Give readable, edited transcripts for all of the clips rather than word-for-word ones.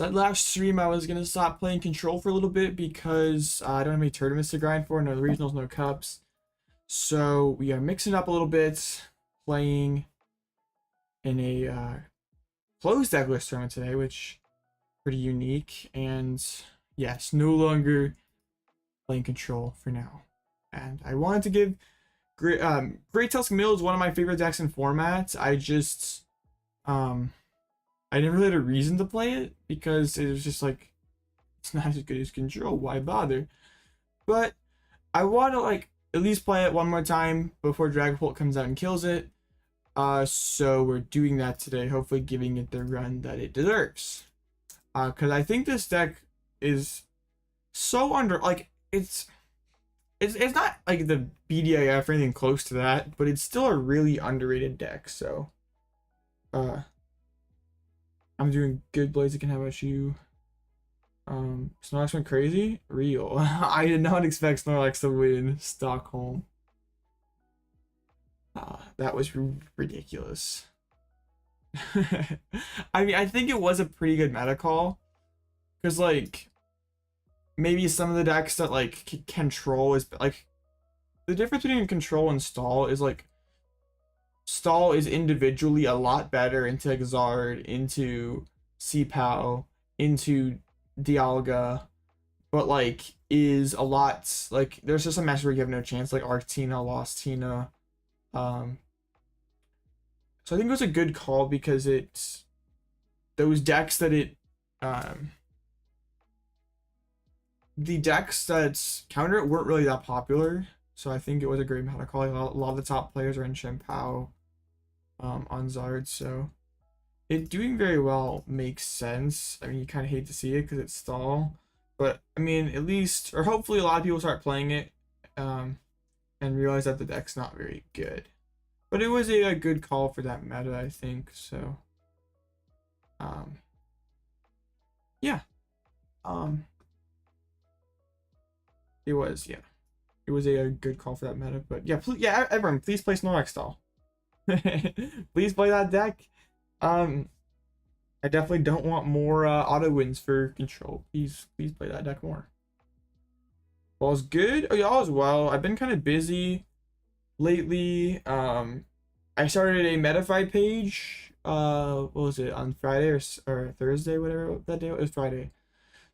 So that last stream, I was gonna stop playing Control for a little bit because I don't have any tournaments to grind for, no regionals, no cups. So we are mixing up a little bit, playing in a closed deck list tournament today, which is pretty unique. And yes, no longer playing Control for now. And I wanted to give Great Tusk Mill is one of my favorite decks in formats. I never really had a reason to play it because it was just like, it's not as good as Control, why bother? But I want to like at least play it one more time before Dragapult comes out and kills it. So we're doing that today, hopefully giving it the run that it deserves. Because I think this deck is so it's not like the BDIF or anything close to that, but it's still a really underrated deck. So I'm doing good, Blaziken. How about you? Snorlax went crazy? Real. I did not expect Snorlax to win Stockholm. That was ridiculous. I mean, I think it was a pretty good meta call. Because, like, maybe some of the decks that, like, Control is, like, the difference between Control and Stall is, like, Stall is individually a lot better into Exard, into CPAL, into Dialga, but like is a lot like there's just a match where you have no chance, like Arctina, Lost Tina. So I think it was a good call because it's those decks that the decks that counter it weren't really that popular. So I think it was a great meta call. Like, a lot of the top players are in Shenpao on Zard, so it doing very well makes sense. I mean, you kind of hate to see it because it's Stall, but I mean, at least, or hopefully a lot of people start playing it and realize that the deck's not very good. But it was a good call for that meta, I think. So yeah. It was a good call for that meta. But yeah, everyone, please play Snorlax Stall. Please play that deck. I definitely don't want more auto wins for Control. Please play that deck more. All's good. Oh yeah, all is well. I've been kind of busy lately. I started a Metafight page. What was it, on Friday or Thursday, whatever that day? It was Friday.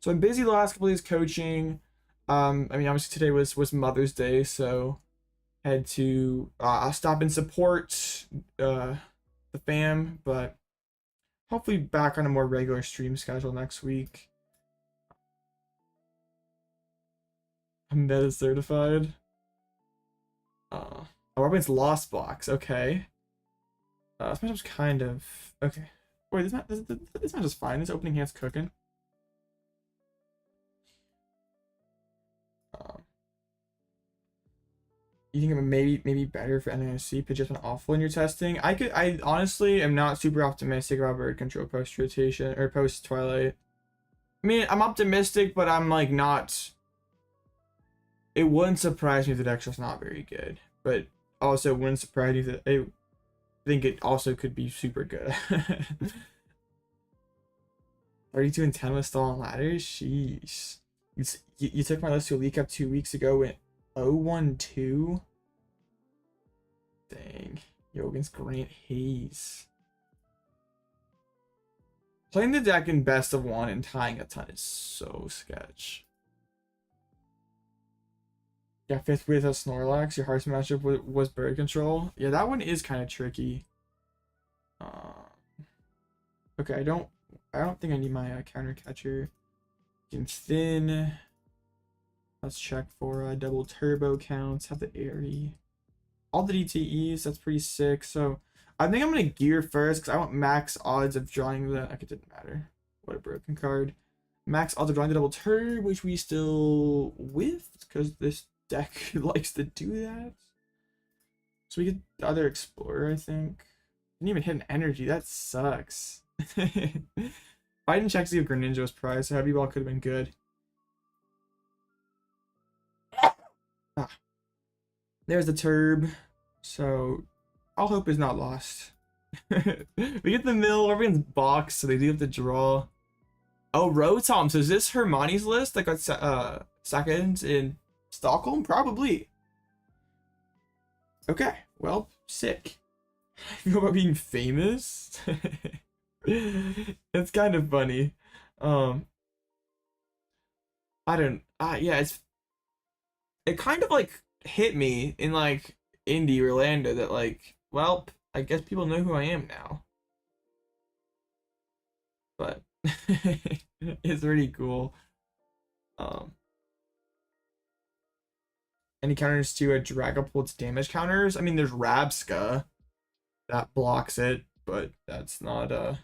So I'm busy the last couple of days coaching. I mean, obviously today was Mother's Day, so had to stop and support the fam, but hopefully back on a more regular stream schedule next week. I'm meta certified. Robin's Lost Box. Okay. This matchup's kind of okay. Wait, this match is fine. This opening hand's cooking. You think it maybe better for NISC, but just been awful in your testing? I honestly am not super optimistic about bird control post rotation or post Twilight. I mean, I'm optimistic, but I'm like not. It wouldn't surprise me if the deck's just not very good, but also wouldn't surprise me that I think it also could be super good. 32 and 10 with Stall and Ladders? Sheesh. You took my list to a leak up 2 weeks ago with 0-1-2. Dang. Yo, against Grant Hayes. Playing the deck in best of one and tying a ton is so sketch. Yeah, 5th with a Snorlax. Your hardest matchup was bird control. Yeah, that one is kind of tricky. Okay, I don't think I need my counter catcher. Against Thin. Let's check for double turbo counts. Have the Eri. All the DTEs, that's pretty sick. So I think I'm gonna gear first because I want max odds of drawing the. Like, it didn't matter. What a broken card. Max odds of drawing the double turb, which we still whiffed because this deck likes to do that. So we get the other Explorer, I think. Didn't even hit an energy. That sucks. I didn't check to see if Greninja was prized, so Heavy Ball could have been good. There's the turb. So all hope is not lost. We get the mill, everyone's boxed, so they do have to draw. Oh, Rotom. So is this Hermione's list that got second in Stockholm? Probably. Okay, well, sick. I feel about being famous. It's kind of funny. I don't. Yeah, it kind of like hit me in like indie Orlando that like, well, I guess people know who I am now. But it's really cool. Any counters to a Dragapult's damage counters? I mean, there's Rabska that blocks it, but that's not I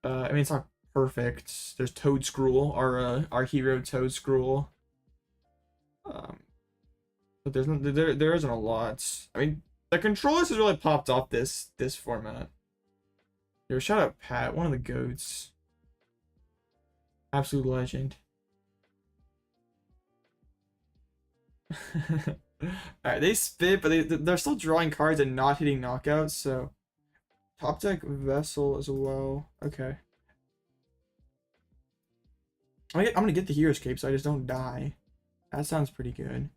mean, it's not perfect. There's Toadscruel, our hero Toadscruel. But there isn't a lot. I mean, the controllers has really popped off this format. Yo, shout out Pat, one of the goats. Absolute legend. Alright, they spit, but they're still drawing cards and not hitting knockouts, so top deck Vessel as well. Okay. I'm gonna get the Hero Escape so I just don't die. That sounds pretty good.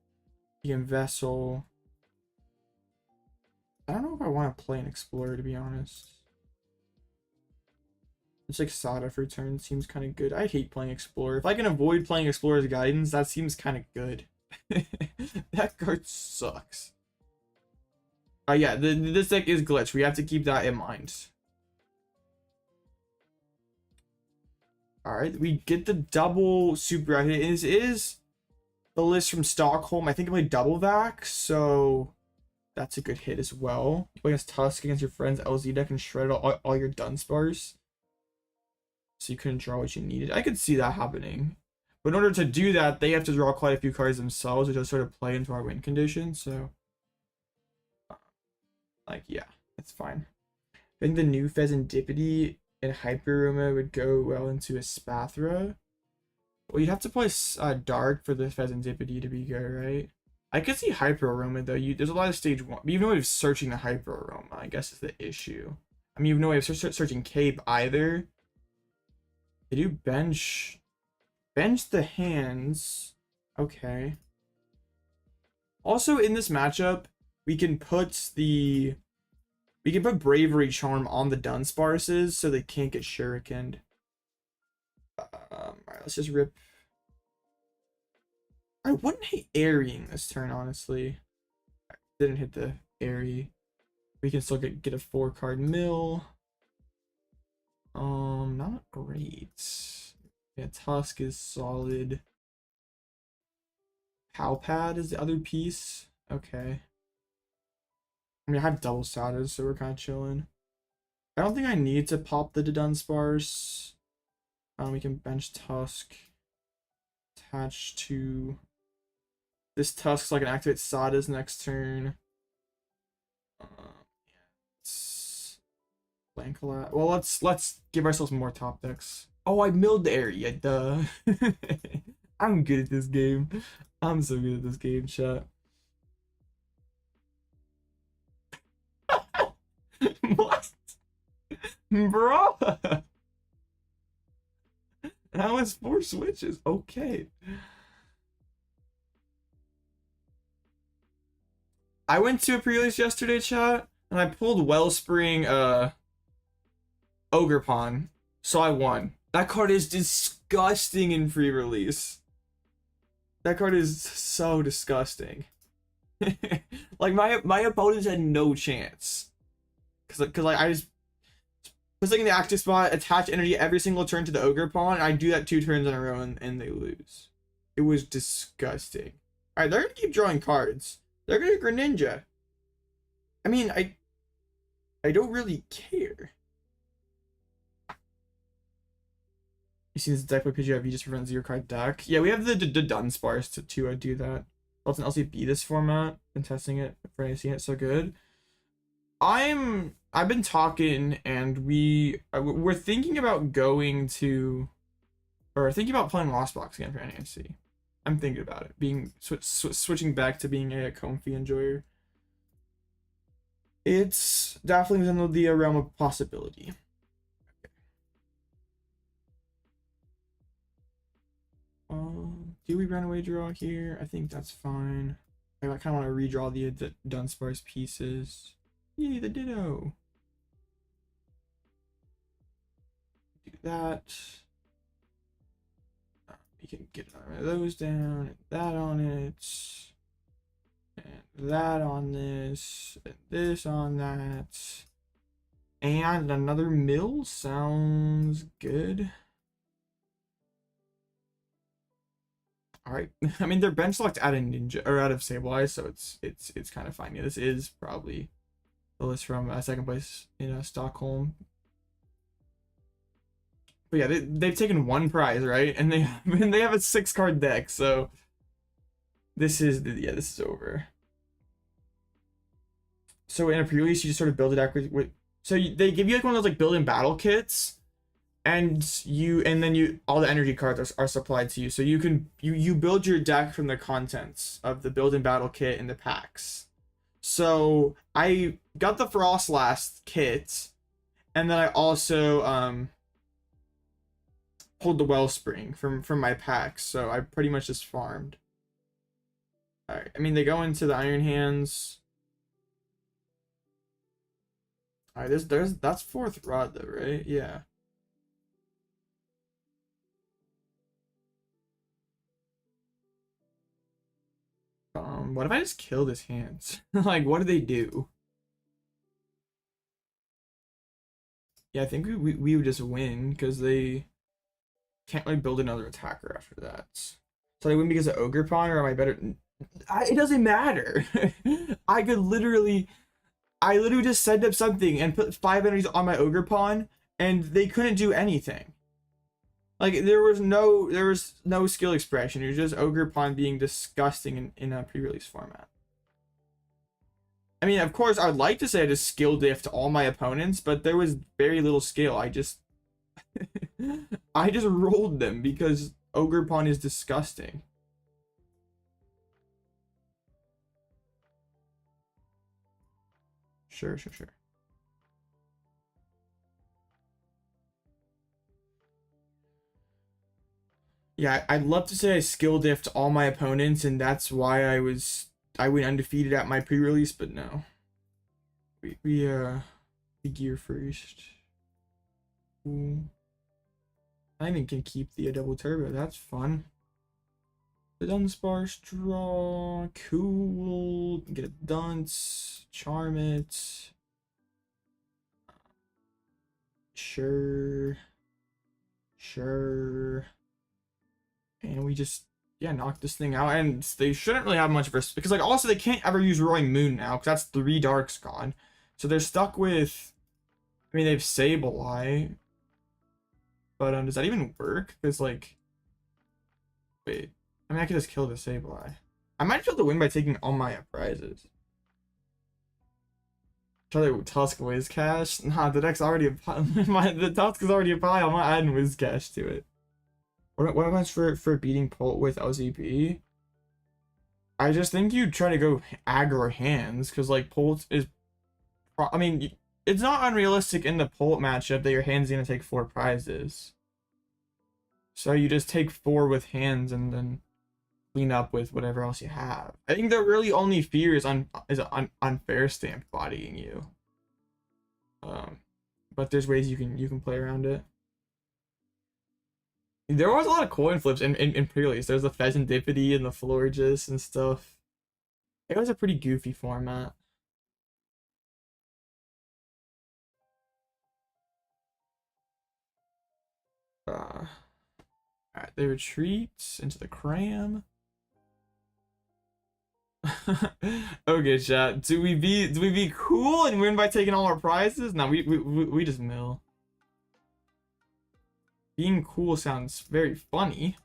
You can Vessel. I don't know if I want to play an Explorer, to be honest. It's like Sada for turn seems kind of good. I hate playing Explorer. If I can avoid playing Explorer's Guidance, that seems kind of good. That card sucks. Yeah, this deck is glitched. We have to keep that in mind. Alright, we get the double super. This is the list from Stockholm. I think I played double vac, so that's a good hit as well. You play against Tusk against your friend's LZ deck and shred all your Dunsparce. So you couldn't draw what you needed. I could see that happening. But in order to do that, they have to draw quite a few cards themselves, which will sort of play into our win condition. So, like, yeah, that's fine. I think the new Pheasantipity and Hyperoma would go well into a Spathra. Well, you'd have to play Dark for the Pheasantipity to be good, right? I could see Hyper Aroma though. There's a lot of stage 1, but you have no way of searching the Hyper Aroma, I guess is the issue. I mean, you have no way of searching Cape either. They do bench the hands. Okay. Also in this matchup, we can put Bravery Charm on the Dunsparces so they can't get shurikened. Alright, let's just rip. I wouldn't hate Eriing this turn, honestly. Didn't hit the Eri. We can still get a 4-card mill. Not great. Yeah, Tusk is solid. Pal Pad is the other piece. Okay. I mean, I have double Sadas, so we're kind of chilling. I don't think I need to pop the Dunsparce. We can bench Tusk. Attach to this Tusk so I can activate Sada's next turn. Well, let's give ourselves more top decks. Oh, I milled the area, duh. I'm good at this game. I'm so good at this game, chat. What? Bro. That was 4 switches. Okay. I went to a pre-release yesterday, chat, and I pulled Wellspring Ogerpon, so I won. That card is disgusting in free release. That card is so disgusting. Like my opponents had no chance. Cause like I just put something in the active spot, attach energy every single turn to the Ogerpon, and I do that 2 turns in a row and they lose. It was disgusting. Alright, they're gonna keep drawing cards. They're gonna Greninja. I mean, I don't really care. You see this deck by PGIV just prevents 0-card deck. Yeah, we have the Dunsparce to do that. It's an LCB this format. Been testing it for seeing it so good. I've been talking and we're thinking about going to, or thinking about playing Lost Box again for NAC. I'm thinking about it, being switching back to being a comfy enjoyer. It's definitely within the realm of possibility. Do we run away draw here? I think that's fine. I kind of want to redraw the Dunsparce pieces. Yay, the Ditto. Do that. We can get those down, and that on it, and that on this, and this on that. And another mill sounds good. Alright. I mean, they're bench locked out of Ninja or out of Sableye, so it's kind of fine. Yeah, this is probably the list from second place in Stockholm. But yeah, they've taken one prize, right? And they have a 6-card deck, so this is this is over. So in a pre-release, you just sort of build a deck with so they give you like one of those like build-in battle kits, and then all the energy cards are supplied to you, so you build your deck from the contents of the build-in battle kit and the packs. So I got the Frostlast kit, and then I also pulled the Wellspring from my packs, so I pretty much just farmed. Alright, I mean they go into the Iron Hands. Alright, that's 4th Rod though, right? Yeah. What if I just kill his hands? Like, what do they do? Yeah, I think we would just win because they can't really build another attacker after that. So they win because of Ogerpon, or am I better? It doesn't matter. I literally just send up something and put 5 energies on my Ogerpon, and they couldn't do anything. Like there was no skill expression. It was just Ogerpon being disgusting in a pre-release format. I mean, of course, I'd like to say I just skill diffed all my opponents, but there was very little skill. I just rolled them because Ogerpon is disgusting. Sure. Yeah, I'd love to say I skill diffed all my opponents, and that's why I went undefeated at my pre-release, but no. We gear first. Ooh. I even can keep the double turbo. That's fun. The Dunsparce draw, cool. Get a Dunce, charm it. Sure. And we just knock this thing out, and they shouldn't really have much of a because like also they can't ever use Roaring Moon now because that's 3 darks gone, so they're stuck with. I mean, they have Sableye, but does that even work? Because like, wait. I mean, I could just kill the Sableye. I might be able to win by taking all my prizes. Try to Tusk Wizcash? Nah, the deck's already the Tusk is already a pile. I'm not adding Wizcash to it. What much for beating Polt with LZB? I just think you try to go aggro hands, because like Polt is. I mean, it's not unrealistic in the Polt matchup that your hand's gonna take 4 prizes. So you just take 4 with hands and then clean up with whatever else you have. I think the really only fear is unfair stamp bodying you. But there's ways you can play around it. There was a lot of coin flips in pre-release. There's the Pheasantipity and the Florges and stuff. It was a pretty goofy format. Alright, they retreat into the cram. Okay, chat. Do we be cool and win by taking all our prizes? No, we just mill. Being cool sounds very funny.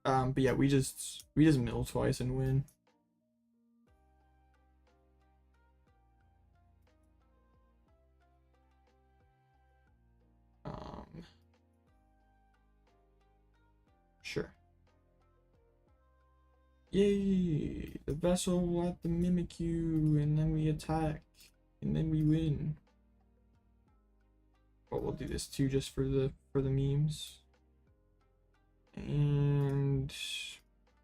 But yeah, we just mill twice and win. Sure. Yay! The vessel at the Mimikyu, and then we attack, and then we win. but we'll do this too just for the memes. And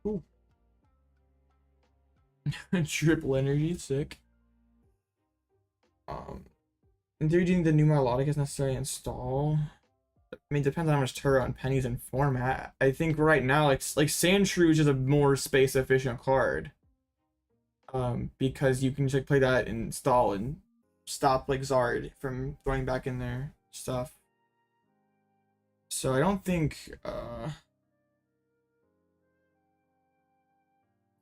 ooh. Triple energy, sick. And do you think the new melodic is necessary to install? I mean, depends on how much turret on pennies and format. I think right now, like Sandshrew is just a more space efficient card. Because you can just like play that and install and stop like Zard from throwing back in their stuff. So I don't think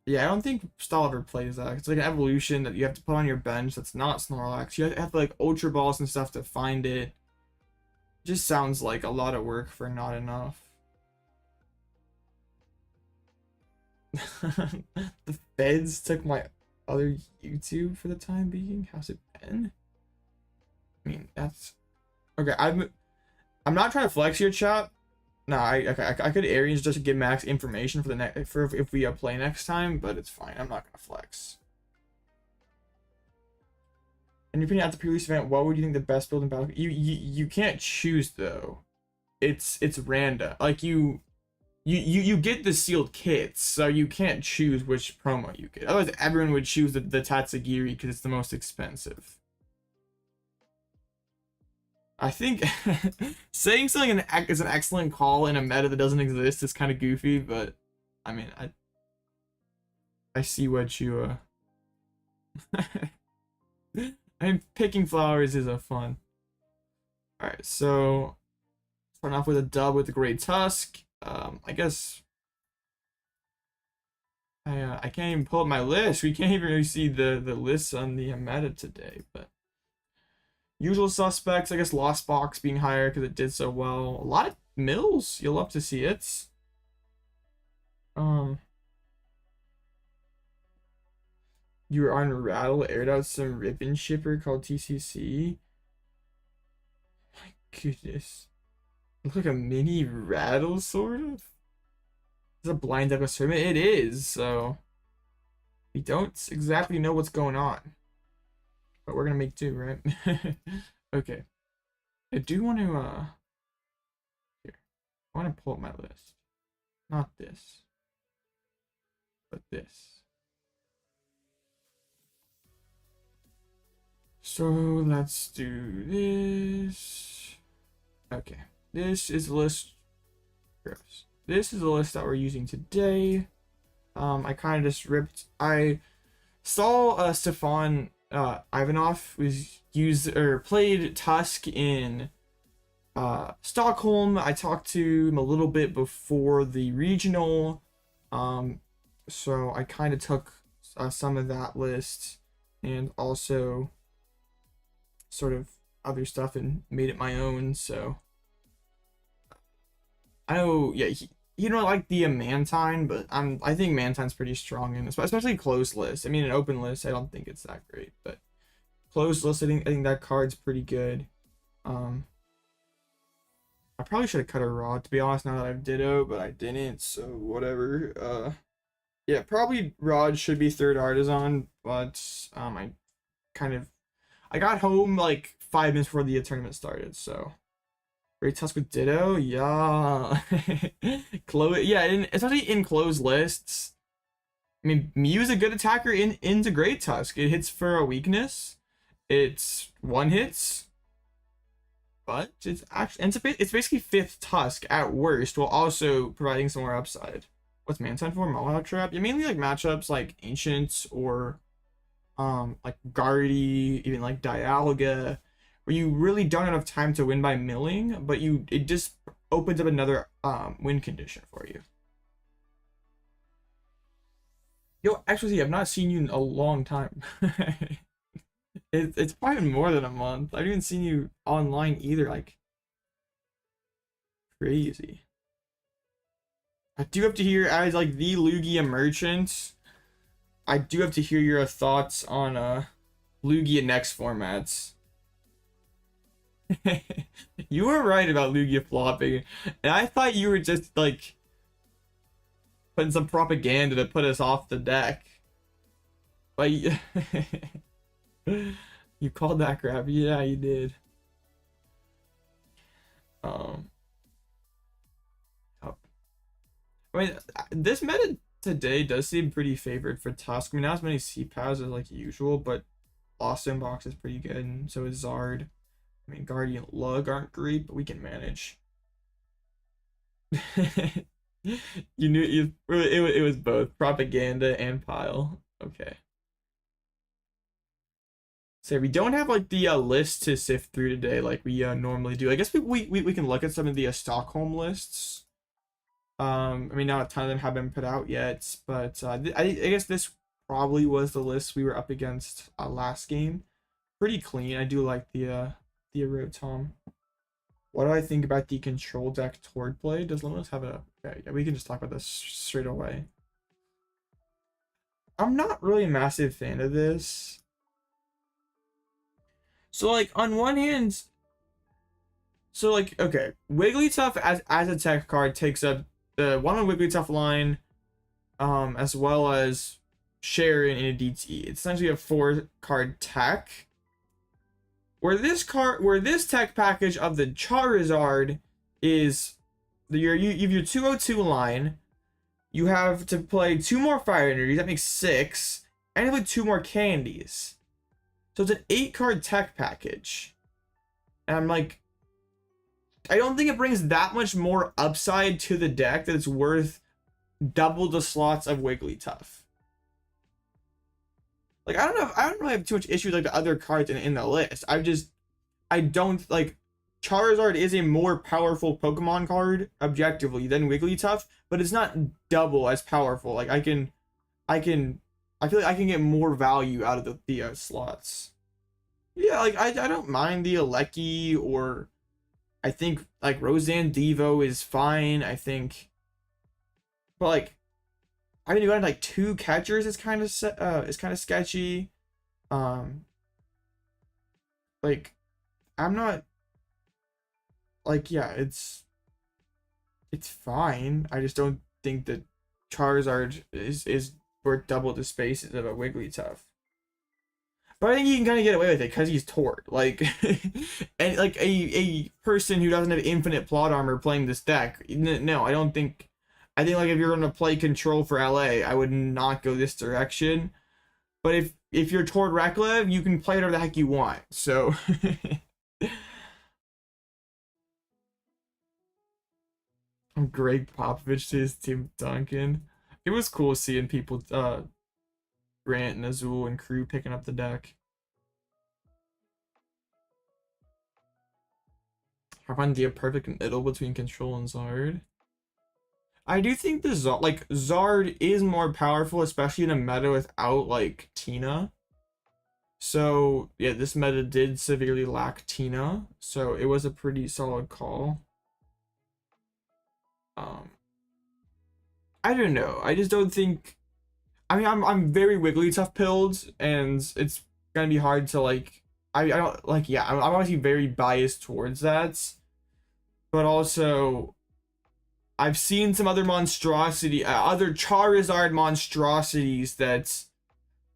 yeah, I don't think Stall ever plays that. It's like an evolution that you have to put on your bench that's not Snorlax. You have to like Ultra Balls and stuff to find it. Just sounds like a lot of work for not enough. The feds took my other YouTube for the time being. How's it been? I mean, that's okay. I'm not trying to flex your chat. No, I could Arians just to get max information for the next if we play next time, but it's fine. I'm not gonna flex. In your opinion, at the previous event, what would you think the best build in battle? You can't choose though. It's random. Like you get the sealed kits, so you can't choose which promo you get. Otherwise, everyone would choose the Tatsugiri because it's the most expensive. I think saying something is an excellent call in a meta that doesn't exist is kind of goofy, but I mean, I see what you I mean, picking flowers is a fun. All right, so starting off with a dub with the Great Tusk. I guess I can't even pull up my list. We can't even really see the lists on the meta today, but usual suspects, I guess Lost Box being higher because it did so well. A lot of mills, you'll love to see it. You were on Rattle, aired out some ribbon shipper called TCC. My goodness. Looks like a mini Rattle, sort of. It's a blind deck assortment. It is, so we don't exactly know what's going on. But we're gonna make do, right? Okay. I do want to here. I want to pull up my list. Not this. But this. So let's do this. Okay. This is the list. Gross. This is the list that we're using today. I kind of just ripped. I saw Stefan Ivanov was played Tusk in Stockholm. I talked to him a little bit before the regional, so I kind of took some of that list and also sort of other stuff and made it my own. So I know, yeah, he don't like the Mantine, but I think Mantine's pretty strong in this, especially closed list. I mean, an open list, I don't think it's that great, but closed list, I think that card's pretty good. I probably should have cut a Rod, to be honest, now that I've Ditto, but I didn't, so whatever. Yeah, probably Rod should be third Artazon, but I got home like 5 minutes before the tournament started, so Great Tusk with Ditto, yeah. Yeah, especially in closed lists. I mean, Mew's a good attacker into Great Tusk. It hits for a weakness. It's one hits, but it's basically 5th Tusk at worst, while also providing some more upside. What's Mantine for? Mawile Trap? Yeah, mainly like matchups like Ancient or like Guardy, even like Dialga, where you really don't have enough time to win by milling, but it just opens up another win condition for you. Yo, actually, I've not seen you in a long time. It's probably more than a month. I haven't even seen you online either. Like, crazy. I do have to hear, as like the Lugia merchant, I do have to hear your thoughts on Lugia next formats. You were right about Lugia flopping, and I thought you were just like putting some propaganda to put us off the deck. But you called that crap. Yeah, you did. Yup. I mean, this meta today does seem pretty favored for Tusk. I mean, not as many CPAs as like usual, but Austin Box is pretty good, and so is Zard. I mean, Guardian Lug aren't great, but we can manage. You knew it was both propaganda and pile. Okay. So we don't have like the list to sift through today like we normally do. I guess we can look at some of the Stockholm lists. I mean, not a ton of them have been put out yet, but I guess this probably was the list we were up against last game. Pretty clean. I do like the Rotom. What do I think about the control deck toward play? Does Limitless have a... Okay, yeah, we can just talk about this straight away. I'm not really a massive fan of this. So, like, on one hand... So, like, okay. Wigglytuff as a tech card takes up the one Wigglytuff line, as well as Sharon in a DT. It's essentially a 4-card tech. Where this tech package of the Charizard is you have your 202 line, you have to play 2 more fire energies, that makes 6, and you have 2 more candies. So it's an 8-card tech package. And I'm like, I don't think it brings that much more upside to the deck that it's worth double the slots of Wigglytuff. Like, I don't really have too much issue with like the other cards in the list. I don't like Charizard is a more powerful Pokemon card objectively than Wigglytuff, but it's not double as powerful. Like I feel like I can get more value out of the slots. Yeah, like I don't mind the Alecki, or I think like Roseanne Devo is fine. I think, but like, I mean, going like 2 catchers is kind of sketchy. Like, I'm not like, yeah, it's fine. I just don't think that Charizard is worth double the spaces of a Wigglytuff. But I think you can kind of get away with it because he's Tord. Like, and like a person who doesn't have infinite plot armor playing this deck. No, I don't think. I think like if you're gonna play control for LA, I would not go this direction. But if you're Tord Reklev, you can play whatever the heck you want. So Greg Popovich to his team Duncan. It was cool seeing people Grant and Azul and crew picking up the deck. I find the perfect middle between control and Zard. I do think the Zard is more powerful, especially in a meta without like Tina. So yeah, this meta did severely lack Tina, so it was a pretty solid call. I don't know. I just don't think. I mean, I'm very Wigglytuff pilled, and it's gonna be hard to like. I don't like. Yeah, I'm obviously very biased towards that, but also, I've seen some other monstrosity, other Charizard monstrosities that,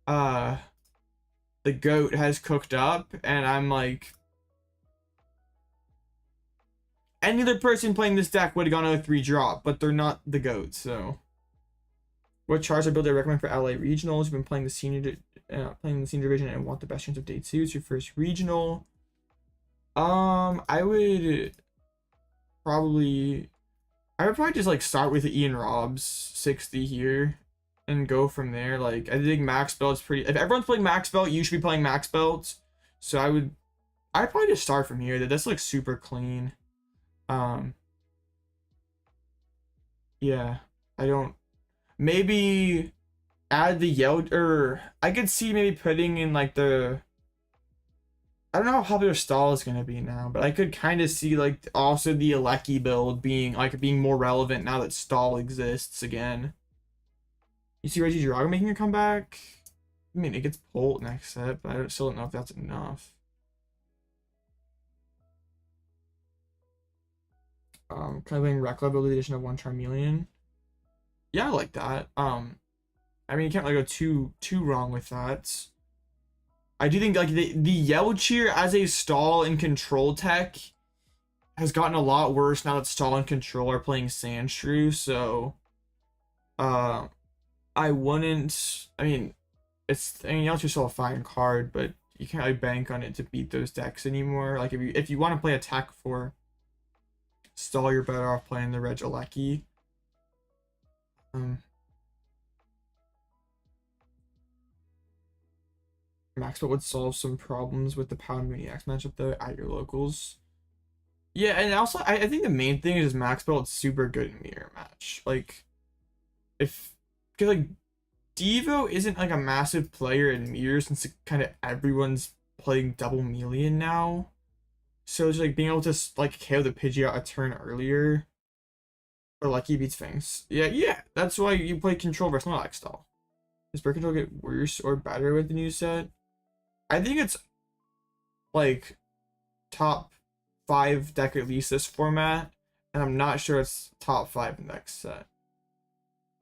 the GOAT has cooked up, and I'm like, any other person playing this deck would have gone a 3-drop, but they're not the GOAT, so. What Charizard build I recommend for LA regionals? You've been playing the senior division and want the best chance of day 2. It's your first regional. I would probably just like start with Ian Robb's 60 here and go from there. Like, I think Max Belt's pretty. If everyone's playing Max Belt, you should be playing Max Belt. So I'd probably just start from here. That's like super clean. Yeah, I don't. Maybe add the Yell, or I could see maybe putting in like the. I don't know how popular Stall is gonna be now, but I could kind of see like also the Alecki build being more relevant now that Stall exists again. You see Reggie Drago making a comeback? I mean, it gets pulled next set, but I still don't know if that's enough. Kind of being Reklev build the addition of 1 Charmeleon. Yeah, I like that. I mean, you can't really go too wrong with that. I do think like the Yell Cheer as a stall and control tech has gotten a lot worse now that Stall and Control are playing Sandshrew, so I wouldn't. I mean, Yelt's still a fine card, but you can't really bank on it to beat those decks anymore. Like if you want to play attack for Stall, you're better off playing the Regieleki. Maxwell would solve some problems with the Power Maniacs matchup though at your locals. Yeah, and also I think the main thing is Max Belt super good in mirror match. Like because like Devo isn't like a massive player in mirror since kind of everyone's playing double Melian now. So it's like being able to like KO the Pidgey out a turn earlier. Or Lucky beats things. Yeah, that's why you play Control versus Lilac Stall. Does Bird Control get worse or better with the new set? I think it's like top 5 deck at least this format, and I'm not sure it's top 5 in next set.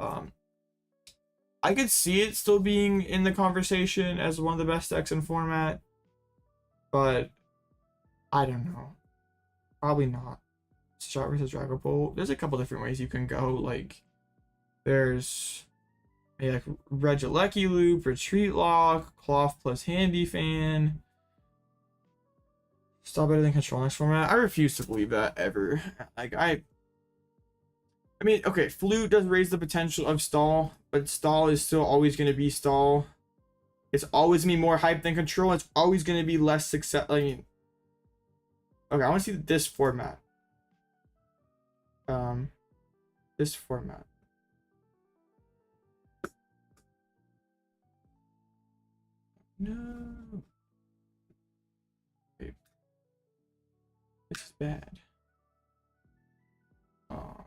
I could see it still being in the conversation as one of the best decks in format, but I don't know. Probably not. Shot versus Dragon Ball. There's a couple different ways you can go. Like, there's a like Regieleki loop, Retreat Lock, Cloth plus Handy Fan. Still better than Control next format. I refuse to believe that ever. Like I mean, okay, Flute does raise the potential of Stall, but Stall is still always going to be Stall. It's always going to be more hype than Control. It's always going to be less success. I mean, okay, I want to see this format. This format. No. Wait. This is bad. Alright.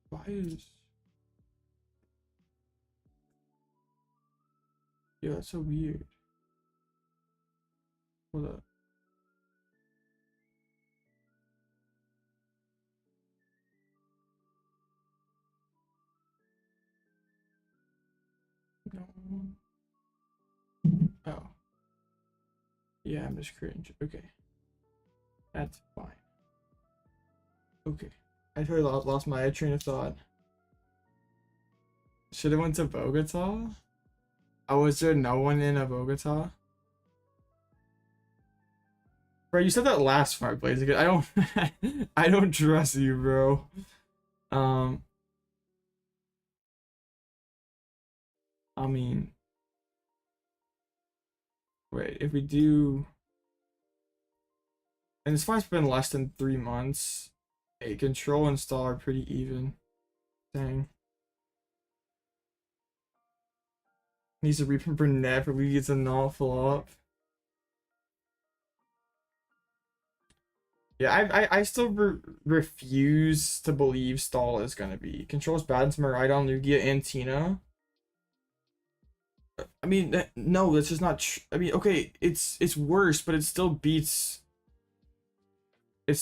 Why is... Yeah, that's so weird. Hold up. No. Oh. Yeah, I'm just cringe. Okay. That's fine. Okay. I totally lost my train of thought. Should have went to Bogota? Oh, was there no one in a Bogota? Bro, you said that last Smart Blaze. I don't I don't trust you, bro. I mean, wait, if we do, and as far as it's been less than 3 months, a Control and Stall are pretty even. Dang. Needs to reprint for net for we get a null flop. Yeah, I still refuse to believe Stall is gonna be. Control's bad to Miraidon, Lugia, and Tina. I mean, no, that's just not I mean, okay, it's worse, but it still beats... It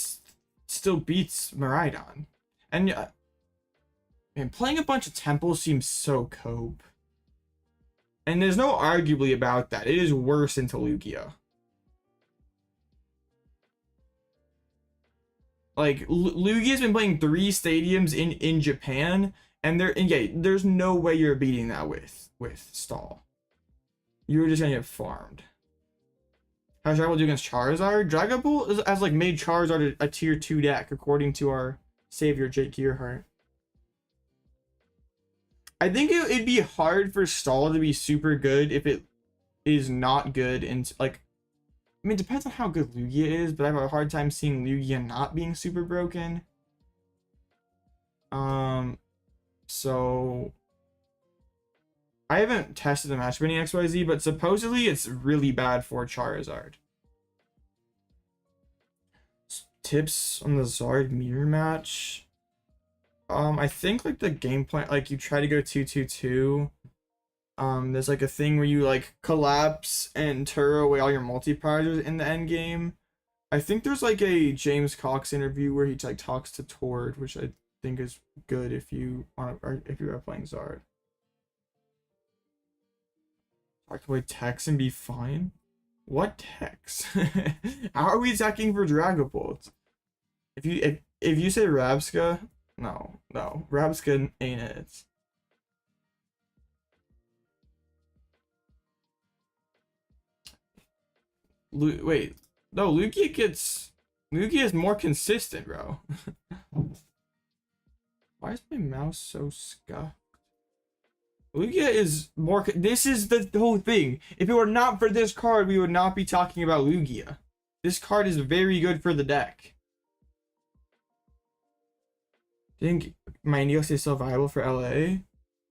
still beats Miraidon. And, man, playing a bunch of temples seems so cope. And there's no arguably about that. It is worse into Lugia. Like, Lugia's been playing 3 stadiums in Japan, and there's no way you're beating that with Stall. You're just gonna get farmed. How's Dragon Ball do against Charizard? Dragon Ball has like made Charizard a tier 2 deck, according to our savior Jake Gearhart. I think it'd be hard for Stall to be super good if it is not good in like... I mean, it depends on how good Lugia is, but I have a hard time seeing Lugia not being super broken. So I haven't tested the matchup in XYZ, but supposedly it's really bad for Charizard. Tips on the Zard mirror match. I think like the game plan, like you try to go 2-2-2. There's like a thing where you like collapse and Turo away all your multi-prizers in the end game. I think there's like a James Cox interview where he like talks to Tord, which I think is good if you want to, or if you are playing Zard. I can play Tex and be fine. What Tex? How are we attacking for Dragapult? If you say Rabska, no, Rabska ain't it. Wait, no, Lugia is more consistent, bro. Why is my mouse so scuffed? Lugia is more. This is the whole thing. If it were not for this card, we would not be talking about Lugia. This card is very good for the deck. I think my Neos is still viable for LA.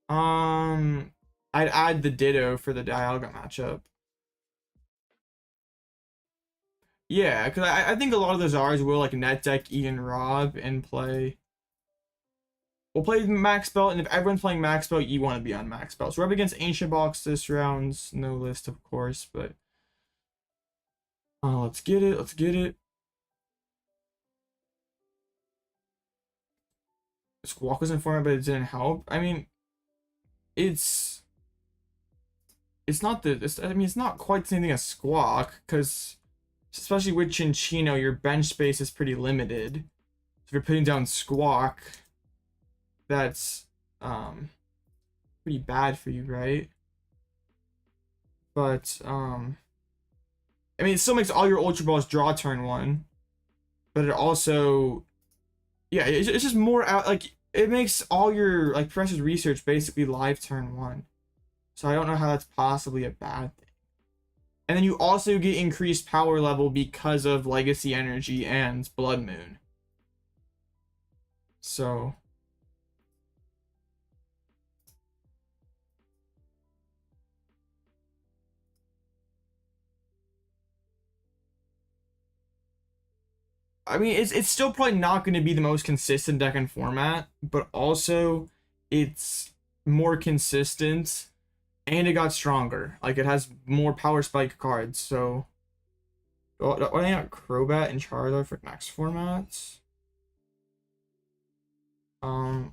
I'd add the Ditto for the Dialga matchup. Yeah, because I think a lot of those Zars will like net deck Ian Rob and play. We'll play Max Belt, and if everyone's playing Max Belt, you want to be on Max Belt. So we're up against Ancient Box this round's no list, of course, but let's get it. Let's get it. Squawk was informed, but it didn't help. I mean, it's not the. I mean, it's not quite the same thing as Squawk, because especially with Chinchino, your bench space is pretty limited. So if you're putting down Squawk, that's pretty bad for you, right? But I mean, it still makes all your Ultra Balls draw turn 1, but it also, yeah, it's just more out, like it makes all your like Precious Research basically live turn 1. So I don't know how that's possibly a bad thing. And then you also get increased power level because of Legacy Energy and Blood Moon. So I mean, it's still probably not going to be the most consistent deck and format, but also it's more consistent and it got stronger. Like it has more power spike cards. So what do I got? Crobat and Charizard for max formats. I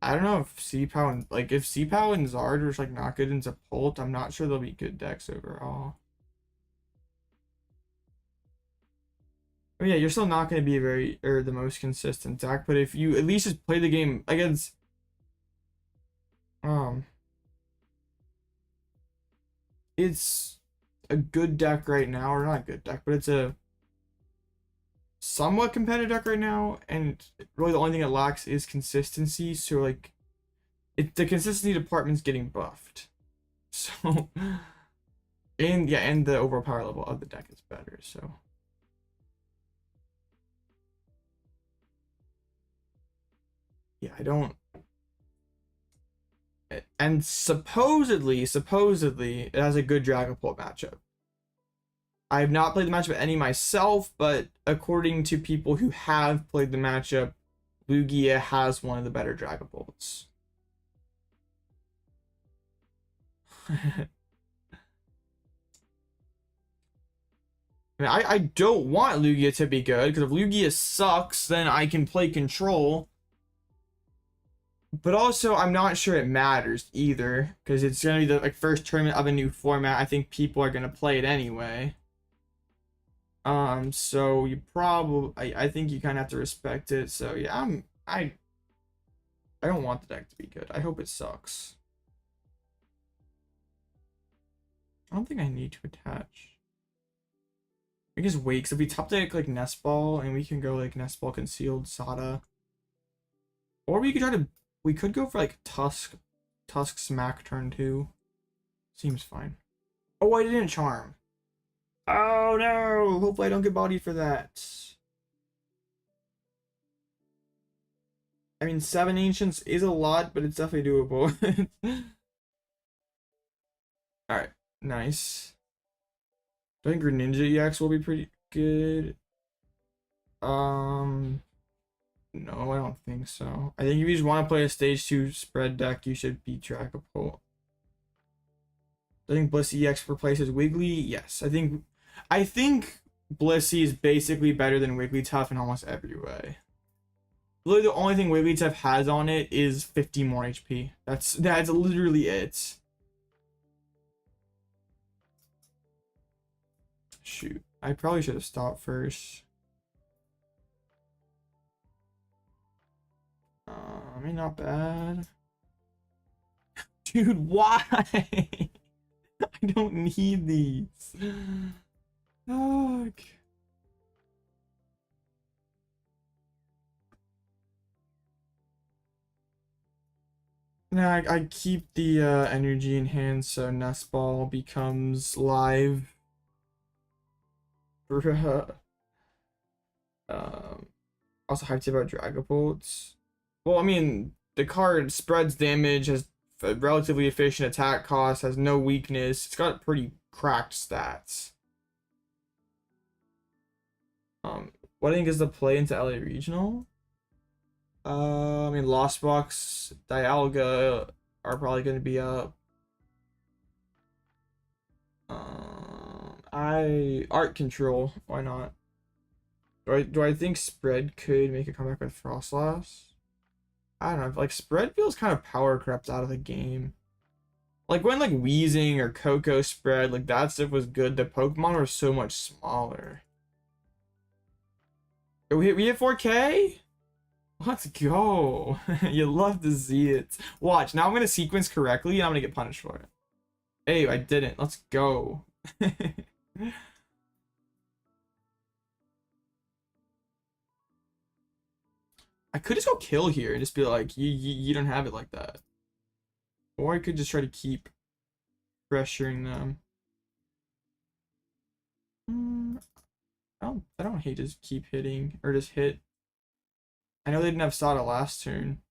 don't know if C-Pow and like if C-Pow and Zard are like not good into Pult, I'm not sure they'll be good decks overall. I mean, yeah, you're still not going to be the most consistent deck, but if you at least just play the game against it's a good deck right now, or not a good deck, but it's a somewhat competitive deck right now, and really the only thing it lacks is consistency. So like the consistency department's getting buffed. So and yeah, and the overall power level of the deck is better, so yeah, I don't. And supposedly, it has a good Dragapult matchup. I have not played the matchup any myself, but according to people who have played the matchup, Lugia has one of the better Dragapults. I mean, I don't want Lugia to be good, because if Lugia sucks, then I can play Control. But also, I'm not sure it matters either, because it's going to be the like first tournament of a new format. I think people are going to play it anyway. So you probably, I think you kind of have to respect it. So yeah, I don't want the deck to be good. I hope it sucks. I don't think I need to attach. I guess wait, because if we top deck like Nest Ball, and we can go like Nest Ball Concealed Sada, or we could go for like Tusk Smack turn 2. Seems fine. Oh, I didn't charm. Oh no! Hopefully I don't get bodied for that. I mean, 7 Ancients is a lot, but it's definitely doable. Alright, nice. I think Greninja EX will be pretty good. No, I don't think so. I think if you just want to play a stage 2 spread deck, you should beat Dragapult. I think Bliss EX replaces Wiggly. Yes, I think Blissey is basically better than Wigglytuff in almost every way. Literally, the only thing Wigglytuff has on it is 50 more HP. That's literally it. Shoot, I probably should have stopped first. I mean, not bad. Dude, why? I don't need these. Fuck. Nah, I keep the energy in hand so Nest Ball becomes live. Also hyped about Dragapults. Well, I mean, the card spreads damage, has a relatively efficient attack cost, has no weakness. It's got pretty cracked stats. What I think is the play into LA Regional? I mean, Lost Box, Dialga are probably going to be up. Art Control, why not? Do I think Spread could make a comeback with Frostlass? I don't know, like Spread feels kind of power crept out of the game. Like when like Weezing or Coco Spread, like that stuff was good. The Pokemon were so much smaller. We hit 4K? Let's go. You love to see it. Watch, now I'm gonna sequence correctly and I'm gonna get punished for it. Hey, I didn't. Let's go. I could just go kill here and just be like, you don't have it like that. Or I could just try to keep pressuring them. I don't hate just keep hitting or just hit. I know they didn't have Sada last turn.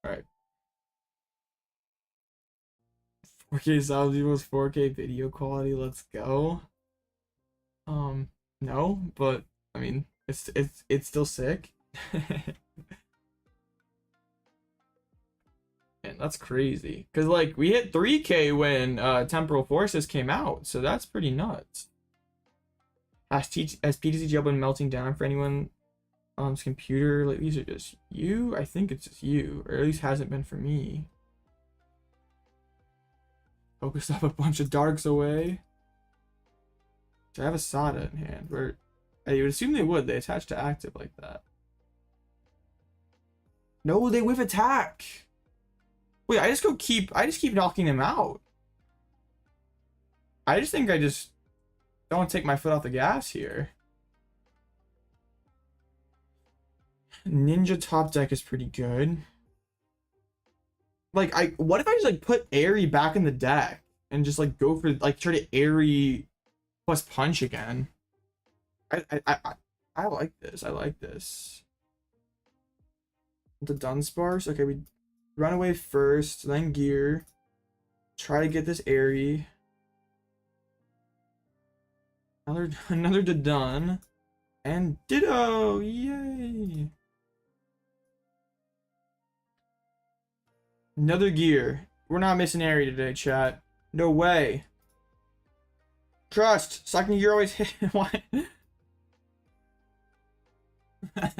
Alright. 4K sound equals 4K video quality, let's go. No, but I mean it's still sick. Man, that's crazy. Cause like we hit 3K when Temporal Forces came out, so that's pretty nuts. Has PTCG been melting down for anyone computer? Like these are just you? I think it's just you, or at least hasn't been for me. Focused up a bunch of darks away. So I have a Sada in hand. Where you would assume they would. They attach to active like that. No, they whiff attack. Wait, I just keep knocking them out. I just think I just don't take my foot off the gas here. Ninja top deck is pretty good. Like what if I just like put Eri back in the deck and just like go for like try to Eri plus punch again? I like this. I like this. The Dunsparce. Okay, we run away first, then gear. Try to get this Eri. Another Dudun. And Ditto! Yay! Another gear. We're not missing Eri today, chat. No way. Trust. Second gear always hit. Why? I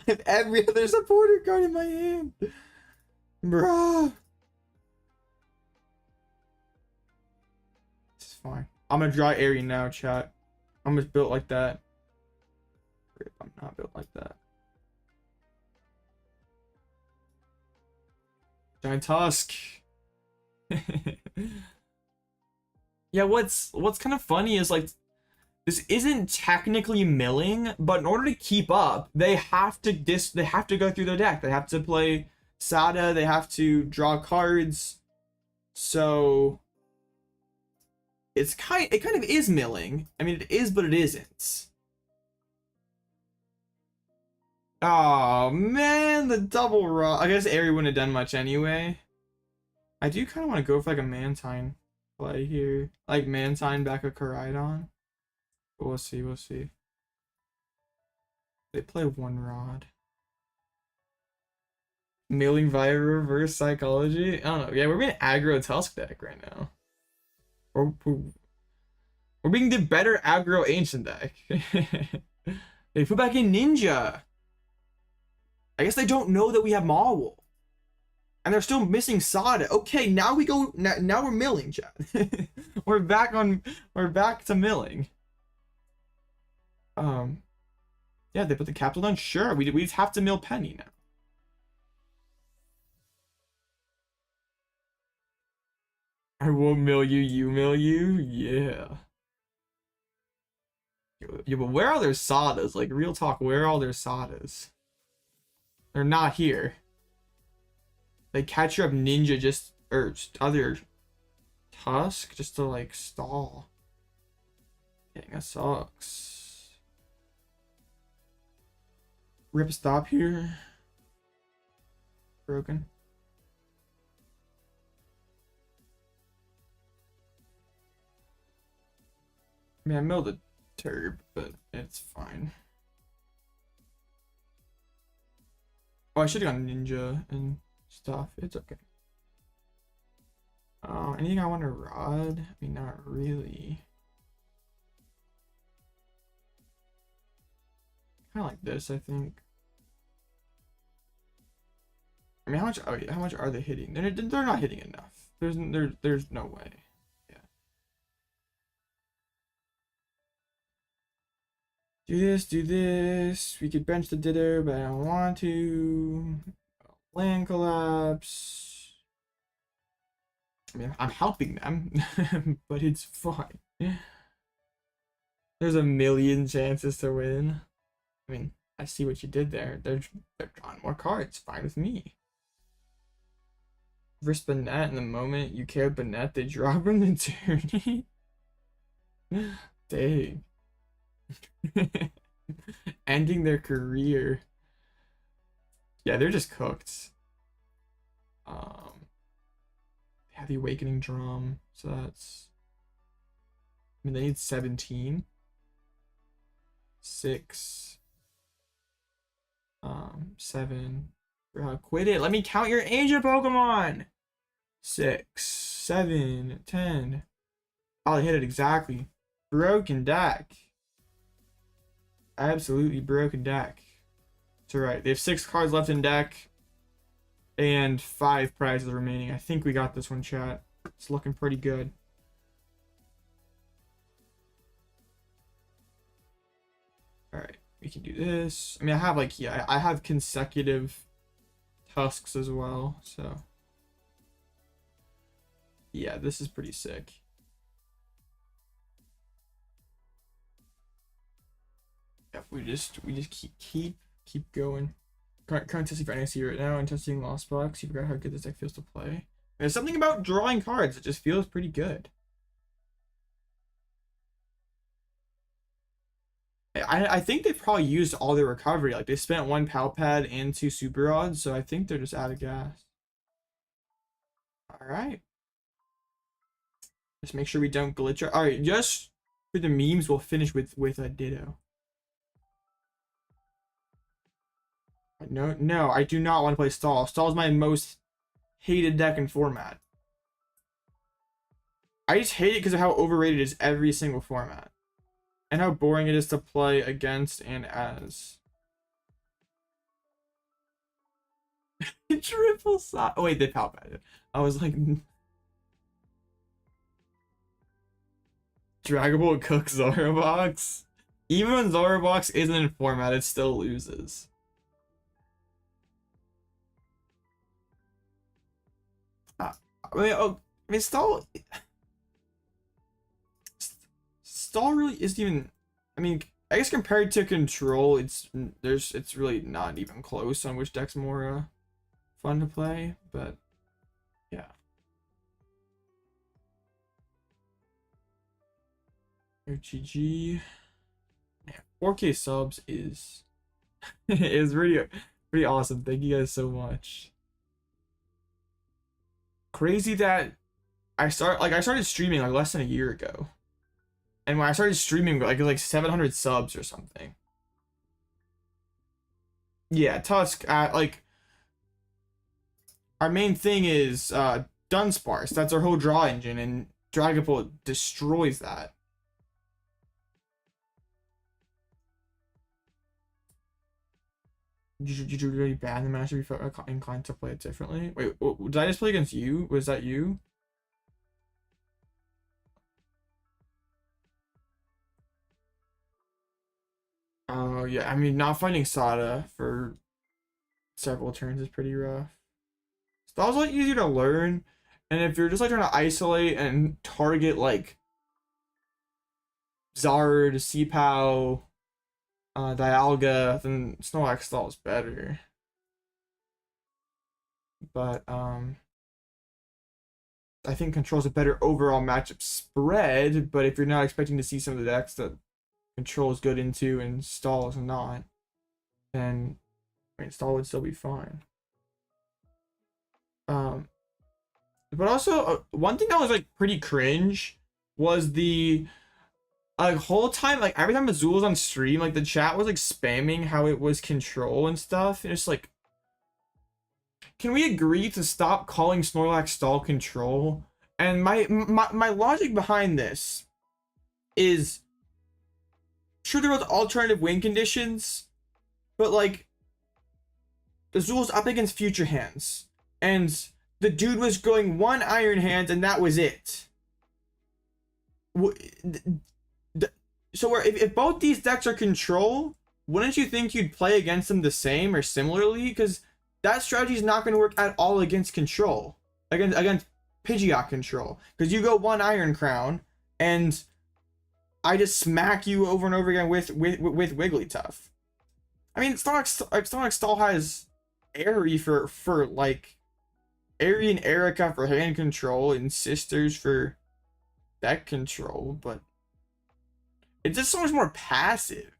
have every other supporter card in my hand. Bruh. This is fine. I'm gonna draw Eri now, chat. I'm just built like that. I'm not built like that. Giant Tusk. Yeah, what's kind of funny is like this isn't technically milling, but in order to keep up, they have to go through their deck. They have to play Sada, they have to draw cards. So it kind of is milling. I mean, it is, but it isn't. Oh man, the double raw. I guess Eri wouldn't have done much anyway. I do kind of want to go for like a Mantine play here, like Mantine back a Koraidon. But we'll see. We'll see. They play one rod. Milling via reverse psychology. I don't know. Yeah, we're being aggro Tusk deck right now. We're being the better aggro ancient deck. They put back in Ninja. I guess they don't know that we have Mawile. And they're still missing Sada. Okay, now we go. Now we're milling, chat. We're back to milling. Yeah, they put the capital down. Sure, we just have to mill Penny now. I won't mill you. You mill you. Yeah. Yeah, but where are their Sadas? Like, real talk, where are all their Sadas? They're not here. They catch up Ninja just, or other Tusk just to like stall. Dang, that sucks. Rip a stop here. Broken. I mean, I milled a turb, but it's fine. Oh, I should have gone Ninja and stuff. It's okay. Anything I want to rod? I mean, not really. Kind of like this, I think. I mean, how much? Oh, yeah, how much are they hitting? They're not hitting enough. There's no way. Yeah. Do this. We could bench the Ditto, but I don't want to. Land collapse. I mean, I'm helping them, but it's fine. There's a million chances to win. I mean, I see what you did there. They're drawing more cards. Fine with me. Versus Banette, in the moment you care Banette, they drop from the tourney. Dang. Ending their career. Yeah, they're just cooked. They have the Awakening Drum, so that's. I mean, they need 17. 6. 7. Quit it. Let me count your ancient Pokemon. 6, 7, 10. Oh, they hit it exactly. Broken deck. Absolutely broken deck. It's alright. They have 6 cards left in deck. And 5 prizes remaining. I think we got this one, chat. It's looking pretty good. Alright. We can do this. I mean, I have like, yeah, I have consecutive Tusks as well, so yeah, this is pretty sick. Yeah, we just keep going. Current testing for NXT right now and testing Lost Box. You forgot how good this deck feels to play. There's something about drawing cards that just feels pretty good. I think they probably used all their recovery. Like, they spent 1 Pal Pad and 2 Super Rods, so I think they're just out of gas. Alright. Just make sure we don't glitch. Alright, just for the memes, we'll finish with a Ditto. No, I do not want to play Stall. Stall is my most hated deck in format. I just hate it because of how overrated it is every single format. And how boring it is to play against and as. Triple Sada. Oh wait, they Pal Pad it. I was like, Dragon Ball Cook Zorobox. Even when Zorobox isn't in format, it still loses. I mean, Stall really isn't even. I mean, I guess compared to Control, it's really not even close on which deck's more fun to play. But yeah. GG. Man, 4K subs is pretty awesome. Thank you guys so much. Crazy that I started streaming like less than a year ago. And when I started streaming, like 700 subs or something. Yeah, Tusk, like, our main thing is Dunsparce. That's our whole draw engine, and Dragapult destroys that. Did you really ban the match if you felt inclined to play it differently? Wait, did I just play against you? Was that you? Oh, yeah. I mean, not finding Sada for several turns is pretty rough. That was like easier to learn, and if you're just like trying to isolate and target like Zard, Cpow, Dialga, then Snorlax Stall is better. But I think Control's a better overall matchup spread. But if you're not expecting to see some of the decks that Control is good into and Stall is not, then I mean Stall would still be fine. But also one thing that was like pretty cringe was the whole time, like every time Azul was on stream, like the chat was like spamming how it was Control and stuff, and it's like, can we agree to stop calling Snorlax Stall Control? And my logic behind this is, sure there was alternative win conditions, but like Azul's up against Future Hands, and the dude was going one Iron Hands and that was it. So if both these decks are Control, wouldn't you think you'd play against them the same or similarly? Because that strategy is not going to work at all against Control, against Pidgeot Control. Because you go one Iron Crown, and I just smack you over and over again with Wigglytuff. I mean, Snorlax Stall has Eri for like Eri and Erica for hand control and Sisters for deck control, but it's just so much more passive.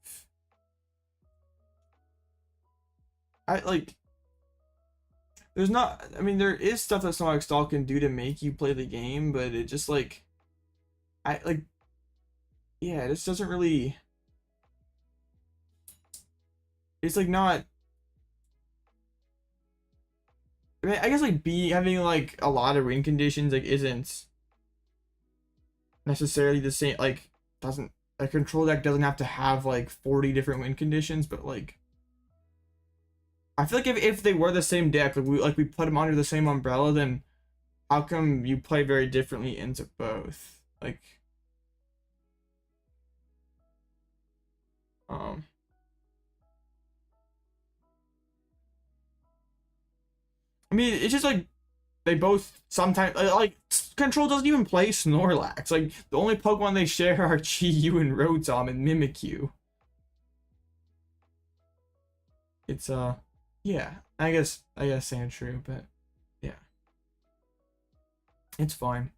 There's not, I mean, there is stuff that Snorlax Stall can do to make you play the game, but it just like, yeah, this doesn't really, it's like not, I mean, I guess like having like a lot of win conditions like isn't necessarily the same, like doesn't, a Control deck doesn't have to have like 40 different win conditions, but like I feel like if they were the same deck, like we put them under the same umbrella, then how come you play very differently into both? Like I mean, it's just like they both sometimes like Control doesn't even play Snorlax. Like the only Pokemon they share are Chi-Yu and Rotom and Mimikyu. It's yeah, I guess saying true, but yeah, it's fine.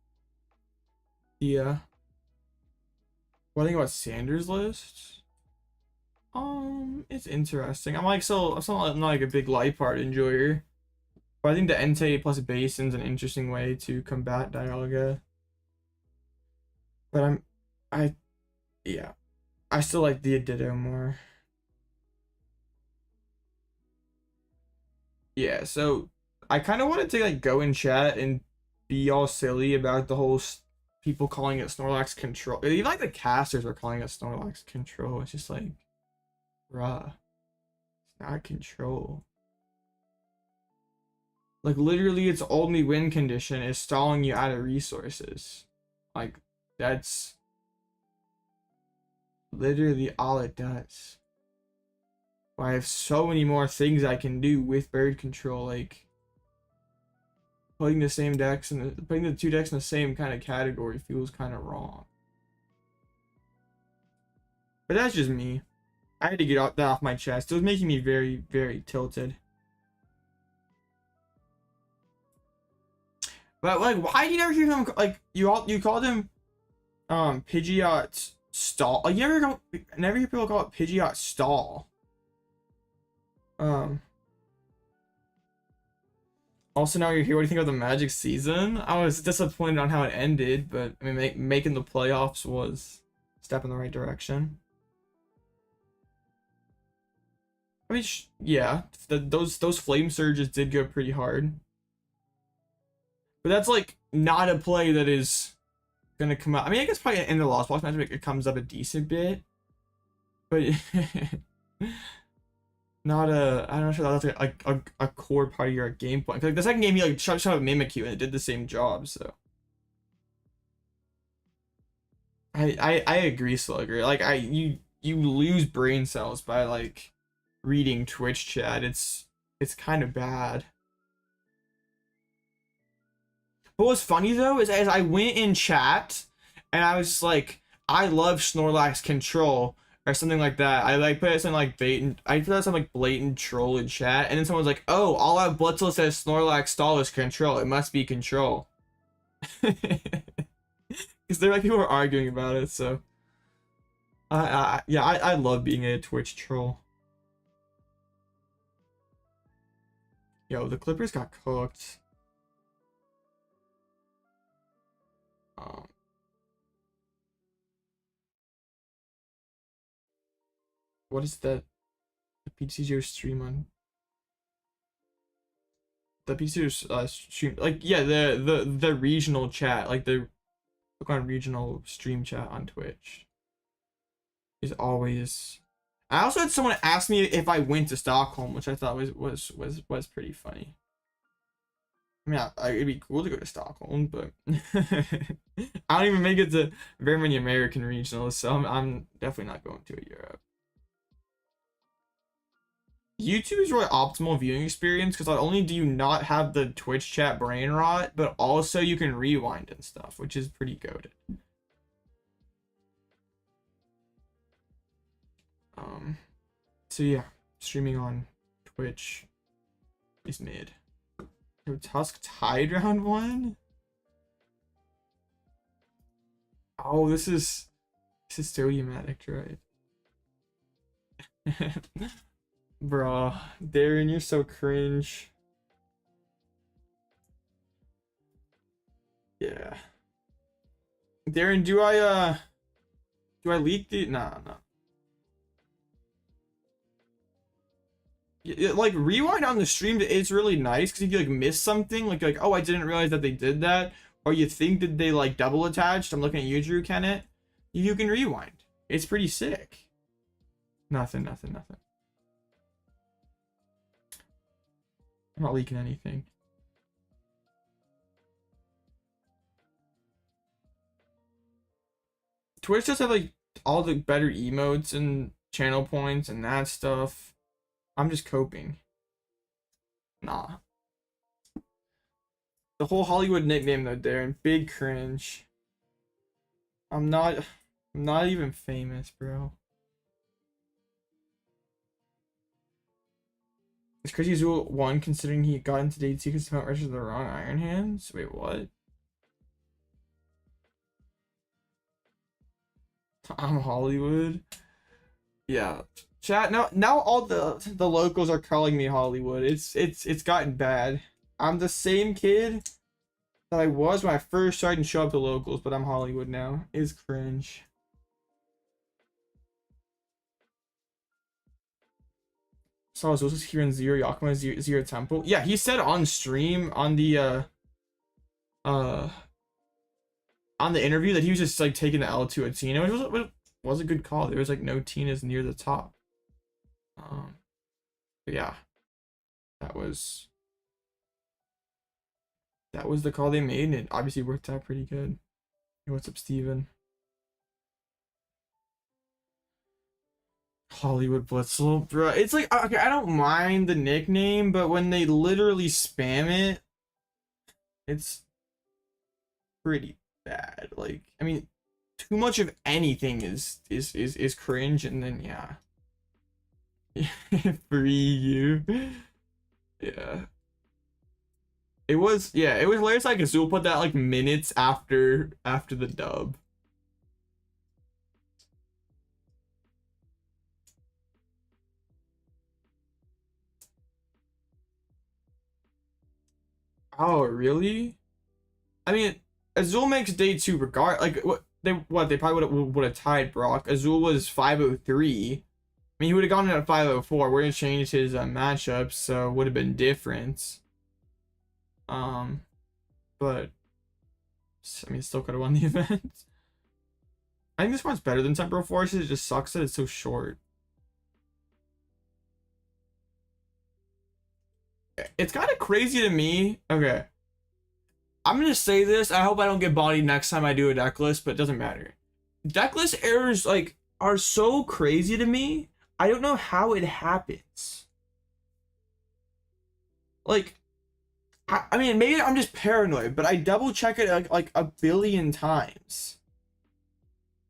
Yeah. What do you think about Sanders' list? It's interesting. I'm not like a big life art enjoyer. But I think the Entei plus Basin's an interesting way to combat Dialga. But yeah. I still like the Ditto more. Yeah, so I kind of wanted to like go in chat and be all silly about the whole people calling it Snorlax Control. Even like the casters are calling it Snorlax Control. It's just like, bruh, it's not Control. Like literally its only win condition is stalling you out of resources. Like that's literally all it does. But I have so many more things I can do with bird control, like putting the same decks and putting the two decks in the same kind of category feels kind of wrong. But that's just me. I had to get that off my chest. It was making me very, very tilted. But like, why do you never hear him like you called him Pidgeot Stall? Like you never hear people call it Pidgeot Stall. Also now you're here. What do you think of the Magic season? I was disappointed on how it ended, but I mean making the playoffs was a step in the right direction. I mean, yeah, those flame surges did go pretty hard. But that's like not a play that is gonna come out. I mean, I guess probably in the Lost Box match it comes up a decent bit, but not a. I'm not sure that's like a core part of your game plan. Like the second game, he like shot a Mimikyu and it did the same job. So I agree, Slugger. Like you lose brain cells by like reading Twitch chat. It's kind of bad. But what's funny though is as I went in chat and I was like, I love Snorlax control or something like that. I like put something like I put some like blatant troll in chat, and then someone's like, oh, Alloutblitzle says Snorlax stall is control. It must be control. Because they're like people are arguing about it, so yeah, I love being a Twitch troll. Yo, the Clippers got cooked. What is that? The PTCGO stream on the PTCGO stream, like yeah, the regional chat, like the Pokemon regional stream chat on Twitch is always. I also had someone ask me if I went to Stockholm, which I thought was pretty funny. I mean, it'd be cool to go to Stockholm, but I don't even make it to very many American regionals, so I'm definitely not going to Europe. YouTube is really optimal viewing experience because not only do you not have the Twitch chat brain rot, but also you can rewind and stuff, which is pretty goated. So yeah, streaming on Twitch is mid. Yo, Tusk tied round 1. Oh, this is so Yamatic, right? Bro, Darren, you're so cringe. Yeah. Darren, do I leak the no. Yeah, like rewind on the stream, it's really nice because if you like miss something, like oh, I didn't realize that they did that, or you think that they like double attached. I'm looking at you, Drew Kennett. You can rewind. It's pretty sick. Nothing. I'm not leaking anything. Twitch does have like all the better emotes and channel points and that stuff. I'm just coping. Nah. The whole Hollywood nickname though, Darren, big cringe. I'm not even famous, bro. It's crazy Azul won considering he got into day 2 because he registered the wrong Iron Hands. Wait, what? I'm Hollywood. Yeah. Chat, now all the locals are calling me Hollywood. It's gotten bad. I'm the same kid that I was when I first started to show up to locals, but I'm Hollywood now. It's cringe. Saw Zos here in Zero Yakima Zero Temple. Yeah, he said on stream on the interview that he was just like taking the L to a Tina, which was a good call. There was like no Tinas near the top. But yeah, that was the call they made, and it obviously worked out pretty good. Hey, what's up, Steven? Hollywood Blitzle, bro. It's like, okay, I don't mind the nickname, but when they literally spam it, it's pretty bad. Like, I mean, too much of anything is cringe, and then yeah. Free you. Yeah. It was hilarious. Like Azul put that like minutes after the dub. Oh, really? I mean, Azul makes day 2 regard, like they probably would have tied Brock. Azul was 503. I mean, he would have gone in at 504. We're gonna change his matchups, so it would have been different. but I mean, still could have won the event. I think this one's better than Temporal Forces. It just sucks that it's so short. It's kind of crazy to me. Okay. I'm going to say this. I hope I don't get bodied next time I do a deck list, but it doesn't matter. Deck list errors, like, are so crazy to me. I don't know how it happens. Like, I mean, maybe I'm just paranoid, but I double check it like a billion times.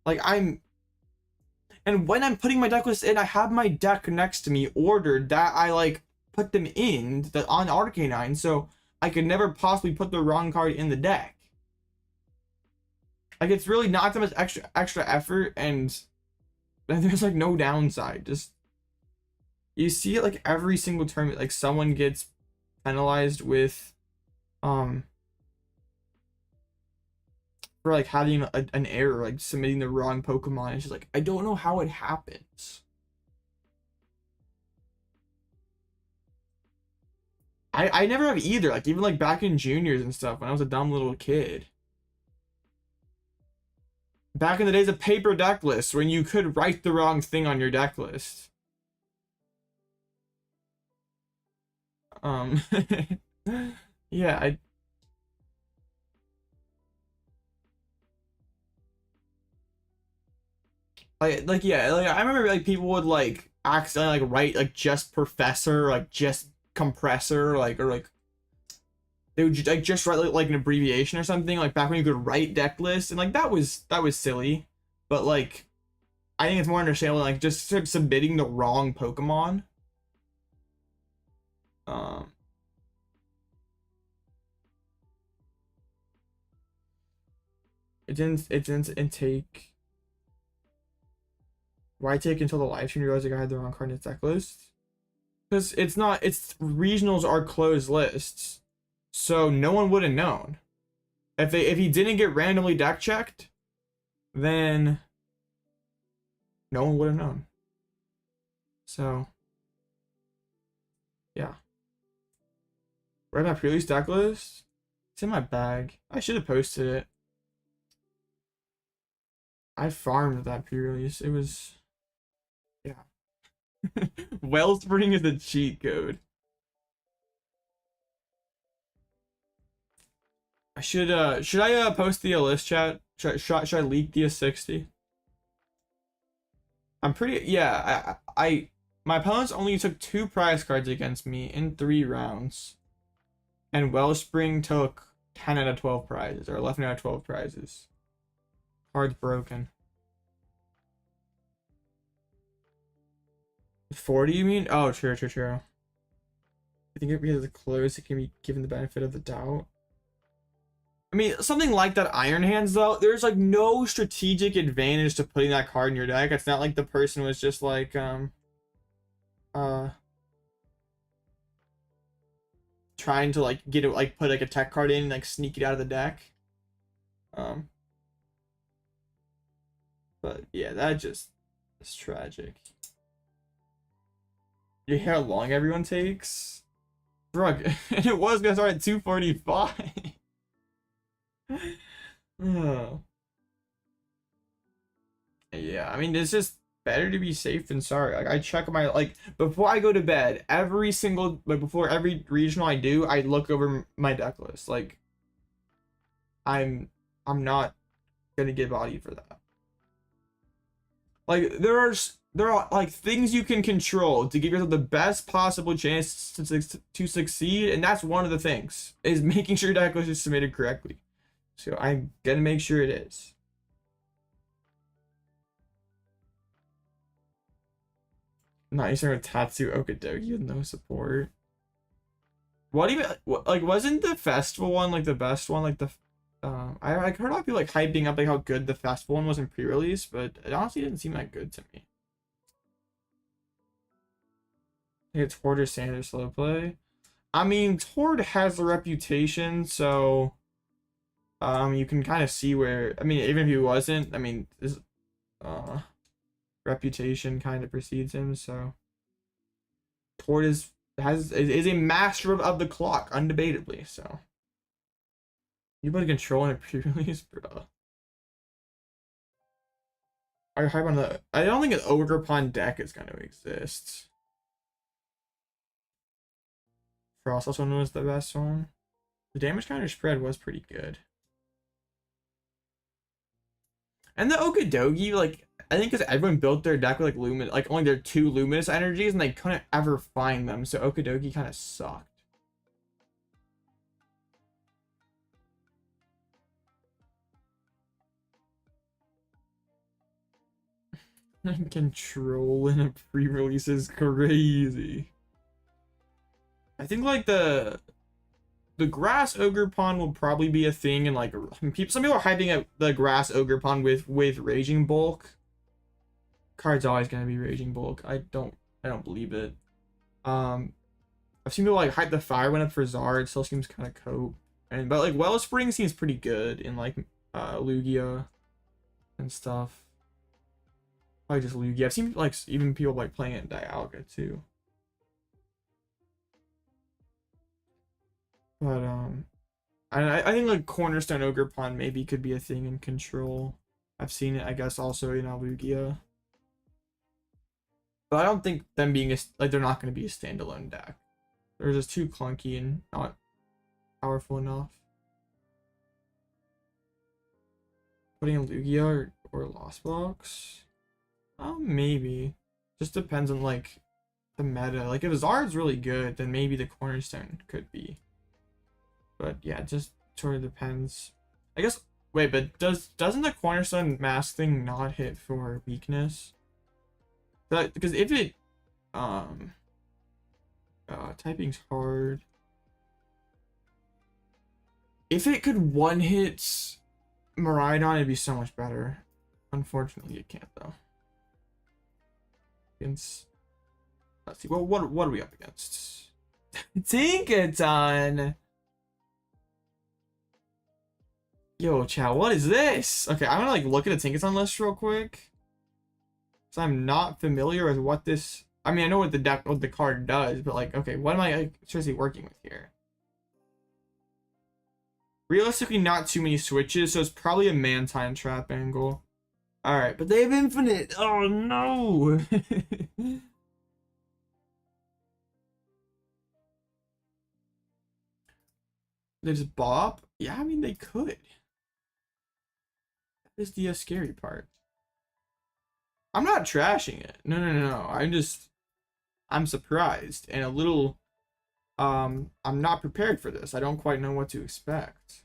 Like, and when I'm putting my deck list in, I have my deck next to me ordered that I, like, put them in on Arcanine, so I could never possibly put the wrong card in the deck. Like, it's really not that much extra effort, and there's, like, no downside. Just, you see it, like, every single tournament, like, someone gets penalized with, for, like, having an error, like, submitting the wrong Pokemon. It's just, like, I don't know how it happens. I never have either, like, even, like, back in juniors and stuff, when I was a dumb little kid. Back in the days of paper deck lists, when you could write the wrong thing on your deck list. Yeah, yeah, like, I remember, like, people would, like, accidentally, like, write, like, just professor, like, just compressor, like, or, like, they would like just write like an abbreviation or something, like back when you could write deck lists, and like that was silly. But like, I think it's more understandable, like, just submitting the wrong Pokemon. It didn't intake. Why take until the live stream realized I had the wrong card in its deck list? Because it's regionals are closed lists, so no one would have known. If he didn't get randomly deck checked, then no one would have known. So yeah. Where's my pre-release deck list? It's in my bag. I should have posted it. I farmed that pre-release. It was, yeah. Wellspring is a cheat code. Should I post the list chat? Should I leak the 60? I'm pretty, yeah, my opponents only took 2 prize cards against me in 3 rounds. And Wellspring took 10 out of 12 prizes, or 11 out of 12 prizes. Card's broken. 40, you mean? Oh, true. I think because it's close, it can be given the benefit of the doubt. I mean, something like that Iron Hands, though, there's like no strategic advantage to putting that card in your deck. It's not like the person was just like trying to like get it, like put like a tech card in and like sneak it out of the deck. But yeah, that just is tragic. You hear how long everyone takes? Bro, and it was gonna start at 2:45. Oh. Yeah, I mean, it's just better to be safe than sorry. Like, I check my, like, before I go to bed, every single, like, before every regional I do, I look over my deck list. Like, I'm not gonna get bodied for that. Like, there are like things you can control to give yourself the best possible chance to succeed, and that's one of the things, is making sure your deck list is submitted correctly. So I'm gonna make sure it is. Not using a Tatsu Okidogi with no support. What even, like, wasn't the festival one like the best one? Like the I heard a lot of people like hyping up like how good the festival one was in pre-release, but it honestly didn't seem that good to me. I think it's Tord or Sanders slow play. I mean, Tord has a reputation, so you can kind of see where, I mean, even if he wasn't, I mean, this reputation kind of precedes him, so Tord is a master of the clock, undebatably, so You put control in a pre-release, bro. Are you hype on the? I don't think an Ogerpon deck is gonna exist. Frost also known as the best one. The damage counter spread was pretty good. And the Okidogi, like, I think because everyone built their deck with like luminous, like only their 2 luminous energies, and they couldn't ever find them, so Okidogi kind of sucked. Control in a pre-release is crazy. I think like the grass Ogerpon will probably be a thing, and like some people are hyping up the grass Ogerpon with Raging Bulk. Card's always gonna be Raging Bulk. I don't believe it. I've seen people like hype the fire one up for Zard. It still seems kind of cope. But like Wellspring seems pretty good in like Lugia and stuff. Probably just Lugia. I've seen like even people like playing it in Dialga too. But I think like Cornerstone Ogerpon maybe could be a thing in Control. I've seen it, I guess, also in Lugia. But I don't think them being like they're not going to be a standalone deck. They're just too clunky and not powerful enough. Putting in Lugia or Lost Box? Maybe. Just depends on like the meta. Like if Zard's really good, then maybe the Cornerstone could be. But yeah, it just sort of depends. I guess. Wait, but doesn't the Cornerstone mask thing not hit for weakness? Because if it typing's hard. If it could one hit Miraidon, it'd be so much better. Unfortunately, it can't though. Against, let's see. Well, what are we up against? Tinkaton. Yo, chat, what is this? Okay, I'm gonna like look at a Tinkaton list real quick. So I'm not familiar with what this. I mean, I know what the card does, but like, okay, what am I like, seriously working with here? Realistically, not too many switches, so it's probably a Mantine trap angle. All right, but they have infinite. Oh no! They just bop? Yeah, I mean they could. That is the scary part. I'm not trashing it. No. I'm surprised and a little. I'm not prepared for this. I don't quite know what to expect.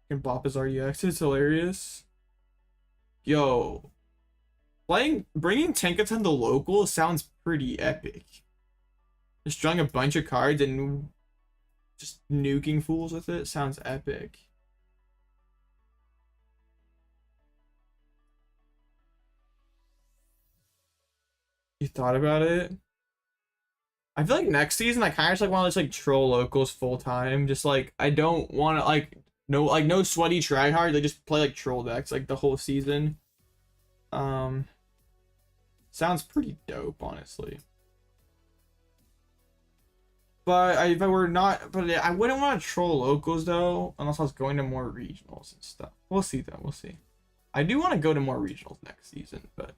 And Bop is REX. It's hilarious. Yo, bringing Tinkaton to local sounds pretty epic. Just drawing a bunch of cards and just nuking fools with it sounds epic. You thought about it? I feel like next season I kind of just like want to just like troll locals full time. Just like I don't want to like no sweaty try hard. They just play like troll decks like the whole season. Sounds pretty dope, honestly. But I wouldn't want to troll locals though, unless I was going to more regionals and stuff. We'll see though. We'll see. I do want to go to more regionals next season, but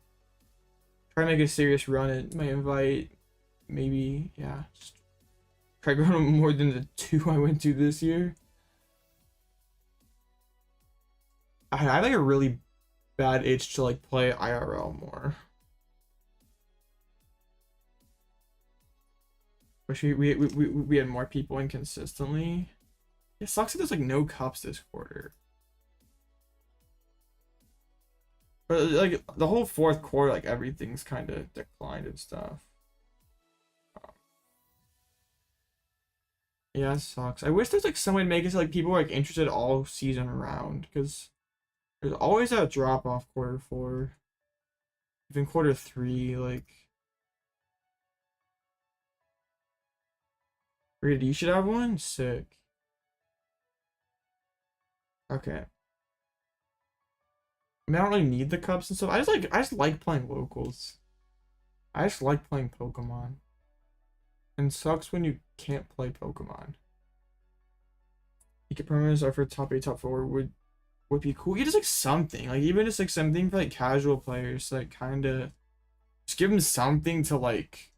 try to make a serious run at my invite. Maybe, yeah. Just try going to more than the 2 I went to this year. I have like a really bad itch to like play IRL more. Wish we had more people in consistently. It sucks that there's like no cups this quarter. But like the whole 4th quarter, like everything's kind of declined and stuff. Yeah, it sucks. I wish there's like some way to make it so like people are like interested all season round, because there's always that drop off quarter 4. Even quarter 3, like. You should have one? Sick. Okay. I mean, I don't really need the cups and stuff. I just like playing locals. I just like playing Pokemon. And it sucks when you can't play Pokemon. Make permanents are for top 8, top 4 would be cool. You just like something, like even just like something for like casual players, like kind of just give them something to like,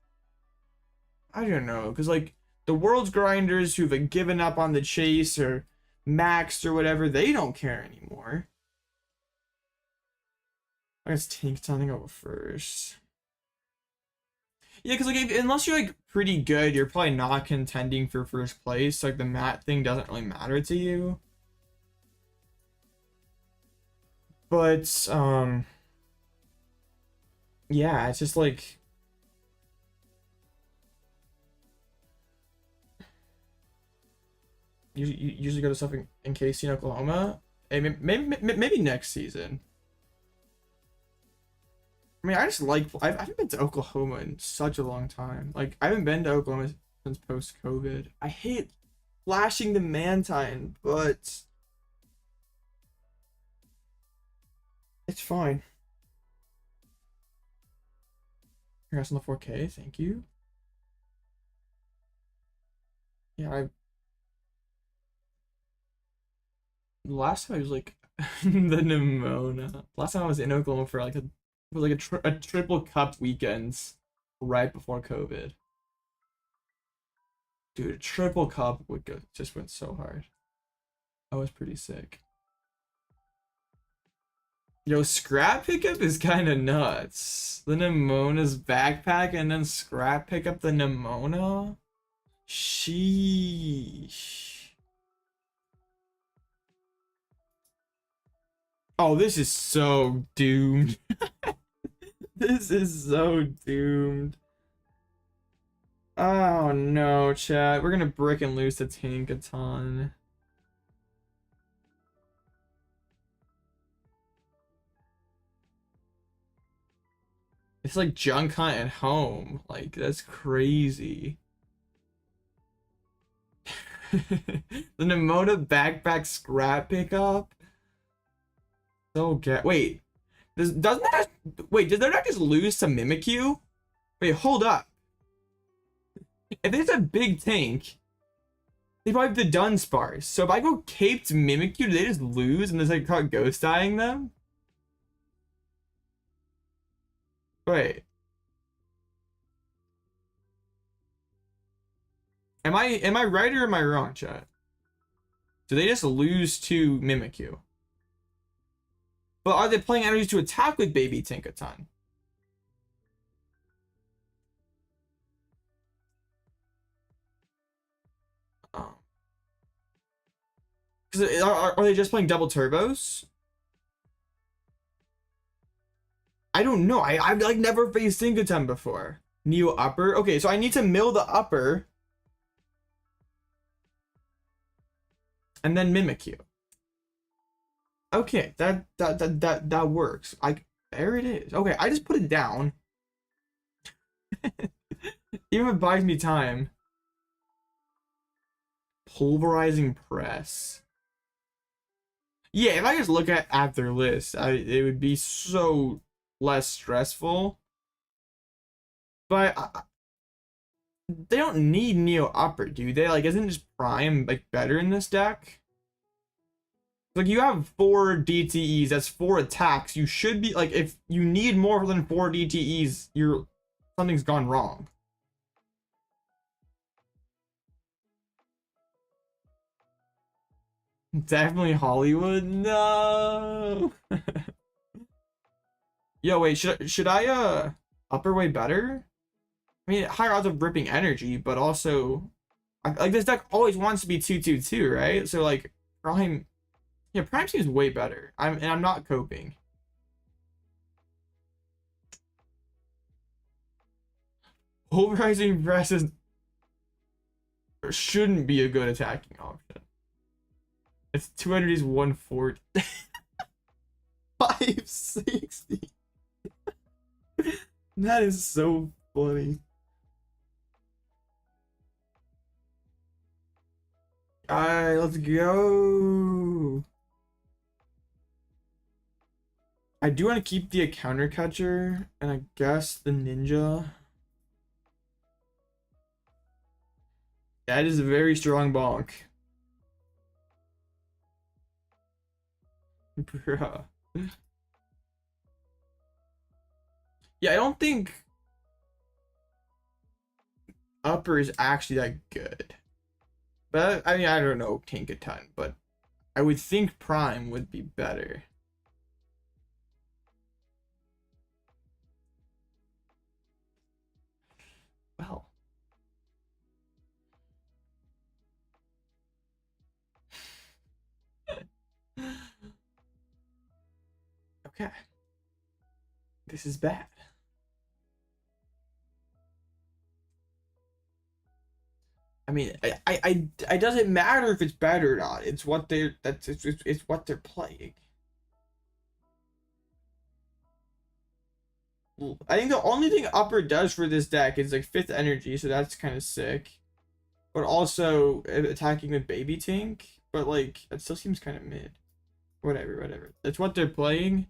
I don't know, because like the world's grinders who've like given up on the chase or maxed or whatever, they don't care anymore. I guess Tank something over first. Yeah, because like unless you're like pretty good, you're probably not contending for first place. Like the mat thing doesn't really matter to you. But yeah, it's just like you usually go to stuff in KC in Oklahoma. Hey, maybe next season. I mean, I just like I haven't been to Oklahoma in such a long time. Like I haven't been to Oklahoma since post-COVID. I hate flashing the Mantine, but it's fine. Congrats on the 4K, thank you. Yeah, last time I was like the Nimona. Last time I was in Oklahoma for like a triple cup weekends right before COVID. Dude, a triple cup would go just went so hard. I was pretty sick. Yo, scrap pickup is kind of nuts. The Nimona's backpack and then scrap pick up the Nimona? Sheesh. Oh, this is so doomed. This is so doomed. Oh no, chat. We're gonna brick and lose the tank a ton. It's like junk hunt at home. Like, that's crazy. The Nimona backpack scrap pickup. So wait. Doesn't that wait, did they not just lose to Mimikyu? Wait, hold up. If it's a big tank, they probably have the Dunsparce. So if I go caped Mimikyu, do they just lose and there's like caught ghost eyeing them? Wait. Am I right or am I wrong, chat? Do they just lose to Mimikyu? But are they playing energies to attack with Baby Tank a ton? Because are they just playing double turbos? I don't know. I've like never faced Tinkaton before. Neo upper. Okay, so I need to mill the upper. And then Mimikyu. Okay, that works. There it is. Okay, I just put it down. Even if it buys me time. Pulverizing press. Yeah, if I just look at their list, it would be so less stressful. But they don't need Neo Upper, do they? Like, isn't just Prime like better in this deck? Like, you have 4 DTEs, that's 4 attacks. You should be like, if you need more than 4 DTEs, something's gone wrong. Definitely Hollywood. No. Yo, wait, should I upper way better? I mean, higher odds of ripping energy, but also like this deck always wants to be 2/2/2, right? So like Prime, yeah, Prime seems way better. I'm not coping. Pulverizing press shouldn't be a good attacking option. It's 200 is 140. 560. That is so funny. Alright, let's go. I do want to keep the counter catcher and I guess the ninja. That is a very strong bonk. Bruh. Yeah, I don't think upper is actually that good. But I mean, I don't know Tank a ton, but I would think prime would be better. Well. Okay. This is bad. I mean, I doesn't matter if it's bad or not. It's what it's what they're playing. I think the only thing upper does for this deck is like 5th energy, so that's kind of sick. But also attacking with baby tank, but like it still seems kind of mid. Whatever. That's what they're playing.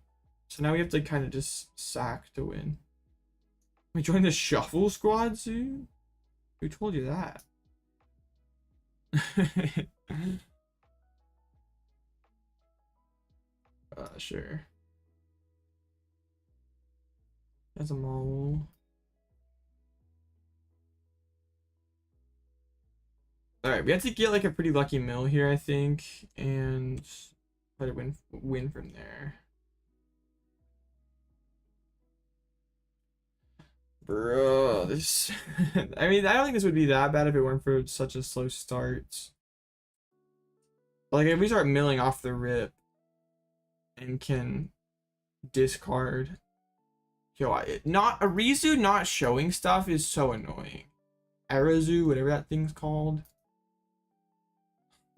So now we have to kind of just sack to win. We join the shuffle squad soon? Who told you that? Sure. That's a mole. Alright, we have to get like a pretty lucky mill here, I think, and try to win from there. Bro, this I mean, I don't think this would be that bad if it weren't for such a slow start. Like if we start milling off the rip and can discard. Yo, not Arizu not showing stuff is so annoying. Arizu, whatever that thing's called.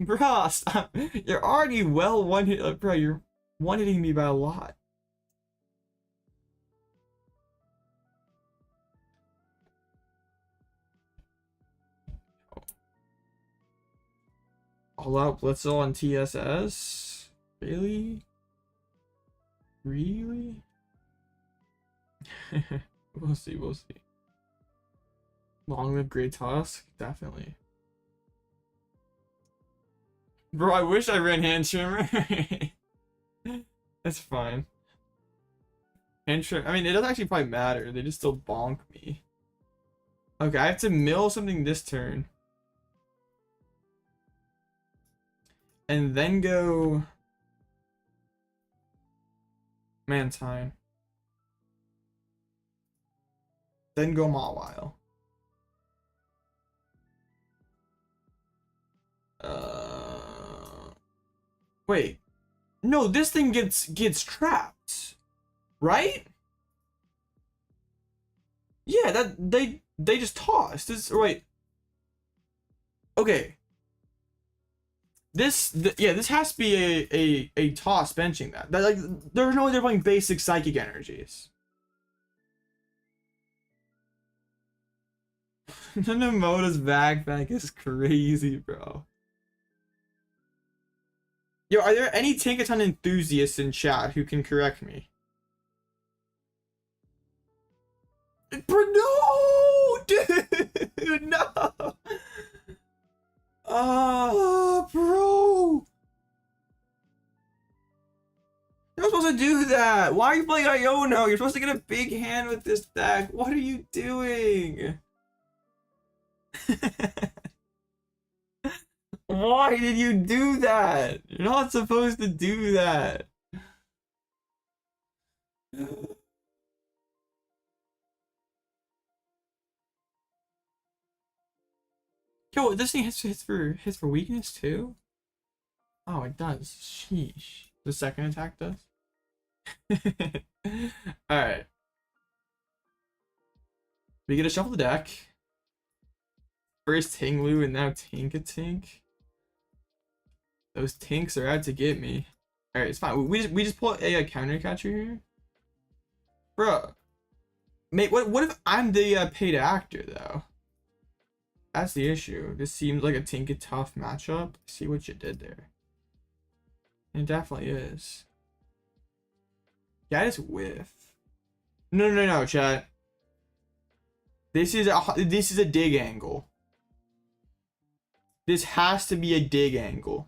Bruh, stop. You're already well one hit, bro. You're one hitting me by a lot. Alloutblitzle on TSS? Really? Really? We'll see. Long live Great Tusk? Definitely. Bro, I wish I ran hand trimmer. That's fine. Hand trimmer. I mean, it doesn't actually probably matter. They just still bonk me. Okay, I have to mill something this turn. And then go Mantine. Then go Mawile. Wait. No, this thing gets trapped. Right? Yeah, that they just tossed. This wait. Okay. This has to be a toss benching that. Like there's no way they're playing basic psychic energies. Nemota's backpack is crazy, bro. Yo, are there any Tinkaton enthusiasts in chat who can correct me? Bro, no! Dude, no! Oh, bro! You're not supposed to do that! Why are you playing Iono? You're supposed to get a big hand with this deck. What are you doing? Why did you do that? You're not supposed to do that. Yo, this thing hits for weakness too? Oh, it does. Sheesh. The second attack does? Alright. We get to shuffle the deck. First Tinglu and now Tink. Those Tinks are out to get me. Alright, it's fine. We just pull a counter catcher here? Bro. Mate, what if I'm the paid actor though? That's the issue. This seems like a Tinka tough matchup. See what you did there. It definitely is. Yeah, it's whiff. No, chat. This is a dig angle. This has to be a dig angle.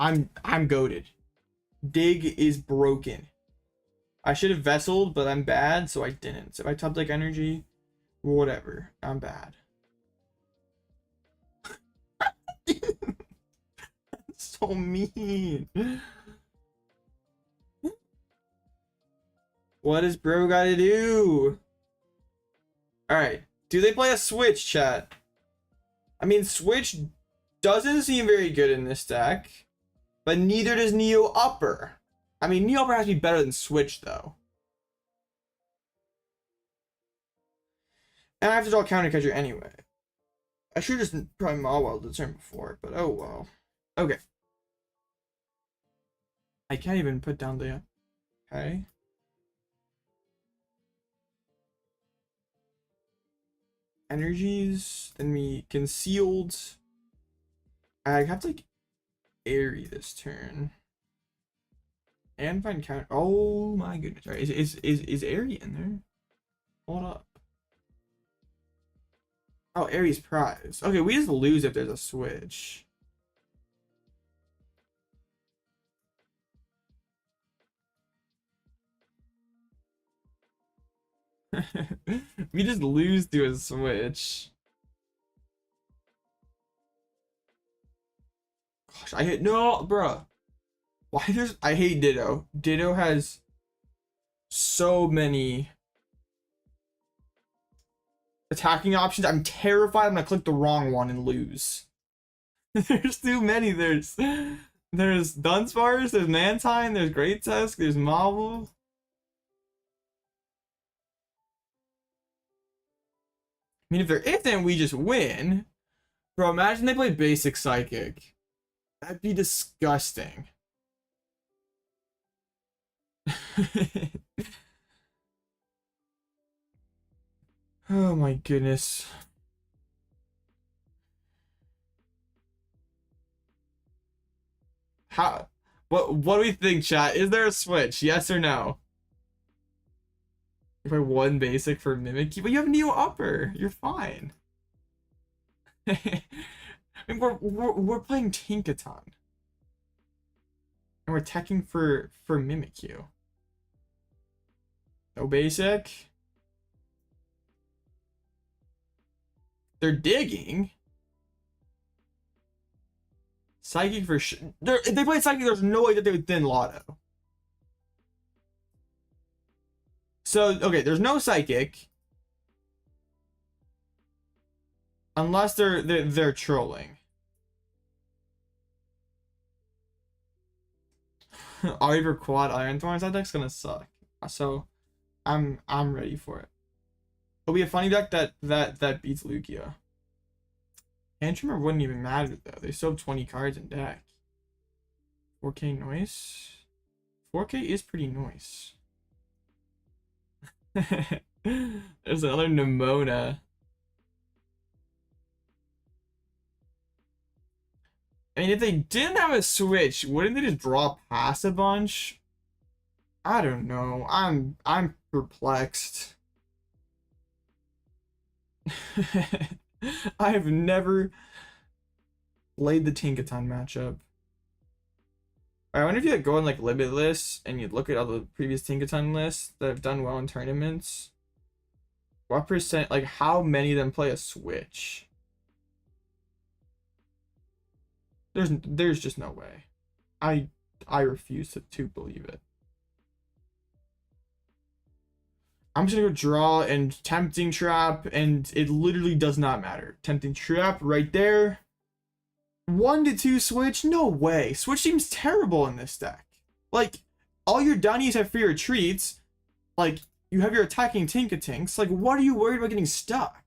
I'm goated. Dig is broken. I should have vesseled, but I'm bad, so I didn't. So if I top deck energy, whatever. I'm bad. That's so mean. What does bro gotta do? Alright. Do they play a switch, chat? I mean, switch doesn't seem very good in this deck, but neither does Neo Upper. I mean, Neo Upper has to be better than switch, though. And I have to draw counter catcher anyway. I should just probably Mawile the turn before, but oh well. Okay. I can't even put down the... Okay. Energies, then we concealed. I have to like Eri this turn. And find counter. Oh my goodness. All right, is Eri in there? Hold up. Oh, Eri's prize. Okay, we just lose if there's a switch. We just lose to a switch. Gosh, I hate no, bruh. Why there's I hate Ditto. Ditto has so many attacking options. I'm terrified I'm gonna click the wrong one and lose. There's too many. There's Dunsparce, there's Mantine, there's Great Tusk, there's Mawile. I mean, if there isn't, we just win. Bro, imagine they play basic psychic. That'd be disgusting. Oh my goodness. What do we think, chat? Is there a switch? Yes or no? If I one basic for Mimikyu, but you have Neo Upper. You're fine. I mean, we're playing Tinkaton. And we're teching for Mimikyu. No basic. They're digging. Psychic for if they played Psychic, there's no way that they would thin Lotto. So, okay, there's no Psychic. Unless they're trolling. Either quad Iron Thorns, that deck's gonna suck. So I'm ready for it. It'll be a funny deck that beats Lugia. Antrimmer wouldn't even matter though. They still have 20 cards in deck. 4K noise. 4K is pretty nice. There's another Nemona. I mean, if they didn't have a switch, wouldn't they just draw past a bunch? I don't know. I'm perplexed. I have never played the Tinkaton matchup. I wonder if you like go on like Limitless and you look at all the previous Tinkaton lists that have done well in tournaments. What percent, like how many of them play a switch? There's just no way. I refuse to believe it. I'm just gonna go draw and Tempting Trap, and it literally does not matter. Tempting Trap right there. 1 to 2 switch? No way. Switch seems terrible in this deck. Like, all your downies have free retreats. Like, you have your attacking Tinkatinks. Like, what are you worried about getting stuck?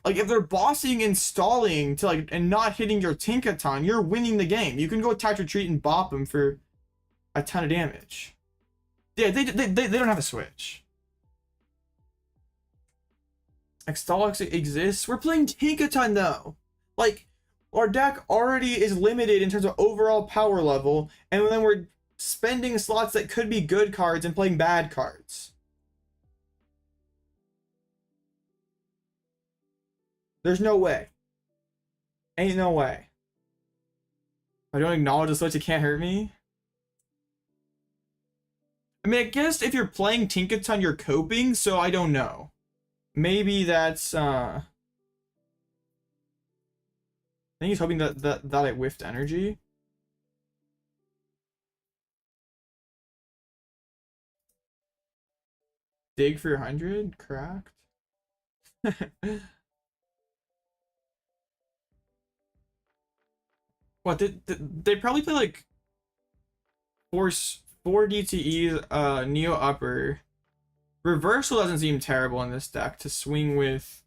Like, if they're bossing and stalling to like and not hitting your Tinkaton, you're winning the game. You can go attack retreat and bop them for a ton of damage. Yeah, they don't have a switch. Extolix exists. We're playing Tinkaton though. Like, our deck already is limited in terms of overall power level, and then we're spending slots that could be good cards and playing bad cards. There's no way. Ain't no way. If I don't acknowledge the switch, it can't hurt me. I mean, I guess if you're playing Tinkaton, you're coping, so I don't know. Maybe that's, I think he's hoping that I whiffed energy. Dig for 100? Cracked? What, they probably play like four DTEs, Neo Upper. Reversal doesn't seem terrible in this deck to swing with.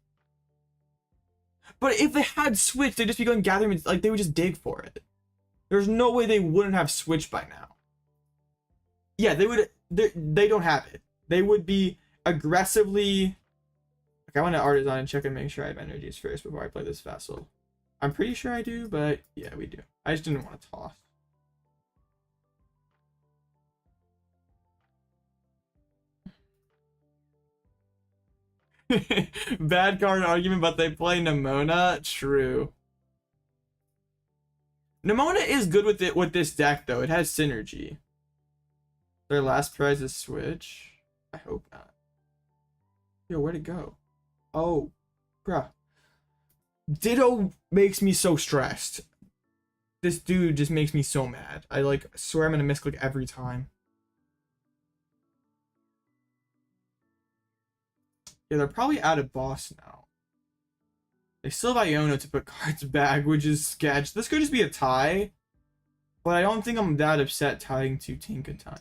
But if they had switched, they'd just be going gathering, like they would just dig for it. There's no way they wouldn't have switched by now. Yeah, they would. They don't have it. They would be aggressively. Okay, I want to Artazon and check and make sure I have energies first before I play this Vessel. I'm pretty sure I do, but yeah, we do. I just didn't want to toss. Bad card argument, but they play Nemona. True. Nemona is good with it with this deck though. It has synergy. Their last prize is Switch. I hope not. Yo, where'd it go? Oh, bruh. Ditto makes me so stressed. This dude just makes me so mad. I like swear I'm gonna misclick every time. Yeah, they're probably out of boss now. They still have Iono to put cards back, which is sketch. This could just be a tie, but I don't think I'm that upset tying to Tinkaton.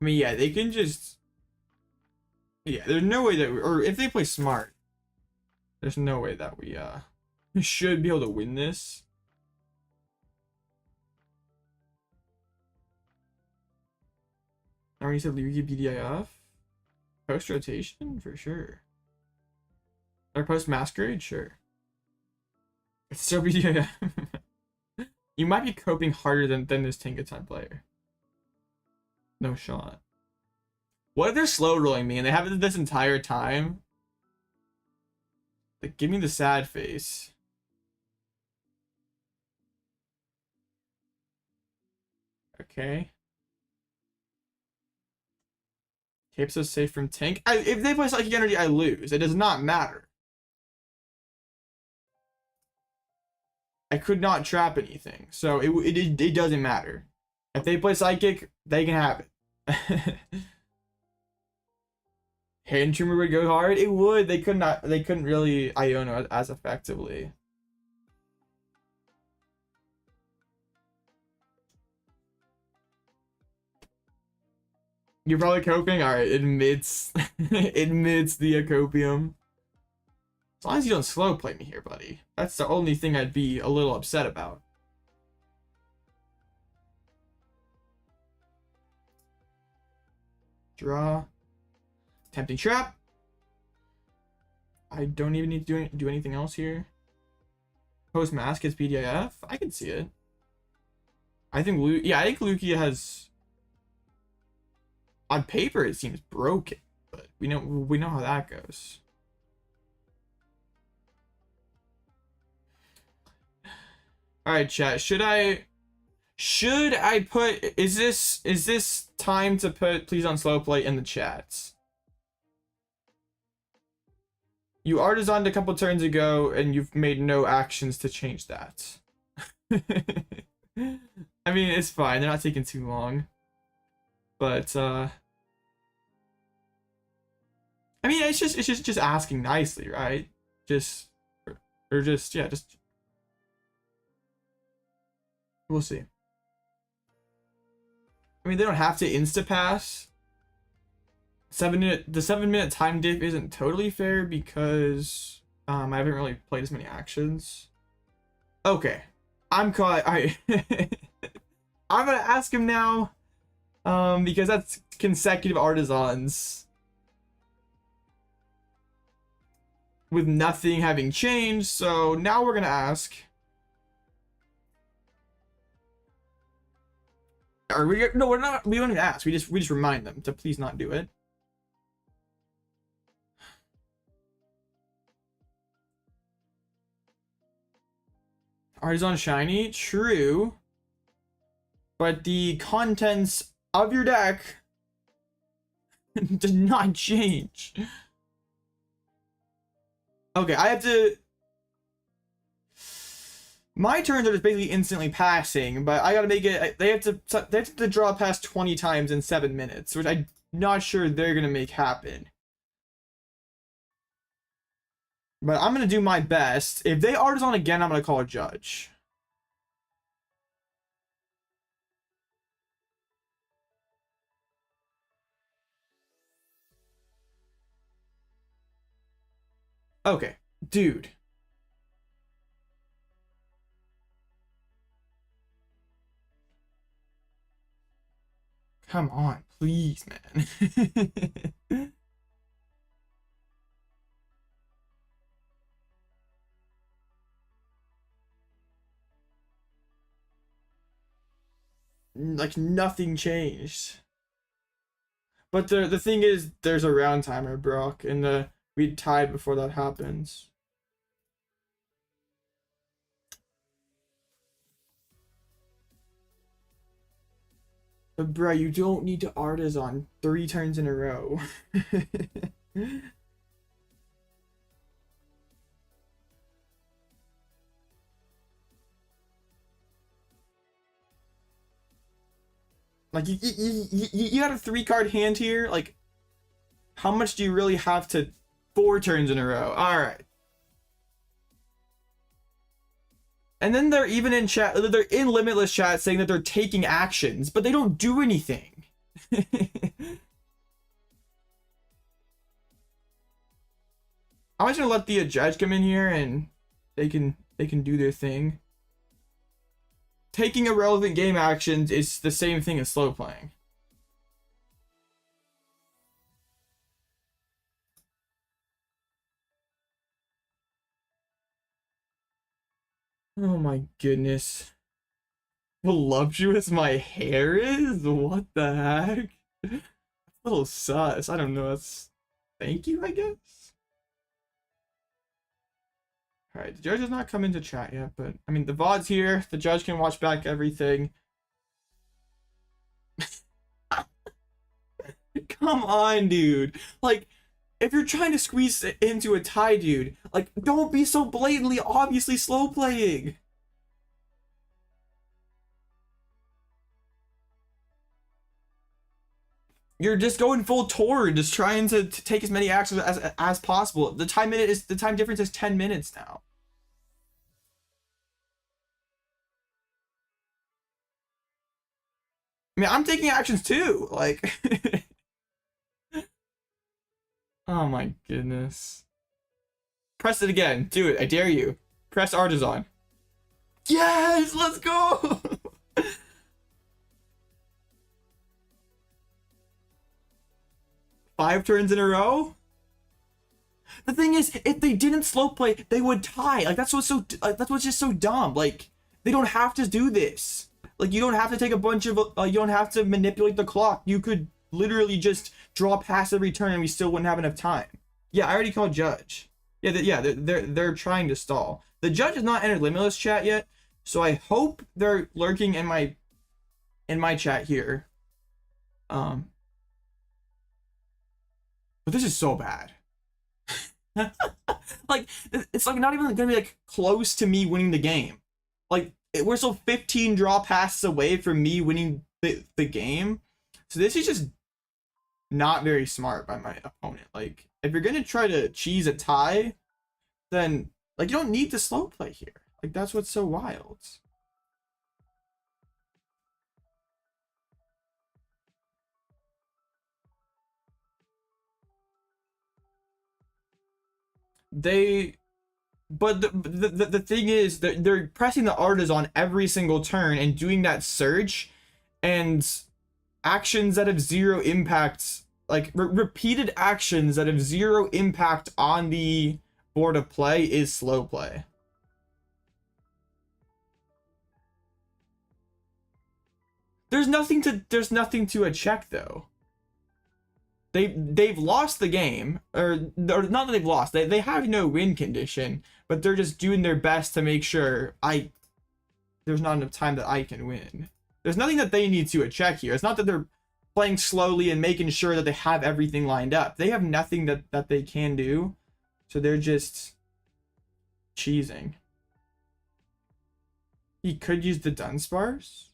I mean, yeah, they can just... Yeah, there's no way that... Or if they play smart, there's no way that we should be able to win this. Already said Luigi PDIF. Post rotation? For sure. Or post masquerade? Sure. It's so PDIF. You might be coping harder than this Tinkaton player. No shot. What if they're slow rolling me and they have it this entire time? Like, give me the sad face. Okay. Keeps us safe from tank. If they play Psychic Energy, I lose. It does not matter. I could not trap anything, so it doesn't matter. If they play Psychic, they can have it. Hand Tumor would go hard. It would. They couldn't really Iono as effectively. You're probably coping? Alright, admits admits the copium. As long as you don't slow play me here, buddy. That's the only thing I'd be a little upset about. Draw. Tempting trap. I don't even need to do anything else here. Post mask is PDIF. I can see it. I think Lugia has... On paper, it seems broken, but we know how that goes. All right, chat. Should I put? Is this time to put please on slow play in the chats? You Artazoned a couple turns ago, and you've made no actions to change that. I mean, it's fine. They're not taking too long, but I mean, it's just asking nicely, right? Just we'll see. I mean, they don't have to insta pass. The 7-minute time diff isn't totally fair because I haven't really played as many actions. Okay, I'm caught. I'm gonna ask him now, because that's consecutive Artazons with nothing having changed. So now we're gonna ask. Are we? No, we're not. We don't even ask. We just remind them to please not do it. Artazon shiny, true. But the contents of your deck did not change. Okay, I have to... My turns are just basically instantly passing, but I gotta make it... They have to draw past 20 times in 7 minutes, which I'm not sure they're gonna make happen. But I'm gonna do my best. If they Artazon again, I'm gonna call a judge. Okay, dude. Come on, please, man. Like, nothing changed. But the thing is, there's a round timer, Brock, and we tied before that happens. But bro, you don't need to Artazon 3 turns in a row. Like, you got a 3-card hand here. Like, how much do you really have to 4 turns in a row? Alright. And then they're even in chat, they're in Limitless chat saying that they're taking actions, but they don't do anything. I'm just gonna let the judge come in here and they can do their thing. Taking irrelevant game actions is the same thing as slow playing. Oh my goodness. Voluptuous my hair is? What the heck? That's a little sus. I don't know. That's... Thank you, I guess? Alright, the judge has not come into chat yet, but... I mean, the VOD's here. The judge can watch back everything. Come on, dude. Like, if you're trying to squeeze it into a tie, dude, like, don't be so blatantly, obviously slow playing. You're just going full Tord, just trying to take as many actions as possible. The time difference is 10 minutes now. I mean, I'm taking actions too, like. Oh my goodness. Press it again. Do it. I dare you. Press Artazon. Yes! Let's go! 5 turns in a row? The thing is, if they didn't slow play, they would tie. Like, that's what's just so dumb. Like, they don't have to do this. Like, you don't have to take a bunch of, you don't have to manipulate the clock. You could literally just draw past every turn and we still wouldn't have enough time. Yeah, I already called judge. Yeah, they're trying to stall. The judge has not entered Limitless chat yet, so I hope they're lurking in my chat here. But this is so bad. Like, it's like not even gonna be like close to me winning the game. Like, we're still 15 draw passes away from me winning the game. So this is just not very smart by my opponent. Like, if you're gonna try to cheese a tie, then like you don't need to slow play here. Like, that's what's so wild. But the thing is that they're pressing the Artazon every single turn and doing that surge, and actions that have 0 impact, like repeated actions that have 0 impact on the board of play is slow play. There's nothing to a check though. They've lost the game, or not that they've lost. They have no win condition, but they're just doing their best to make sure I there's not enough time that I can win. There's nothing that they need to check here. It's not that they're playing slowly and making sure that they have everything lined up. They have nothing that they can do. So they're just cheesing. He could use the Dunsparce.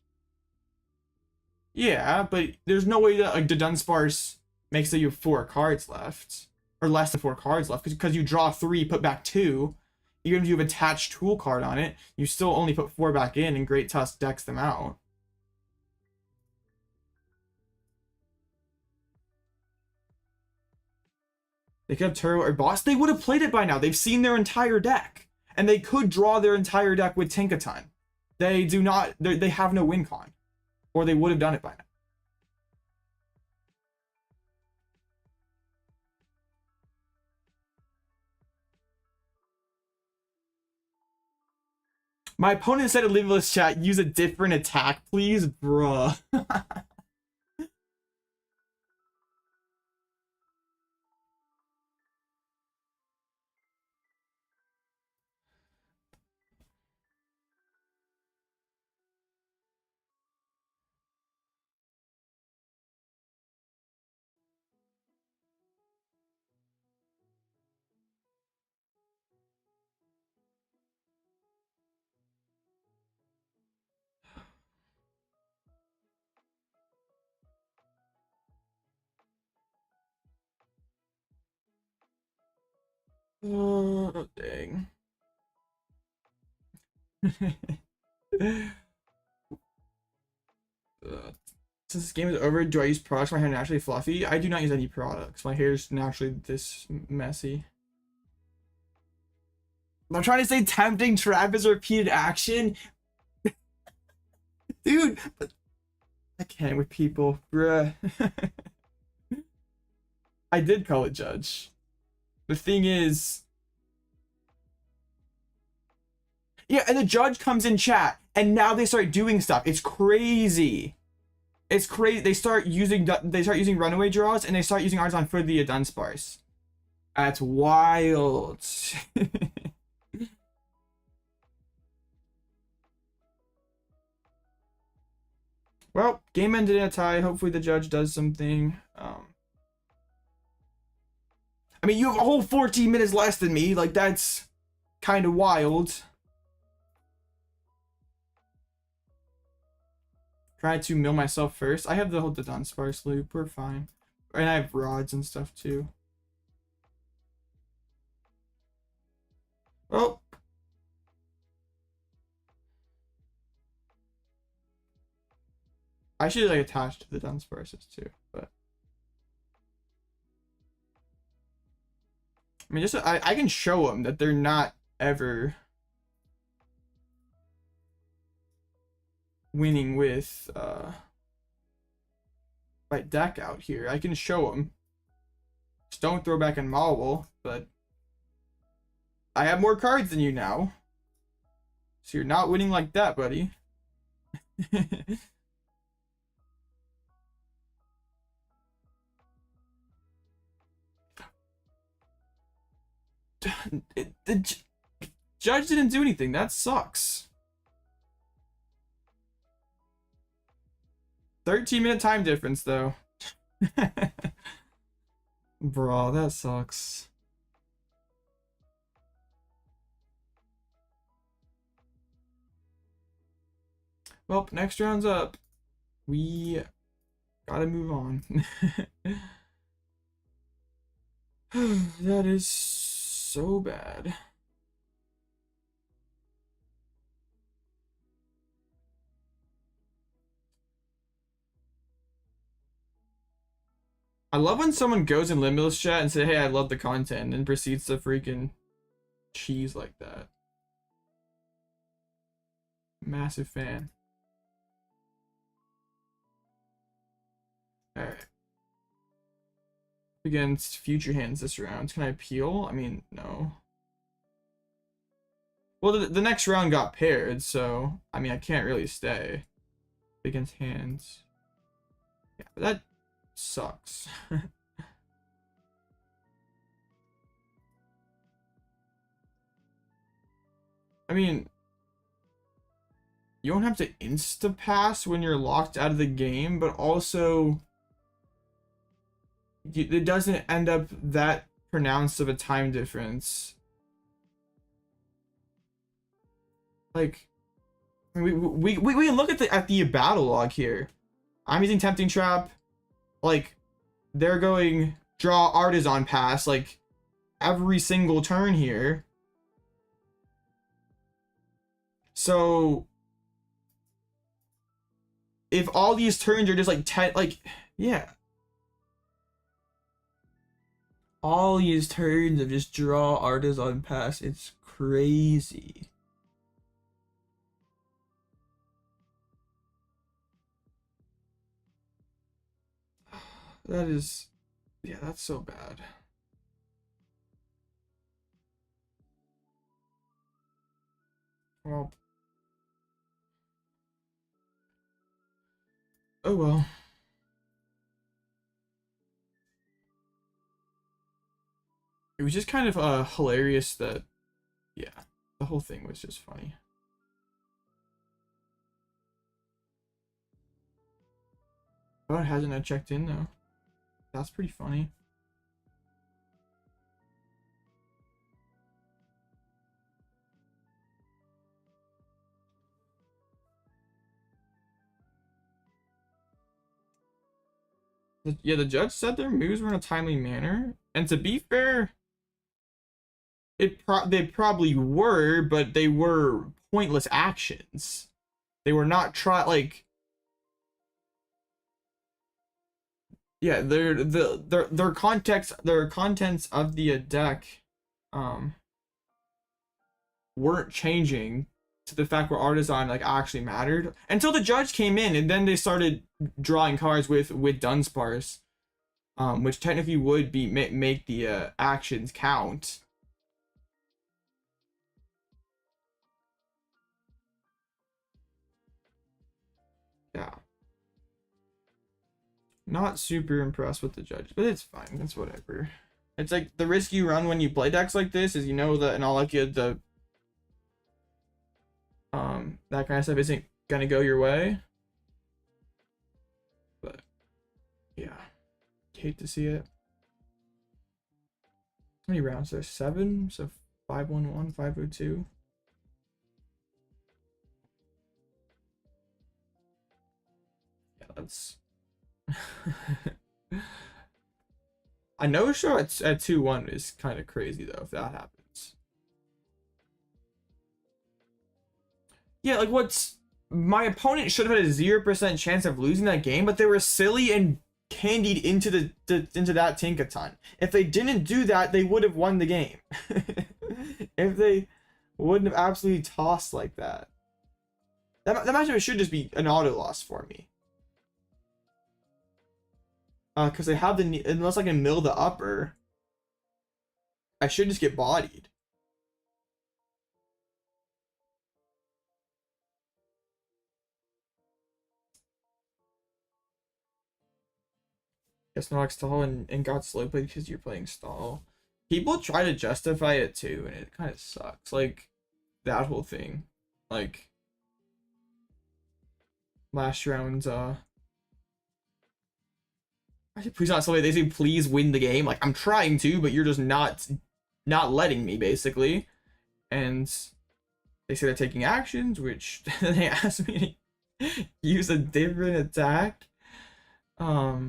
Yeah, but there's no way that like the Dunsparce makes that you have 4 cards left. Or less than 4 cards left. Because you draw 3, put back 2. Even if you have attached tool card on it, you still only put 4 back in, and Great Tusk decks them out. They could have Turbo or Boss. They would have played it by now. They've seen their entire deck. And they could draw their entire deck with Tinkaton. They do not, they have no win con. Or they would have done it by now. My opponent said in Leveless chat, use a different attack, please, bruh. Oh, dang. Since this game is over, do I use products my hair naturally fluffy? I do not use any products. My hair is naturally this messy. I'm trying to say tempting trap is repeated action. Dude, but I can't with people, bruh. I did call it judge. The thing is, yeah, and the judge comes in chat, and now they start doing stuff. It's crazy. It's crazy. They start using runaway draws, and they start using Artazon for the Dunsparce. That's wild. Well, game ended in a tie. Hopefully the judge does something. I mean, you have a whole 14 minutes less than me. Like, that's kind of wild. Try to mill myself first. I have the whole Dunsparce loop. We're fine. And I have rods and stuff too. Well. I should like attach to the Dunsparces too, but I mean, just I can show them that they're not ever winning with my deck out here. I can show them. Just don't throw back in Mawile, but I have more cards than you now, so you're not winning like that, buddy. The judge didn't do anything. That sucks. 13-minute time difference, though. Bro, that sucks. Well, next round's up. We gotta move on. That is so bad. I love when someone goes in Limitless chat and say, hey, I love the content, and proceeds to freaking cheese like that. Massive fan. Alright. Against future hands this round. Can I appeal? I mean, no. Well, the next round got paired, so I mean, I can't really stay against hands. Yeah, but that sucks. I mean, you don't have to insta pass when you're locked out of the game, but also it doesn't end up that pronounced of a time difference. Like, we look at the battle log here. I'm using Tempting Trap. Like, they're going draw Artazon pass like every single turn here. So if all these turns are just like 10, like, yeah, all these turns of just draw Artazon pass, it's crazy. That is, yeah, that's so bad. Well, oh well. It was just kind of hilarious that, yeah, the whole thing was just funny. Oh, it hasn't checked in though. That's pretty funny. Yeah, the judge said their moves were in a timely manner, and to be fair, they probably were, but they were pointless actions. They were not like, yeah, their contents of the deck weren't changing to the fact where Artazon like actually mattered until the judge came in, and then they started drawing cards with Dunsparce, which technically would be make the actions count. Yeah, not super impressed with the judge, but it's fine. It's whatever. It's like the risk you run when you play decks like this is, you know, that in all likelihood the that kind of stuff isn't gonna go your way. But yeah, hate to see it. How many rounds? There's 7, so 511, 502. Yeah, that's I know show at 2-1 is kind of crazy though if that happens. Yeah, like what's my opponent should have had a 0% chance of losing that game, but they were silly and candied into into that Tinkaton. If they didn't do that, they would have won the game. If they wouldn't have absolutely tossed like that. That matchup should just be an auto loss for me. Because they have the, unless I can mill the upper, I should just get bodied. Guess no stall and got slow played because you're playing stall. People try to justify it too, and it kind of sucks. Like that whole thing. Like last round's please not somebody, they say please win the game. Like I'm trying to, but you're just not letting me basically. And they say they're taking actions, which they ask me to use a different attack. Yeah.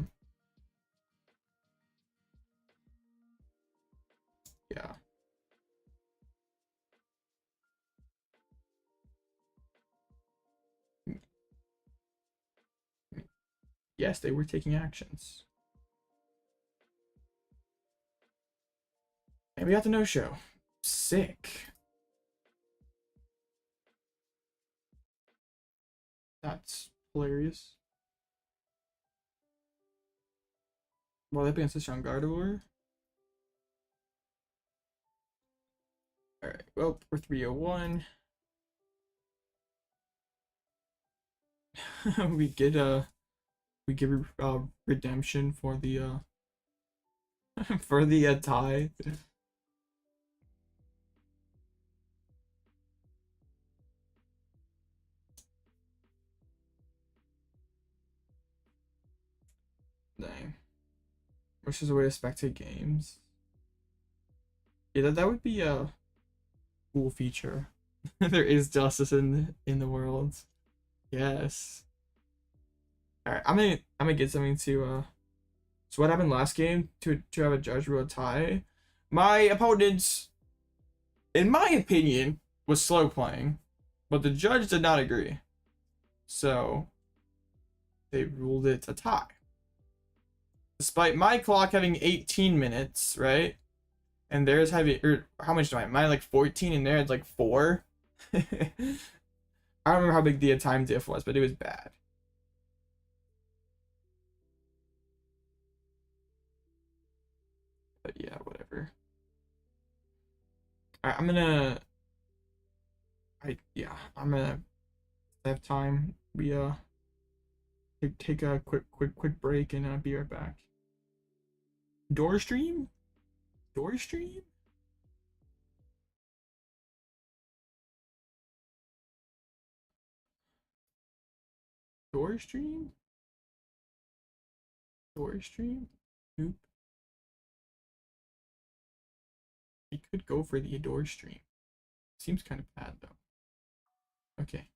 Yes, they were taking actions. And we got the no-show. Sick. That's hilarious. Well, they against the strong Gardevoir. Alright, well, we're 301. we get redemption for the for the tie. Dang. Which is a way to spectate games. Yeah, that would be a cool feature. There is justice in the world. Yes. Alright, I'm gonna get something to so what happened last game to have a judge rule tie? My opponent, in my opinion, was slow playing, but the judge did not agree. So they ruled it a tie. Despite my clock having 18 minutes, right? And theirs having, or how much do I? Mine like 14 and theirs like 4. I don't remember how big the time diff was, but it was bad. But yeah, whatever. I'm gonna, I'm gonna have time. We take a quick break and be right back. Door stream? Door stream? Door stream? Door stream? Oop. He could go for the door stream. Seems kind of bad though. Okay.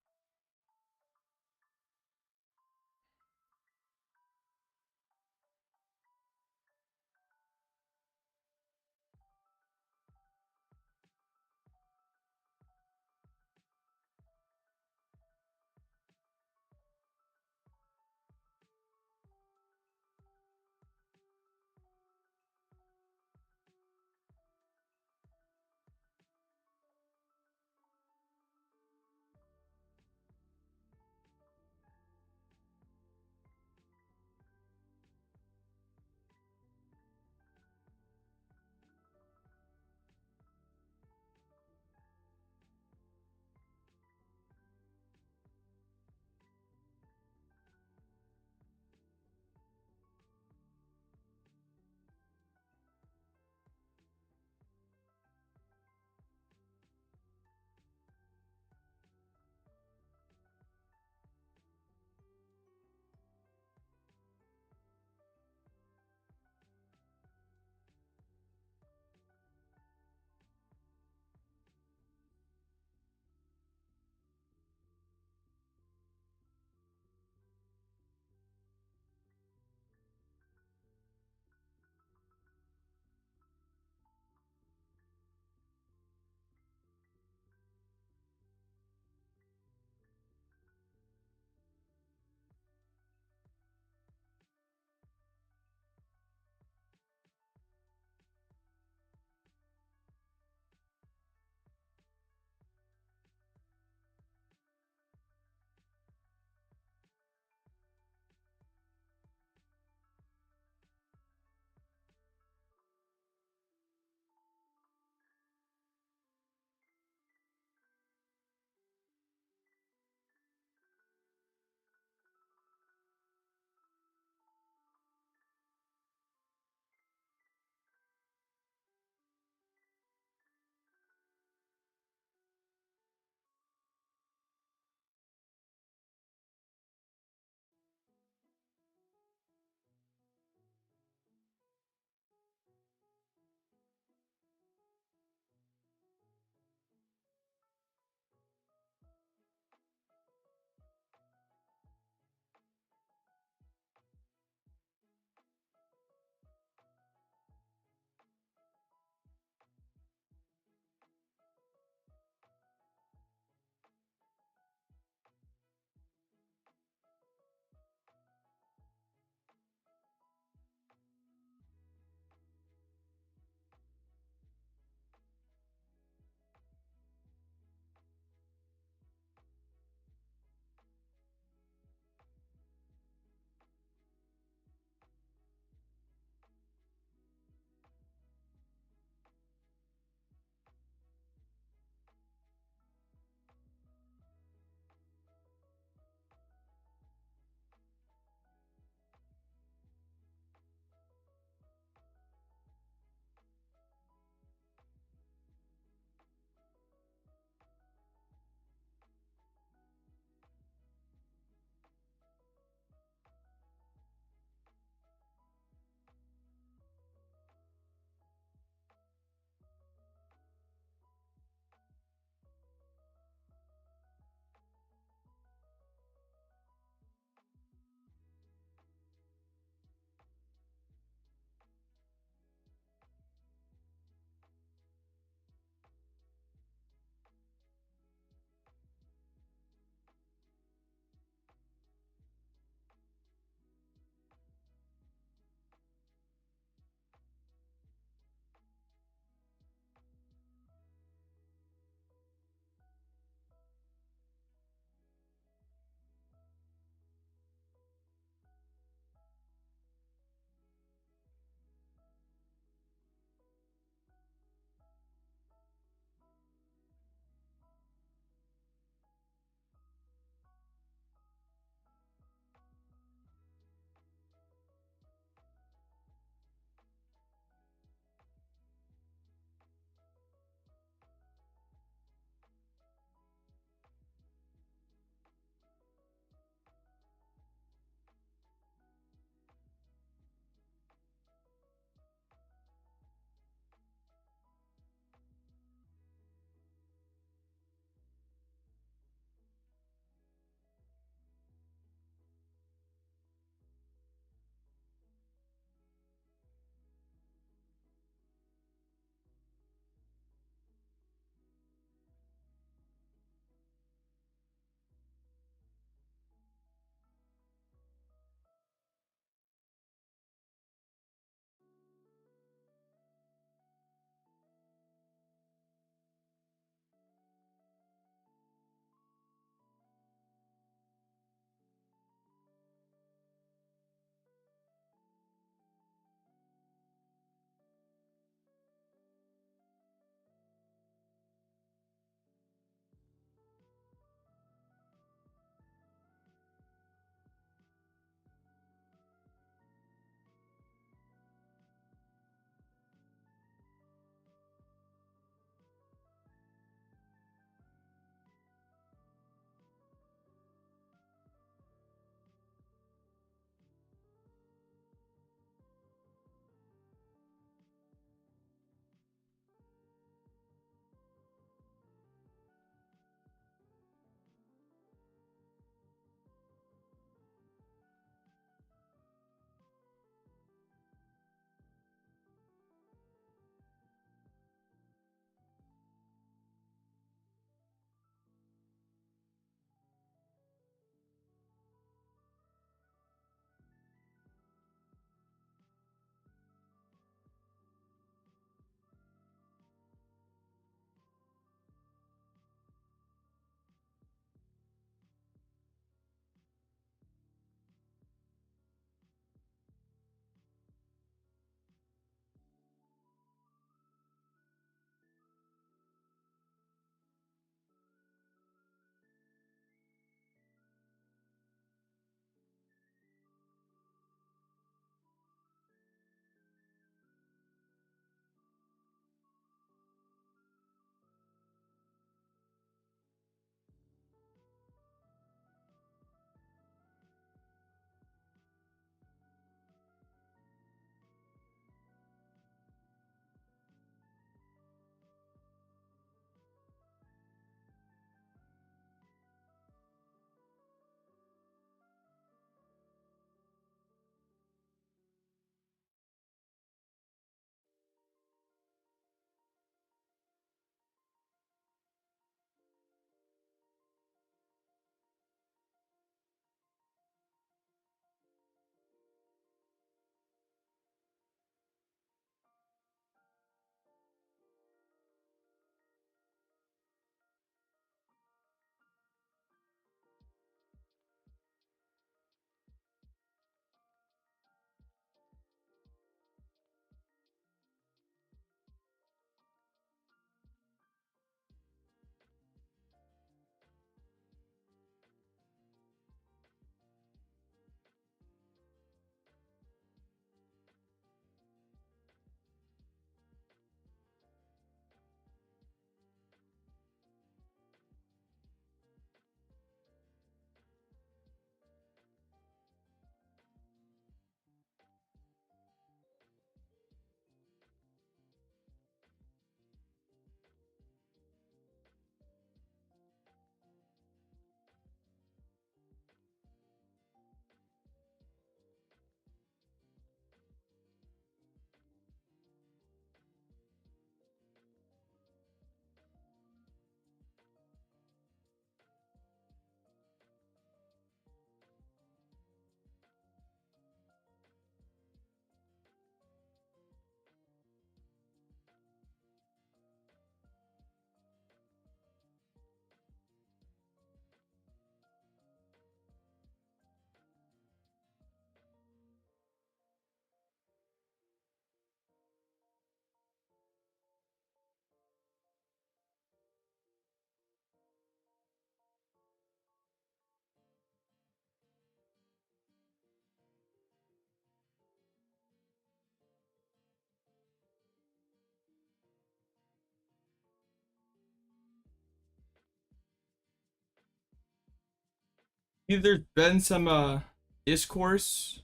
there's been some discourse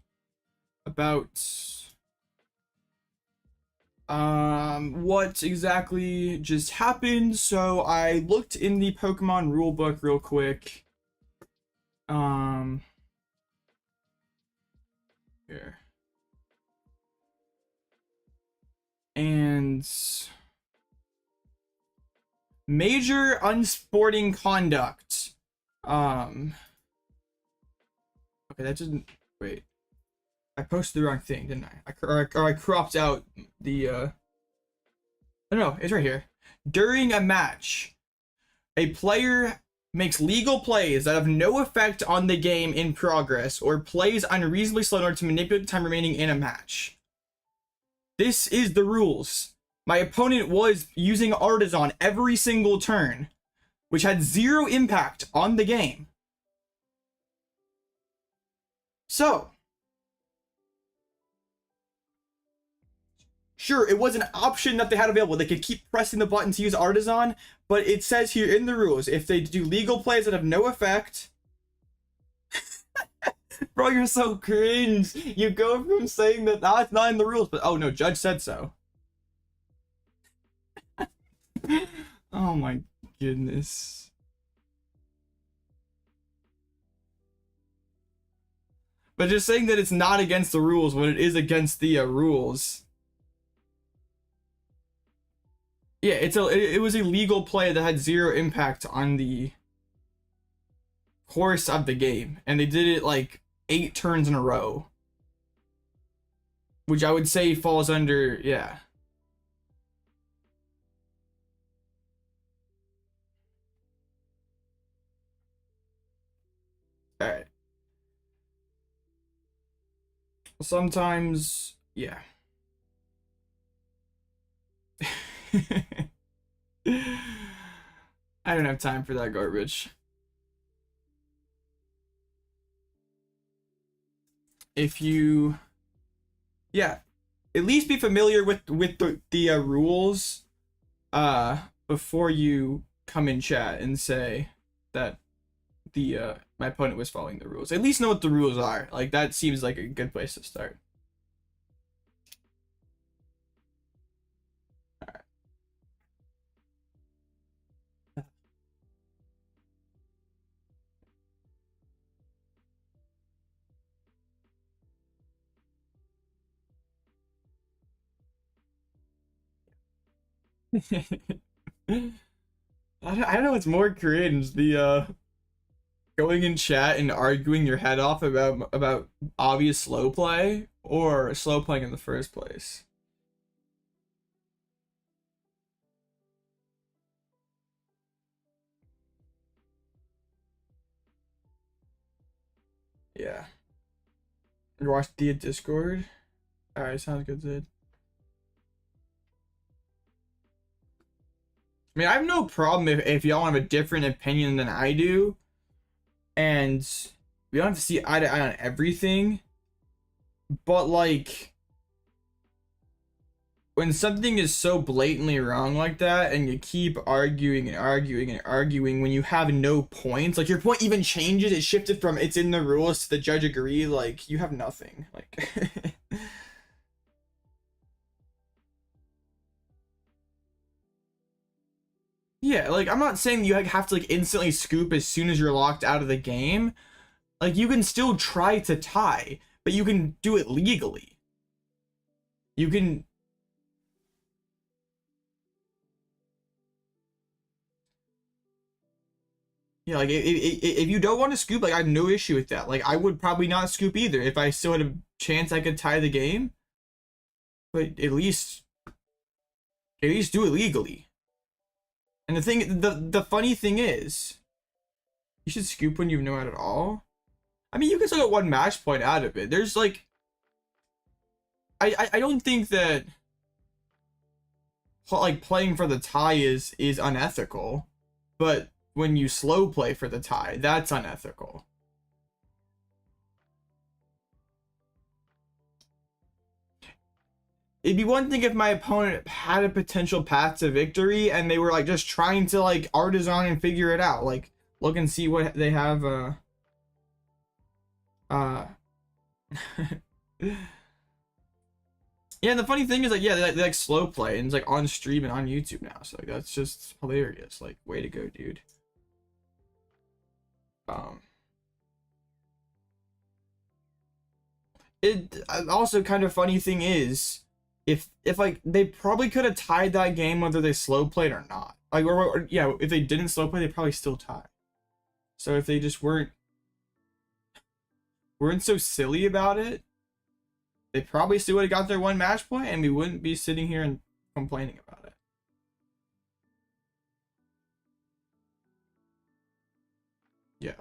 about what exactly just happened, so I looked in the Pokemon rulebook real quick. Here. And major unsporting conduct. Okay, that didn't, wait. I posted the wrong thing, didn't I? I cropped out the, oh no, it's right here. During a match, a player makes legal plays that have no effect on the game in progress or plays unreasonably slow in order to manipulate the time remaining in a match. This is the rules. My opponent was using Artazon every single turn, which had zero impact on the game. So, sure, it was an option that they had available. They could keep pressing the button to use Artazon, but it says here in the rules, if they do legal plays that have no effect... Bro, you're so cringe. You go from saying that that's not in the rules, but oh no, Judge said so. Oh my goodness. But just saying that it's not against the rules when it is against the rules. Yeah, it was a legal play that had zero impact on the course of the game, and they did it like 8 turns in a row, which I would say falls under, yeah. All right. Sometimes, yeah. I don't have time for that garbage. If you, yeah, at least be familiar with the rules before you come in chat and say that the my opponent was following the rules. At least know what the rules are. Like, that seems like a good place to start. I don't know what's more cringe, the going in chat and arguing your head off about obvious slow play or slow playing in the first place. Yeah. You watch the Discord? Alright, sounds good, Zid. I mean, I have no problem if y'all have a different opinion than I do, and we don't have to see eye to eye on everything, but like, when something is so blatantly wrong like that, and you keep arguing and arguing and arguing when you have no points, like your point even changes, it shifted from it's in the rules to the judge agreed, like, you have nothing, like. Yeah, like, I'm not saying you have to like instantly scoop as soon as you're locked out of the game. Like, you can still try to tie, but you can do it legally. You can... Yeah, like, if you don't want to scoop, like, I have no issue with that. Like, I would probably not scoop either if I still had a chance I could tie the game. But at least do it legally. And the funny thing is, you should scoop when you know it at all. I mean, you can still get 1 match point out of it. There's like, I don't think that like playing for the tie is unethical, but when you slow play for the tie, that's unethical. It'd be one thing if my opponent had a potential path to victory and they were like just trying to like Artazon and figure it out. Like, look and see what they have. Uh, yeah, and the funny thing is like, yeah, they like slow play and it's like on stream and on YouTube now. So like that's just hilarious. Like, way to go, dude. It also kind of funny thing is, if like they probably could have tied that game whether they slow played or not. Like, or yeah, if they didn't slow play, they probably still tie. So if they just weren't so silly about it, they probably still would have got their one match point, and we wouldn't be sitting here and complaining about it. Yeah.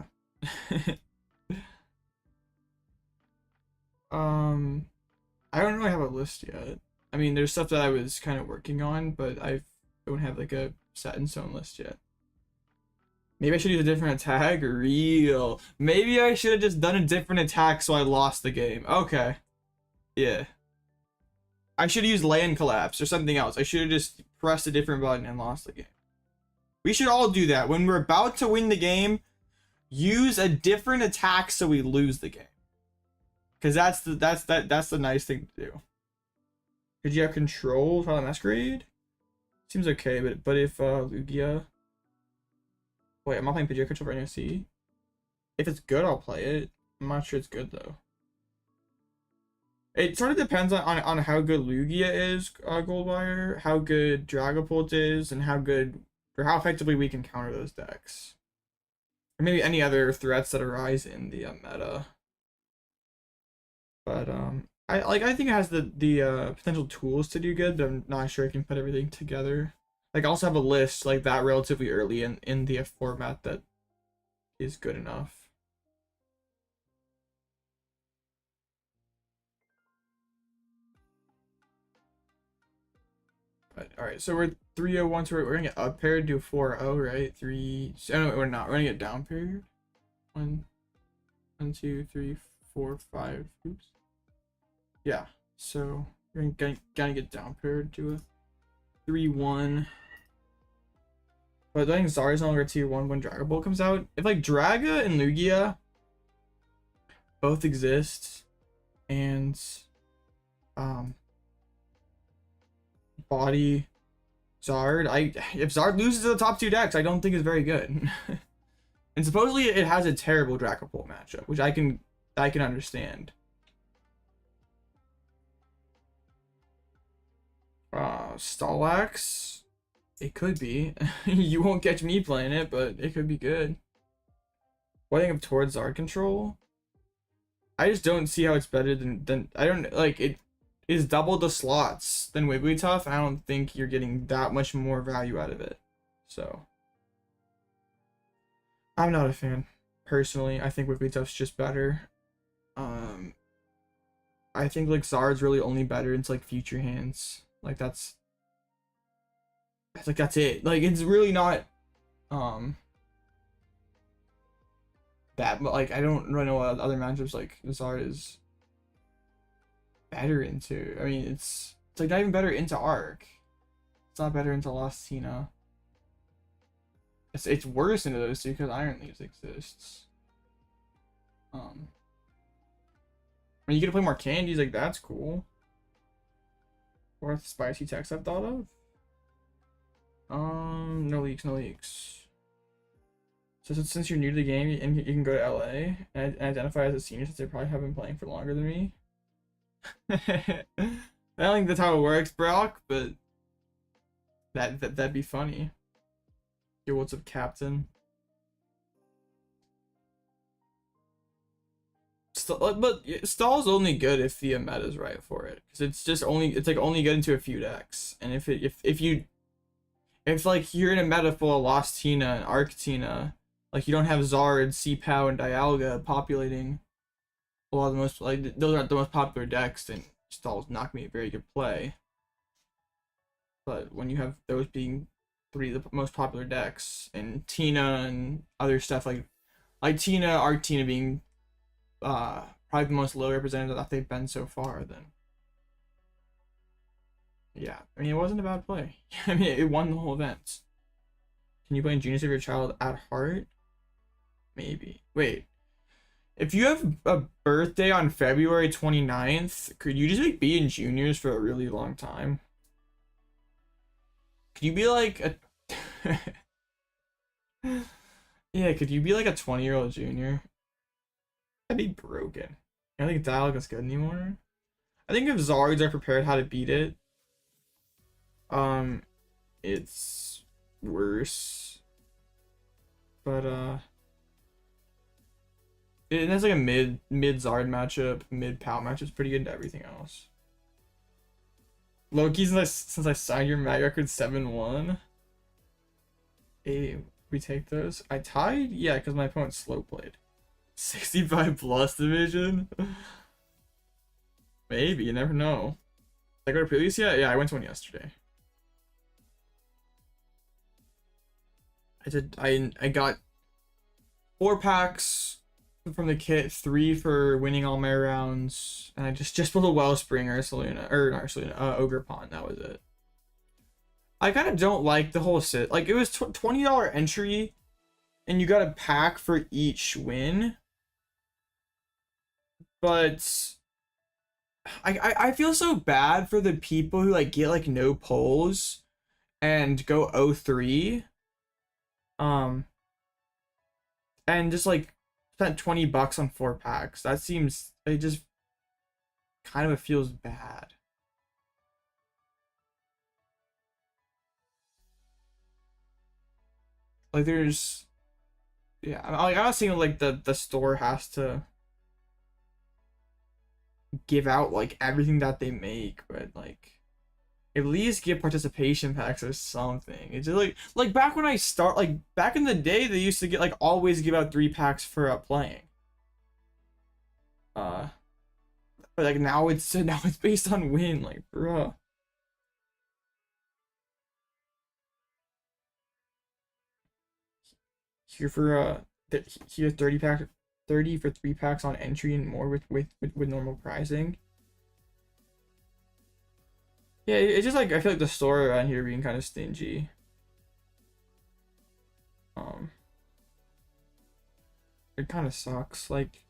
I don't really have a list yet. I mean, there's stuff that I was kind of working on, but I don't have like a set in stone list yet. Maybe I should use a different attack. Real. Maybe I should have just done a different attack so I lost the game. Okay. Yeah. I should have used land collapse or something else. I should have just pressed a different button and lost the game. We should all do that. When we're about to win the game, use a different attack so we lose the game. Because that's the nice thing to do. Could you have control for the Masquerade? Seems okay, but if Lugia. Wait, I'm not playing Pidgeot control right now. See, if it's good, I'll play it. I'm not sure it's good though. It sort of depends on how good Lugia is, Goldwire, how good Dragapult is, and how good or how effectively we can counter those decks, or maybe any other threats that arise in the meta. But I think it has the potential tools to do good, but I'm not sure I can put everything together. Like, I also have a list like that relatively early in the format that is good enough. But all right, so we're 301, so we're gonna get up paired, do 4-0, right? 3. Oh, no, we're not. We're gonna get down paired. 1, 2, 3, 4, 5. Oops. Yeah. So we're gonna get down paired, do a 3-1. But I think Zara's no longer tier 1 when Dragon Ball comes out. If like Draga and Lugia both exist, and body Zard, if Zard loses to the top 2 decks, I don't think is very good. And supposedly it has a terrible Dragapult matchup, which I can understand. Stellax, it could be. You won't catch me playing it, but it could be good. What do you think of towards Zard control? I just don't see how it's better than I don't like it. Is double the slots than Wigglytuff. I don't think you're getting that much more value out of it. So I'm not a fan. Personally, I think Wigglytuff's just better. I think like Zard's really only better into like future hands. Like that's it. Like it's really not that, but like I don't really know what other matchups like Zard is better into. I mean, it's like not even better into Arc. It's not better into Lost Tina. It's worse into those two because Iron Leaves exists. I mean, you get to play more candies, like that's cool. Fourth spicy text I've thought of. No leaks. So since you're new to the game and you can go to LA and identify as a senior, since they probably have been playing for longer than me. I don't think that's how it works, Brock, but that'd be funny. Yo, what's up, Captain? But Stall's only good if the meta is right for it, because it's like only good into a few decks, and if like you're in a meta full of Lost Tina and Arc Tina, like you don't have Zard, C-Pow, and Dialga populating a lot of the most, like those aren't the most popular decks, then Stall's not gonna be a very good play. But when you have those being 3 of the most popular decks, and Tina and other stuff like Tina, Arc Tina being probably the most low representative that they've been so far, then yeah, I mean it wasn't a bad play. I mean it won the whole event. Can you play Genius of your child at heart? Maybe. Wait. If you have a birthday on February 29th, could you just like be in juniors for a really long time? Could you be like a yeah, could you be like a 20-year-old junior? That'd be broken. I don't think dialogue is good anymore. I think if Zards are prepared how to beat it, it's worse. But it has like a mid Zard matchup, mid Pal matchup. Pretty good to everything else. Loki, since I signed your mag record 7-1. Hey, we take those. I tied? Yeah, because my opponent slow played. 65 plus division? Maybe, you never know. Did I go to previous yet? Yeah, I went to one yesterday. I got 4 packs from the kit, 3 for winning all my rounds, and I just pulled a Wellspring or Ursaluna, or not Ursaluna, Ogerpon, that was it. I kind of don't like the whole sit. Like, it was $20 entry, and you got a pack for each win. But I feel so bad for the people who like get like no polls and go 0-3. And just like spent $20 on 4 packs. That seems, it just kind of feels bad. Like there's, yeah, I'm not saying like the store has to give out like everything that they make, but like at least give participation packs or something. It's just like back when I back in the day, they used to get like always give out 3 packs for playing. But like now it's based on win, like bruh. Here for here 30 for 3 packs on entry and more with normal pricing. Yeah, it's just like I feel like the store around here being kind of stingy. It kind of sucks, like,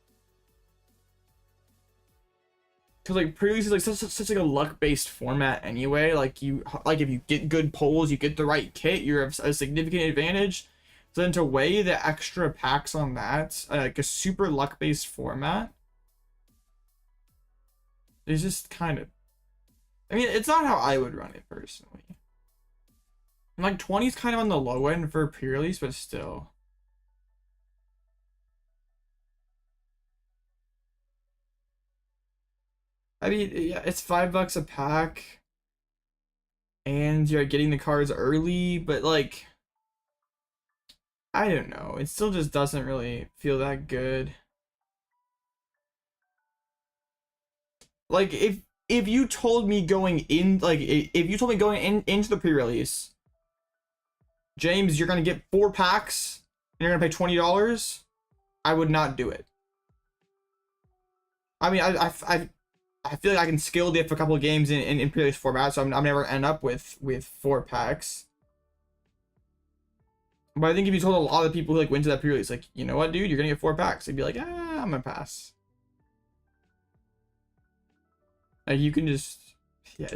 cause like previously like such like a luck-based format anyway. Like if you get good polls, you get the right kit, you're a significant advantage. So then to weigh the extra packs on that, like a super luck-based format, is just kind of, I mean, it's not how I would run it personally. And like 20 is kind of on the low end for pre-release, but still. I mean, yeah, it's $5 a pack, and you're getting the cards early, but like, I don't know. It still just doesn't really feel that good. Like if you told me going in, like if you told me going into the pre-release, James, you're gonna get 4 packs and you're gonna pay $20, I would not do it. I mean, I feel like I can skill diff a couple of games in pre-release format, so I'm never end up with 4 packs. But I think if you told a lot of people who like went to that pre-release, like, you know what, dude, you're gonna get 4 packs, they'd be like, ah, I'm gonna pass. Like you can just, yeah,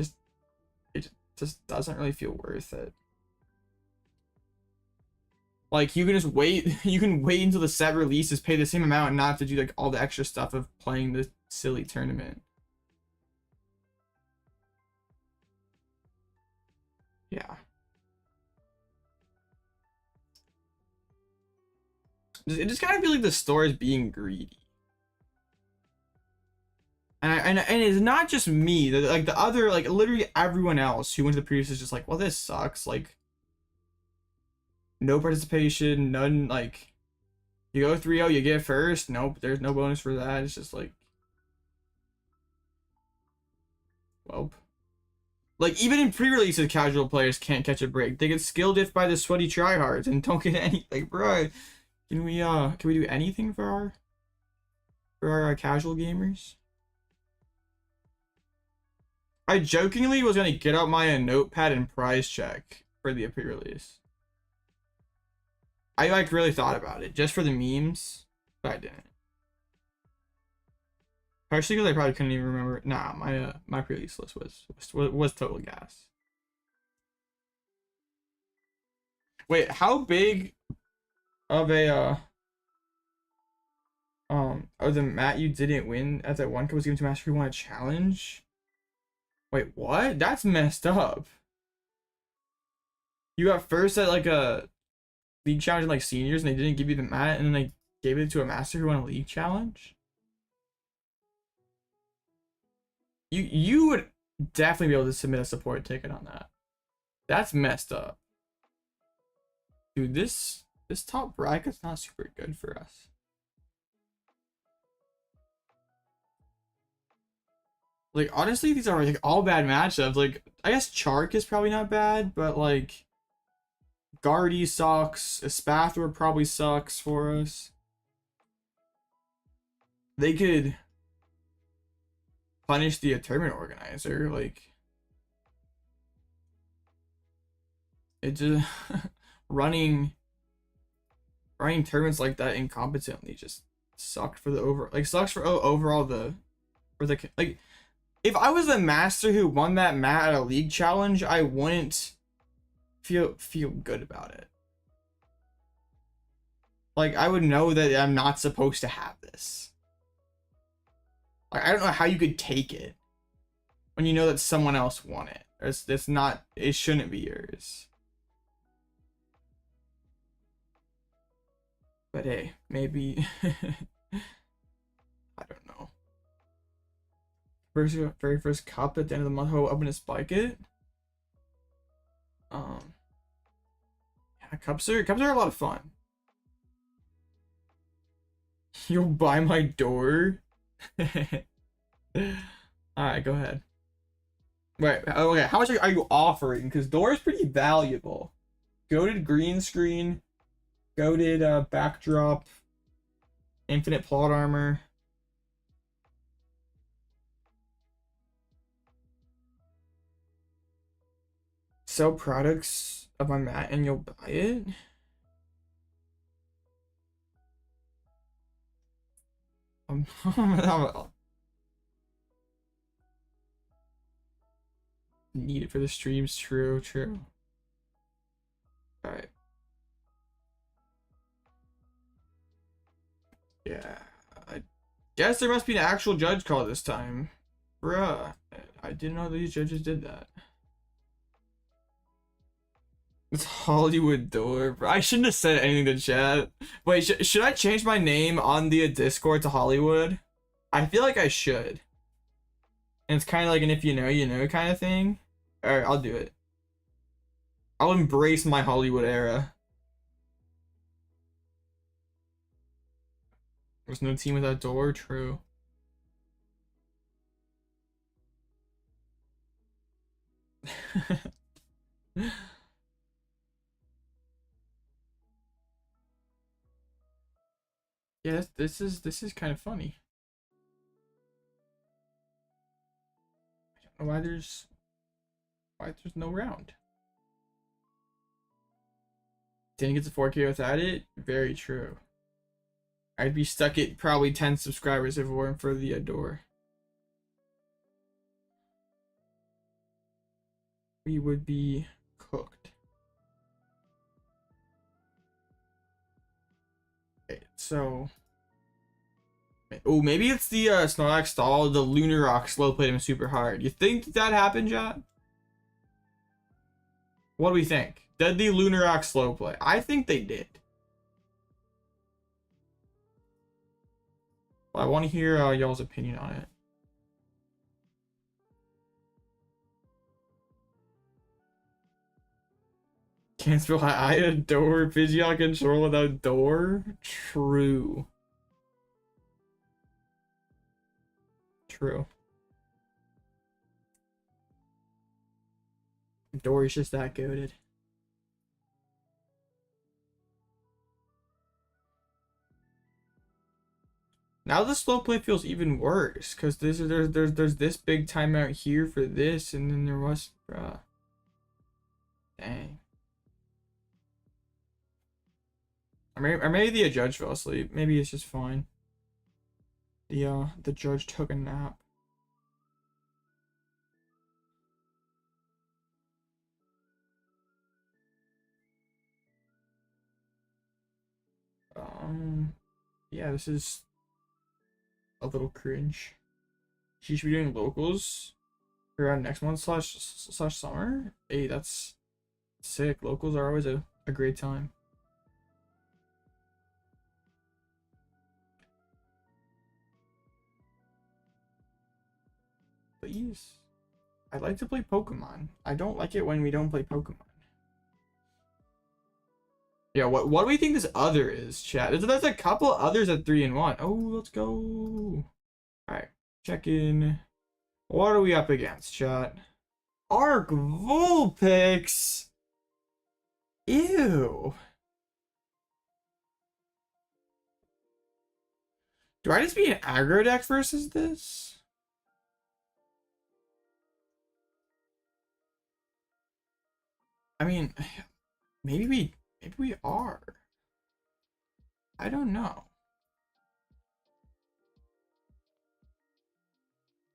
it just doesn't really feel worth it. Like you can just wait, you can wait until the set releases, pay the same amount, and not have to do like all the extra stuff of playing the silly tournament. Yeah. It just kind of feels like the store is being greedy. And it's not just me, like the other, like literally everyone else who went to the previous is just like, well, this sucks. Like, no participation, none, like, you go 3-0, you get first. Nope, there's no bonus for that. It's just like, well, like even in pre-releases, casual players can't catch a break. They get skill diff by the sweaty tryhards and don't get any, like, bro, can we do anything for our casual gamers? I jokingly was gonna get out my notepad and prize check for the pre-release. I like really thought about it just for the memes, but I didn't. Partially because I probably couldn't even remember. Nah, my pre-release list was total gas. Wait, how big of a of the mat you didn't win at that one cup was given to Master who won a challenge? Wait, what? That's messed up. You got first at like a league challenge in like seniors and they didn't give you the mat and then they gave it to a master who won a league challenge? You would definitely be able to submit a support ticket on that. That's messed up. Dude, this top bracket's not super good for us. Like, honestly, these are like all bad matchups. Like, I guess Chark is probably not bad, but like Guardy sucks. Espathor probably sucks for us. They could punish the tournament organizer. Like, it just running tournaments like that incompetently just sucked for the overall like. If I was a master who won that mat at a league challenge, I wouldn't feel good about it. Like, I would know that I'm not supposed to have this. Like, I don't know how you could take it when you know that someone else won it. It shouldn't be yours. But hey, maybe I don't know. Very first cup at the end of the month. I'll open a spike it. Yeah, cups are a lot of fun. You'll buy my door. Alright, go ahead. Wait, okay, how much are you offering? Because door is pretty valuable. Goated green screen, goated backdrop, infinite plot armor. Sell products of my mat and you'll buy it. Need it for the streams. True. All right. Yeah, I guess there must be an actual judge call this time. Bruh, I didn't know these judges did that. It's Hollywood door. I shouldn't have said anything to chat. Wait, should I change my name on the Discord to Hollywood? I feel like I should. And it's kind of like an if you know kind of thing. Alright, I'll do it. I'll embrace my Hollywood era. There's no team without door, true. Yeah, this is kind of funny. I don't know why there's no round. Didn't get to 4K without it. Very true. I'd be stuck at probably 10 subscribers if it weren't for the door. We would be cooked. Okay, so oh, maybe it's the Snorlax stall. The Lunar Rock slow played him super hard. You think that happened, chat? What do we think? Did the Lunar Rock slow play? I think they did. Well, I want to hear y'all's opinion on it. Can't spell I adore Pidgeot control without door. True. Dory's just that goated. Now the slow play feels even worse because there's this big timeout here for this, and then there was, bruh. Dang. Or maybe the judge fell asleep. Maybe it's just fine. The judge took a nap. Yeah, this is a little cringe. She should be doing locals around next month slash summer. Hey, that's sick. Locals are always a great time. Please. I like to play Pokemon. I don't like it when we don't play Pokemon. Yeah, what do we think this other is, chat? There's a couple others at 3-1. Oh, let's go. Alright, check in. What are we up against, chat? Arc Vulpix! Ew. Do I just be an aggro deck versus this? I mean, maybe we are. I don't know.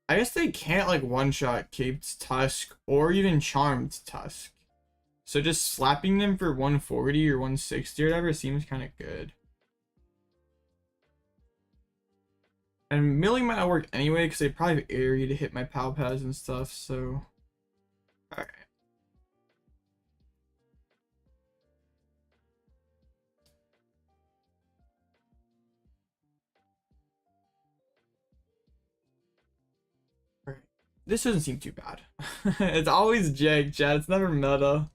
I guess they can't like one-shot Caped Tusk or even Charmed Tusk. So just slapping them for 140 or 160 or whatever seems kind of good. And milling might not work anyway because they probably have Eri to hit my Pal Pads and stuff, so... Alright. Alright. This doesn't seem too bad. It's always Jag, chat. It's never meta.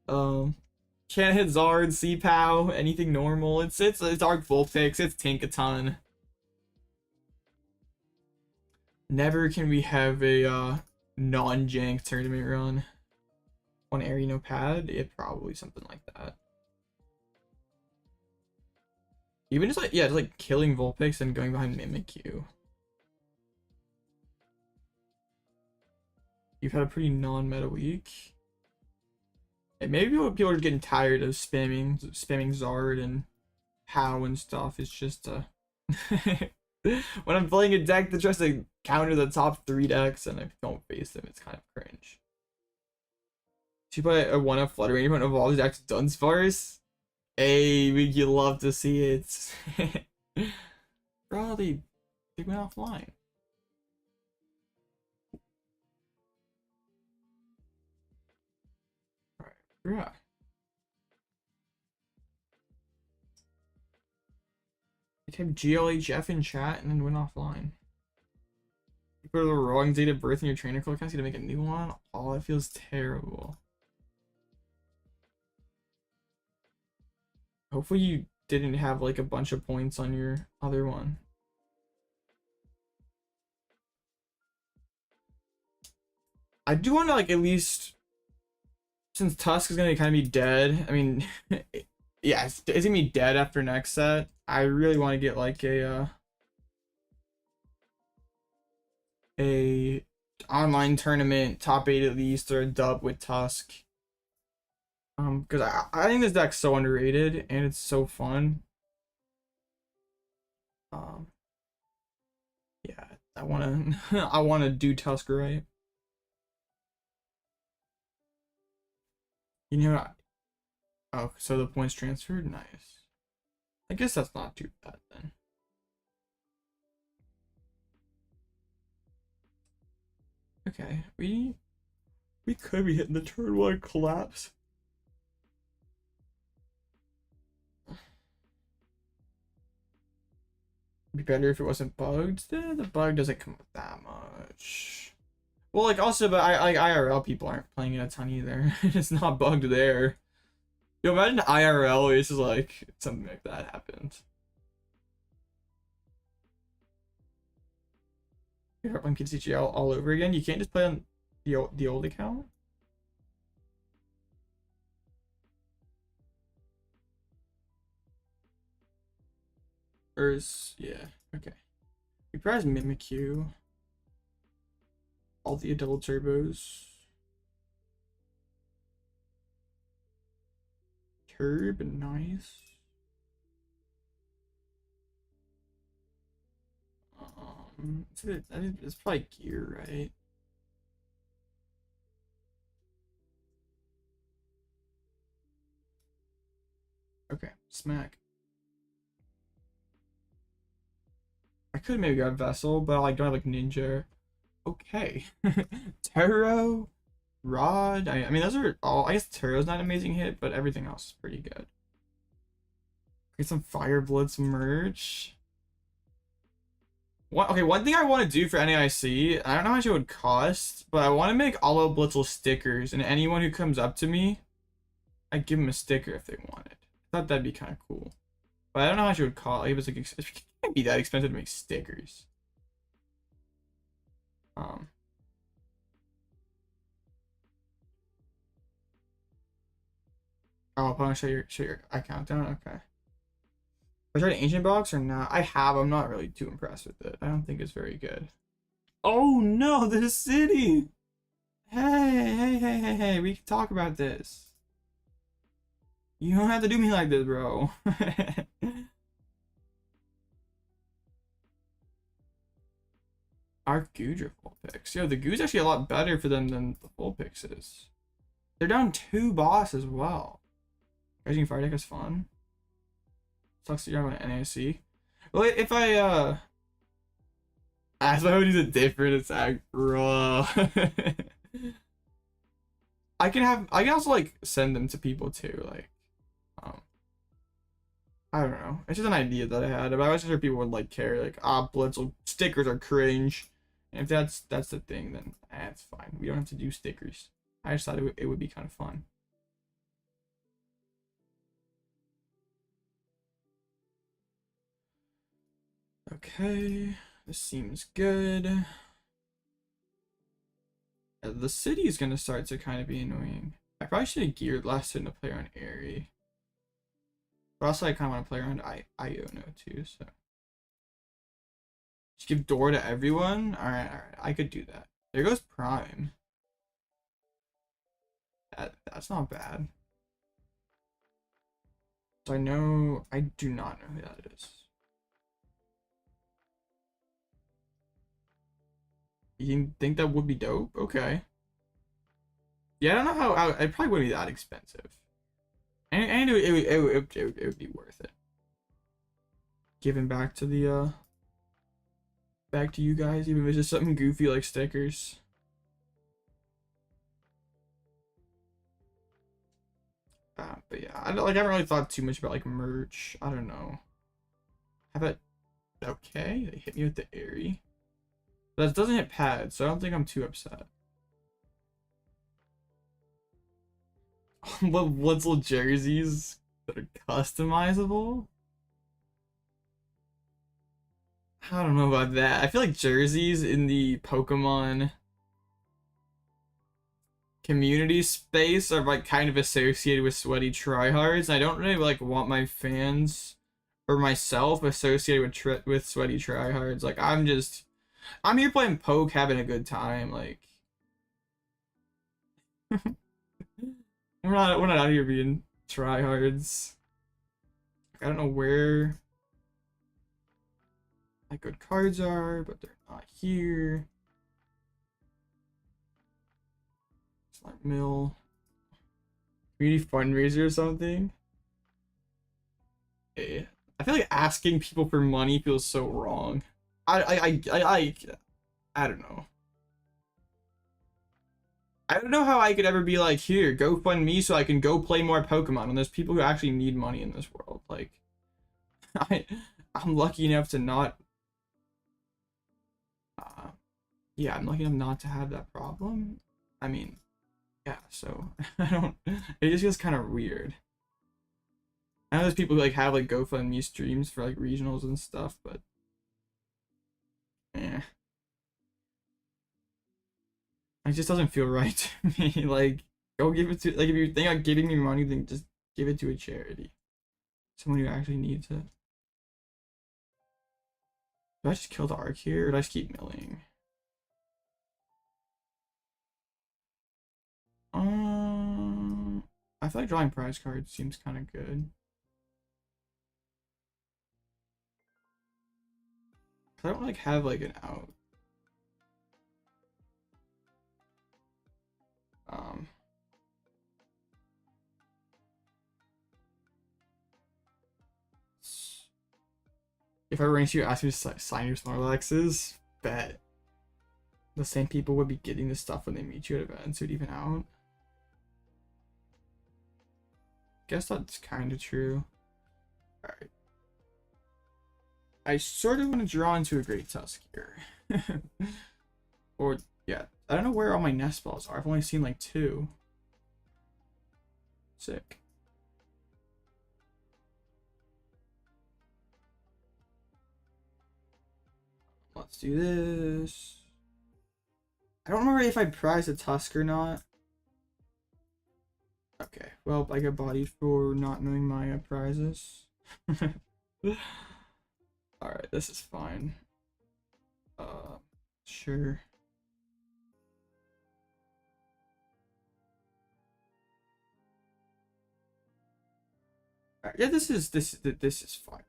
Can't hit Zard, C-Pow, anything normal. It's Arc Vulpix, it's Tinkaton. Never can we have a non-jank tournament run on Eri no pad. It probably something like that. Even just like just like killing Vulpix and going behind Mimikyu. You've had a pretty non-meta week. And maybe people are getting tired of spamming Zard and How and stuff. It's just when I'm playing a deck that tries to counter the top 3 decks and I don't face them, it's kind of cringe. She play a 1-up Flutter Rain of all these decks Dunsparce. Hey, you love to see it. Bro, they went offline. Alright, yeah. I typed GLHF in chat and then went offline. You put the wrong date of birth in your trainer code. Can I see to make a new one? Oh, it feels terrible. Hopefully you didn't have like a bunch of points on your other one. I do want to like at least, since Tusk is gonna kind of be dead. I mean, yeah, it's gonna be dead after next set. I really want to get like a online tournament top 8 at least, or a dub with Tusk. Because I think this deck's so underrated and it's so fun. Yeah, I wanna do Tusk right. You know, oh, so the points transferred, nice. I guess that's not too bad then. Okay, we could be hitting the turn 1 collapse. Be better if it wasn't bugged. The bug doesn't come with that much. Well, like also, but like IRL people aren't playing it a ton either. It's not bugged there. Yo, imagine IRL is just like something like that happened. You're on KCGL all over again. You can't just play on the old account. Or is, yeah, okay. We prize Mimikyu. All the double turbos. Turb, nice. It's probably gear, right? Okay, smack. I could maybe grab Vessel, but I don't have like Ninja. Okay. Taro, Rod. I mean, those are all. I guess Taro's not an amazing hit, but everything else is pretty good. Get some Fire Blitz merch. One thing I want to do for NAIC, I don't know how much it would cost, but I want to make Alloutblitzle stickers, and anyone who comes up to me, I give them a sticker if they want it. I thought that'd be kind of cool. But I don't know how much it would cost. Like, it was like, it can't be that expensive to make stickers. Oh, I'll show your account down. Okay. I tried Ancient Box or not? I have. I'm not really too impressed with it. I don't think it's very good. Oh no, the city. Hey. We can talk about this. You don't have to do me like this, bro. Our Goodra full picks. Yo, the Goo's actually a lot better for them than the full picks is. They're down 2 boss as well. Rising Fire deck is fun. Sucks that you're on NAC. Well, if I as I would use a different attack, bro. I can also like send them to people too, like I don't know. It's just an idea that I had, but I was sure people would like care, like, Blitzel stickers are cringe. And if that's the thing, then it's fine. We don't have to do stickers. I just thought it would be kind of fun. Okay, this seems good. The city is gonna start to kind of be annoying. I probably should have geared less in to play on Eri. But also I kind of want to play around Iono too, so. Just give door to everyone? Alright. I could do that. There goes Prime. That's not bad. So I do not know who that is. You think that would be dope? Okay. Yeah, I don't know how it probably wouldn't be that expensive. And it would be worth it. Giving back to the back to you guys, even if it's just something goofy like stickers. But yeah, I haven't really thought too much about like merch. I don't know. How about okay? They hit me with the Eri. But that doesn't hit pad, so I don't think I'm too upset. What little jerseys that are customizable? I don't know about that. I feel like jerseys in the Pokemon community space are like kind of associated with sweaty tryhards. I don't really like want my fans or myself associated with sweaty tryhards. Like I'm here playing poke, having a good time. Like we're not out here being tryhards. I don't know where my good cards are, but they're not here. Smart Mill. Community fundraiser or something. I feel like asking people for money feels so wrong. I don't know. I don't know how I could ever be like, here, go fund me so I can go play more Pokemon when there's people who actually need money in this world. Like, I'm lucky enough to not. Yeah, I'm lucky enough not to have that problem. I mean, yeah, so I don't. It just feels kind of weird. I know there's people who like have like GoFundMe streams for like regionals and stuff, but eh. It just doesn't feel right to me. Like, go give it to, like, if you think about giving me money, then just give it to a charity. Someone who actually needs it. Do I just kill the arc here, or do I just keep milling? I feel like drawing prize cards seems kind of good. I don't like have like an out. If I rank you, ask you to sign your Snorlaxes, bet the same people would be getting the stuff when they meet you at events, so it'd even out. Guess that's kind of true. Alright. I sort of want to draw into a Great Tusk here. Or, yeah. I don't know where all my Nest Balls are. I've only seen like 2. Sick. Let's do this. I don't remember if I prized a Tusk or not. Okay, well, I get bodied for not knowing my prizes. Alright, this is fine. Sure. Alright, yeah, this is fine.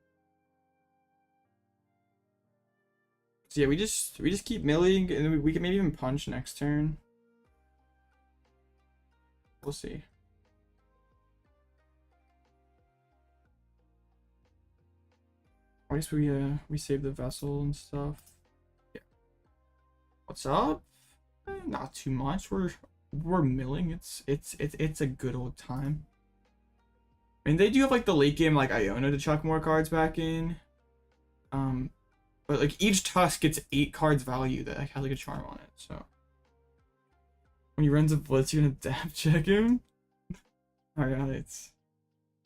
So yeah, we just keep milling, and we can maybe even punch next turn. We'll see. I guess we save the vessel and stuff. Yeah. What's up? Not too much. We're milling. It's a good old time. I mean, they do have like the late game like Iona to chuck more cards back in. But like each Tusk gets 8 cards value that has like a charm on it. So when he runs a blitz, you're gonna dap check him. All right,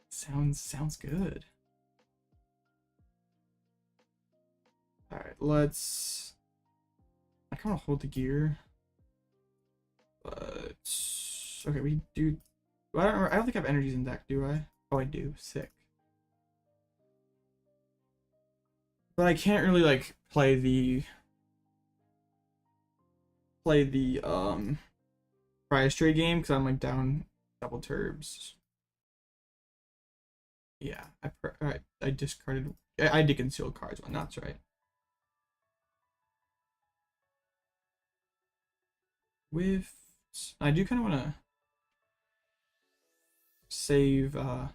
sounds good. All right, let's. I kind of hold the gear, but okay, we do. I don't think I have energies in deck, do I? Oh, I do. Sick. But I can't really like play the prize trade game because I'm like down double turbs. Yeah, I discarded. I did concealed cards one. That's right. With I do kind of want to save the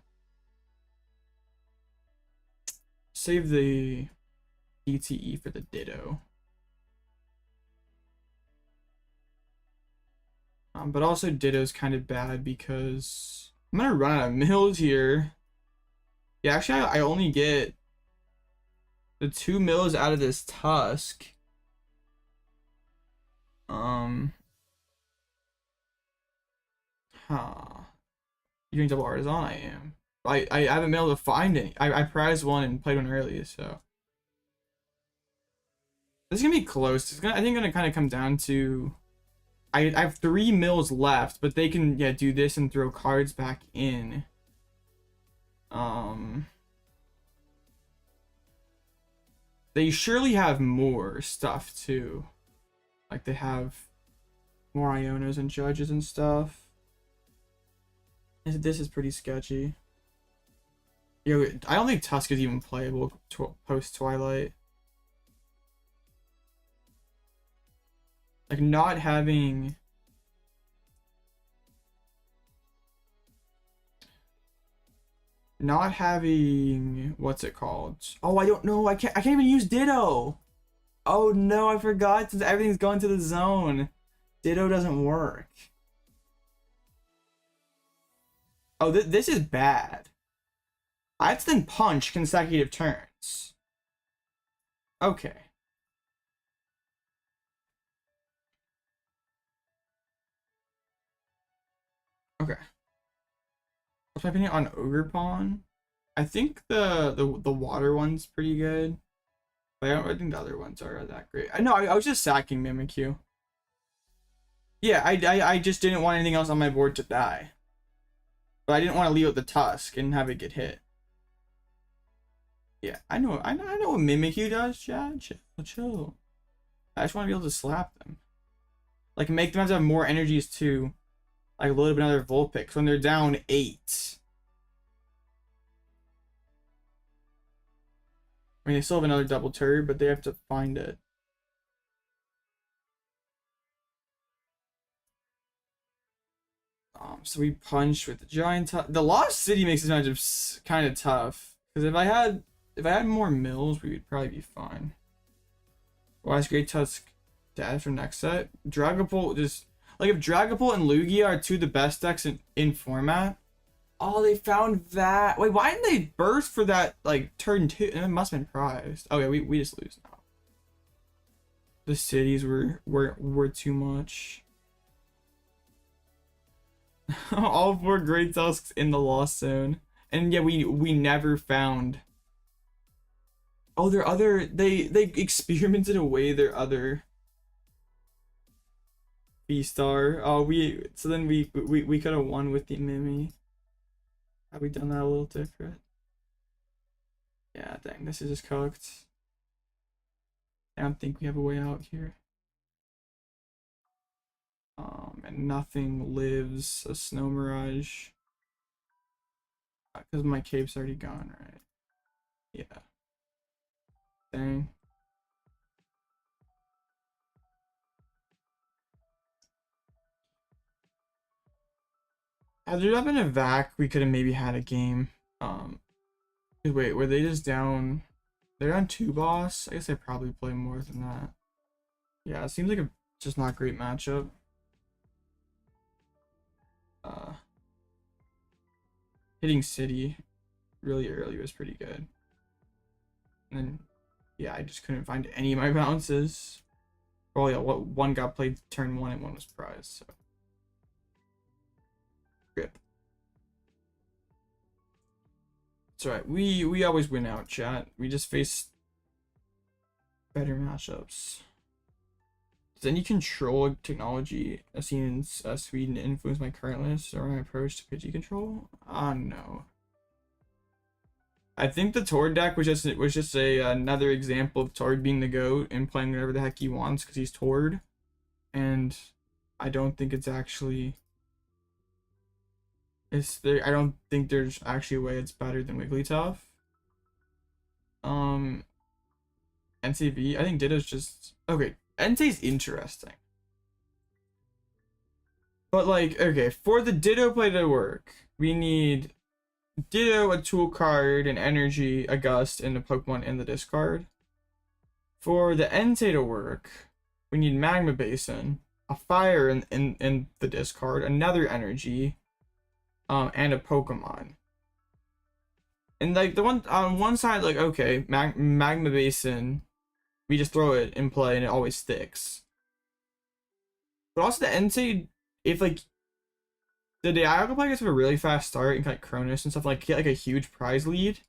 DTE for the Ditto. But also Ditto's kind of bad because I'm gonna run out of mills here. Yeah, actually I only get the 2 mills out of this Tusk. You doing double Artazon? I am. I haven't been able to find any. I prized one and played one earlier, so this is gonna be close. I think gonna kind of come down to I have 3 mills left, but they can do this and throw cards back in. They surely have more stuff too. Like they have more Ionos and Judges and stuff. This is pretty sketchy. Yo, I don't think Tusk is even playable post Twilight. Like not having what's it called? Oh, I don't know. I can't even use Ditto. Oh no, I forgot since everything's going to the zone. Ditto doesn't work. Oh, this is bad. I have to then punch consecutive turns. Okay. Okay. What's my opinion on Ogerpon? I think the water one's pretty good. But I think the other ones are that great. I was just sacking Mimikyu. Yeah, I just didn't want anything else on my board to die. But I didn't want to leave out the Tusk and have it get hit. Yeah, I know what Mimikyu does, Chad. Chill. I just want to be able to slap them. Like, make them have to have more energies to, like, load up another Vulpix when they're down 8. I mean, they still have another double turret, but they have to find it. So we punch with the giant. The Lost City makes this matchup kind of tough because if I had more mills, we would probably be fine. Wise Great Tusk TEF for next set. Dragapult just like if Dragapult and Lugia are two of the best decks in format. Oh, they found that. Wait, why didn't they burst for that like turn 2? It must have been prized. Oh yeah, we just lose now. The cities were too much. All 4 Great Tusks in the Lost Zone. And yeah, we never found. Oh, their other they experimented away their other V-Star. Oh, so then we could have won with the Mimi. Have we done that a little different? Yeah, dang, this is just cooked. I don't think we have a way out here. And nothing lives. A Snow Mirage. Because my cape's already gone, right? Yeah. Dang. Had there not been a vac, we could have maybe had a game. Wait, were they just down? They're down 2 boss? I guess they probably play more than that. Yeah, it seems like a just not great matchup. Hitting City really early was pretty good. And then, yeah, I just couldn't find any of my bounces. Well, yeah, one got played turn 1 and one was prized, so. Rip. It's alright, we always win out, chat. We just face better matchups. Does any control technology seen in Sweden influence my current list or my approach to Pidgey control? No. I think the Tord deck was just another example of Tord being the GOAT and playing whatever the heck he wants because he's Tord, and I don't think it's actually. I don't think there's actually a way it's better than Wigglytuff. NCV, I think Ditto's just okay. Entei's interesting. But like, okay, for the Ditto play to work, we need Ditto, a tool card, an energy, a gust, and a Pokemon in the discard. For the Entei to work, we need Magma Basin, a fire in the discard, another energy, and a Pokemon. And like the one on one side, like okay, Magma Basin, we just throw it in play and it always sticks. But also the Entei, if like the Dialga players have a really fast start and like Cronus and stuff, like get like a huge prize lead,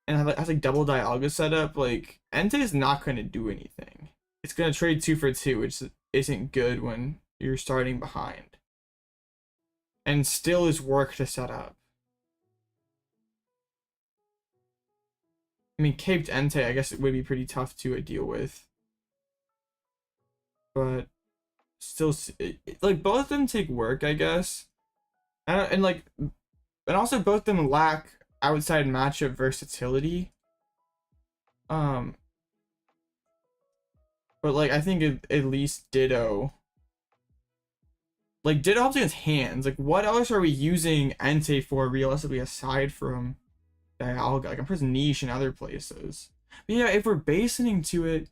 and has like double Dialga setup, like Entei is not going to do anything. It's going to trade 2 for 2, which isn't good when you're starting behind. And still is work to set up. I mean, Caped Entei, I guess it would be pretty tough to deal with. But still, like, both of them take work, I guess. And also both of them lack outside matchup versatility. But, like, I think at least Ditto. Like, Ditto helps against hands. Like, what else are we using Entei for realistically aside from Dialga? Like, I'm pretty niche in other places. But yeah, if we're basing to it,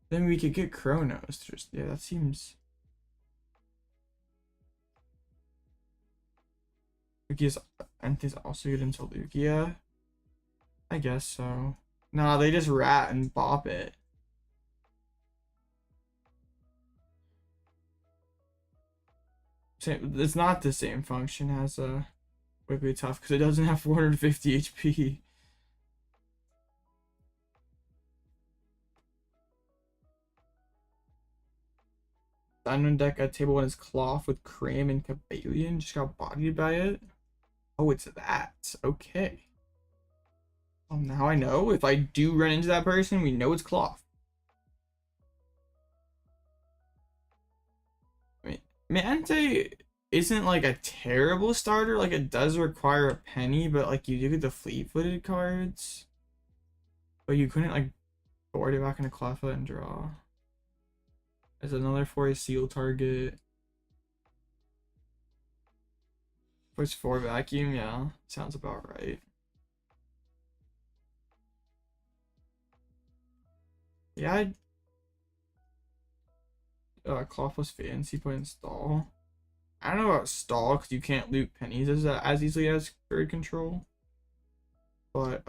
then we could get Chronos. Just, yeah, that seems. Lugia's Entei's also good into Lugia. I guess so. Nah, they just rat and bop it. It's not the same function as a Wigglytuff because it doesn't have 450 HP. The unknown deck at table 1 is Cloth with Cram and Cabalion. Just got bodied by it. Oh, it's that. Okay. Well, now I know. If I do run into that person, we know it's Cloth. I mean, Entei isn't like a terrible starter. Like, it does require a penny, but like you do get the fleet-footed cards. But you couldn't like board it back into Cleffa and draw. There's another for a seal target. Push 4 vacuum, yeah. Sounds about right. Yeah, Cleffa's fancy put in stall. I don't know about stall because you can't loot pennies as easily as bird control. But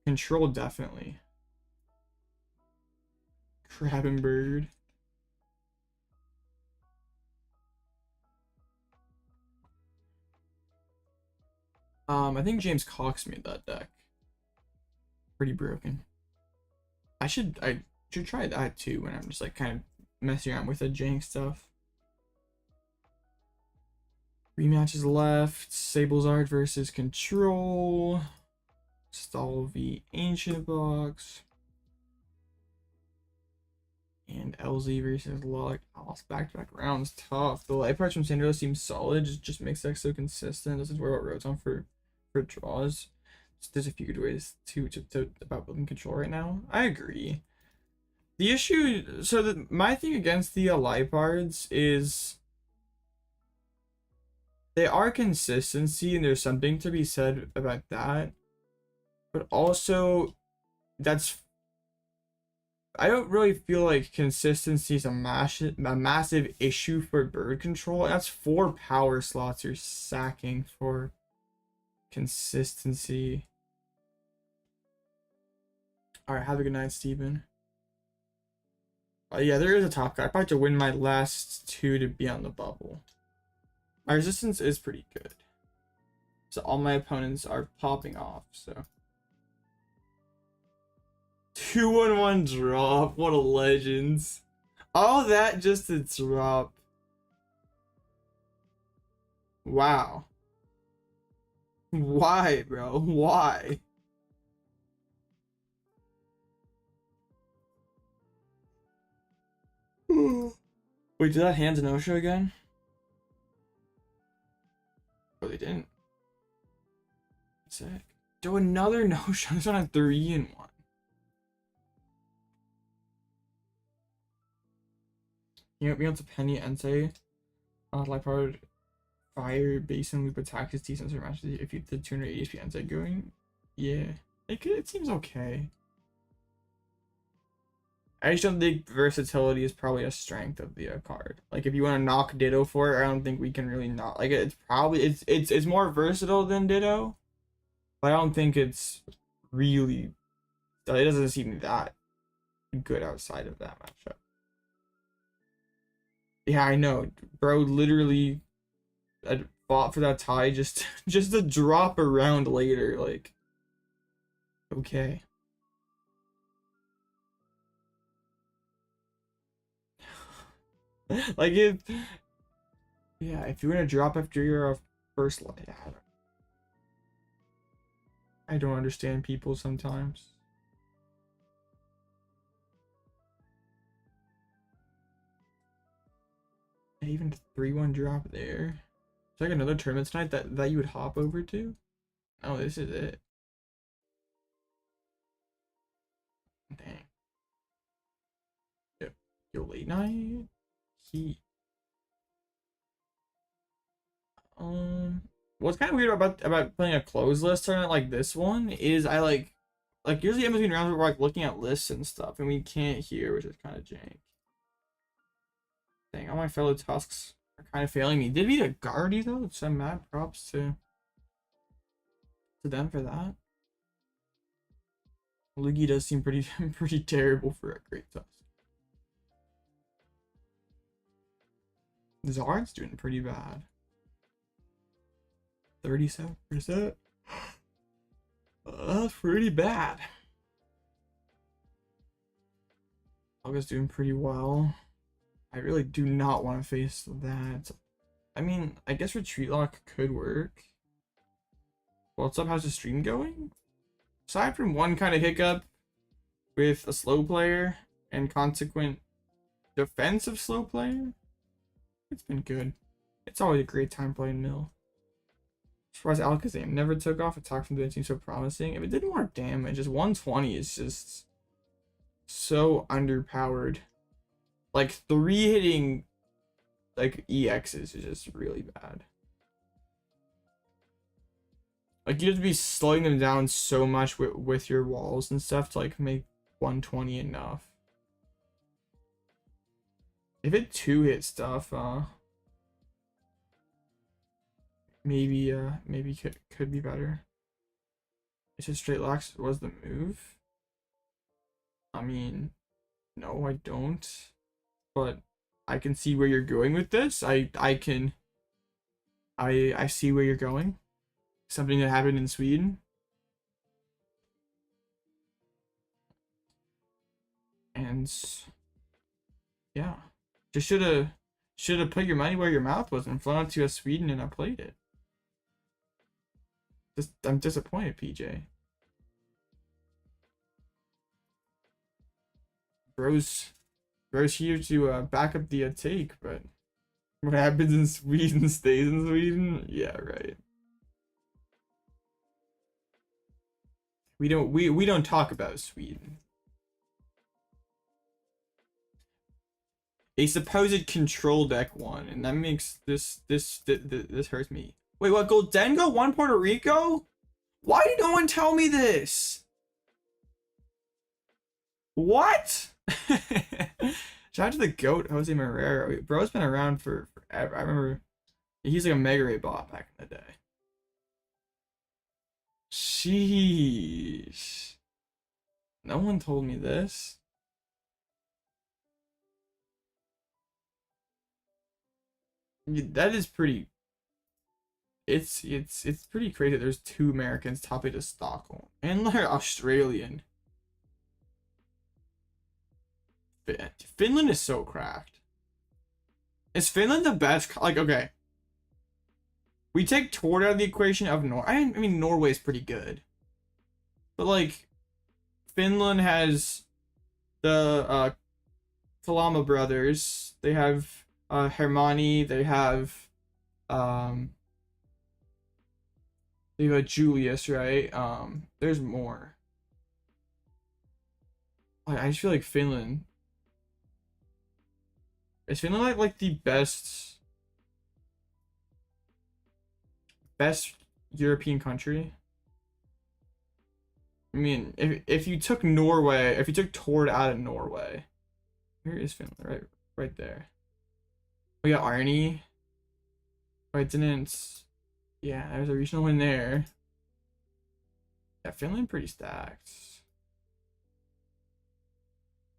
control definitely. Crab and bird. I think James Cox made that deck. Pretty broken. I should try that too when I'm just like kind of messing around with the jank stuff. Rematches left. Sablezard versus Control. Stall v Ancient Box. And LZ versus Log. Lost back-to-back rounds. Tough. The light parts from Sandro seems solid. Just makes that so consistent. Doesn't worry about Rotom for draws. There's a few good ways to about building Control right now. I agree. The issue, so my thing against the Lipards is they are consistency, and there's something to be said about that. But also, I don't really feel like consistency is a massive issue for bird control. That's 4 power slots you're sacking for consistency. Alright, have a good night, Steven. Yeah, there is a top guy. I probably have to win my last 2 to be on the bubble. My resistance is pretty good. So all my opponents are popping off, so. 2-1-1 drop. What a legends. All that just to drop. Wow. Why, bro? Why? Wait, did that hands no-show again? Oh, they didn't. Sick. Do another no-show. This one had 3-1. You know, we want to Penny Entei. Lipard Fire Basin Loop attacks his decent matches if you the 280 HP Entei going. Yeah. It seems okay. I just don't think versatility is probably a strength of the card. Like if you want to knock Ditto for it, I don't think we can really knock. Like it's probably it's more versatile than Ditto, but I don't think it's really. It doesn't seem that good outside of that matchup. Yeah, I know, bro. Literally, I fought for that tie just to drop around later. Like, okay. Like if you're gonna drop after your first light, I don't understand people sometimes. And even 3-1 drop there. It's like another tournament tonight that you would hop over to. Oh, this is it. Dang. Yo, late night. What's kind of weird about playing a closed list tournament like this one is I like usually in between rounds we're like looking at lists and stuff and we can't hear, which is kind of jank. Dang, all my fellow Tusks are kind of failing me. Did beat a Guardy though, so mad props to them for that. Luigi does seem pretty terrible for a Great Tusk. Zard's doing pretty bad. 37%. That's pretty bad. August doing pretty well. I really do not want to face that. I mean, I guess Retreat Lock could work. What's up? How's the stream going? Aside from one kind of hiccup with a slow player and consequent defensive slow player, it's been good. It's always a great time playing Mill. Surprised Alakazam never took off. Attack from didn't seem so promising. If it did more damage, just 120 is just so underpowered. Like 3 hitting like EXs is just really bad. Like you have to be slowing them down so much with your walls and stuff to like make 120 enough. If it 2-hit stuff, maybe could be better. It's just straight lax was the move. I mean, no, I don't. But I can see where you're going with this. I see where you're going. Something that happened in Sweden. And yeah. Just should have put your money where your mouth was and flown out to Sweden and I played it. I'm disappointed, PJ. Bro's here to back up the take, but what happens in Sweden stays in Sweden. Yeah, right. We don't talk about Sweden. A supposed control deck won, and that makes this hurts me. Wait, what? Goldengo won Puerto Rico? Why did no one tell me this? What? Shout out to the GOAT, Jose Marrero. Bro's been around for forever. I remember he's like a Mega Ray bot back in the day. Sheesh. No one told me this. That is pretty. It's pretty crazy. There's 2 Americans top 8 of Stockholm, and they're Australian. Finland is so cracked. Is Finland the best? Like, okay, we take Tord out of the equation of I mean, Norway is pretty good, but like, Finland has the Kalama brothers. They have Hermione. They have Julius, right? There's more. I just feel like Finland. Is Finland like the best European country? I mean, if you took Norway, if you took Tord out of Norway, where is Finland? Right there. We got Arnie. Oh, it didn't. Yeah, there's a regional win there. Yeah, Finland pretty stacked.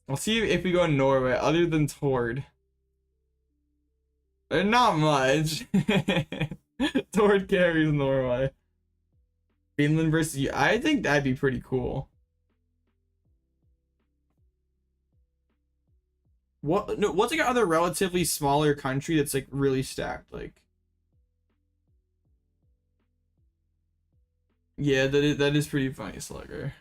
We'll see if we go in Norway, other than Tord. Not much. Tord carries Norway. Finland versus you. I think that'd be pretty cool. What's like another relatively smaller country that's like really stacked? Like, yeah, that is pretty funny, Slugger.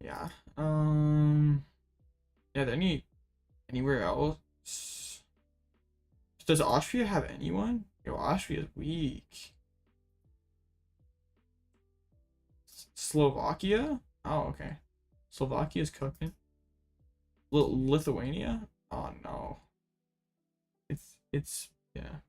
Yeah. Yeah, anywhere else? Does Austria have anyone? Yo, Austria is weak. Slovakia? Oh, okay. Slovakia's cooking. Lithuania? Oh no. It's yeah.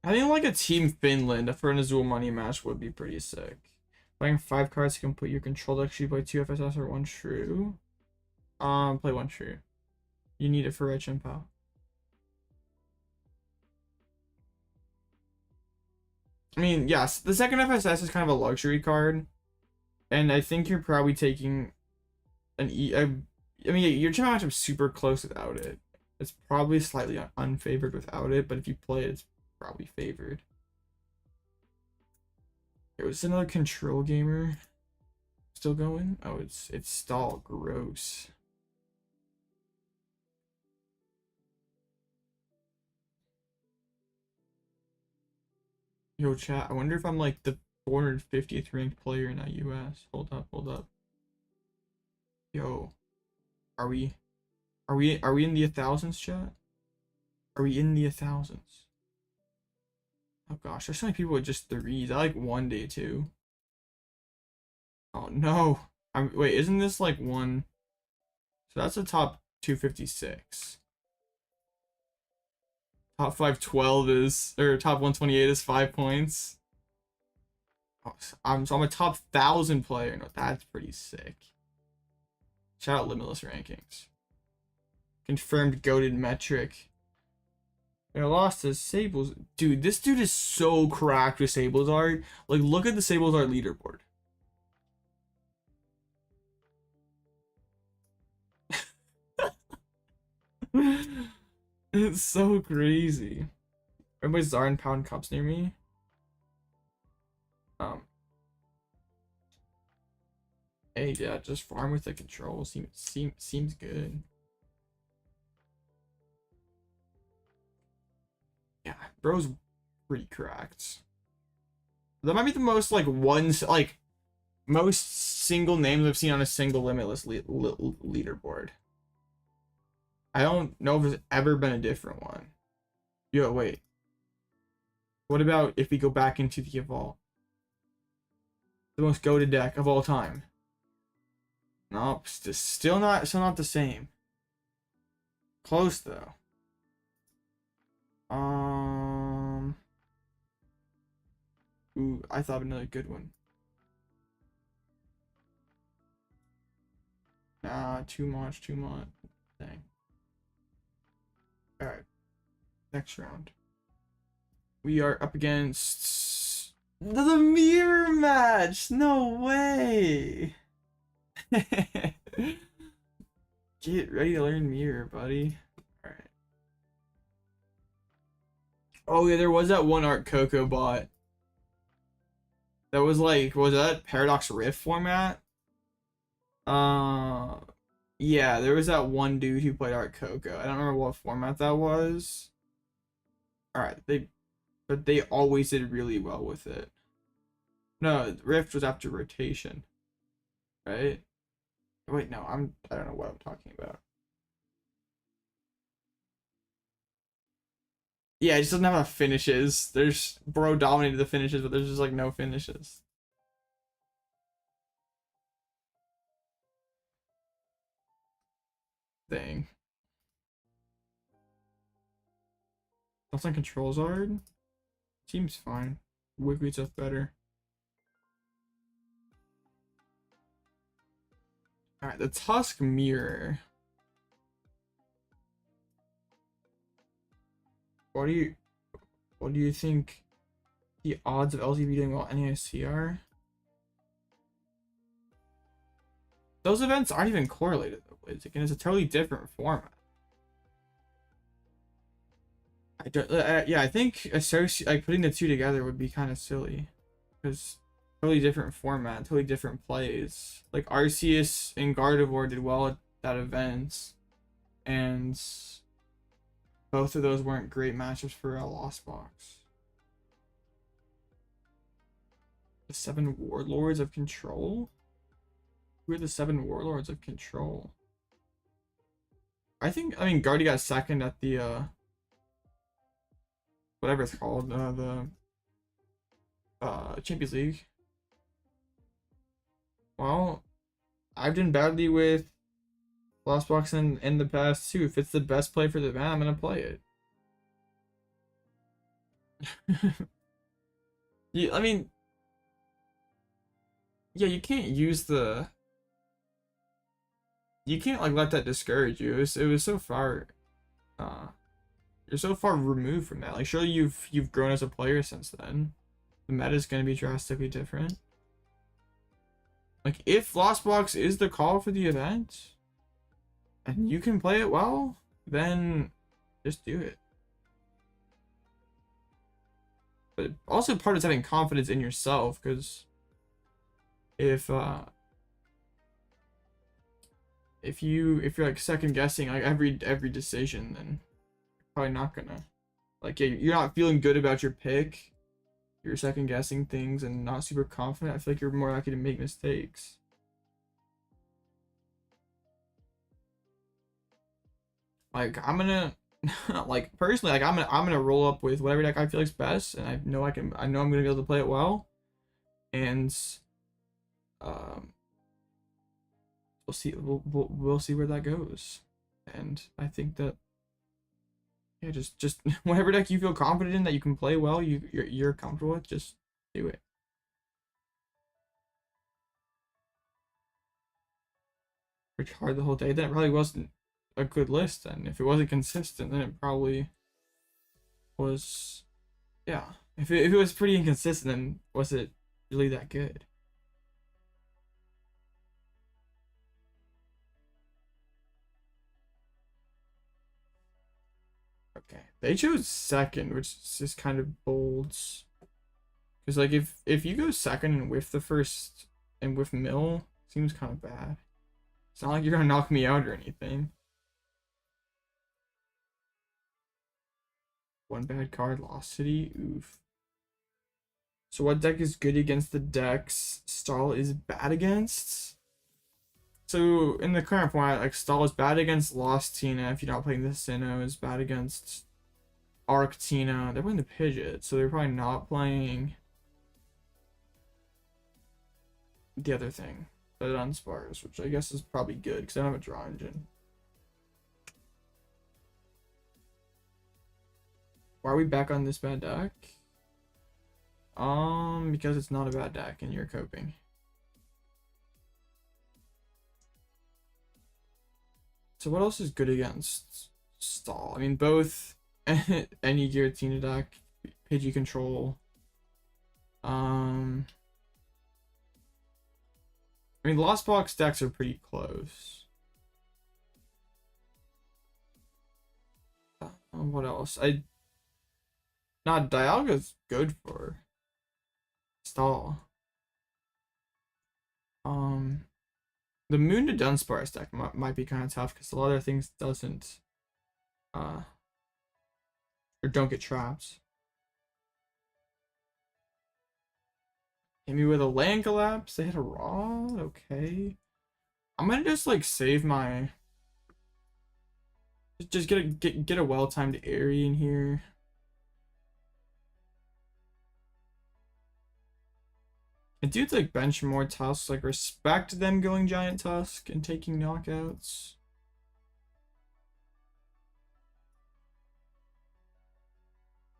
I think like a Team Finland for an Azul money match would be pretty sick. Playing 5 cards to complete your control deck. Should you play 2 FSS or 1 Shrew? Play 1 Shrew. You need it for Red Charm PAL. I mean, yes, the second FSS is kind of a luxury card, and I think you're probably taking an I mean, your Charm matchup's super close without it. It's probably slightly unfavored without it, but if you play it, it's probably favored. There was another control gamer still going. Oh, it's stalled. Gross. Yo, chat. I wonder if I'm like the 450th ranked player in the US. Hold up, hold up. Yo, are we in the 1000s, chat? Are we in the 1000s? Oh gosh, there's so many people with just threes. I like one day too. Oh no. Wait, isn't this like one? So that's a top 256. Top 512 is, or top 128 is 5 points. Oh, so I'm a top 1000 player. No, that's pretty sick. Shout out Limitless Rankings. Confirmed goated metric. I lost to Sables. Dude, this dude is so cracked with Sables art. Like, look at the Sables art leaderboard. It's so crazy. Everybody's Czar and Pound Cups near me. Hey, yeah, just farm with the control. Seems good. Yeah, bro's pretty cracked. That might be the most like most single names I've seen on a single limitless leaderboard. I don't know if there's ever been a different one. Yo, wait. What about if we go back into the Evolve? The most goated deck of all time. Nope, still not the same. Close though. Ooh, I thought of another good one. Nah, too much. Dang. Alright. Next round. We are up against the mirror match. No way. Get ready to learn mirror, buddy. Alright. Oh yeah, there was that one Art Coco bot. That was like, was that Paradox Rift format? Yeah, there was that one dude who played Art Coco. I don't remember what format that was. Alright, but they always did really well with it. No, Rift was after rotation. Right? Wait, no, I don't know what I'm talking about. Yeah, it just doesn't have enough finishes. There's bro dominated the finishes, but there's just like no finishes. Dang. Something controls hard. Seems fine. Wiggly stuff better. Alright, the Tusk Mirror. What do you think the odds of LTV doing well NASC are? Those events aren't even correlated though. Again, it's a totally different format. Yeah, I think like putting the two together would be kind of silly, because totally different format, totally different plays. Like Arceus and Gardevoir did well at that event, and both of those weren't great matchups for a Lost Box. The 7 Warlords of Control? Who are the 7 Warlords of Control? I mean, Guardy got second at the, whatever it's called, the Champions League. Well, I've done badly with Lost Box in the past too. If it's the best play for the event, I'm gonna play it. Yeah, I mean, yeah, you can't use you can't like let that discourage you. It was so far, you're so far removed from that. Like, surely you've grown as a player since then. The meta is gonna be drastically different. Like, if Lost Box is the call for the event, and you can play it well, then just do it. But also part is having confidence in yourself, because if you're like second guessing like every decision, then you're probably not gonna, like, yeah, you're not feeling good about your pick, you're second guessing things and not super confident, I feel like you're more likely to make mistakes. Like I'm gonna like personally, like I'm gonna roll up with whatever deck I feel is best, and I know I'm gonna be able to play it well, and um we'll see we'll see where that goes. And I think that yeah, just whatever deck you feel confident in that you can play well, you're comfortable with, just do it. Worked hard the whole day, then it probably wasn't a good list. And if it wasn't consistent, then it probably was, yeah. If it was pretty inconsistent, then was it really that good? Okay, they chose second, which is just kind of bold. Because like if you go second and whiff the first and whiff mill, seems kind of bad. It's not like you're gonna knock me out or anything. One bad card, Lost City, oof. So what deck is good against the decks Stall is bad against? So in the current format, like Stall is bad against Lost Tina if you're not playing the Sinnoh, is bad against Arc Tina. They're playing the Pidgeot, so they're probably not playing the other thing, the Dunsparce, which I guess is probably good because I don't have a draw engine. Why are we back on this bad deck? Because it's not a bad deck and you're coping. So what else is good against Stall? I mean, both any Giratina deck, Pidgey control. I mean, Lost Box decks are pretty close. What else? Dialga's good for Stall. The Moon to Dunsparce deck might be kind of tough because a lot of things doesn't or don't get trapped. Hit me with a land collapse. They hit a raw. Okay, I'm gonna just like save my. Just get a well-timed Eri in here. I do like bench more Tusks, like respect them going Giant Tusk and taking knockouts.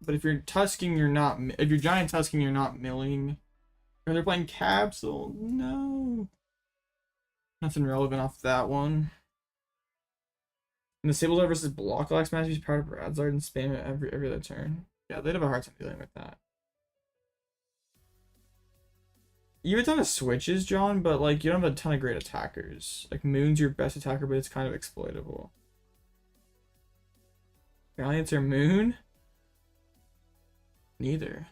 But if you're Tusking, you're not. If you're Giant Tusking, you're not milling. Or they're playing Capsule. No. Nothing relevant off that one. And the Sablezard versus Blocklox match, he's part of Radzard and spam it every other turn. Yeah, they'd have a hard time dealing with that. You have a ton of switches, John, but like you don't have a ton of great attackers. Like Moon's your best attacker, but it's kind of exploitable. Valiant's or Moon? Neither.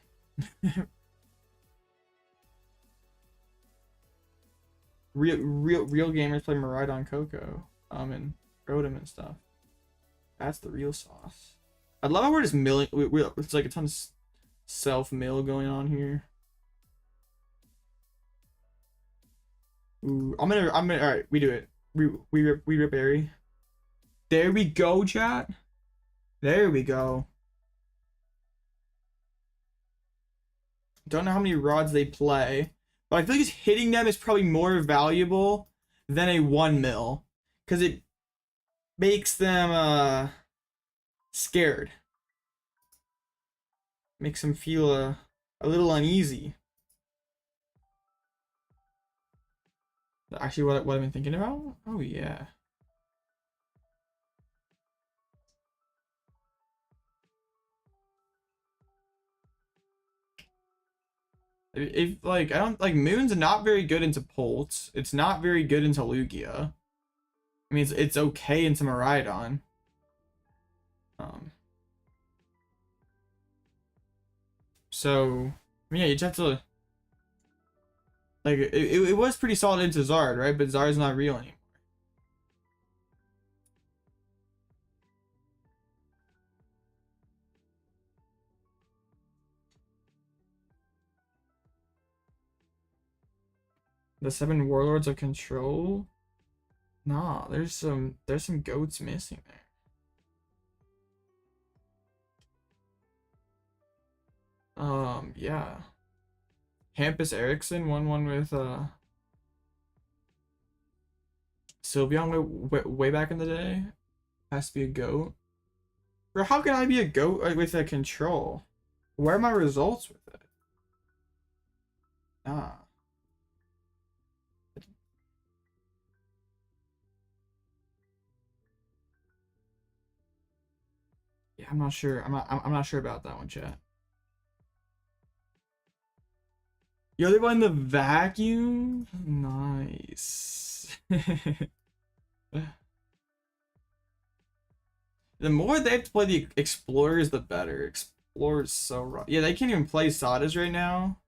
real gamers play Miraidon Coco, and Rotom and stuff. That's the real sauce. I love how we're just milling. It's like a ton of self mill going on here. Ooh, I'm gonna. All right, we do it. We rip Eri. There we go, chat. There we go. Don't know how many rods they play, but I feel like just hitting them is probably more valuable than a 1 mil because it makes them scared. Makes them feel a little uneasy. Actually, what I've been thinking about? Oh yeah. If like I don't like Moon's not very good into Polt. It's not very good into Lugia. I mean it's okay into Miraidon. So I mean, yeah, you just have to like it was pretty solid into Zard, right? But Zard's not real anymore. The 7 Warlords of Control? Nah, there's some goats missing there. Yeah. Hampus Eriksson, 1-1 with Sylveon way back in the day. Has to be a goat. Bro, how can I be a goat with a control? Where are my results with it? Ah. Yeah, I'm not sure. I'm not sure about that one, chat. Yo, they're in the vacuum? Nice. The more they have to play the Explorers, the better. Explorers so rough. Yeah, they can't even play Sadas right now.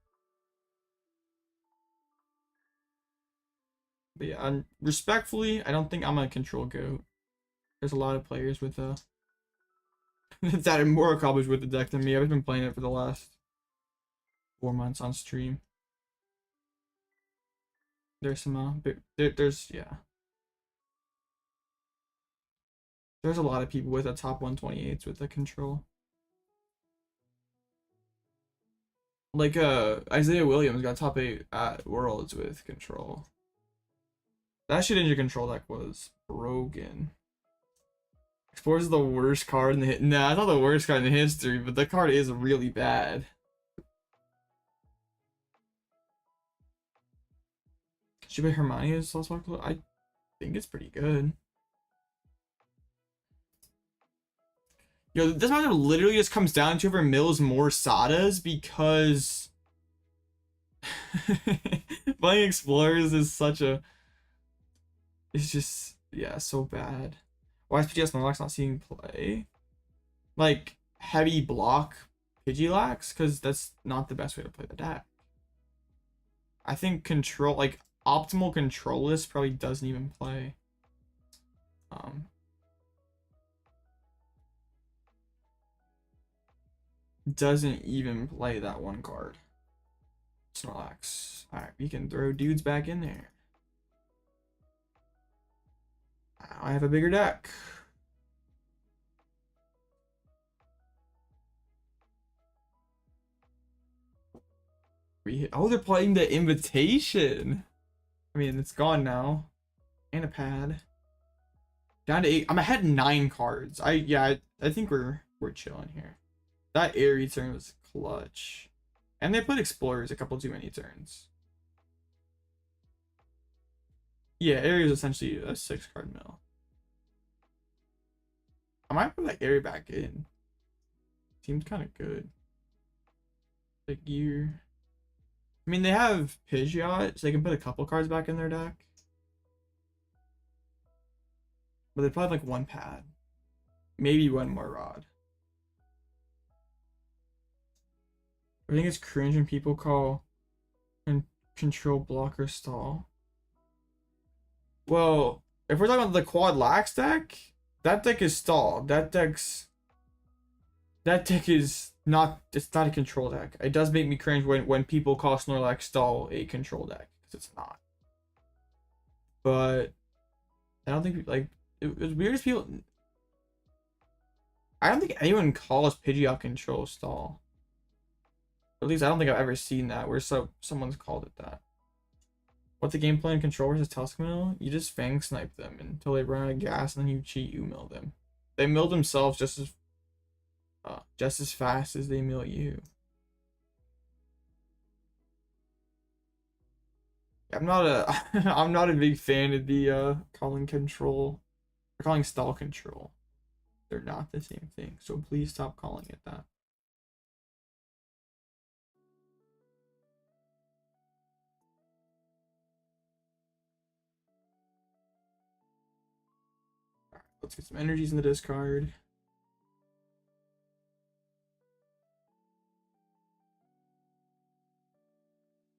But yeah, respectfully, I don't think I'm a control goat. There's a lot of players with that are more accomplished with the deck than me. I've been playing it for the last 4 months on stream. There's some there's yeah. There's a lot of people with a top 128s with the control. Like Isaiah Williams got top 8 at Worlds with control. That shit in your control deck was broken. Explorers is the worst card in the nah, it's not the worst card in history, but the card is really bad. Should be Hermione as Sauce Walker? I think it's pretty good. Yo, this matchup literally just comes down to whoever mills more Sadas because playing Explorers is such a it's just yeah, so bad. Why is PGS Snorlax not seeing play? Like heavy block Pidgeolax? Because that's not the best way to play the deck. I think control like optimal control list probably doesn't even play. Doesn't even play that one card. Snorlax. Alright, we can throw dudes back in there. I have a bigger deck. Oh, they're playing the invitation. I mean, it's gone now. And a pad. Down to 8. I'm ahead 9 cards. I think we're chilling here. That Eri turn was clutch. And they played Explorers a couple too many turns. Yeah, Eri is essentially a 6-card mill. I might put that Eri back in. Seems kind of good. The gear. I mean, they have Pidgeot, so they can put a couple cards back in their deck. But they probably have like 1 pad. Maybe 1 more rod. I think it's cringe when people call and control blocker stall. Well, if we're talking about the quad lax deck, that deck is stall. That deck is not, it's not a control deck. It does make me cringe when people call Snorlax stall a control deck, because it's not. But I don't think like it was weird as people. I don't think anyone calls Pidgeot control stall. At least I don't think I've ever seen that where someone's called it that. What's the game plan? Control versus Tuskmill? You just fang snipe them until they run out of gas, and then you cheat. You mill them. They mill themselves just as fast as they mill you. I'm not a big fan of the calling control or calling stall control. They're not the same thing. So please stop calling it that. Let's get some energies in the discard.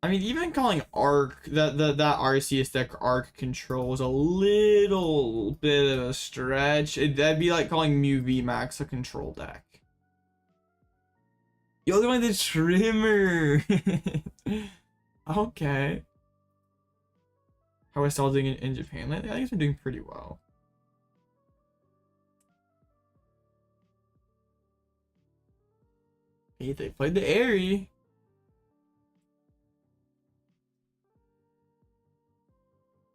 I mean, even calling Arc, that Arceus deck Arc control is a little bit of a stretch. That'd be like calling Mew VMAX a control deck. Yo, they wanted the Trimmer. Okay. how is doing in Japan lately? I think it's been doing pretty well. Hey, they played the Eri.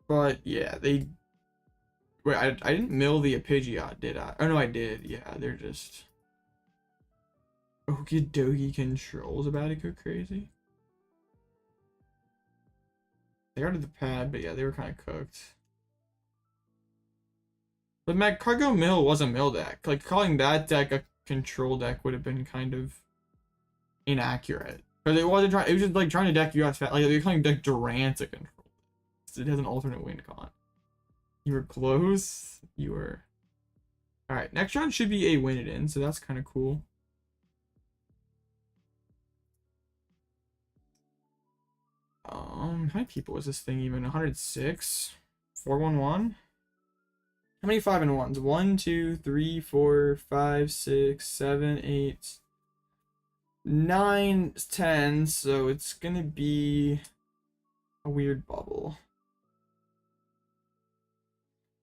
But yeah, they. Wait, I didn't mill the Pokégear, did I? Oh no, I did. Yeah, they're just. Okie dokie controls about to go crazy. They got to the pad, but yeah, they were kind of cooked. But Magcargo Mill was a mill deck. Like, calling that deck a control deck would have been kind of inaccurate. Because it wasn't trying, it was just like trying to deck you out fast. Like, they're calling deck Durant a control. It has an alternate win con. You were close. You were. Alright, next round should be a win it in, so that's kind of cool. How many people was this thing even? 106? 411? How many 5-in-1s? 1, 2, 3, 4, 5, 6, 7, 8, 9, 10. So it's gonna be a weird bubble.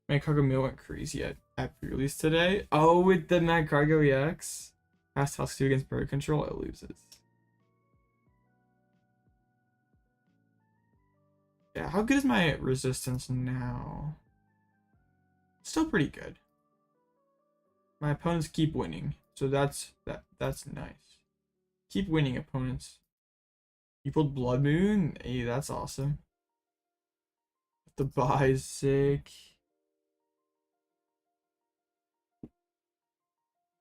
Magcargo Mill went crazy at pre-release today. Oh, with the Magcargo EX. Past Tusk 2 against bird control, it loses. Yeah, how good is my resistance now? Still pretty good. My opponents keep winning, so that's nice. Keep winning, opponents. You pulled Blood Moon? Hey, that's awesome. The buy is sick.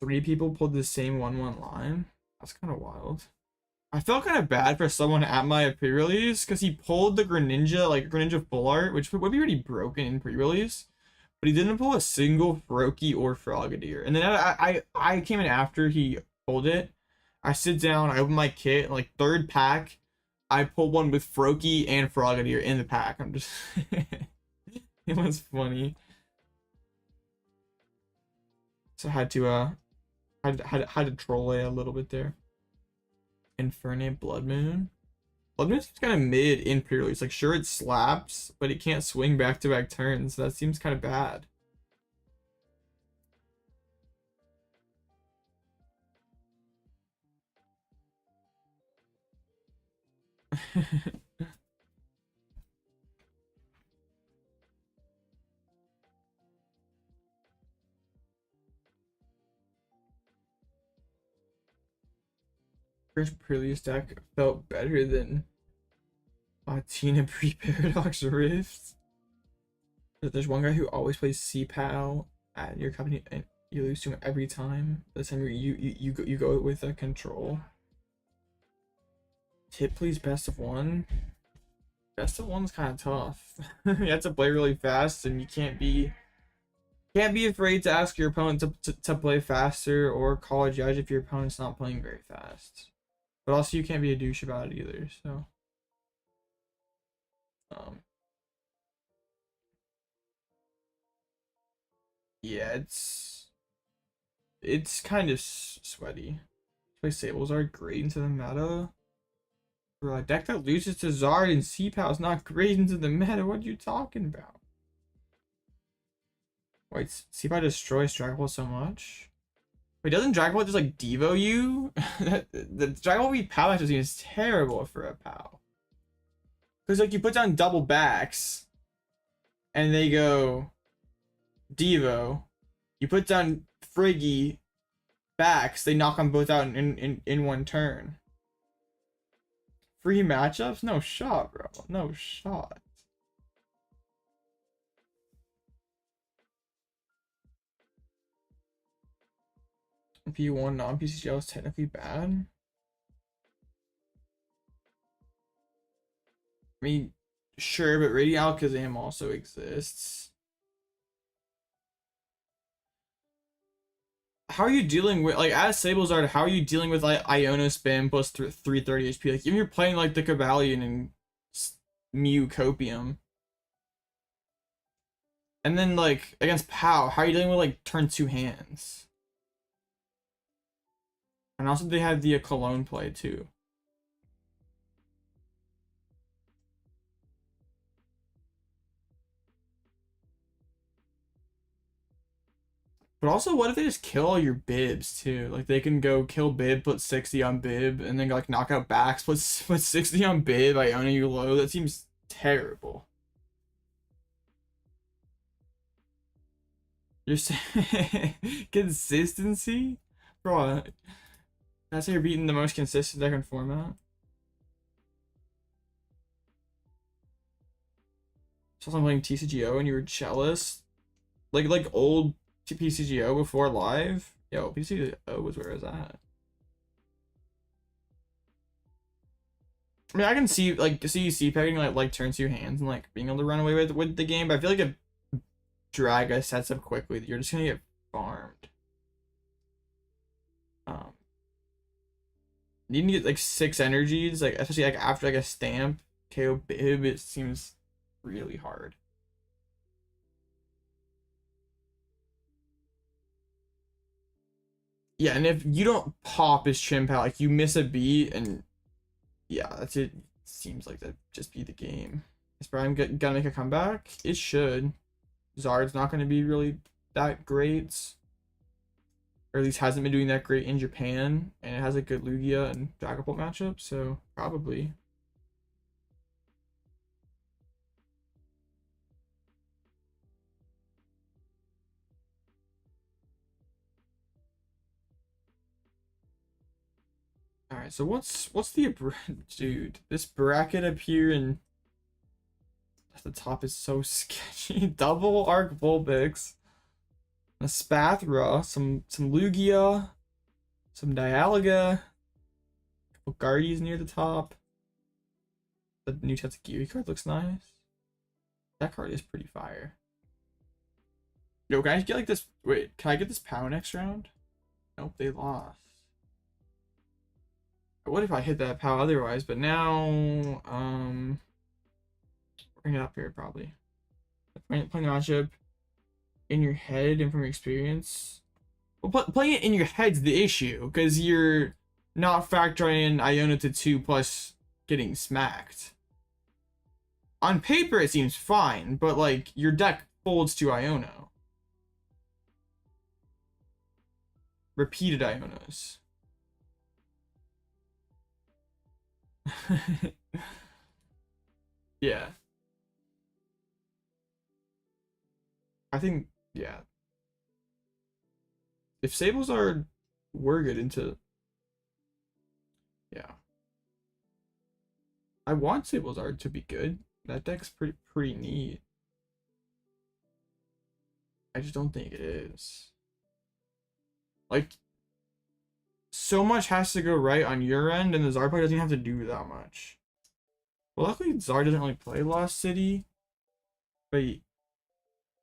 3 people pulled the same 1/1 line. That's kind of wild. I felt kind of bad for someone at my pre-release because he pulled the Greninja, like Greninja full art, which would be already broken in pre-release, but he didn't pull a single Froakie or Frogadier. And then I came in after he pulled it. I sit down, I open my kit, and like third pack, I pulled one with Froakie and Frogadier in the pack. I'm just it was funny. So I had to troll it a little bit there. Infernape Blood Moon. Blood Moon's kind of mid in pre-release. Like, sure, it slaps, but it can't swing back-to-back turns. So that seems kind of bad. First pre-release deck felt better than Tina pre-Paradox Rift. There's one guy who always plays CPAL at your company and you lose to him every time. This time you go with a control. Tip please best of 1. Best of 1's kind of tough. You have to play really fast and you can't be afraid to ask your opponent to play faster or call a judge if your opponent's not playing very fast. But also you can't be a douche about it either, so yeah, it's kind of sweaty. Play Sables are great into the meta. Bro, a deck that loses to Zard and CPAL is not great into the meta. What are you talking about? Wait, CPAL destroys Dragon Ball so much? Wait, doesn't Dragon Ball just like Devo you? The Dragon Ball Pal match is terrible for a Pal. Because like you put down double backs and they go Devo. You put down Friggy backs, they knock them both out in one turn. Free matchups? No shot, bro. No shot. P1 non-PCGL is technically bad. I mean, sure, but Radiant Alakazam also exists. How are you dealing with, like, as Sablezard, how are you dealing with, like, Iono spam plus 330 HP? Like, if you're playing, like, the Cavalion and Mew Copium. And then, like, against Pow, how are you dealing with, like, turn 2 hands? And also, they had the Cologne play, too. But also, what if they just kill all your bibs too? Like they can go kill bib, put 60 on bib, and then like knock out backs, put 60 on bib, Iona you low. That seems terrible. You're saying consistency? Bro, that's how you're beating the most consistent deck in format. So I'm playing TCGO and you were jealous? Like old PCGO before live? Yo, PCGO was where I was at. I mean, I can see like you C-pegging like turn 2 hands and like being able to run away with the game, but I feel like if Draga sets up quickly, you're just gonna get farmed. Needing to get like 6 energies, like especially like after like a stamp KO bib, it seems really hard. Yeah, and if you don't pop his Chimpal, like you miss a beat, and yeah, that's it. Seems like that just be the game. Is Prime gonna make a comeback? It should. Zard's not gonna be really that great, or at least hasn't been doing that great in Japan, and it has a good Lugia and Dragapult matchup, so probably. All right, so what's the dude? This bracket up here and at the top is so sketchy. Double Arc Vulpix, a Spathra, some Lugia, some Dialga, a couple Guardies near the top. The new Tatsugiri card looks nice. That card is pretty fire. Yo, can I get like this? Wait, can I get this PAL next round? Nope, they lost. What if I hit that PAL otherwise? But now, bring it up here probably. Playing the matchup in your head and from your experience. Well, playing it in your head's the issue because you're not factoring in Iona to 2 plus getting smacked. On paper, it seems fine, but like your deck folds to Iona. Repeated Ionas. Yeah. I think, yeah. If Sables were good into, yeah. I want Sables to be good. That deck's pretty neat. I just don't think it is. Like, so much has to go right on your end, and the Zard player doesn't have to do that much. Well, luckily Zard doesn't really play Lost City, but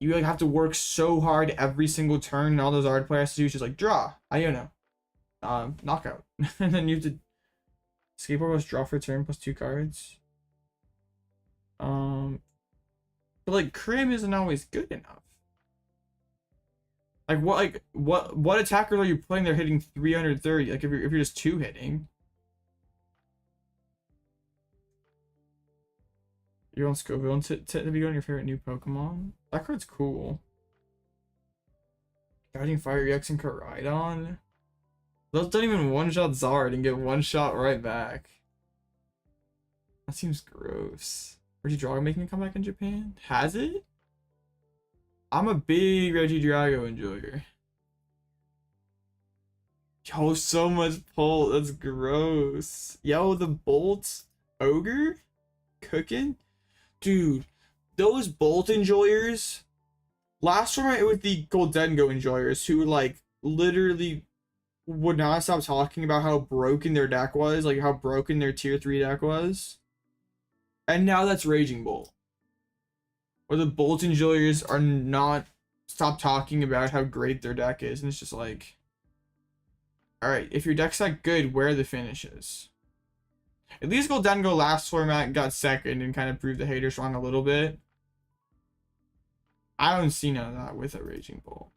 you like have to work so hard every single turn, and all the Zard player has to do is just like draw, Iona, knockout, and then you have to skateboard plus draw for a turn plus 2 cards. But like Crim isn't always good enough. Like what attackers are you playing? They're hitting 330. Like if you're just 2 hitting. You're on Scoville and to be on your favorite new Pokemon. That card's cool. Guiding Fire EX and Koraidon. Those don't even one-shot Zard and get one shot right back. That seems gross. Regidrago making a comeback in Japan? Has it? I'm a big Regidrago enjoyer. Yo, so much pull. That's gross. Yo, the Bolt Ogre? Cooking? Dude, those Bolt enjoyers. Last time it was the Goldengo enjoyers who like literally would not stop talking about how broken their deck was, like how broken their tier 3 deck was. And now that's Raging Bolt. Or the Bolt enjoyers are not stop talking about how great their deck is, and it's just like, alright, if your deck's that good, where are the finishes? At least Goldengo last format got second and kind of proved the haters wrong a little bit. I don't see none of that with a Raging Bolt.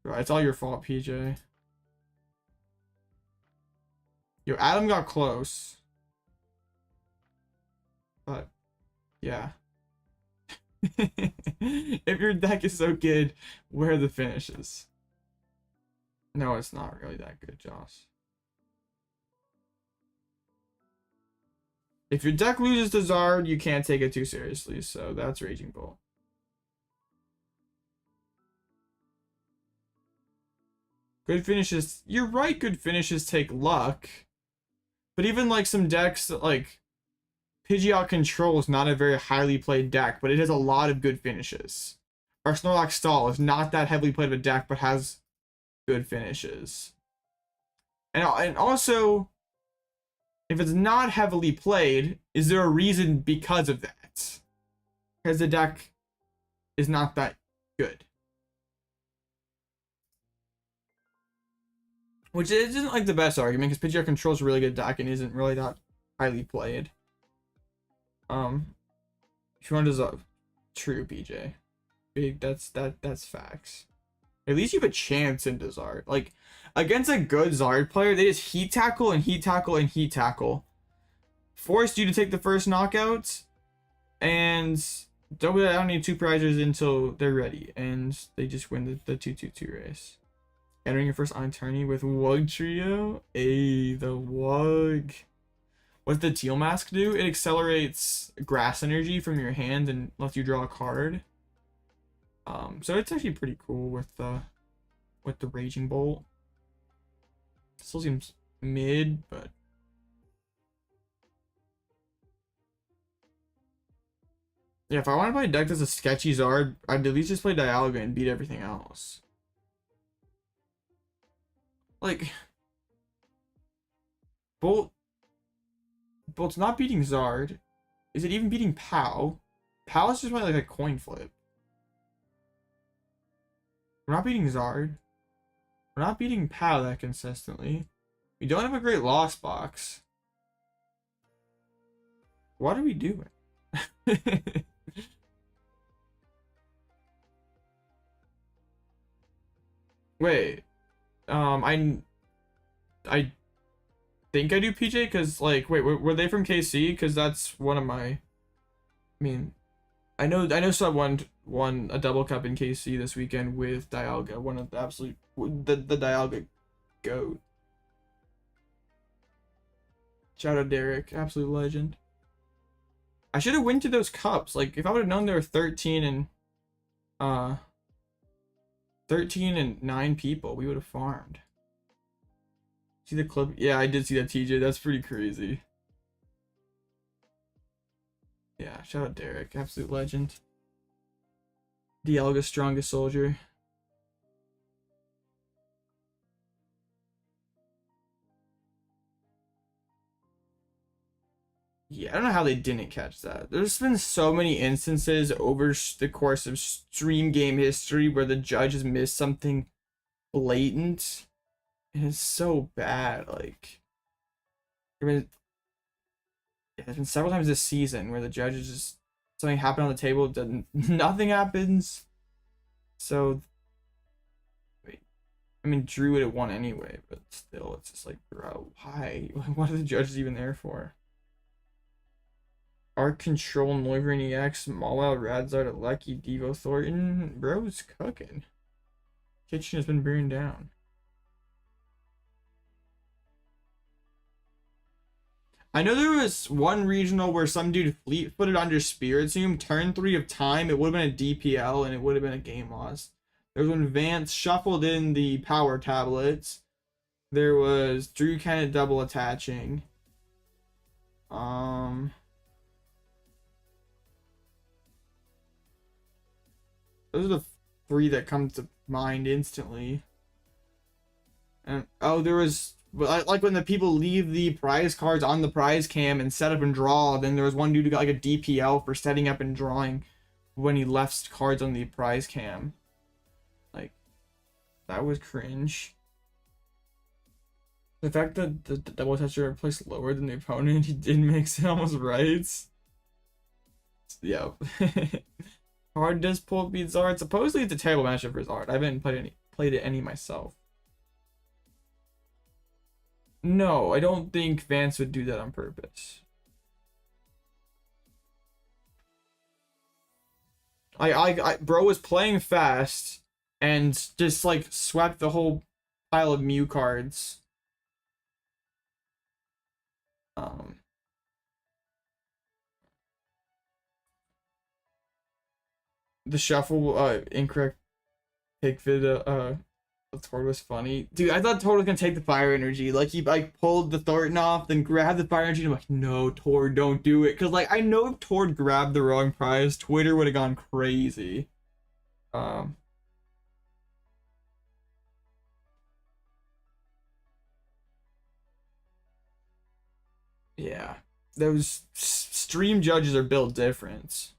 Bro, it's all your fault, PJ. Yo, Adam got close. But, yeah. If your deck is so good, where are the finishes? No, it's not really that good, Josh. If your deck loses to Zard, you can't take it too seriously, so that's Raging Bolt. Good finishes. You're right, good finishes take luck. But even like some decks that like Pidgeot Control is not a very highly played deck, but it has a lot of good finishes. Or Snorlax Stall is not that heavily played of a deck, but has good finishes. And also, if it's not heavily played, is there a reason because of that? Because the deck is not that good. Which isn't like the best argument, because Pidgeot Control is a really good deck and isn't really that highly played. If you want to true PJ. Big, that's facts. At least you have a chance in Zard. Like, against a good Zard player, they just heat tackle and heat tackle and heat tackle. Force you to take the first knockout, and don't get out any 2 prizes until they're ready, and they just win the 2-2-2 race. Entering your first on tourney with Wug Trio. Hey, the Wug. What does the Teal Mask do? It accelerates grass energy from your hand and lets you draw a card. So it's actually pretty cool with the Raging Bolt. Still seems mid, but yeah, if I want to play a deck that's a sketchy Zard, I'd at least just play Dialga and beat everything else. Like, Bolt's not beating Zard. Is it even beating Pal? Pal is just like a coin flip. We're not beating Zard. We're not beating Pal that consistently. We don't have a great loss box. What are we doing? Wait. I think I do PJ because, like, wait, were they from KC? Because that's one of my. I mean, I know Sub won a double cup in KC this weekend with Dialga, one of the absolute the Dialga GOAT. Shout out Derek, absolute legend. I should have went to those cups. Like, if I would have known there were 13 and 9 people, we would have farmed. See the clip? Yeah, I did see that, TJ. That's pretty crazy. Yeah, shout out Derek, absolute legend. Dialga's strongest soldier. Yeah, I don't know how they didn't catch that. There's been so many instances over the course of stream game history where the judge has missed something blatant. And it's so bad. Like, there's been several times this season where the judges just, something happened on the table, then nothing happens. So, wait, I mean, Drew would have won anyway, but still, it's just like, bro, why? What are the judges even there for? Arc Control, Noivern EX, Mawile, Radzard, Lucky, Devo, Thornton. Bro's cooking. Kitchen has been burned down. I know there was one regional where some dude fleet-footed under Spiritomb, turn 3 of time, it would have been a DPL, and it would have been a game loss. There was when Vance shuffled in the power tablets. There was Drew kind of double attaching. Those are the 3 that come to mind instantly. And oh, there was, like, when the people leave the prize cards on the prize cam and set up and draw, then there was one dude who got like a DPL for setting up and drawing when he left cards on the prize cam. Like, that was cringe. The fact that the double toucher are placed lower than the opponent, he did makes it almost right. Yeah. Hard does pull beat Zard. Supposedly it's a terrible matchup for Zard. I haven't played it any myself. No, I don't think Vance would do that on purpose. Bro was playing fast and just like swept the whole pile of Mew cards. The shuffle, incorrect pick vid, Thor was funny. Dude, I thought Tor was gonna take the fire energy. Like, he like pulled the Thornton off, then grabbed the fire energy, and I'm like, no, Tor, don't do it. Cause like, I know if Tor grabbed the wrong prize, Twitter would have gone crazy. Yeah. Those stream judges are built different.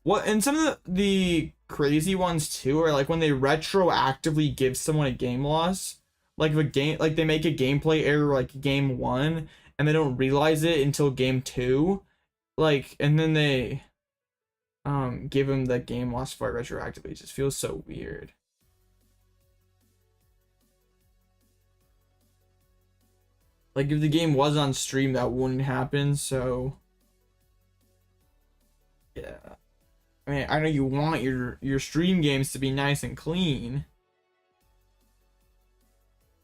What, and some of the crazy ones too are like when they retroactively give someone a game loss, like if a game, like they make a gameplay error like game 1 and they don't realize it until game 2, like, and then they give them the game loss for it retroactively. It just feels so weird. Like if the game was on stream, that wouldn't happen. So yeah. I mean, I know you want your stream games to be nice and clean,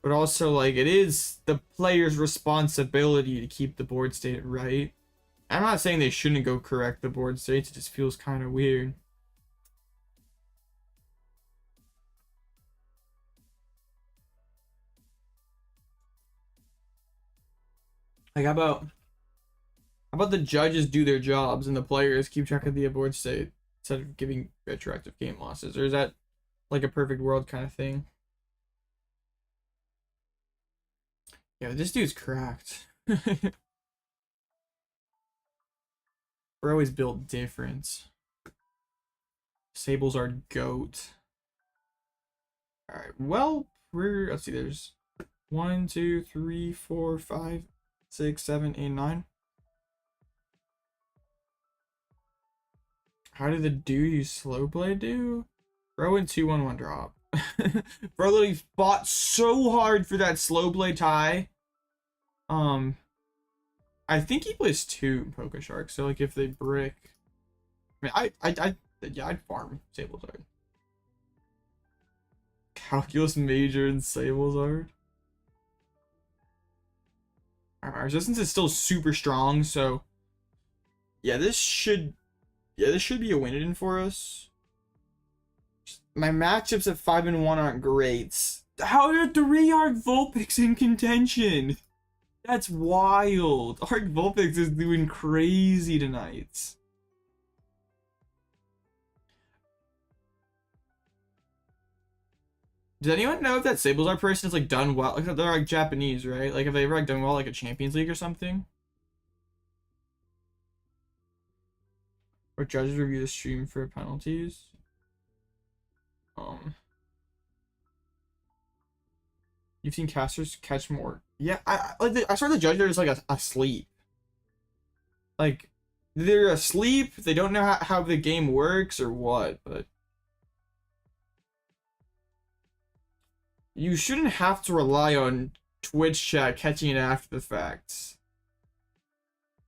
but also like it is the player's responsibility to keep the board state right. I'm not saying they shouldn't go correct the board states, it just feels kind of weird. Like how about the judges do their jobs and the players keep track of the board state instead of giving retroactive game losses? Or is that like a perfect world kind of thing? Yeah, this dude's cracked. We're always built different. Sables are goat. Alright, well, let's see, there's 1, 2, 3, 4, 5, 6, 7, 8, 9. How did the dude use slow play do? Bro went 2-1-1 drop. Bro literally fought so hard for that slow play tie. I think he plays 2 Poke Sharks, so like if they brick, I mean, yeah, I'd farm Sablezard. Calculus major in Sablezard. Our resistance is still super strong, so yeah, this should be a win-in for us. My matchups at 5-1 aren't great. How are 3 Arc Vulpix in contention? That's wild. Arc Vulpix is doing crazy tonight. Does anyone know if that Sablezard person has like done well? Like they're like Japanese, right? Like have they ever like done well like a Champions League or something? Or judges review the stream for penalties? You've seen casters catch more. Yeah, I saw the judge there is like asleep. Like they're asleep. They don't know how the game works or what, but you shouldn't have to rely on Twitch chat catching it after the fact.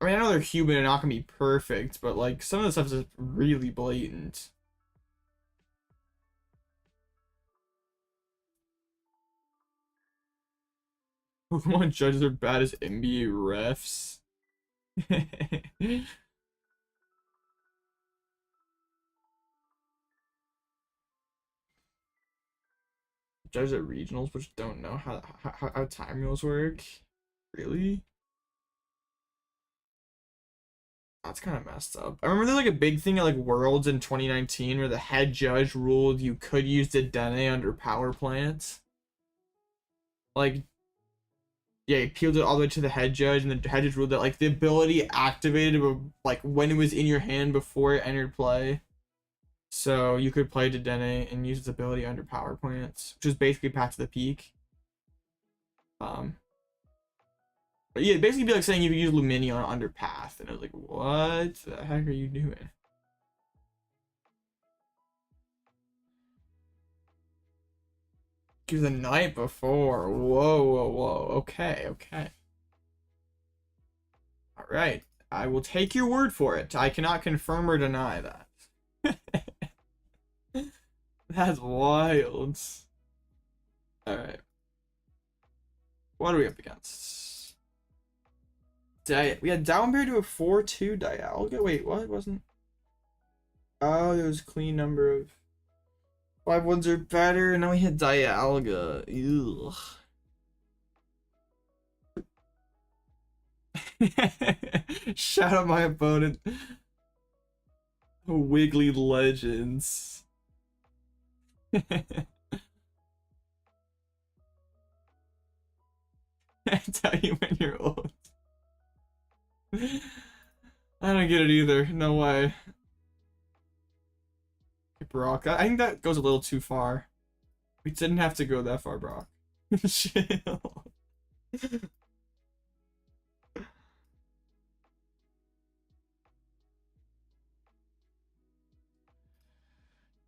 I mean, I know they're human and not gonna be perfect, but like some of the stuff is really blatant. Pokemon judges are bad as NBA refs. Judges at regionals which don't know how time rules work. Really? That's kind of messed up. I remember there's like a big thing at like Worlds in 2019 where the head judge ruled you could use the Dene under power plants. Like, yeah, he appealed it all the way to the head judge, and the head judge ruled that like the ability activated like when it was in your hand before it entered play. So you could play Dedenne and use its ability under power plants, which is basically Path to the Peak. But yeah, basically be like saying you could use Lumineon under Path, and I was like, what the heck are you doing? The night before. Whoa. Okay. Alright. I will take your word for it. I cannot confirm or deny that. That's wild. Alright. What are we up against? We had down bear to a 4-2 Dialga. Wait, what? It wasn't. Oh, there was a clean number of 5-1s are better. Now we hit Dialga. Ugh. Shout out my opponent. Wiggly Legends. I tell you when you're old. I don't get it either. No way. Brock, I think that goes a little too far. We didn't have to go that far, Brock. Chill.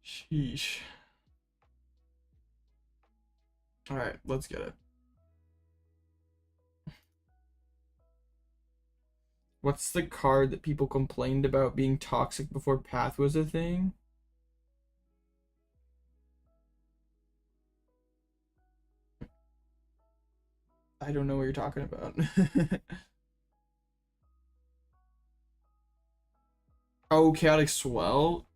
Sheesh. Alright, let's get it. What's the card that people complained about being toxic before Path was a thing? I don't know what you're talking about. Oh, Chaotic Swell?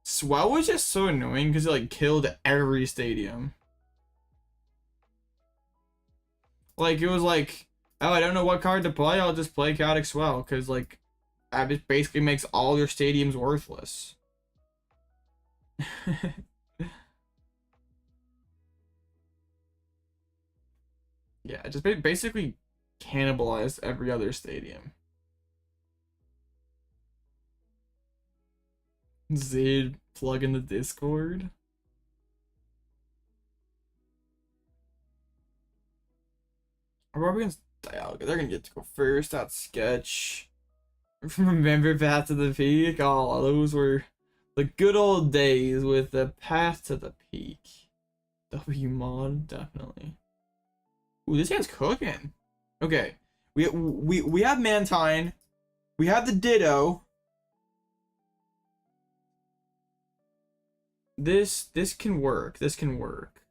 Swell was just so annoying because it like killed every stadium. Like it was like, oh, I don't know what card to play, I'll just play Chaotic Swell because like that just basically makes all your stadiums worthless. Yeah, it just basically cannibalized every other stadium. Zid, plug in the Discord. We're up against Dialga. They're gonna get to go first. That's sketch. Remember Path to the Peak? Oh, those were the good old days with the Path to the Peak. W mod, definitely. Ooh, this hand's cooking. Okay, we have Mantine. We have the Ditto. This can work. This can work.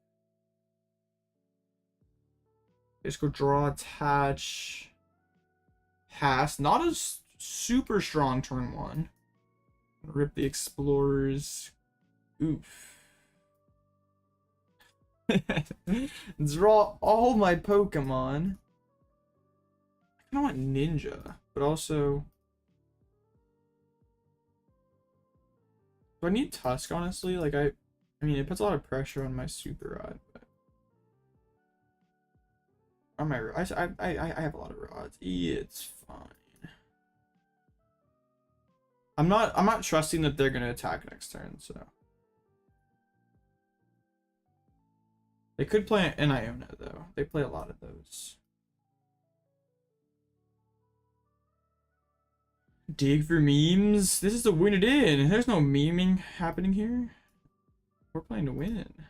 Just go draw, attach, pass. Not a super strong turn one. Rip the Explorers. Oof. Draw all my Pokemon. I kind of want Ninja, but also, do I need Tusk? Honestly, like I mean, it puts a lot of pressure on my Super Rod, but on my I have a lot of rods. It's fine. I'm not trusting that they're gonna attack next turn, so. They could play an Iona though. They play a lot of those. Dig for memes. This is to win it in. There's no memeing happening here. We're playing to win.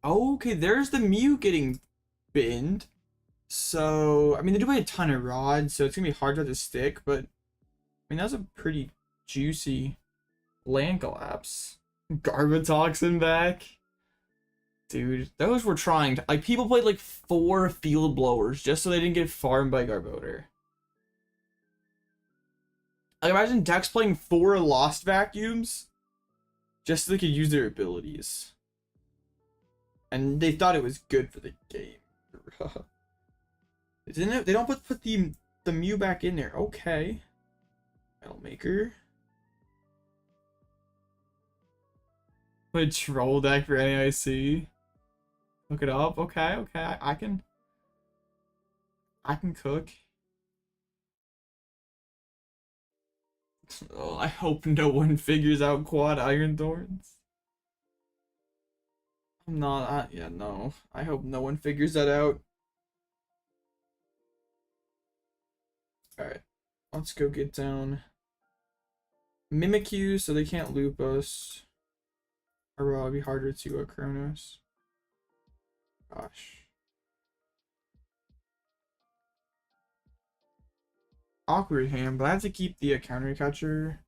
Okay, there's the Mew getting binned. So, I mean, they do play a ton of rods, so it's gonna be hard to stick, but I mean, that's a pretty juicy land collapse. Garbatoxin back. Dude, those were trying to, like, people played like 4 field blowers just so they didn't get farmed by Garbodor. Like, imagine decks playing 4 Lost Vacuums just so they could use their abilities. And they thought it was good for the game. Isn't it? They don't put the Mew back in there. Okay. Metalmaker. Play troll deck for NAIC. Look it up. Okay, okay. I can cook. Oh, I hope no one figures out quad Iron Thorns. I'm not. Yeah, no. I hope no one figures that out. All right, let's go get down Mimikyu so they can't loop us. Or it'll be harder to Chronos. Gosh. awkward hand, but I have to keep the counter catcher.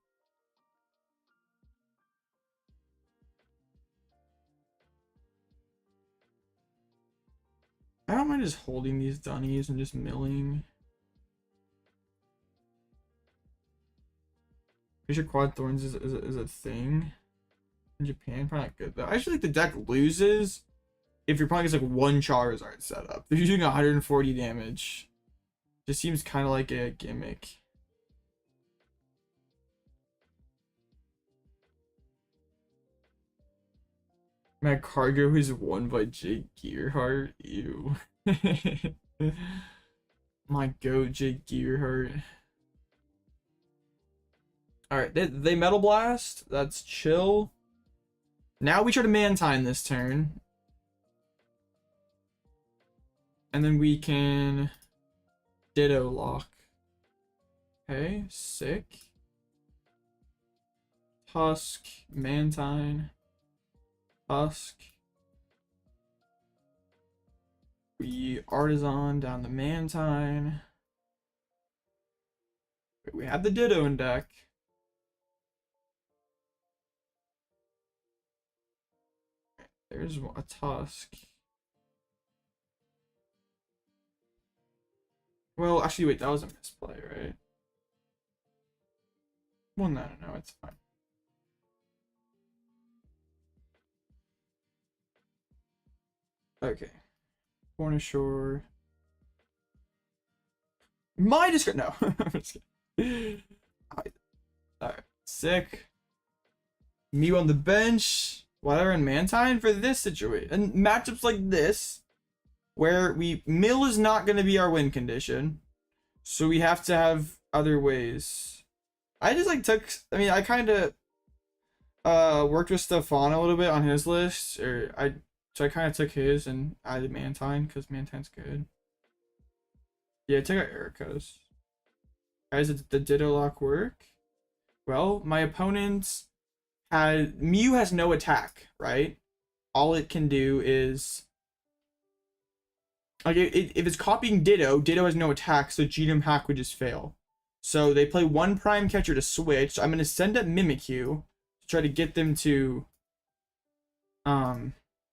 I don't mind just holding these dunnies and just milling. Pretty sure Quad Thorns is a thing in Japan. Probably not good though. I actually think the deck loses if your opponent gets like one Charizard set up. If you're doing 140 damage, just seems kind of like a gimmick. Matt Cargo is won by Jake Gearhart. Ew. My goat, Jake Gearhart. Alright, they Metal Blast. That's chill. Now we try to Mantine this turn. And then we can Ditto lock. Okay, sick. Tusk, Mantine. Tusk. We Artazon down the Mantine. We have the Ditto in deck. There's a Tusk. Well, actually, wait, that was a misplay, right? Well, no, it's fine. Okay. Corner Shore. My discretion. No, I'm just kidding. Alright, sick. Mew on the bench. Whatever in Mantine for this situation. And matchups like this, where mill is not going to be our win condition. So we have to have other ways. I just like I kind of worked with Stefan a little bit on his list. So I kind of took his and added Mantine because Mantine's good. Yeah, check out Erica's. Guys, did the Ditto lock work? Well, my opponent's Mew has no attack, right? All it can do is like if it's copying Ditto has no attack, so GM hack would just fail. So they play one prime catcher to switch. So I'm gonna send up Mimikyu to try to get them to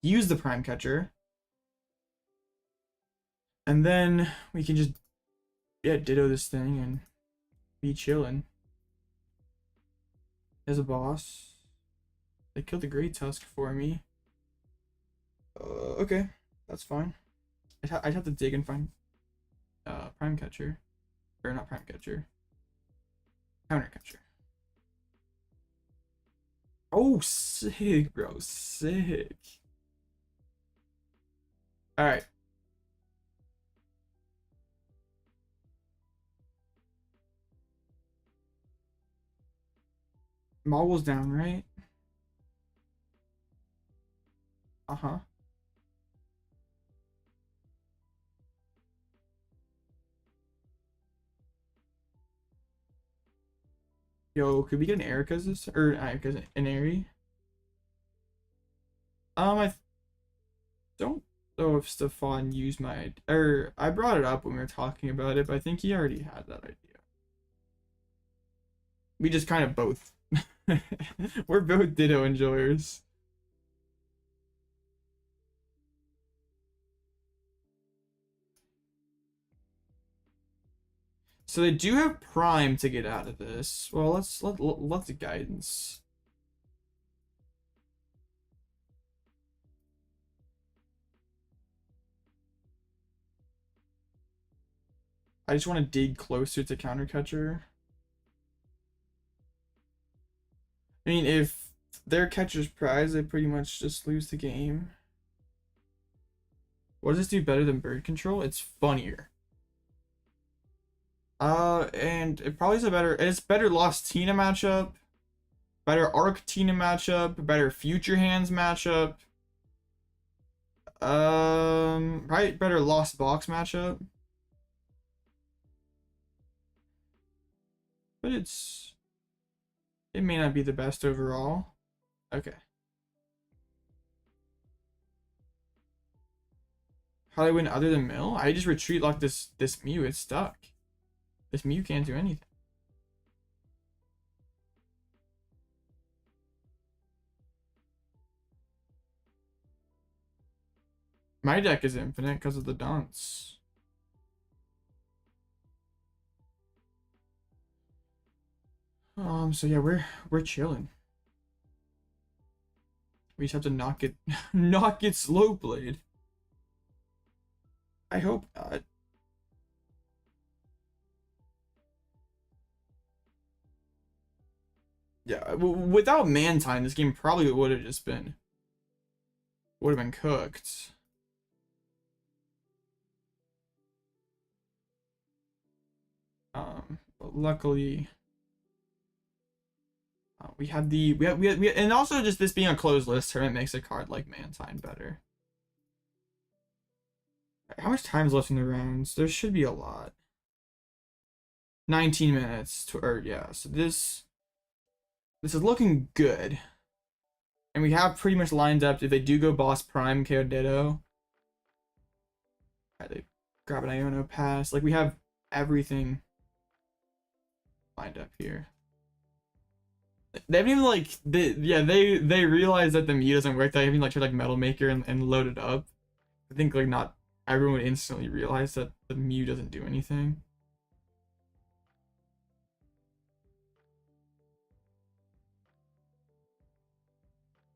use the prime catcher. And then we can just Ditto this thing and be chilling. As a boss. They killed the Great Tusk for me. Okay, that's fine. I'd have to dig and find prime catcher. Or not prime catcher. Counter catcher. Oh, sick, bro. Sick. Alright. Mawile's down, right? Uh-huh. Yo, could we get an Erica's this or Erica's an Eri? I don't know if Stefan used I brought it up when we were talking about it, but I think he already had that idea. We just kind of both we're both Ditto enjoyers. So they do have prime to get out of this. Well, let's the guidance. I just want to dig closer to counter catcher. I mean, if their catcher's prize, they pretty much just lose the game. What does this do better than bird control? It's funnier. And it probably is it's better Lost Tina matchup, better Arc Tina matchup, better Future Hands matchup. Probably better Lost Box matchup. But it may not be the best overall. Okay. How do I win other than mill? I just retreat like this Mew, it's stuck. This Mew can't do anything. My deck is infinite because of the dunce. So yeah, we're chilling. We just have to knock it slow blade. I hope not. Yeah, without Mantine, this game probably would have been cooked. But luckily, we have and also just this being a closed list tournament makes a card like Mantine better. How much time's left in the rounds? There should be a lot. 19 minutes yeah, so this is looking good. And we have pretty much lined up if they do go boss prime KO Ditto. They grab an Iono pass. Like we have everything lined up here. They haven't even like they realized that the Mew doesn't work. They haven't like tried like Metal Maker and load it up. I think like not everyone would instantly realize that the Mew doesn't do anything.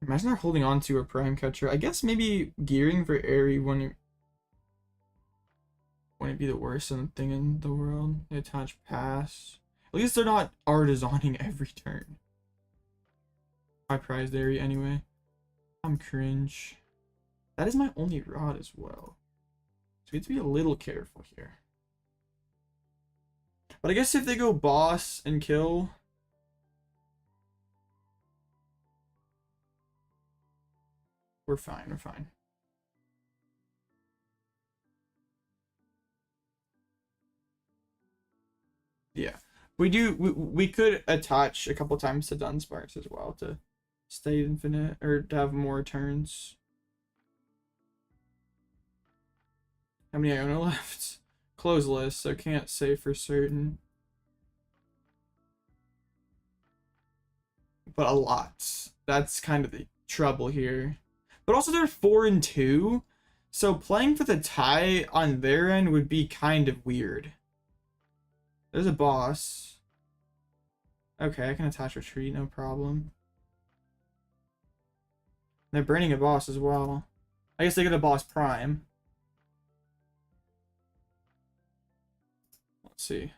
Imagine they're holding on to a prime catcher. I guess maybe gearing for Eri wouldn't be the worst thing in the world. They attach pass. At least they're not Artazoning every turn. I prized Eri anyway. I'm cringe. That is my only rod as well. So we have to be a little careful here. But I guess if they go boss and kill, we're fine, we're fine. Yeah. We could attach a couple times to Dunsparce as well to stay infinite or to have more turns. How many Iono left? Close list, so can't say for certain. But a lot. That's kind of the trouble here. But also they're 4-2, so playing for the tie on their end would be kind of weird. There's a boss. Okay, I can attach retreat, no problem. They're burning a boss as well. I guess they get a boss prime. Let's see.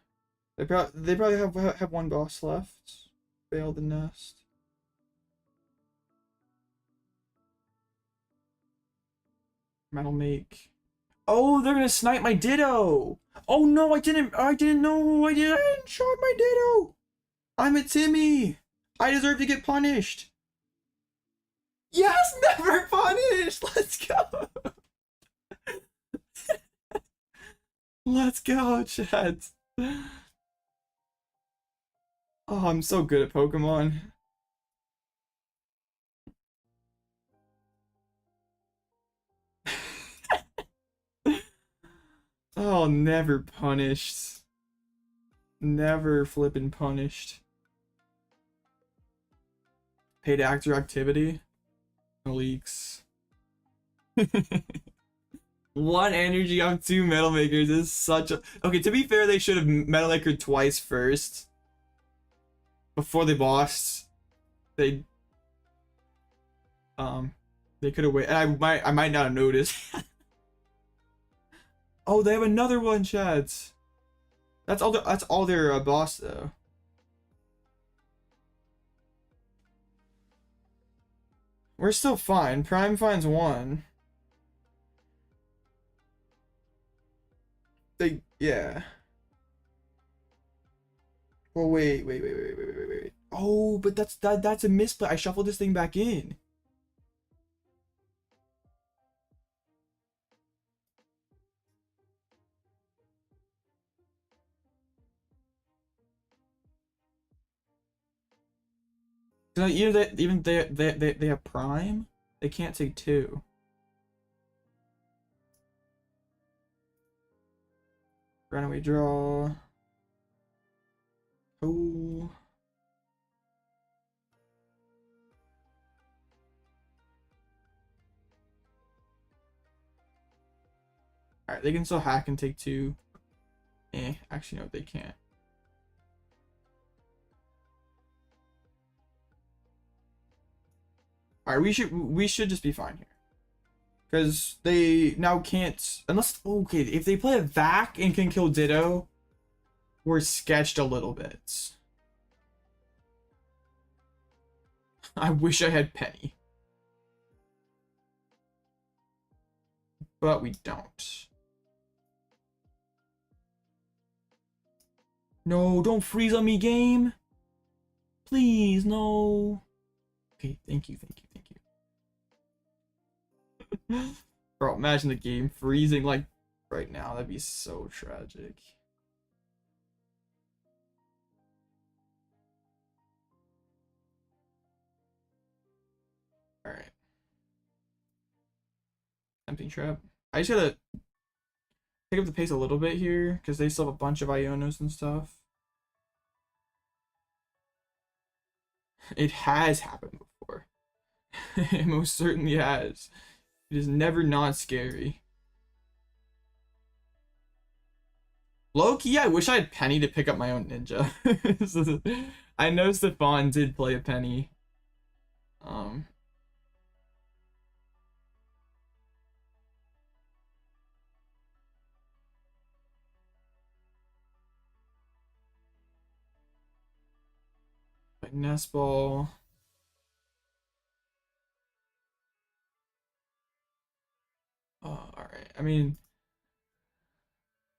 They probably have one boss left. Fail the nest. Metal make. Oh, they're gonna snipe my Ditto. Oh no, I didn't know. I didn't shot my Ditto. I'm a Timmy. I deserve to get punished. Yes, never punished. Let's go. Let's go, chat. Oh, I'm so good at Pokemon. Oh, never punished. Never flippin' punished. Paid actor activity. No leaks. One energy on 2 Metal Makers is such a... Okay, to be fair, they should have Metal Makered twice first. Before they bossed. They could have waited. I might not have noticed. Oh, they have another one, chads. That's all their boss though. We're still fine. Prime finds 1. Yeah. Well, wait. Oh, but that's a misplay. I shuffled this thing back in. So even they have prime, they can't take 2. Runaway draw. Oh. Alright, they can still hack and take 2. Actually, no, they can't. Alright, we should just be fine here. Because they now can't, unless, okay, if they play a Vac and can kill Ditto, we're sketched a little bit. I wish I had Penny. But we don't. No, don't freeze on me, game. Please, no. Okay, thank you. Bro, imagine the game freezing like right now. That'd be so tragic. Alright. Empty trap. I just gotta pick up the pace a little bit here because they still have a bunch of Ionos and stuff. It has happened before. It most certainly has. It is never not scary. Low-key, I wish I had Penny to pick up my own ninja. I know Stefan did play a Penny. Like Nest Ball. Alright. I mean,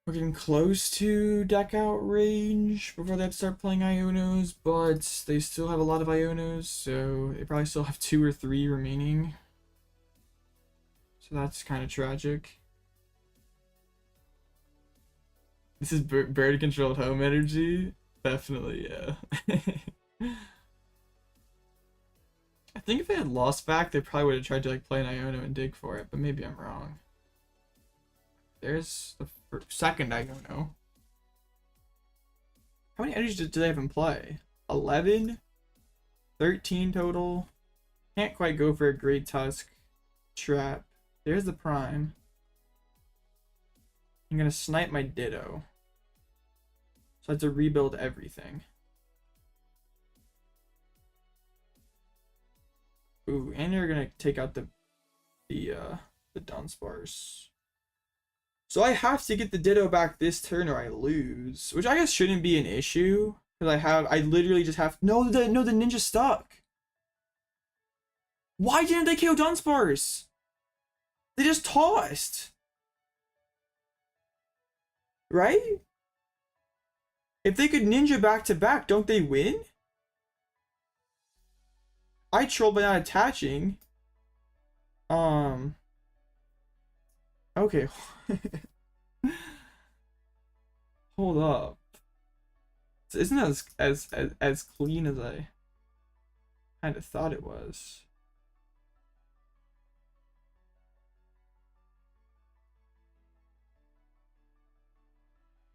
we're getting close to deck out range before they have to start playing Ionos, but they still have a lot of Ionos, so they probably still have 2 or 3 remaining. So that's kind of tragic. This is bird controlled home energy? Definitely, yeah. I think if they had lost back, they probably would have tried to like play an Iono and dig for it, but maybe I'm wrong. There's the second Iono. How many energies do they have in play? 11? 13 total? Can't quite go for a Great Tusk trap. There's the Prime. I'm gonna snipe my Ditto. So I have to rebuild everything. Ooh, and you're gonna take out the Dunsparce. So I have to get the Ditto back this turn or I lose, which I guess shouldn't be an issue because I literally just have no the ninja stuck. Why didn't they KO Dunsparce? They just tossed. Right? If they could ninja back to back, don't they win? I trolled by not attaching. Okay. Hold up. Isn't that as clean as I kind of thought it was?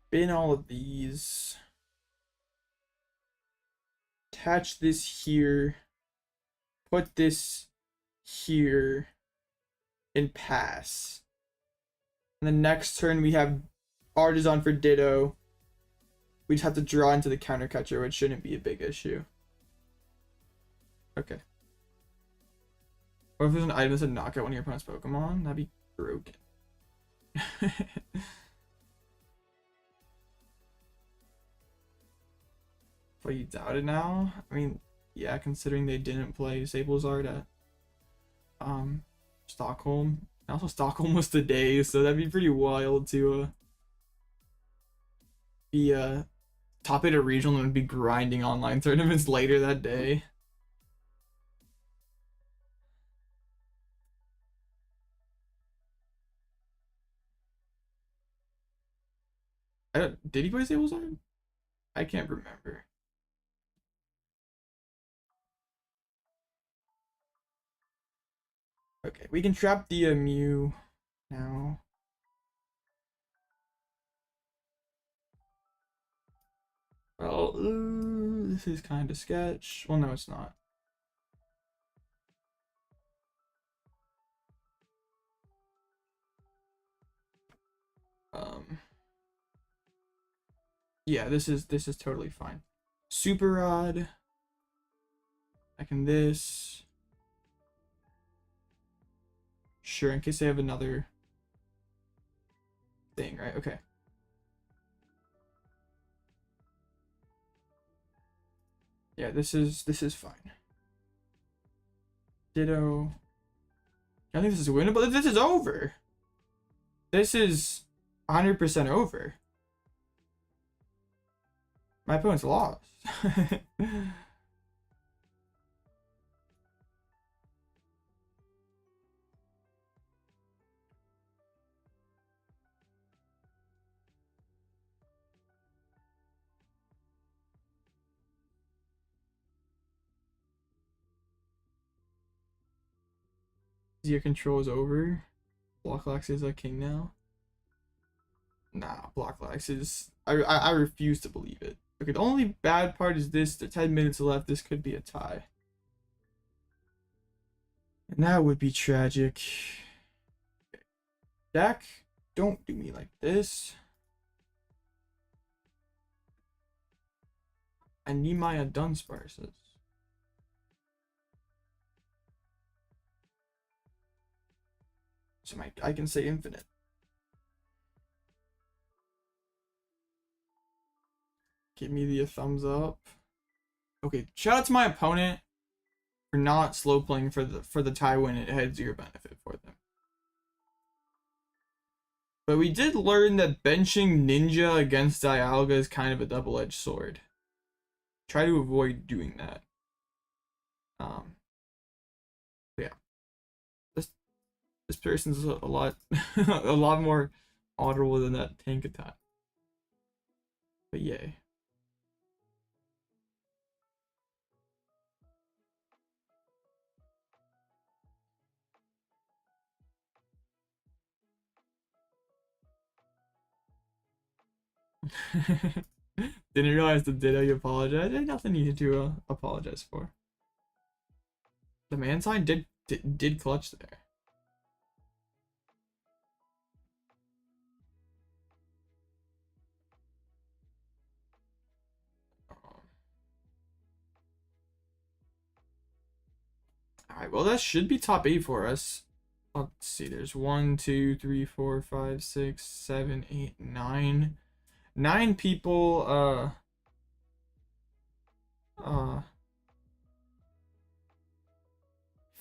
Bin all of these. Attach this here. Put this here. And pass. And the next turn we have Artazon for Ditto. We just have to draw into the counter catcher, which shouldn't be a big issue. Okay. Or if there's an item that said knock out one of your opponent's Pokemon, that'd be broken. But you doubt it now? I mean, yeah, considering they didn't play Sablezard at Stockholm. Also, Stockholm was the day, so that'd be pretty wild to be top 8 at regional and be grinding online tournaments later that day. Did he play Sablezard? I can't remember. Okay, we can trap the Mew now. Well, this is kind of sketch. Well, no, it's not. Yeah, this is totally fine. Super Rod. Back in this. Sure, in case I have another thing, right? Okay. Yeah, this is fine. Ditto. I think this is winnable. This is over. This is 100% over. My opponent's lost. Your control is over. Blocklex is a king now. Nah, Blocklex is. I refuse to believe it. Okay, the only bad part is this. There's 10 minutes left. This could be a tie. And that would be tragic. Dak, don't do me like this. I need my Dunsparces. So I can say infinite. Give me the thumbs up. Okay, shout out to my opponent for not slow playing for the tie when it had 0 benefit for them. But we did learn that benching Ninja against Dialga is kind of a double-edged sword. Try to avoid doing that. Yeah. This person's a lot a lot more honorable than that tank attack. But yay. Didn't realize the Ditto you apologized. There's nothing needed to apologize for. The man sign did clutch there. Alright, well that should be top 8 for us. Let's see, there's 1, 2, 3, 4, 5, 6, 7, 8, 9. 9 people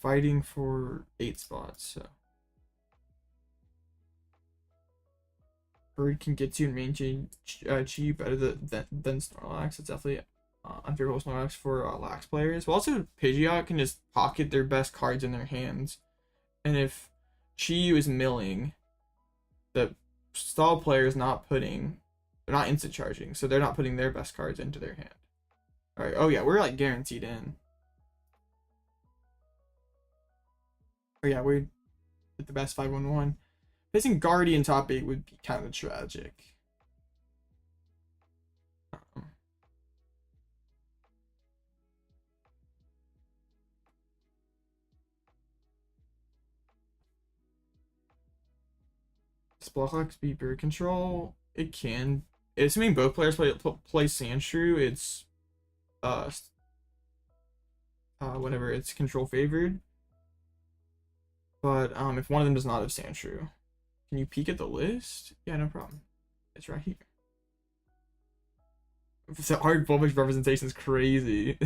fighting for 8 spots, so Bird can get to and maintain Chi better than Snorlax. It's definitely unfavorable Snorlax for Lax players. But also Pidgeot can just pocket their best cards in their hands, and if Chi is milling, the stall player is not putting, they're not instant charging, so they're not putting their best cards into their hand. All right. Oh yeah, we're like guaranteed in. Oh yeah, we're with the best 5-1-1. Facing Guardian top 8 would be kind of tragic. Blocklex be bird control? It can. Assuming both players play Sandshrew, it's whatever, it's control favored. But if one of them does not have Sandshrew, can you peek at the list? Yeah, no problem. It's right here. The arc published representation is crazy.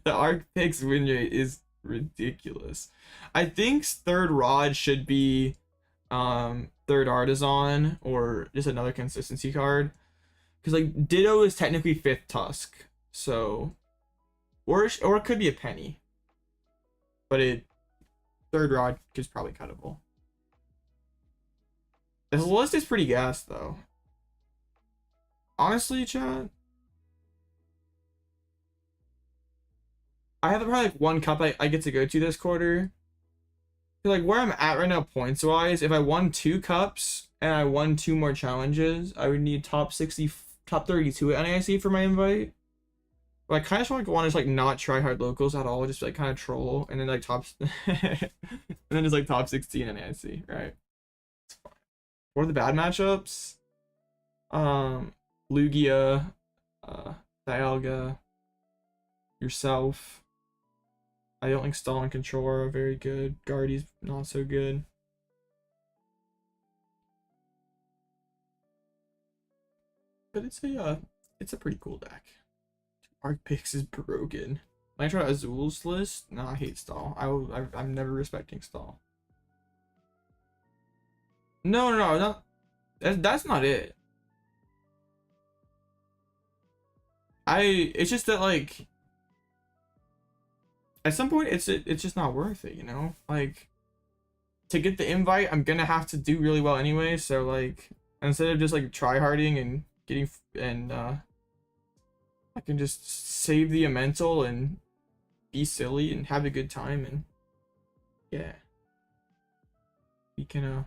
The arc picks win rate is ridiculous. I think third Rod should be third Artazon or just another consistency card, because like Ditto is technically 5th Tusk, so or it could be a Penny, but third Rod is probably cuttable. This list is pretty gas though, honestly, chat. I have probably like 1 cup I get to go to this quarter. Like where I'm at right now points wise, if I won 2 cups and I won 2 more challenges, I would need top top 32 at NAIC for my invite. But I kind of want to just like not try hard locals at all, just like kind of troll, and then like and then just like top 16 at NAIC, right? It's fine. What are the bad matchups? Lugia, Dialga, yourself. I don't think Stall and Controller are very good. Guardy's not so good. But it's a pretty cool deck. Arcpix is broken. When I try Azul's list, no, I hate Stall. I'm never respecting Stall. No, that's not it. It's just that like at some point it's just not worth it, you know? Like to get the invite, I'm gonna have to do really well anyway, so like instead of just like tryharding and getting I can just save the Elemental and be silly and have a good time, and yeah. We can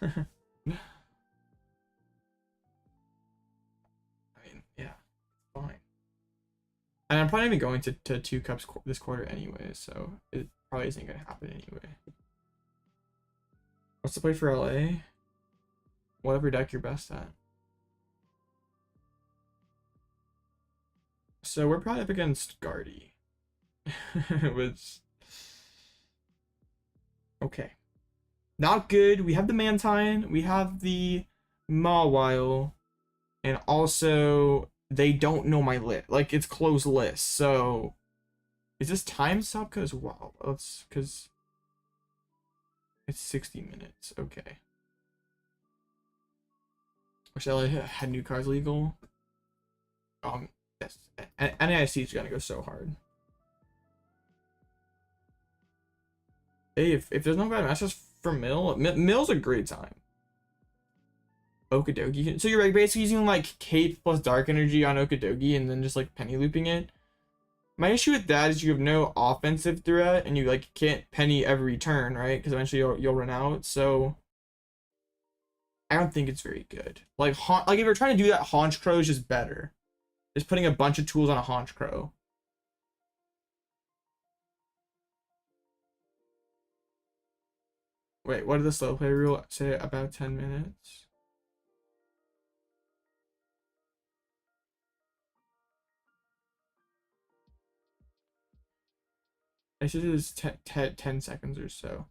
I mean, yeah, it's fine. And I'm probably not even going to 2 cups this quarter anyway, so it probably isn't gonna happen anyway. What's the play for LA? Whatever deck you're best at. So we're probably up against Guardy. Which okay. Not good. We have the Mantine, we have the Mawile, and also they don't know my lit. Like it's closed list. So is this time stop? Cause wow, that's cause it's 60 minutes. Okay. Wish LA had new cards legal. Yes. NAIC is gonna go so hard. Hey, if there's no bad matches for Mill's a great time. Okidogi. So you're like basically using like Cape plus Dark Energy on Okidogi and then just like penny looping it. My issue with that is you have no offensive threat and you like can't penny every turn, right? Because eventually you'll run out. So I don't think it's very good. Like if you're trying to do that, Haunch Crow is just better. Just putting a bunch of tools on a Haunch Crow. Wait, what did the slow play rule say? About 10 minutes? I said it was 10 seconds or so.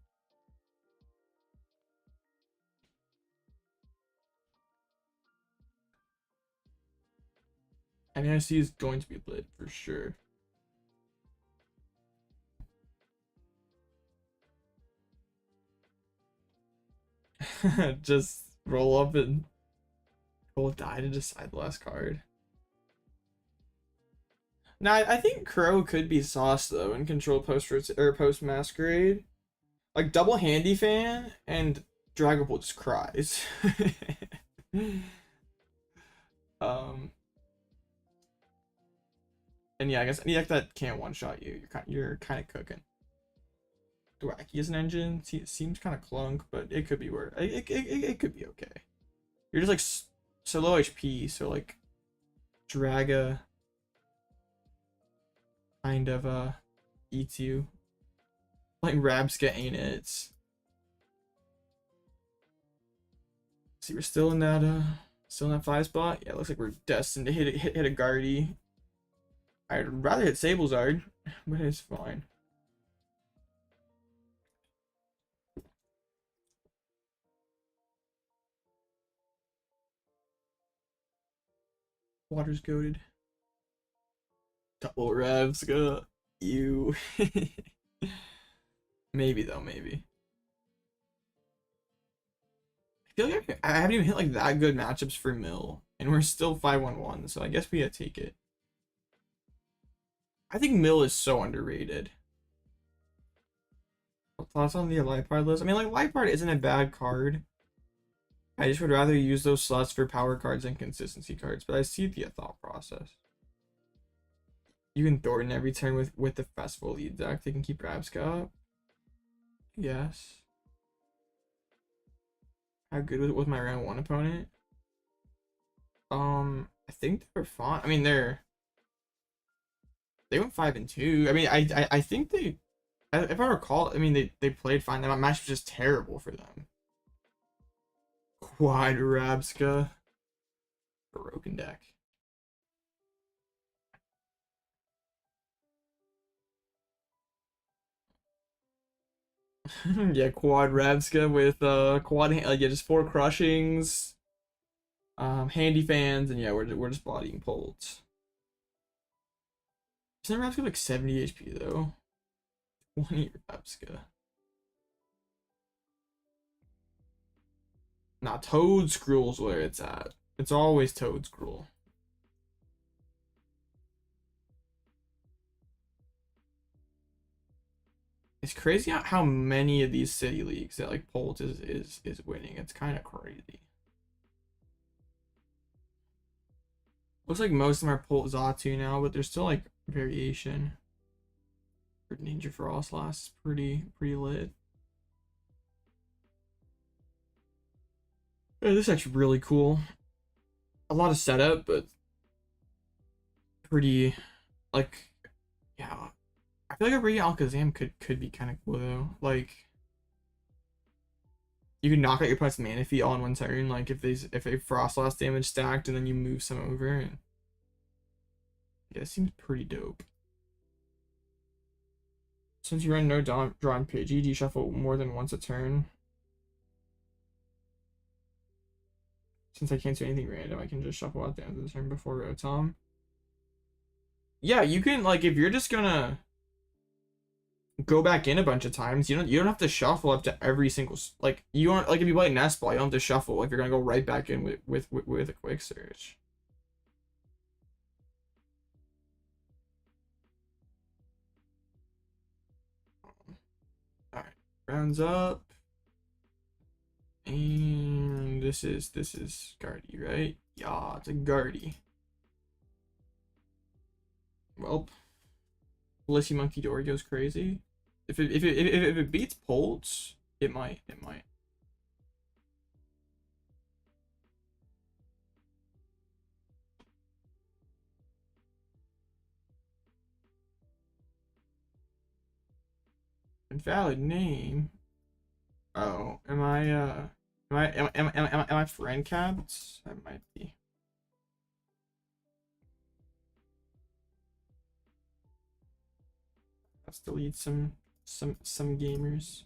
NAIC is going to be lit for sure. Just roll up and roll die to decide the last card. Now I think Crow could be sauce though in control post masquerade. Like double handy fan and Dragapult just cries. And yeah, I guess any deck that can't one shot you, you're kind of cooking. Thwacky as an engine seems kind of clunk, but it could be worse. It could be okay. You're just like so low HP, so like Draga kind of eats you. Like Rabska ain't it? See, we're still in that 5 spot. Yeah, it looks like we're destined to hit a Guardy. I'd rather hit Sablezard, but it's fine. Water's goated. Double revs, go you. Maybe though, maybe. I feel like I haven't even hit like that good matchups for Mill, and we're still 5-1-1, so I guess we gotta take it. I think Mill is so underrated. Thoughts on the Lipard list? I mean, like Lipard isn't a bad card. I just would rather use those slots for power cards and consistency cards, but I see the thought process. You can Thornton every turn with the Festival lead deck. They can keep Rabska up. Yes. How good was my round 1 opponent? I think they're fine. I mean, they went 5-2. I mean, I think they, if I recall, I mean they played fine. That match was just terrible for them. Quad Rabska, broken deck. Yeah, Quad Rabska with quad yeah, just 4 crushings, handy fans, and yeah, we're just bodying Polts. Isn't Rabska like 70 HP though? 20 Rabska. Nah, Toadscruel's where it's at. It's always Toadscruel. It's crazy how many of these city leagues that like Polt is winning. It's kind of crazy. Looks like most of them are Polt Zatu now, but there's still like variation. Ninja Frost last is pretty lit. Yeah, this is actually really cool. A lot of setup, but pretty like, yeah. I feel like a Radiant Alakazam could be kind of cool though. Like, you can knock out your opponent's mana feat all in one turn. Like if a Frost Loss damage stacked and then you move some over. And yeah, it seems pretty dope. Since you run no drawn Pidgey, do you shuffle more than once a turn? Since I can't do anything random, I can just shuffle at the end of the turn before Rotom. Yeah, you can, like, if you're just gonna go back in a bunch of times, you don't have to shuffle up to every single, like, you don't, like, if you play Nest Ball, you don't have to shuffle if you're gonna go right back in with a quick search. All right, rounds up. And this is Guardy, right? Yeah, it's a Guardy. Well, Blissey Monkey Dory goes crazy. If it beats Polts, it might. Invalid name. Oh, am I friend capped? I might be. Let's delete some gamers.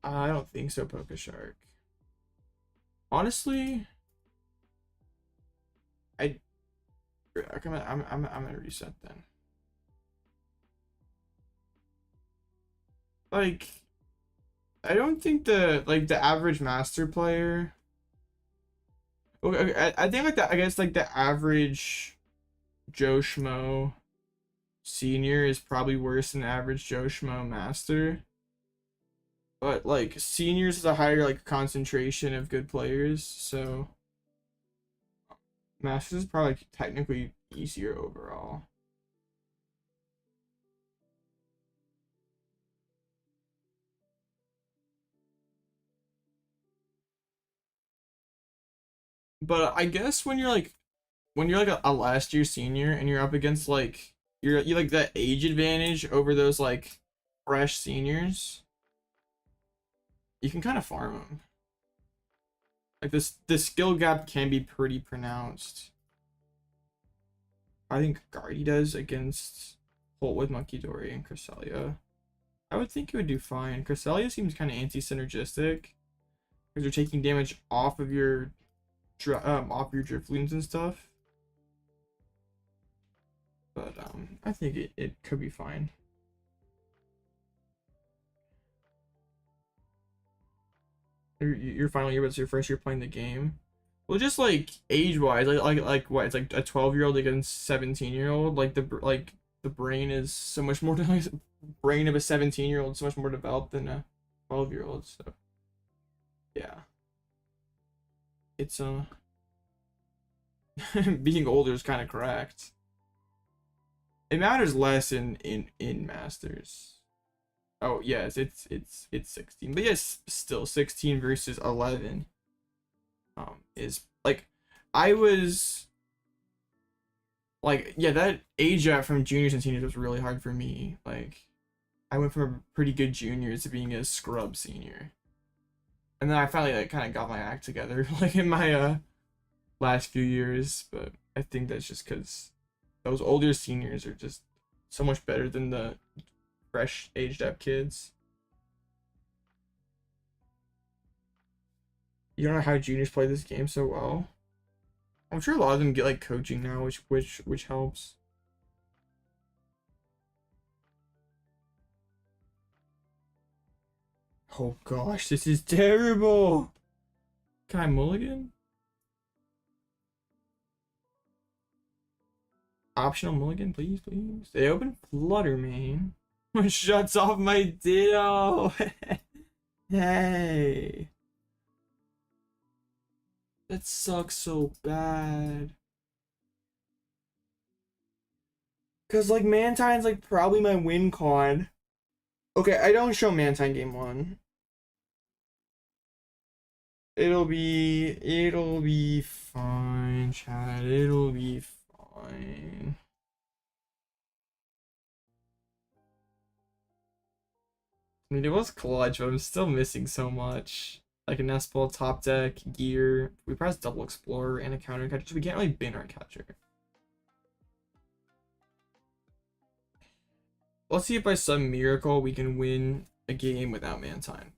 I don't think so, Pokeshark. Honestly, I'm gonna reset then. Like, I don't think the average master player. Okay, I think like that. I guess like the average Joe Schmo senior is probably worse than average Joe Schmo master. But like seniors is a higher like concentration of good players, so masters is probably like, technically easier overall. But I guess when you're like a last year senior and you're up against like you like that age advantage over those like fresh seniors, you can kind of farm them. Like the skill gap can be pretty pronounced. I think Guardy does against Holt with Monkey Dory and Cresselia. I would think it would do fine. Cresselia seems kind of anti-synergistic because you're taking damage off of your Drifloons and stuff. But I think it could be fine. Your final year, but it's your first year playing the game. Well, just like age-wise, like what? It's like a 12-year-old against 17-year-old. Like the brain is so much more brain of a 17-year-old so much more developed than a 12-year-old. So yeah, it's being older is kind of correct. It matters less in Masters. Oh yes, it's 16, but yes, still 16 versus 11. Is like, I was like, yeah, that age gap from juniors and seniors was really hard for me. Like, I went from a pretty good junior to being a scrub senior, and then I finally like kind of got my act together like in my last few years. But I think that's just because those older seniors are just so much better than the fresh aged up kids. You don't know how juniors play this game so well. I'm sure a lot of them get like coaching now, which helps. Oh gosh, this is terrible. Can I mulligan? Optional mulligan, please, please. They open Flutter Mane. Which shuts off my Ditto. Hey. That sucks so bad. Cause like Mantine's like probably my win con. Okay, I don't show Mantine game 1. It'll be fine, chat. It'll be fine. I mean, it was clutch, but I'm still missing so much. Like a Nest Ball, top deck, gear. We pressed double explorer and a counter catcher, so we can't really bin our catcher. Let's see if by some miracle we can win a game without Mantine.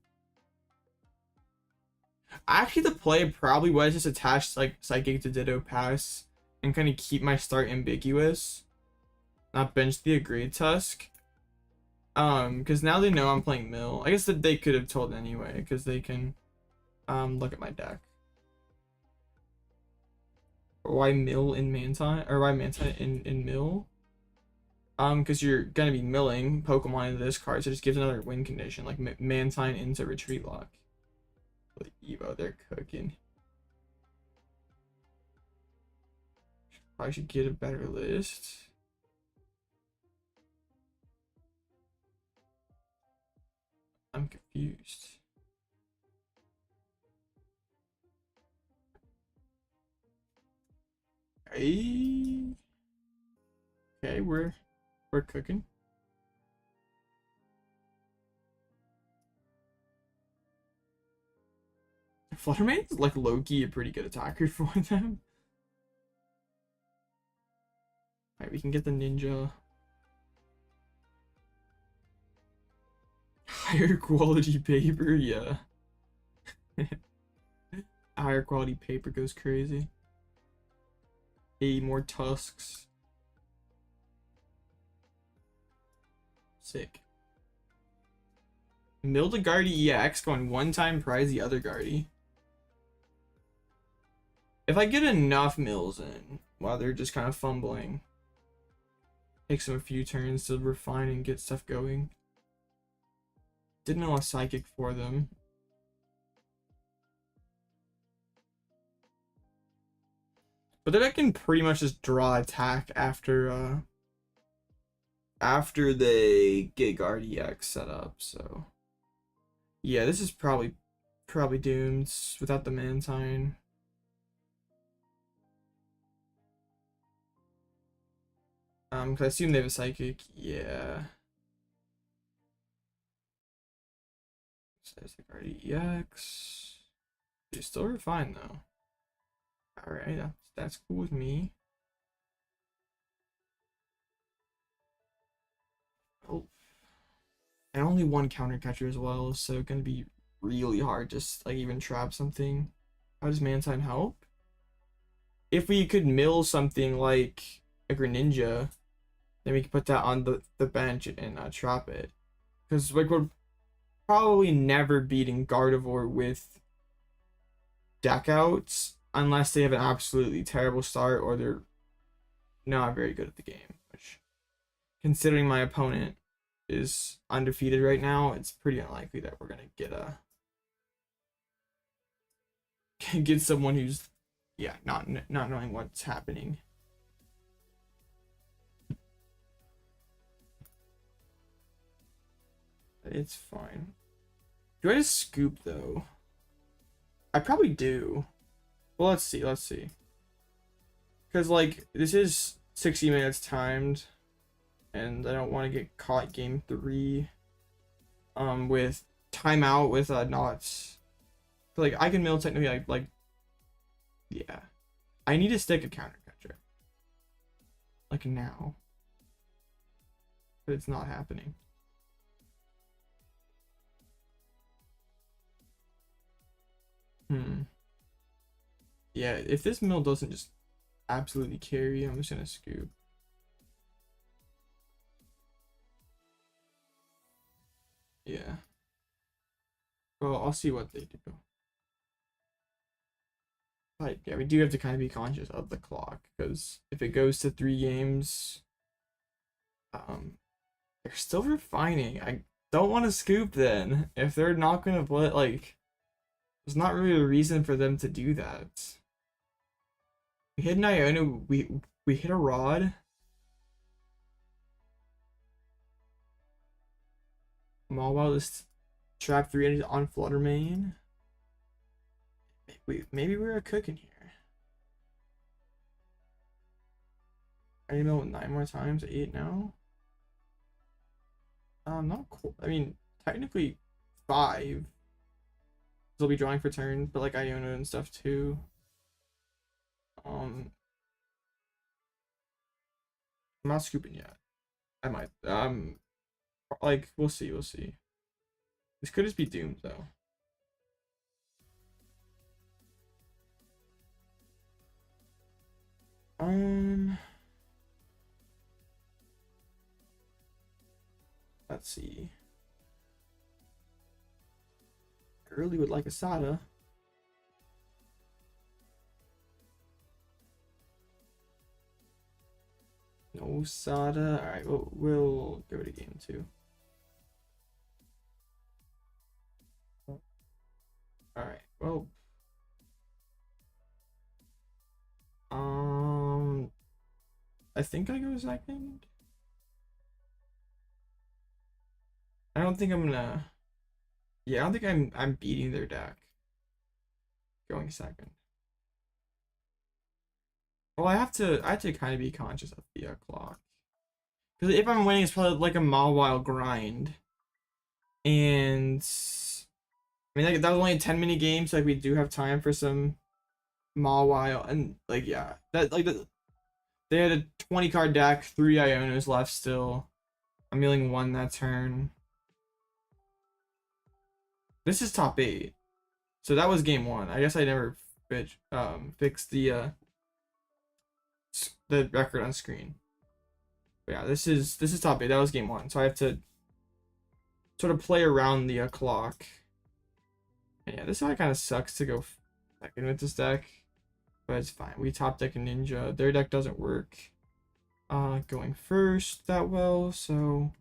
Actually, the play probably was just attach like Psychic to Ditto Pass and kind of keep my start ambiguous. Not bench the Great Tusk. Because now they know I'm playing Mill. I guess that they could have told anyway, because they can look at my deck. Why Mill in Mantine, or why Mantine in Mill? Because you're gonna be milling Pokemon into this card, so it just gives another win condition, like Mantine into Retreat Lock. Evo, they're cooking. I should get a better list. I'm confused. Hey. Okay, we're cooking. Fluttermane's like low-key a pretty good attacker for them. Alright, we can get the ninja. Higher quality paper, yeah. Higher quality paper goes crazy. Hey, more tusks. Sick. Mildegardy EX going one-time prize the other Guardy. If I get enough mills in while they're just kind of fumbling, takes them a few turns to refine and get stuff going. Didn't know a psychic for them. But then I can pretty much just draw attack after they get Guard EX set up, so yeah, this is probably doomed without the Mantine. Because I assume they have a psychic, yeah. So there's the Guard EX. They still refine though. Alright, that's cool with me. Oh. And only one counter catcher as well, so gonna be really hard just like even trap something. How does Mantine help? If we could mill something like a Greninja, then we could put that on the bench and trap it. Because like we're probably never beating Gardevoir with deck outs unless they have an absolutely terrible start or they're not very good at the game. Which, considering my opponent is undefeated right now, it's pretty unlikely that we're gonna get someone who's not knowing what's happening. it's fine. Do I just scoop though? I probably do. Well, let's see. Let's see. Because like this is 60 minutes timed, and I don't want to get caught game 3 with timeout with knots. Like I can mill technically like yeah. I need to stick a counter catcher. Like now. But it's not happening. Yeah, if this mill doesn't just absolutely carry, I'm just gonna scoop. Yeah. Well, I'll see what they do. But yeah, we do have to kind of be conscious of the clock, because if it goes to 3 games, they're still refining. I don't want to scoop then. If they're not gonna play, like, there's not really a reason for them to do that. We hit an Iona, we hit a Rod. Mawile just trap 3 on Flutter Mane. Maybe we're cooking here. I need to mill 9 more times, 8 now. Not cool. I mean, technically 5. They'll be drawing for turn, but like Iona and stuff too. I'm not scooping yet. I might. Like we'll see. This could just be doomed though. Let's see. Early would like a Sada. No Sada. Alright, we'll go to game 2. Alright, well. I think I go second. I don't think I'm gonna. Yeah, I don't think I'm beating their deck. Going second. Well, I have to kind of be conscious of the clock. Because if I'm winning, it's probably like a Mawile grind. And I mean, like that was only a 10-minute game, so like we do have time for some Mawile, and like yeah, that like they had a 20 card deck, 3 Ionas left still. I'm milling 1 that turn. This is top 8, so that was game 1. I guess I never fixed the record on screen. But yeah, this is top 8. That was game 1, so I have to sort of play around the clock. And yeah, this side kind of sucks to go second with this deck, but it's fine. We top deck a Ninja. Their deck doesn't work going first that well, so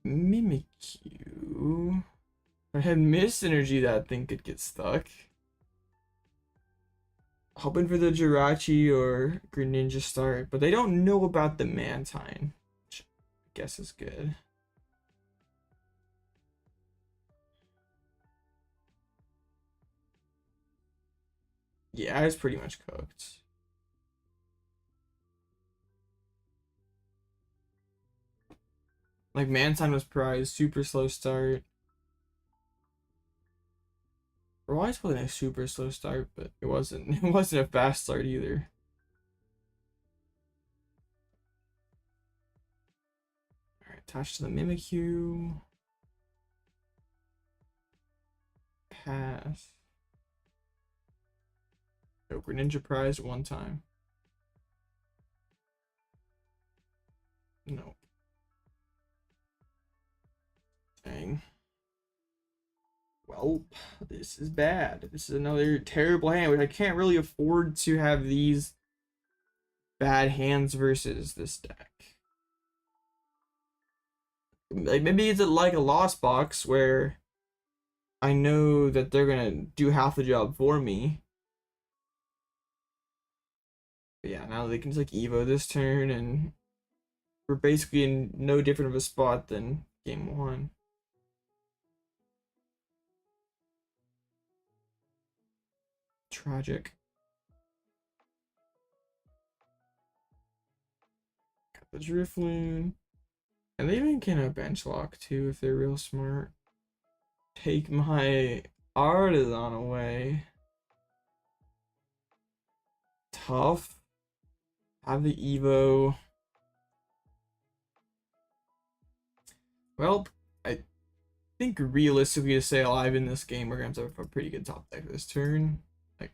Mimikyu. If I had Mist Energy, that thing could get stuck. Hoping for the Jirachi or Greninja start, but they don't know about the Mantine, which I guess is good. Yeah, it's pretty much cooked. Like Mantine was prized, super slow start. Or why is it a super slow start, but it wasn't. It wasn't a fast start either. Alright, attached to the Mimikyu. Pass. Oh, Greninja prize 1 time. No. Dang. Well, this is bad. This is another terrible hand, which I can't really afford to have these bad hands versus this deck. Like maybe it's like a lost box where I know that they're gonna do half the job for me. But yeah, now they can just like Evo this turn and we're basically in no different of a spot than game 1. Tragic. Got the Drifloon. And they even can bench lock too if they're real smart. Take my Artazon away. Tough. Have the Evo. Well, I think realistically to stay alive in this game, we're gonna have a pretty good top deck this turn. Like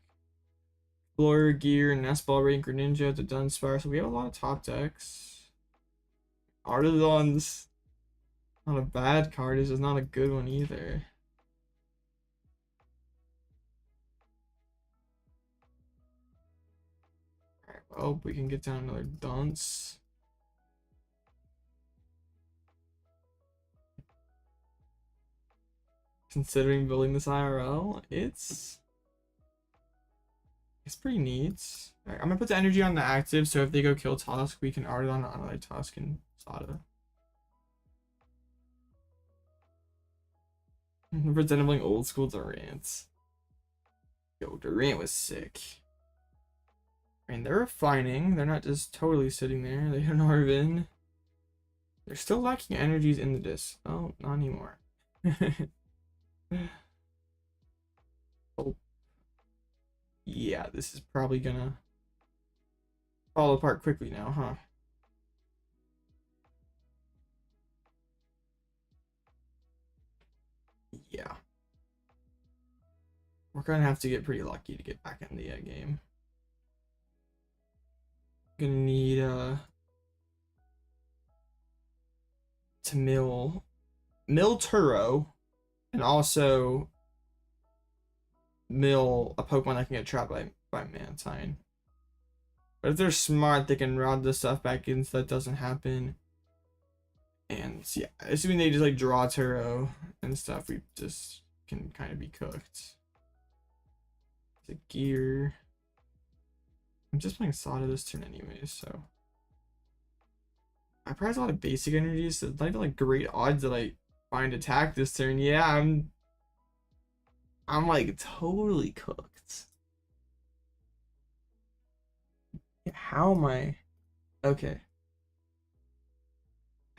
Pokégear, Nest Ball, Radiant Greninja, Dudunsparce. So we have a lot of top decks. Artazon's not a bad card. This is not a good one either. Alright, well, we can get down another Dunce. Considering building this IRL, it's pretty neat. Alright, I'm gonna put the energy on the active, so if they go kill Tusk, we can Artazon on another Tusk and Sada. Resembling old school Durant. Yo, Durant was sick. I mean, they're refining. They're not just totally sitting there. They don't Arvin. They're still lacking energies in the disc. Oh, not anymore. Oh. Yeah, this is probably gonna fall apart quickly now, huh? Yeah. We're gonna have to get pretty lucky to get back in the game. Gonna need to mill Turo and also mill a Pokemon that can get trapped by Mantine. But if they're smart, they can route this stuff back in so that doesn't happen. And yeah, assuming they just like draw Turo and stuff, we just can kind of be cooked. The gear. I'm just playing Sada this turn anyways, so I prize a lot of basic energies, so it's not even like great odds that I find attack this turn. Yeah, I'm like totally cooked. How am I? Okay.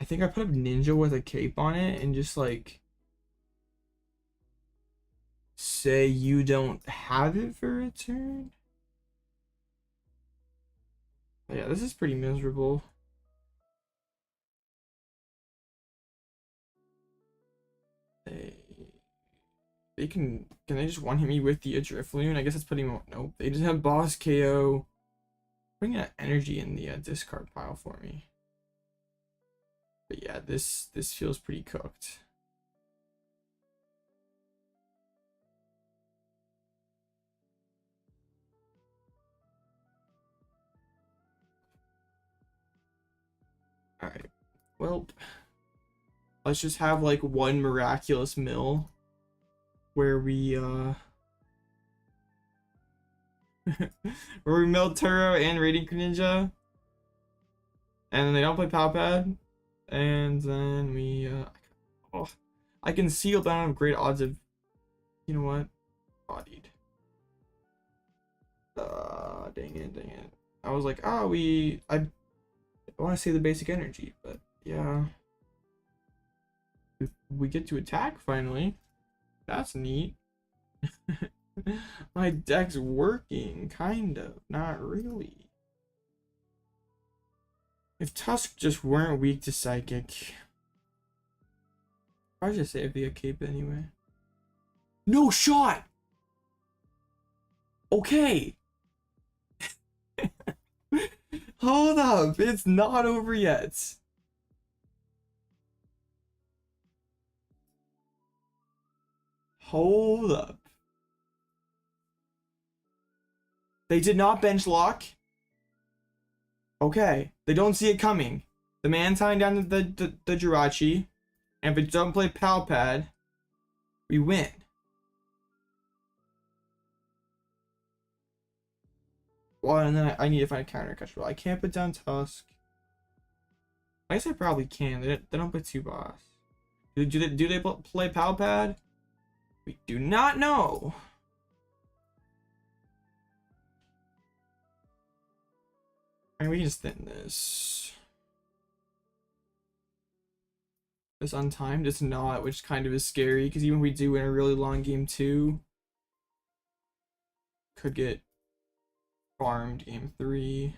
I think I put up Ninja with a cape on it and just like say you don't have it for a turn. But yeah, this is pretty miserable. They can they just one hit me with the Drifloon? I guess that's putting them. Nope, they just have boss KO. Bring that energy in the discard pile for me. But yeah, this feels pretty cooked. Alright, well, let's just have like one miraculous mill where we where we mill Turo and Radiant Greninja, and then they don't play Pal Pad, and then we oh, I can seal down have great odds of, you know what, bodied. Dang it. I was like, oh, I want to say the basic energy, but yeah. We get to attack finally. That's neat. My deck's working, kind of. Not really. If Tusk just weren't weak to Psychic, I'd just say it'd be a cape anyway. No shot! Okay. Hold up, it's not over yet. Hold up. They did not bench lock. Okay, they don't see it coming. The Mantine down to the Jirachi, and if it don't play Pal Pad, we win. Well, and then I need to find a counter catch. Well, I can't put down Tusk. I guess I probably can. They don't play 2 boss. Do they play Pal Pad? We do not know. I mean, we can just thin this. It's untimed. It's not, which kind of is scary because even if we do win a really long game 2, could get farmed game 3.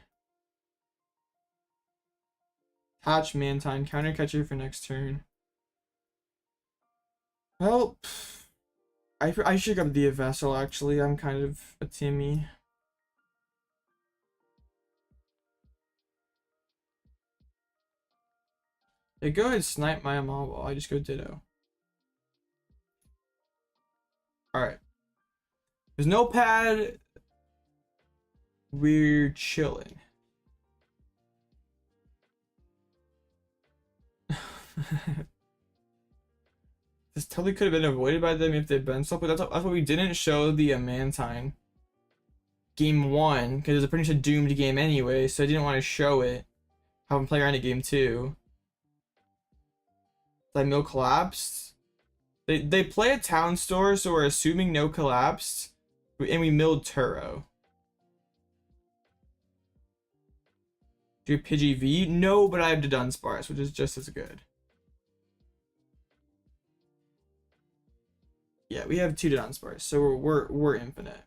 Hatch Mantine, counter catcher for next turn. Well, I should go the Vessel actually. I'm kind of a Timmy. Yeah, go ahead, snipe my Mawile. I just go Ditto. Alright. There's no pad. We're chilling. This totally could have been avoided by them if they'd been so, but that's why we didn't show the Mantine game 1, because it was a pretty much a doomed game anyway, so I didn't want to show it. Have him play around at game 2. Like no collapsed. They play a town store, so we're assuming no collapsed, and we milled Turo. Do you have Pidgey-V? No, but I have Dudunsparce, which is just as good. Yeah, we have 2 Dudunsparce, so we're infinite.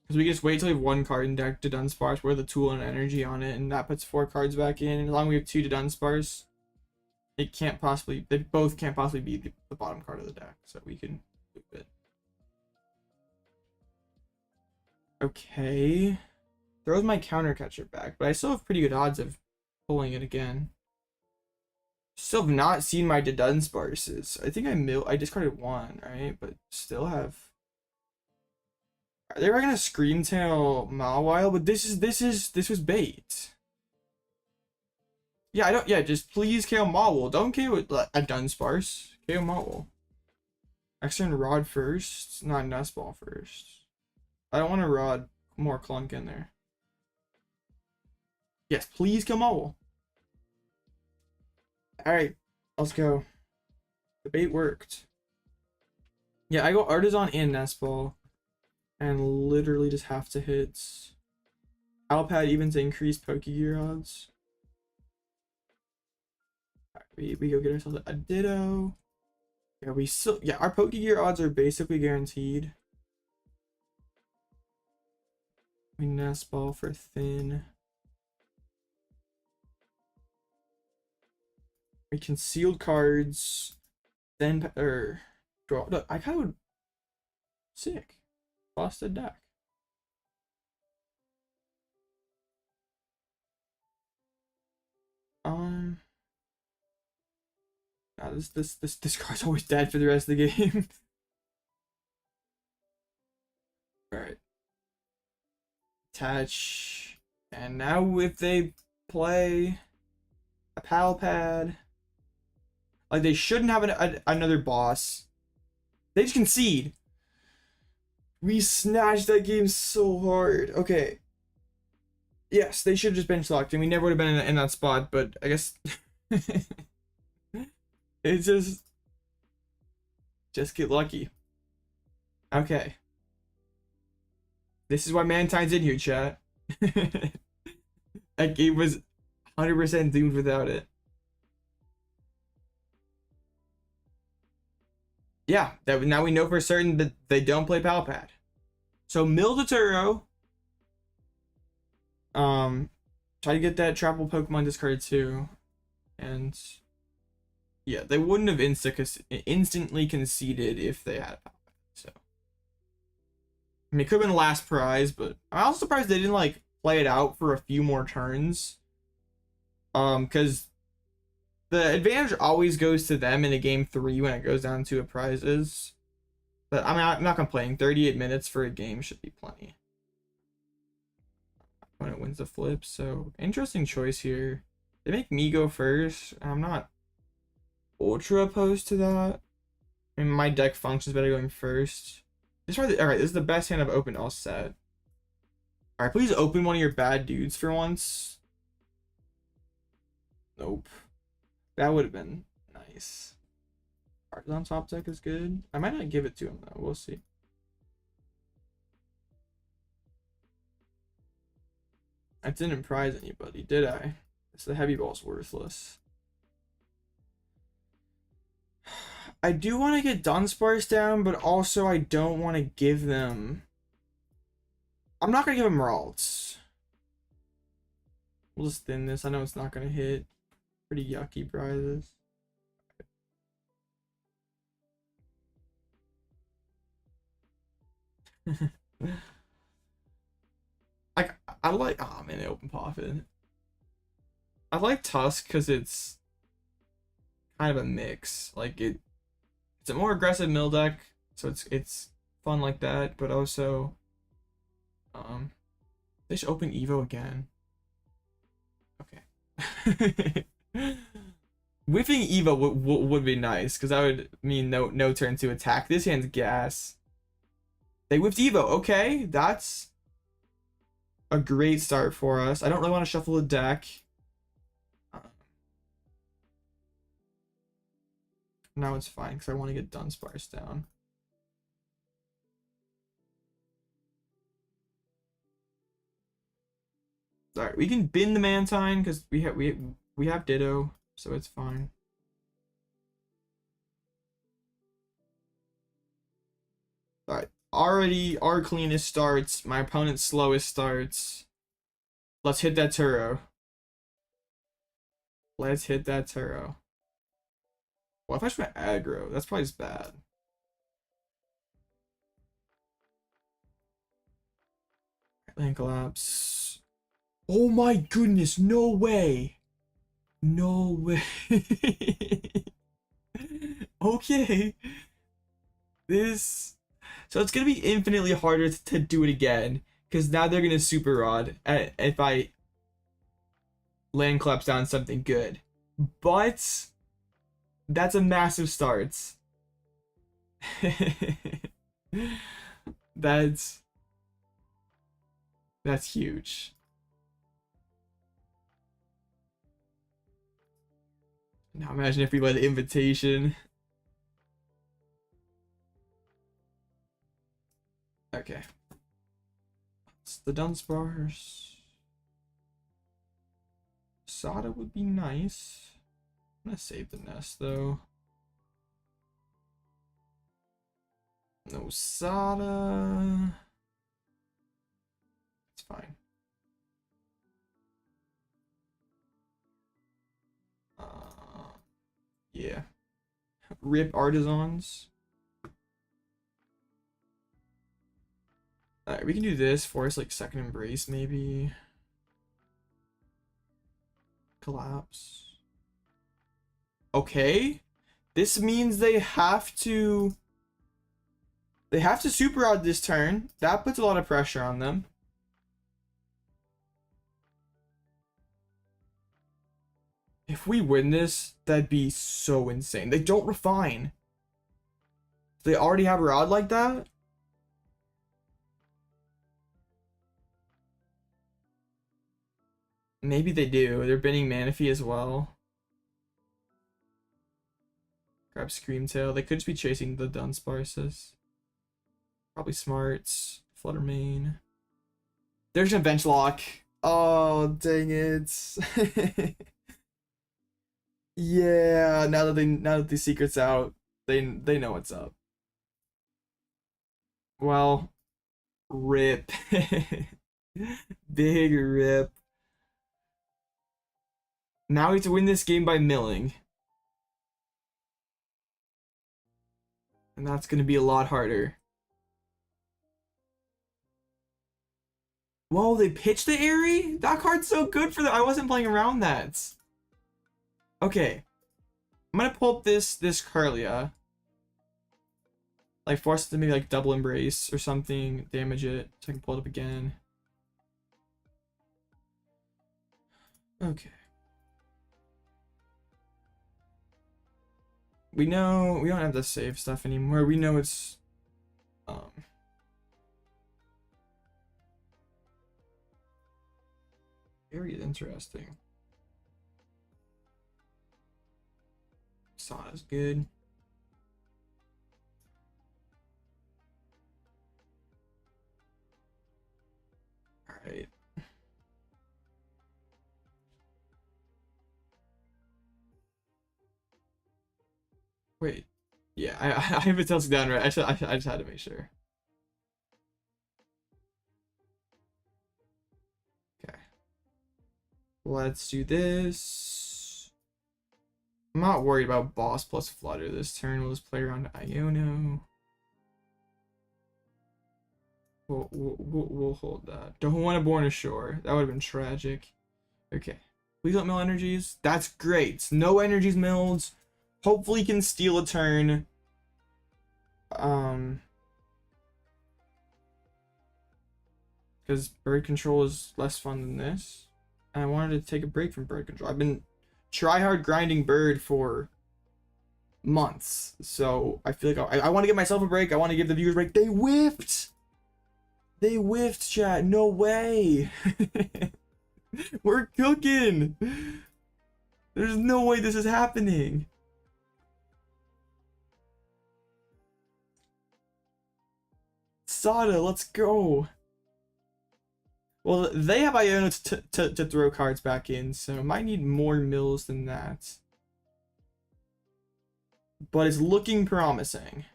Because we just wait till we have 1 card in deck Dudunsparce with a tool and energy on it, and that puts 4 cards back in. And as long as we have 2 Dudunsparce, they both can't possibly be the bottom card of the deck, so we can loop it. Okay. Throws my counter catcher back, but I still have pretty good odds of pulling it again. Still have not seen my Dudunsparces. I think I discarded 1, right? But still have. They were gonna Scream Tail Mawile, but this was bait. Yeah, just please KO Mawile. Don't KO a Dunsparce. KO Mawile. Next turn Rod first, not Nest Ball first. I don't want to Rod more Clunk in there. Yes, please kill Mawile. Alright, let's go. The bait worked. Yeah, I go Artazon and Nest Ball. And literally just have to hit Pal Pad even to increase Pokégear odds. Alright, we go get ourselves a Ditto. Yeah, our Pokégear odds are basically guaranteed. We Nest Ball for thin. We concealed cards, then draw. Look, I kind of would sick. Lost a deck. Nah, this card's always dead for the rest of the game. All right. Attach, and now if they play a Pal Pad, like they shouldn't have another boss. They just concede. We snatched that game so hard. Okay. Yes, they should have just bench locked, and we never would have been in that spot. But I guess it's just get lucky. Okay. This is why Mantine's in here, chat. That game was 100% doomed without it. Yeah, now we know for certain that they don't play Pal Pad. So mill the Turo. Try to get that Trapple Pokemon discarded too. And yeah, they wouldn't have instantly conceded if they had Pal Pad. So I mean, it could have been last prize, but I'm also surprised they didn't like play it out for a few more turns. Because the advantage always goes to them in a game 3 when it goes down to a prizes. But I mean, I'm not complaining. 38 minutes for a game should be plenty. When it wins the flip. So, interesting choice here. They make me go first. I'm not ultra opposed to that. I mean, my deck functions better going first. Alright, this is the best hand I've opened all set. Alright, please open one of your bad dudes for once. Nope. That would have been nice. Artazon top deck is good. I might not give it to him though. We'll see. I didn't prize anybody, did I? So the heavy ball's worthless. I do want to get Dunsparce down, but also I don't want to give them... I'm not going to give them Ralts. We'll just thin this. I know it's not going to hit. Pretty yucky prizes. I like... Oh man, they open PAF it. I like Tusk because it's kind of a mix. Like it's a more aggressive mill deck, so it's fun like that, but also they should open Evo again. Okay. Whiffing Evo would be nice because that would mean no turn to attack. This hand's gas. They whiffed Evo. Okay, that's a great start for us. I don't really want to shuffle a deck. Now it's fine because I want to get Dunsparce down. Alright, we can bin the Mantine because we have Ditto, so it's fine. Alright, already our cleanest starts, my opponent's slowest starts. Let's hit that Turo. Let's hit that Turo. Well, if I should aggro, that's probably just bad. Land collapse. Oh my goodness, no way. No way. Okay. So it's gonna be infinitely harder to do it again. Because now they're gonna super rod if I land collapse down something good. But that's a massive start. That's huge. Now imagine if we let an invitation. Okay. It's the Dunsparce. Sada would be nice. I'm gonna save the Nest though. No Sada. It's fine. Yeah. Rip Artazons. Alright, we can do this. Force like second embrace maybe. Collapse. Okay. This means they have to super out this turn. That puts a lot of pressure on them. If we win this, that'd be so insane. They don't refine. They already have a rod like that? Maybe they do. They're binning Manaphy as well. Grab Screamtail. They could just be chasing the Dunsparces. Probably Smarts. Fluttermane. There's a bench lock. Oh, dang it. Yeah, now that the secret's out, they know what's up. Well, rip. Big rip. Now we have to win this game by milling. And that's going to be a lot harder. Whoa, they pitched the Eri? That card's so good for them. I wasn't playing around that. Okay. I'm going to pull up this Curlia. Like, force it to maybe like double embrace or something. Damage it so I can pull it up again. Okay. We know we don't have to save stuff anymore. We know it's Very interesting. Sada's good. Alright. Wait. Yeah, I have it tilted down right. I just had to make sure. Okay. Let's do this. I'm not worried about boss plus flutter this turn. We'll just play around Iono. We'll hold that. Don't want to Born Ashore. That would have been tragic. Okay. Please don't mill energies. That's great. No energies milled. Hopefully can steal a turn. Because bird control is less fun than this. And I wanted to take a break from bird control. I've been try-hard grinding bird for months. So I feel like I want to give myself a break. I want to give the viewers a break. They whiffed! They whiffed, chat. No way! We're cooking! There's no way this is happening. Sada, let's go. Well, they have Iono to throw cards back in, so might need more mills than that. But it's looking promising.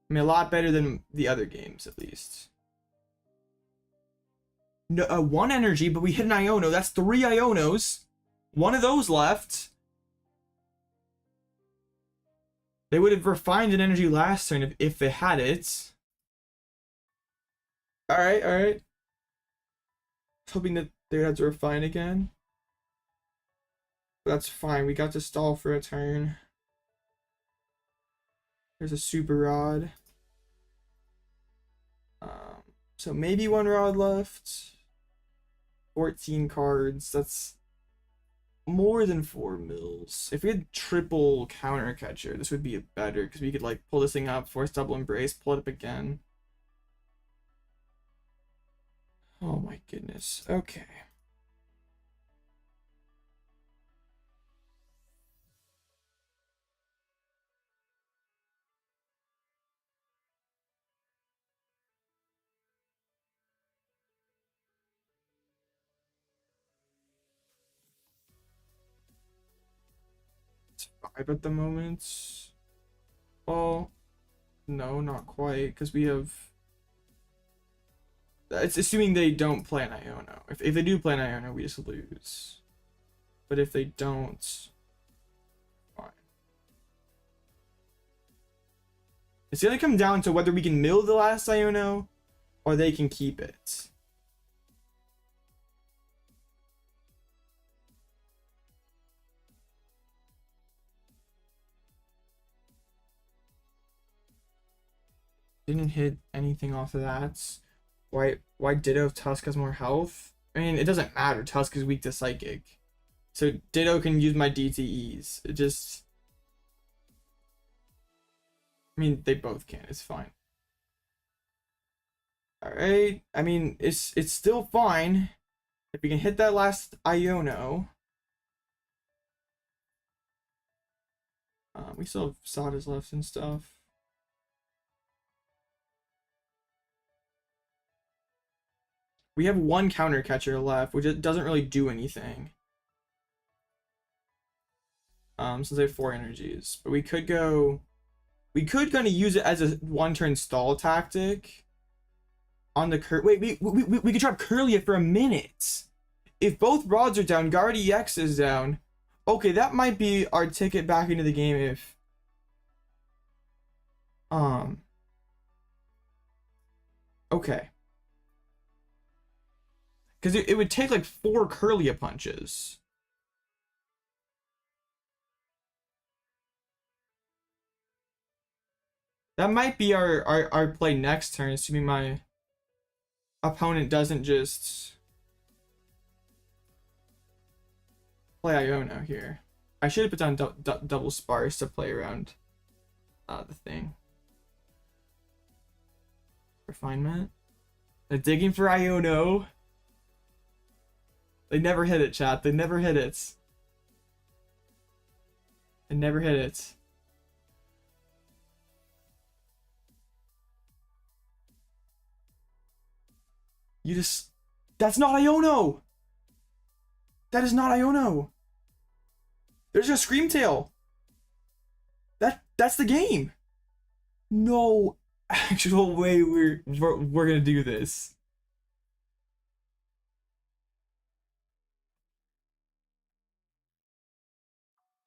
I mean, a lot better than the other games, at least. No, one energy, but we hit an Iono. That's 3 Ionos. One of those left. They would have refined an energy last turn if they had it. Alright, alright. Hoping that they would have to refine again. But that's fine. We got to stall for a turn. There's a super rod. So maybe 1 rod left. 14 cards. That's more than 4 mills. If we had triple counter catcher, this would be better because we could like pull this thing up, force double embrace, pull it up again. Oh my goodness. Okay. It's 5 at the moment. Well, no, not quite, because we have... It's assuming they don't play an Iono. If they do play an Iono, we just lose. But if they don't, fine. It's gonna come down to whether we can mill the last Iono or they can keep it. Didn't hit anything off of that. Why Ditto if Tusk has more health? I mean, it doesn't matter. Tusk is weak to Psychic. So Ditto can use my DTEs. It just... I mean, they both can. It's fine. Alright. I mean, it's still fine. If we can hit that last Iono. We still have Sada's left and stuff. We have 1 counter catcher left, which it doesn't really do anything. Since they have 4 energies. But we could go... We could kind of use it as a 1-turn stall tactic. On the Wait, we could trap Curlia for a minute. If both rods are down, Guard EX is down. Okay, that might be our ticket back into the game if... Okay. Because it would take like 4 Curlia punches. That might be our play next turn, assuming my opponent doesn't just play Iono here. I should have put down double Sparse to play around the thing. Refinement. They're digging for Iono. They never hit it, chat. They never hit it. They never hit it. You just... That's not Iono! That is not Iono! There's a Screamtail! That's the game! No actual way we're gonna do this.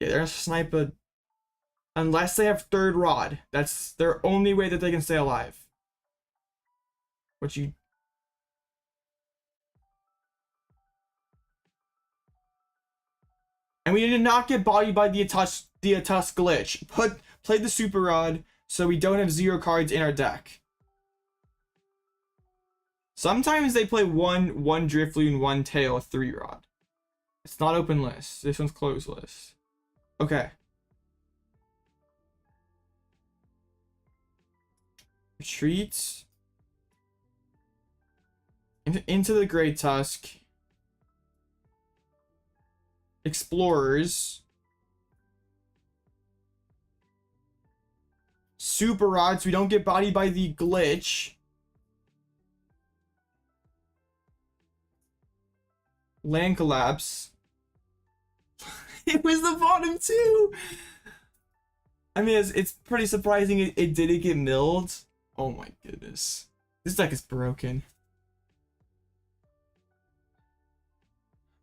Yeah, they're gonna snipe a... Unless they have third rod. That's their only way that they can stay alive. What you... And we did not get bodied by the Tusk glitch. Played the Super Rod so we don't have 0 cards in our deck. Sometimes they play one Drifloon, 1 Tail, 3 Rod. It's not open list. This one's closed list. Okay. Retreats. Into the Great Tusk. Explorers. Super Rod, so we don't get bodied by the glitch. Land Collapse. It was the bottom 2! I mean, it's pretty surprising it didn't get milled. Oh my goodness. This deck is broken.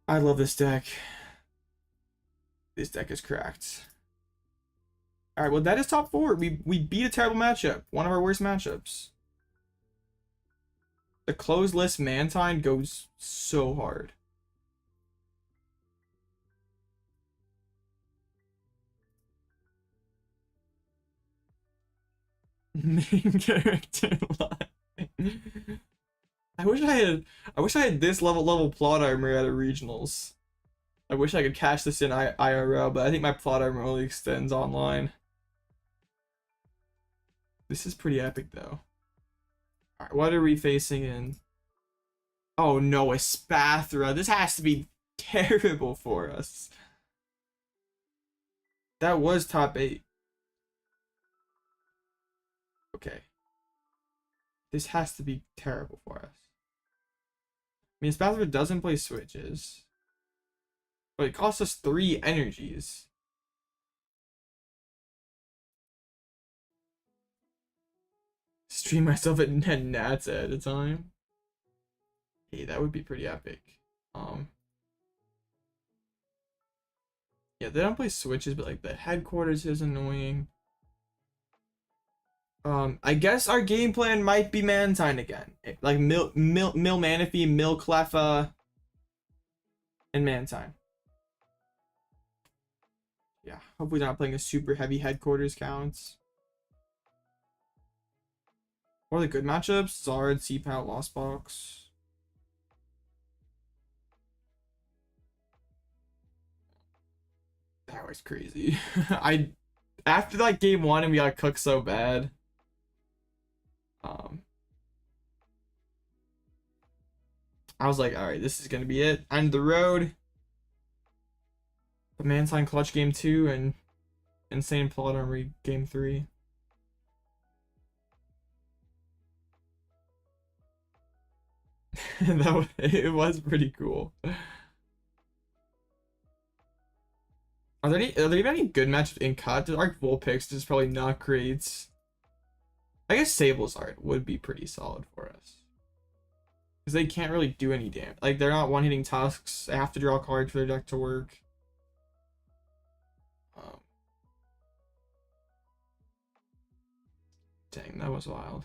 I love this deck. This deck is cracked. Alright, well that is top 4. We beat a terrible matchup. One of our worst matchups. The closed list Mantine goes so hard. Main character line. I wish I had this level plot armor at a regionals. I wish I could cash this in IRL, but I think my plot armor only extends online. This is pretty epic though. Alright, what are we facing in? Oh no, a Spathra. This has to be terrible for us. That was top 8. Okay. This has to be terrible for us. I mean, Spathra doesn't play switches. But it costs us 3 energies. Stream myself at Nats at a time. Hey, that would be pretty epic. Yeah, they don't play switches, but like the headquarters is annoying. I guess our game plan might be Mantine again. Like Mill Manaphy, Mill Cleffa, and Mantine. Yeah, hopefully not playing a super heavy headquarters counts. What are the good matchups? Zard, CPAL, Lost Box. That was crazy. After that game 1 and we got cooked so bad. I was like, alright, this is gonna be it. End the road. The Mantine clutch game 2 and insane plot armor game 3. It was pretty cool. Are there even any good matchups in cut? The Arc Vulpix is probably not great. I guess Sable's Art would be pretty solid for us. Because they can't really do any damage. Like, they're not one-hitting Tusks. They have to draw cards for their deck to work. Dang, that was wild.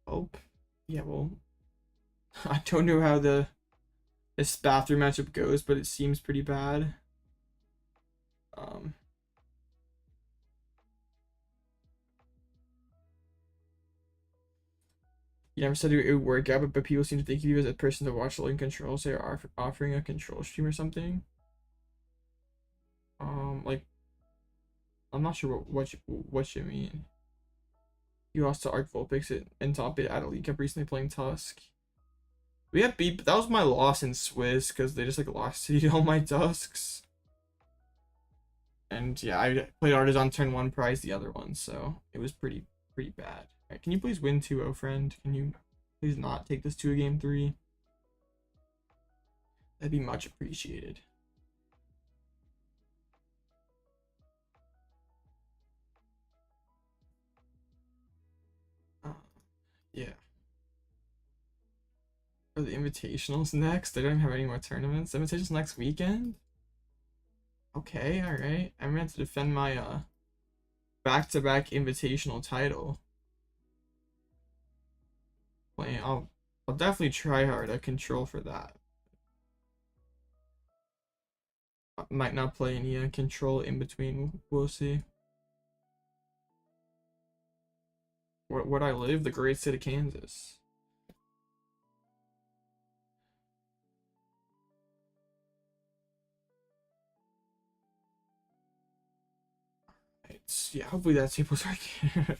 Oh, yeah, well, I don't know how this bathroom matchup goes, but it seems pretty bad. You never said it would work out, but people seem to think of you as a person to watch the control, so you're offering a control stream or something. Like, I'm not sure what you mean. You lost to Arc Vulpix and top it at a league. Kept recently playing Tusk. We got beat, but that was my loss in Swiss because they just like lost to all my Tusks. And yeah, I played Artazon turn 1, prize the other one, so it was pretty bad. Alright, can you please win 2-0, friend? Can you please not take this to a game 3? That'd be much appreciated. Yeah. Are the invitationals next? They don't have any more tournaments. Invitationals next weekend? Okay, alright. I'm meant to defend my back-to-back invitational title. I'll definitely try hard at control for that. I might not play any control in between. We'll see. Where I live? The great state of Kansas. Yeah, hopefully that's able to.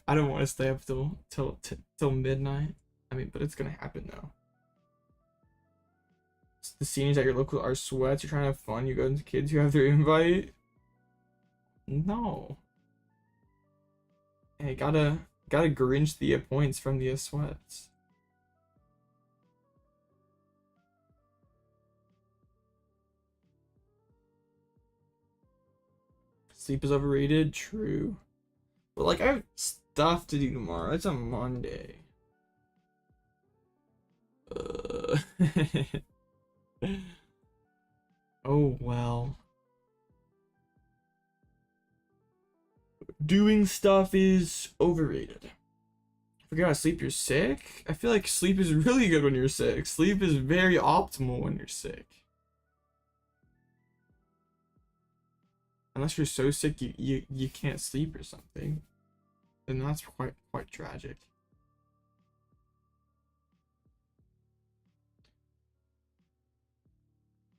I don't want to stay up till midnight. I mean, but it's gonna happen though. The seniors at your local are sweats. You're trying to have fun. You go into kids who have their invite. No. Hey, gotta Grinch the points from the sweats. Sleep is overrated. True. But like, I have stuff to do tomorrow. It's a Monday. Oh well. Doing stuff is overrated. Forget how sleep you're sick. I feel like sleep is really good when you're sick. Sleep is very optimal when you're sick. Unless you're so sick you can't sleep or something. Then that's quite tragic.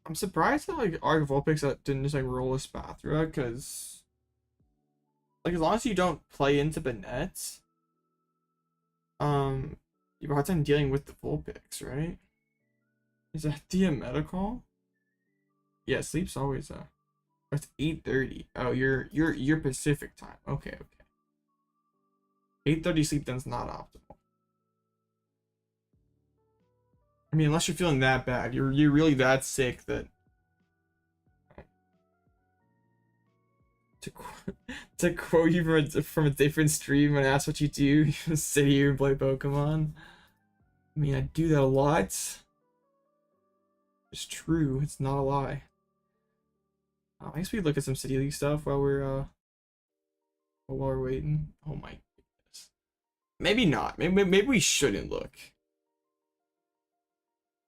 I'm surprised that like Arc Vulpix didn't just like roll a spat through it, because like as long as you don't play into the nets, you have time dealing with the Vulpix, right? Is that the meta call? Yeah, sleep's always it's 8:30. Oh, you're Pacific time. Okay. 8:30 sleep then's not optimal. I mean, unless you're feeling that bad, you're really that sick that to quote you from a different stream and ask what you do, you sit here and play Pokemon. I mean, I do that a lot. It's true. It's not a lie. I guess we look at some City League stuff while we're waiting. Oh my goodness. Maybe not. Maybe we shouldn't look.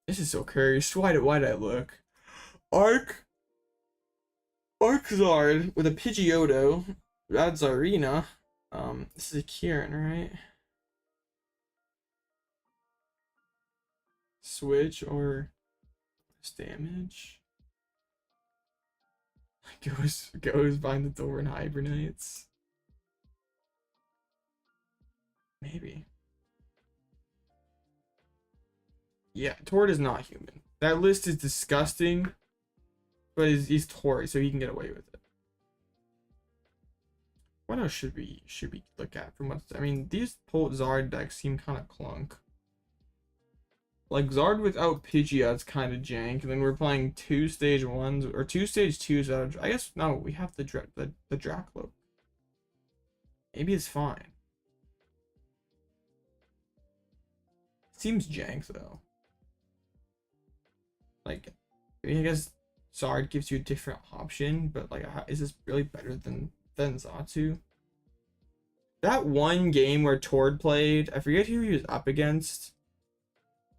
This is so cursed. Why did I look? Arczard with a Pidgeotto. Radzarina. This is a Kieran, right? Switch or damage. Goes behind the door and hibernates. Maybe. Yeah, Tord is not human. That list is disgusting, but he's Tord, so he can get away with it. What else should we look at from what? I mean, these Zard decks seem kind of clunk. Like Zard without Pidgeot is kind of jank, and then we're playing 2 stage 1s or 2 stage 2s. I guess no, we have the Dracloak. Maybe it's fine. Seems jank though. Like, I guess Zard gives you a different option, but like, is this really better than Xatu? That one game where Tord played, I forget who he was up against,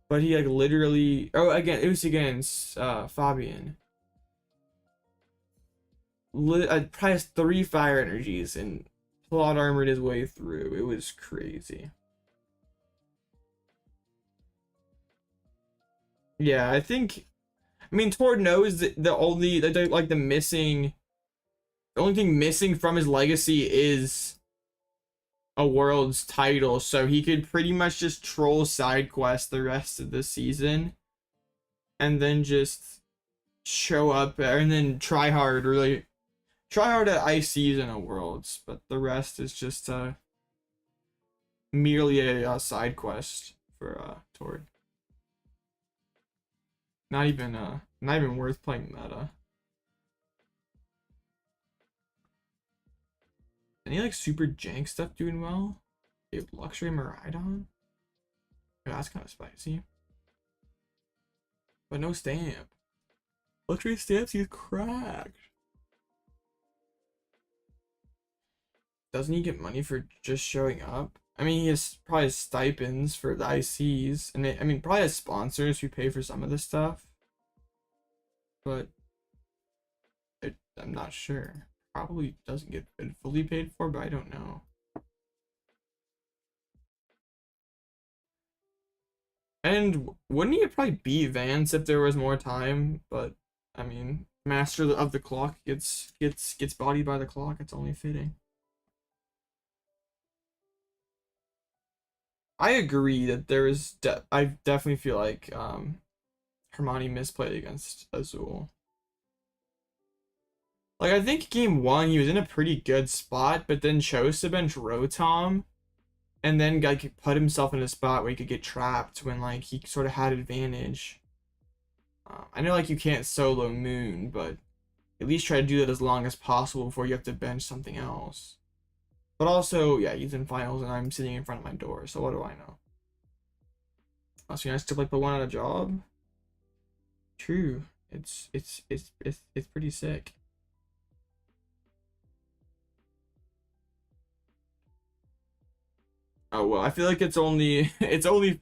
but he like literally, it was against Fabian. Probably has 3 fire energies and plot armored his way through. It was crazy. Yeah, I mean, Tord knows that the only thing missing from his legacy is a world's title, so he could pretty much just troll side quests the rest of the season and then just show up and then try hard at ice season of worlds, but the rest is just merely a side quest for Tord. Not even worth playing meta. Any like super jank stuff doing well? Dude, Luxury Miraidon? Oh, that's kind of spicy. But no stamp. Luxury stamps, he's cracked. Doesn't he get money for just showing up? I mean, he has probably has stipends for the ICs, and I mean, probably has sponsors who pay for some of this stuff. But I'm not sure. Probably doesn't get fully paid for, but I don't know. And wouldn't he probably beat Vance if there was more time? But I mean, Master of the Clock gets bodied by the clock. It's only fitting. I agree that there is. I definitely feel like Hermione misplayed against Azul. Like, I think game 1 he was in a pretty good spot, but then chose to bench Rotom, and then like put himself in a spot where he could get trapped when like he sort of had advantage. I know like you can't solo Moon, but at least try to do that as long as possible before you have to bench something else. But also, yeah, he's in finals and I'm sitting in front of my door, so what do I know? Also, you guys still like put one at a job? True. It's pretty sick. Oh well, I feel like it's only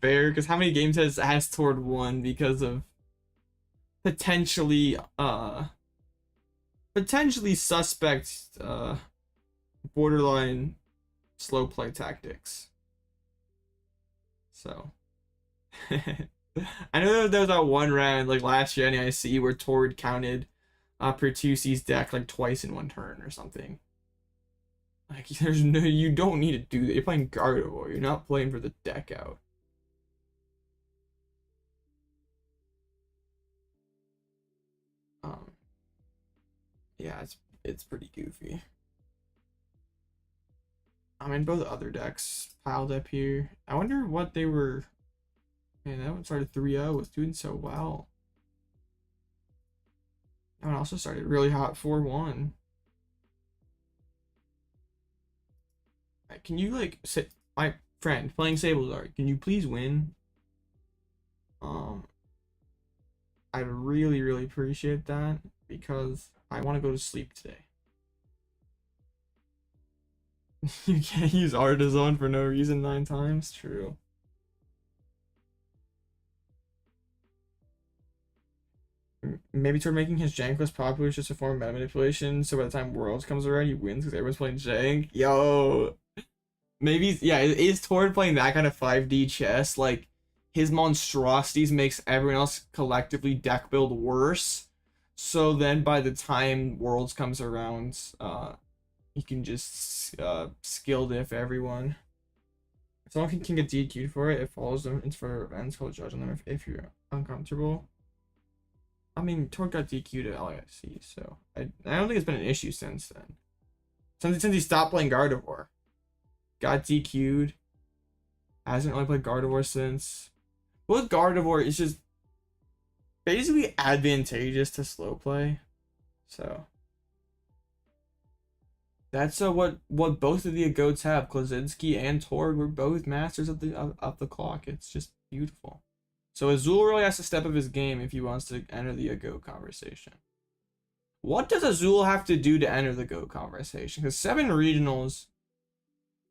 fair because how many games has Tord won because of potentially suspect borderline slow play tactics. So I know there was that one round like last year in the IC where Tord counted Pertusi's deck like twice in one turn or something. Like there's no, you don't need to do that. You're playing Gardevoir. You're not playing for the deck out. Yeah, it's pretty goofy. I mean, both other decks piled up here. I wonder what they were. Man, that one started 3-0. Was doing so well. That one also started really hot 4-1. Can you like sit, my friend playing Sablezard? Can you please win? I'd really appreciate that because I want to go to sleep today. You can't use Artazon for no reason 9 times. True. Maybe toward making his jank less popular is just a form of meta manipulation, so by the time Worlds comes around, he wins because everyone's playing jank. Yo, maybe, yeah, is Tord playing that kind of 5D chess? Like, his monstrosities makes everyone else collectively deck build worse, so then by the time Worlds comes around, you can just skill diff everyone. If someone can get DQ'd for it, it follows them into for events, called judge on them if you're uncomfortable. I mean, Tord got DQ'd at LIC, so I don't think it's been an issue since then. Since he stopped playing Gardevoir. Got DQ'd. Hasn't really played Gardevoir since. Well, Gardevoir is just basically advantageous to slow play. So that's what both of the goats have. Klazinski and Tord were both masters of the clock. It's just beautiful. So Azul really has to step up his game if he wants to enter the GOAT conversation. What does Azul have to do to enter the GOAT conversation? Because 7 regionals,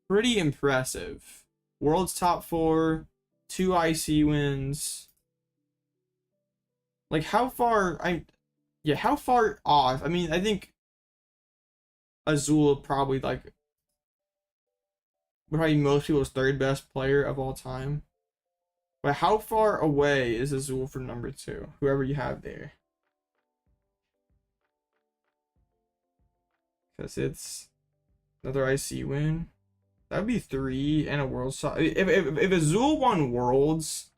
pretty impressive. World's top 4, 2 IC wins. Like how far how far off? I mean, I think Azul probably like probably most people's 3rd best player of all time. But how far away is Azul from number 2? Whoever you have there. Because it's another IC win. That would be 3 and a Worlds top. If Azul won Worlds,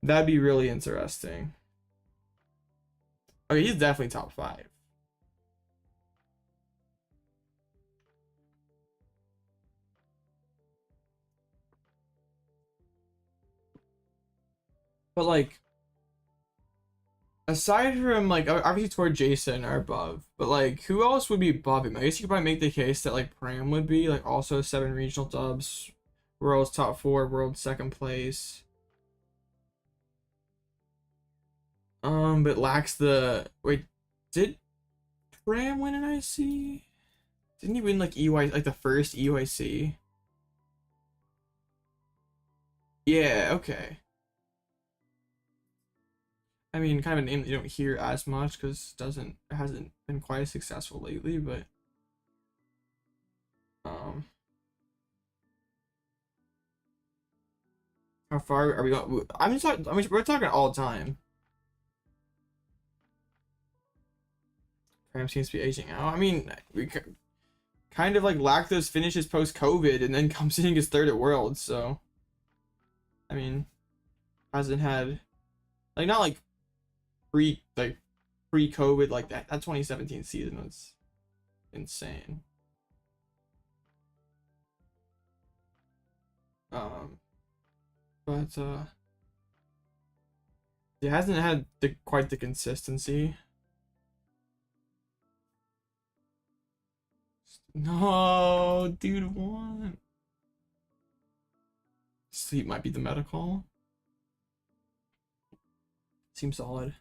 that'd be really interesting. Okay, he's definitely top 5. But like, aside from like obviously toward Jason or above, but like who else would be above him? I guess you could probably make the case that like Pram would be like also 7 regional dubs, World's top 4, World 2nd place. But lacks the wait. Did Pram win an IC? Didn't he win like EY like the first EYC? Yeah. Okay. I mean, kind of a name that you don't hear as much because it hasn't been quite as successful lately, but how far are we going? I'm just talking. I mean, we're talking all time. Pram seems to be aging out. I mean, we kind of like lack those finishes post COVID, and then comes in his 3rd at Worlds. So, I mean, hasn't had like not like pre-COVID like that 2017 season was insane. But it hasn't had quite the consistency. No, dude, what? Sleep might be the medical. Seems solid.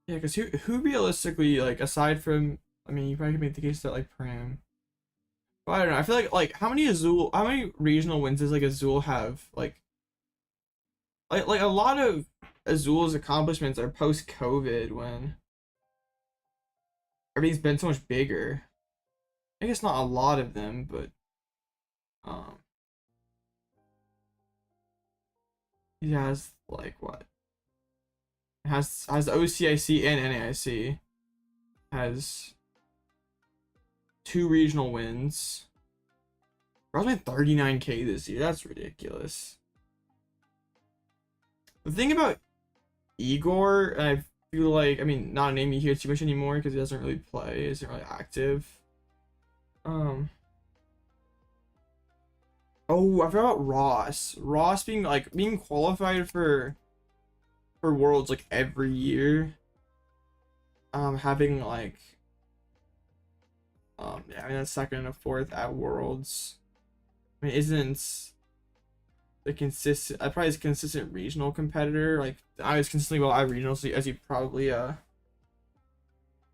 Yeah, because who realistically, like, aside from, I mean, you probably could make the case that, like, Pram. But I don't know. I feel like how many regional wins does, like, Azul have? Like a lot of Azul's accomplishments are post-COVID when everything's been so much bigger. I guess not a lot of them, but, um, he has, like, what? Has OCIC and NAIC. Has 2 regional wins. Probably 39K this year. That's ridiculous. The thing about Igor, I feel like, I mean, not naming you here too much anymore because he doesn't really play, isn't really active. Oh, I forgot about Ross. Ross being qualified for Worlds like every year. Having like yeah, I mean that's 2nd and a 4th at Worlds. I mean, isn't the consistent, probably as consistent regional competitor. Like I was consistently well at regionals as you probably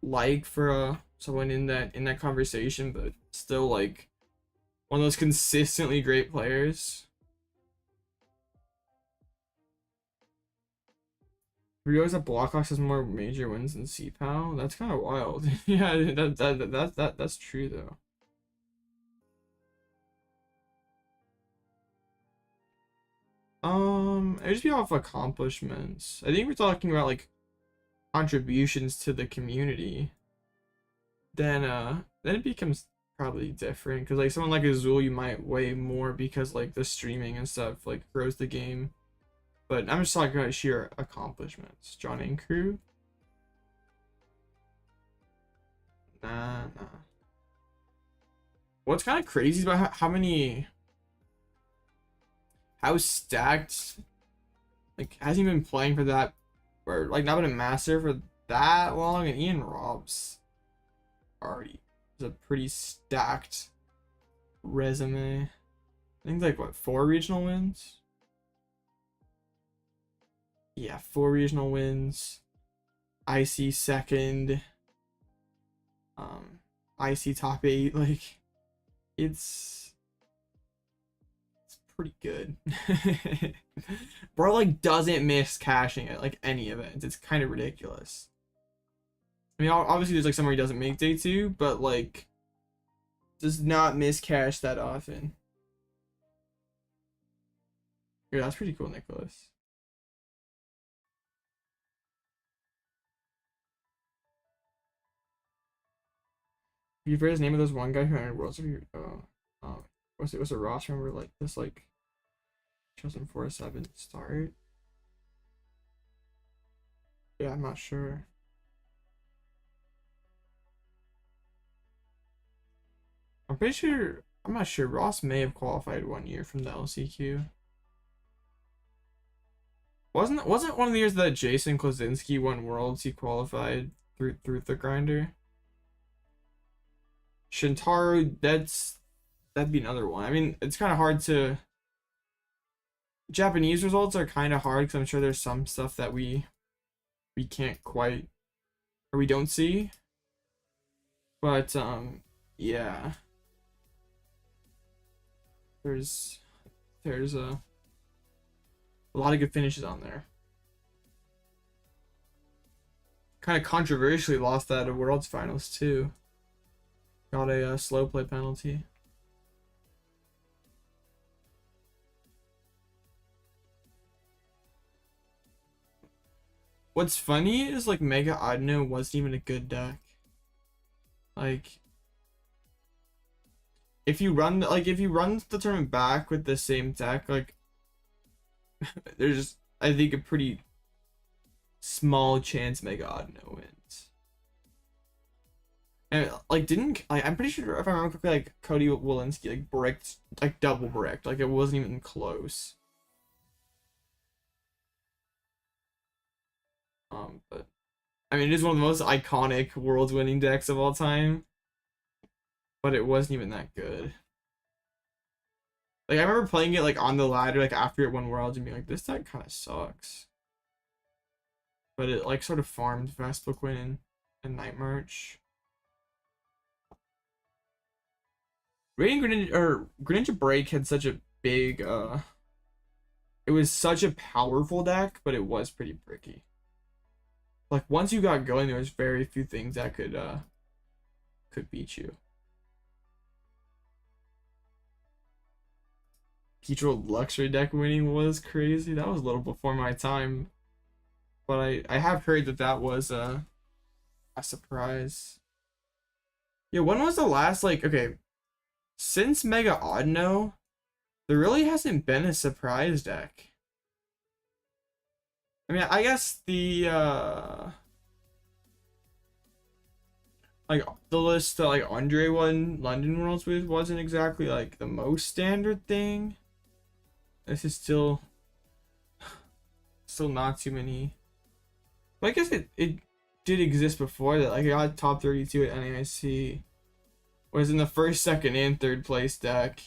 like for someone in that conversation, but still like one of those consistently great players. Rio's that Blackhawks has more major wins than CPAL. That's kind of wild. Yeah, that's true though. It just be off accomplishments. I think we're talking about like contributions to the community. Then it becomes probably different because like someone like Azul you might weigh more because like the streaming and stuff like grows the game. But I'm just talking about sheer accomplishments. John and crew. Nah. What's kind of crazy is about how stacked, like, hasn't been playing for that, or like not been a master for that long, and Ian Robs already is a pretty stacked resume. I think like what, 4 regional wins? Yeah, 4 regional wins. IC 2nd. IC top 8. Like, it's pretty good. Bro like doesn't miss cashing at like any event. It's kind of ridiculous. I mean, obviously there's like somewhere he doesn't make day 2, but like does not miss cash that often. Yeah, that's pretty cool, Nicholas. You've heard his name of this one guy who entered Worlds of was it Ross? Remember like this like chosen for a 7 start? Yeah, I'm not sure. I'm not sure. Ross may have qualified 1 year from the LCQ. Wasn't one of the years that Jason Klasinski won Worlds? He qualified through the grinder. Shintaro, that'd be another one. I mean, it's kind of hard to. Japanese results are kind of hard because I'm sure there's some stuff that we can't quite or we don't see. But yeah. There's a lot of good finishes on there. Kind of controversially lost that at Worlds Finals too. Got a slow play penalty. What's funny is like Mega Adno wasn't even a good deck. Like if you run the tournament back with the same deck, like there's I think a pretty small chance Mega Adno wins. And like I'm pretty sure if I remember correctly, like Cody Walensky like bricked, like double bricked, like it wasn't even close. But I mean, it is one of the most iconic Worlds winning decks of all time, but it wasn't even that good. Like I remember playing it like on the ladder, like after it won Worlds, and being like, this deck kind of sucks. But it like sort of farmed Vespiquen and Night March. Radiant Greninja Break had such a big it was such a powerful deck, but it was pretty bricky. Like once you got going, there was very few things that could beat you. Peachroll Luxury deck winning was crazy. That was a little before my time, but I have heard that was a surprise. Yeah, when was the last like okay? Since Mega Audino, there really hasn't been a surprise deck. I mean, I guess the like the list that like Andre won London Worlds with wasn't exactly like the most standard thing. This is still not too many. But I guess it did exist before that. Like I got top 32 at NAIC. Was in the first, second, and third place deck.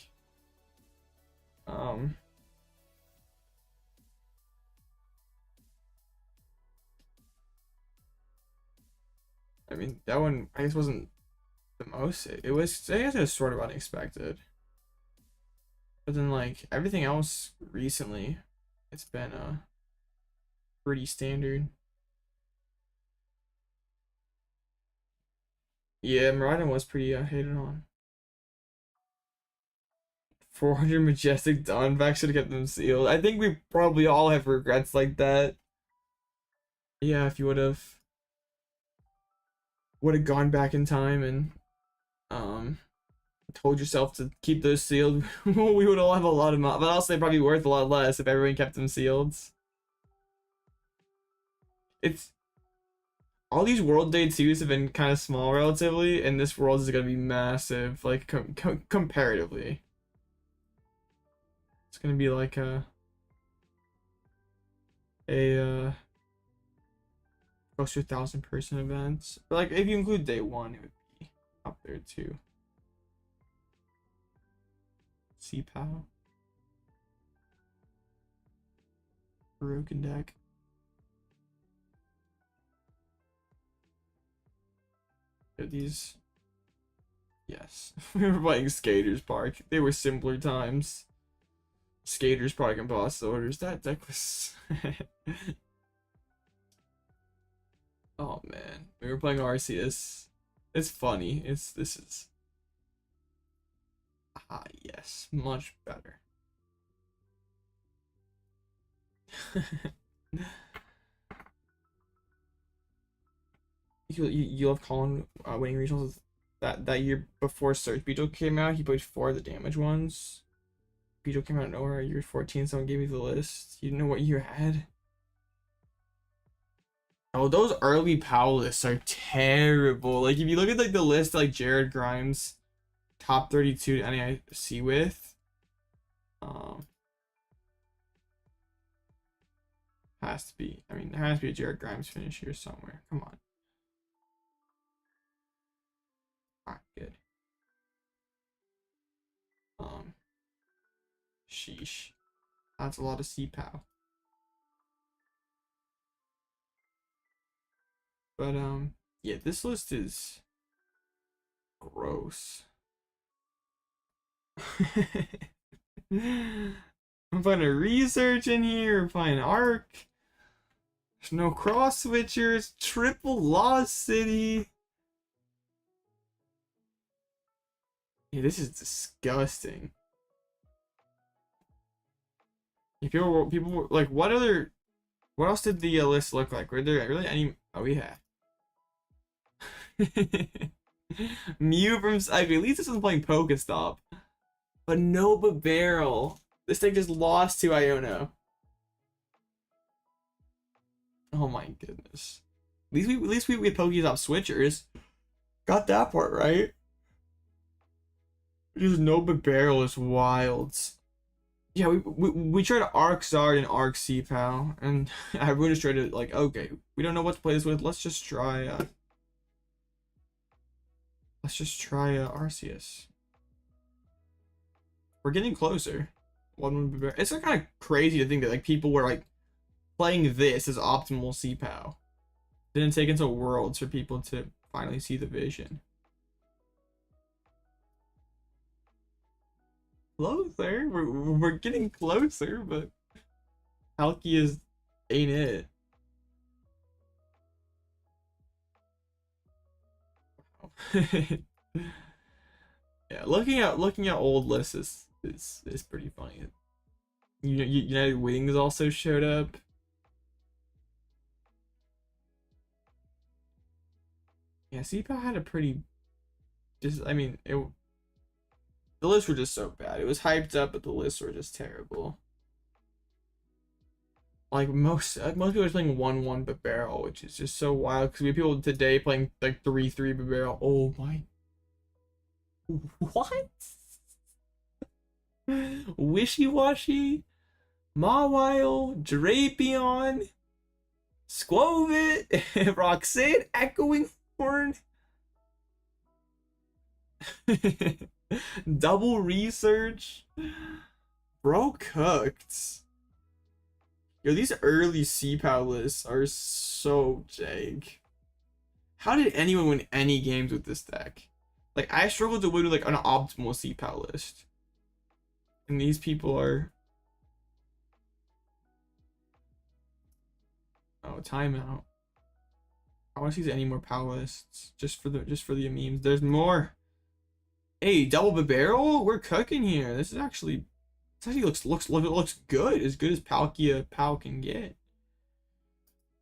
I mean, that one I guess wasn't the most. It was, I guess it was sort of unexpected. But then like everything else recently, it's been pretty standard. Yeah, Miraidon was pretty hated on. 400 Majestic Dawnback should have kept them sealed. I think we probably all have regrets like that. Yeah, if you would have gone back in time and told yourself to keep those sealed, we would all have a lot of money. But also they'd probably be worth a lot less if everyone kept them sealed. It's all these world day 2s have been kind of small relatively, and this world is gonna be massive, like comparatively. It's gonna be like a close to 1,000 person events. But like if you include day 1, it would be up there too. CPAL. Broken deck. These, yes. We were playing Skaters Park. They were simpler times. Skaters Park and Boss Orders. That deck was oh man, we were playing Arceus. It's funny. This is yes, much better. You love Colin winning regionals that year before Surge Beetle came out, he played 4 of the damage ones. Beetle came out of nowhere. Year 14, someone gave me the list. You know what year had? Oh, those early PAL lists are terrible. Like, if you look at like the list, like Jared Grimes, top 32 NAIC with, has to be. I mean, there has to be a Jared Grimes finish here somewhere. Come on. Alright, good. Sheesh. That's a lot of CPAL. But yeah, this list is gross. I'm finding research in here, finding arc. There's no cross switchers, triple Lost City. Yeah, this is disgusting. Yeah, people were like, what else did the list look like? Were there really any? Oh yeah. Mew from Psycho. At least this one's playing Pokestop. But no Barrel. This thing just lost to Iono. Oh my goodness. At least we get Pokestop switchers. Got that part right. Just no Barrel is wild. Yeah, we tried to Arc Zard and Arc CPAL, and everyone just tried to like, okay, we don't know what to play this with. Let's just try Arceus. We're getting closer. It's like kind of crazy to think that like people were like playing this as optimal CPAL. Didn't take until Worlds for people to finally see the vision. Closer. We're getting closer, but Palkia ain't it. Yeah, looking at old lists is pretty funny. United Wings also showed up. Yeah, CPAL had a pretty I mean, the lists were just so bad. It was hyped up, but the lists were just terrible. Like most people are playing 1-1 Barrel, which is just so wild because we have people today playing like 3-3 Barrel. Oh my. What? Wishy-washy, Mawile, Drapion, Squovit, Roxanne, Echoing Horn. Double research. Bro cooked. Yo, these early CPAL lists are so jank. How did anyone win any games with this deck? Like, I struggled to win with like an optimal CPAL list. And these people are... Oh, timeout. I want to see any more PAL lists. Just for the memes. There's more. Hey, double barrel? We're cooking here. This actually looks good. As good as Palkia PAL can get.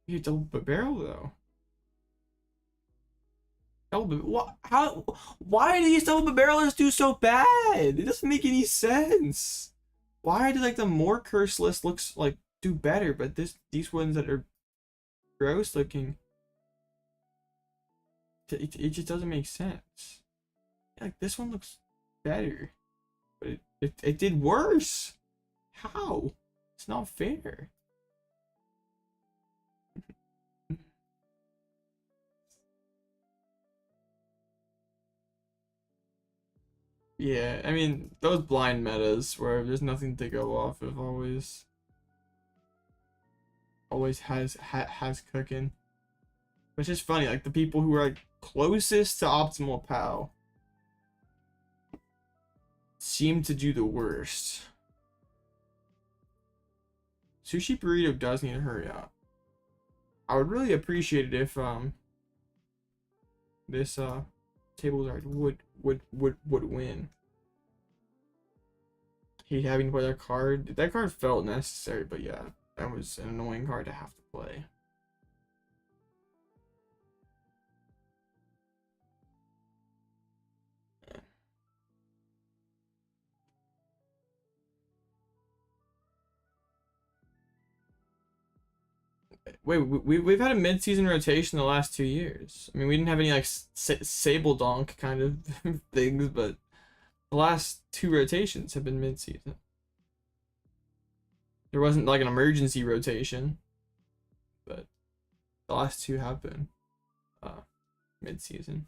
Hey, double barrel though. Why do these double barrelers do so bad? It doesn't make any sense. Why do like the more curse list looks like do better, but these ones that are gross looking, it just doesn't make sense. Like this one looks better, but it did worse. How? It's not fair. Yeah, I mean those blind metas where there's nothing to go off of always has cooking. Which is funny, like the people who are like closest to optimal PAL seem to do the worst. Sushi Burrito does need to hurry up. I would really appreciate it if this Tables Art would win. He having to play that card. That card felt necessary, but yeah, that was an annoying card to have to play. Wait, we've had a mid-season rotation the last 2 years. I mean, we didn't have any like Sable Donk kind of things, but the last 2 rotations have been mid-season. There wasn't like an emergency rotation, but the last 2 have been mid-season.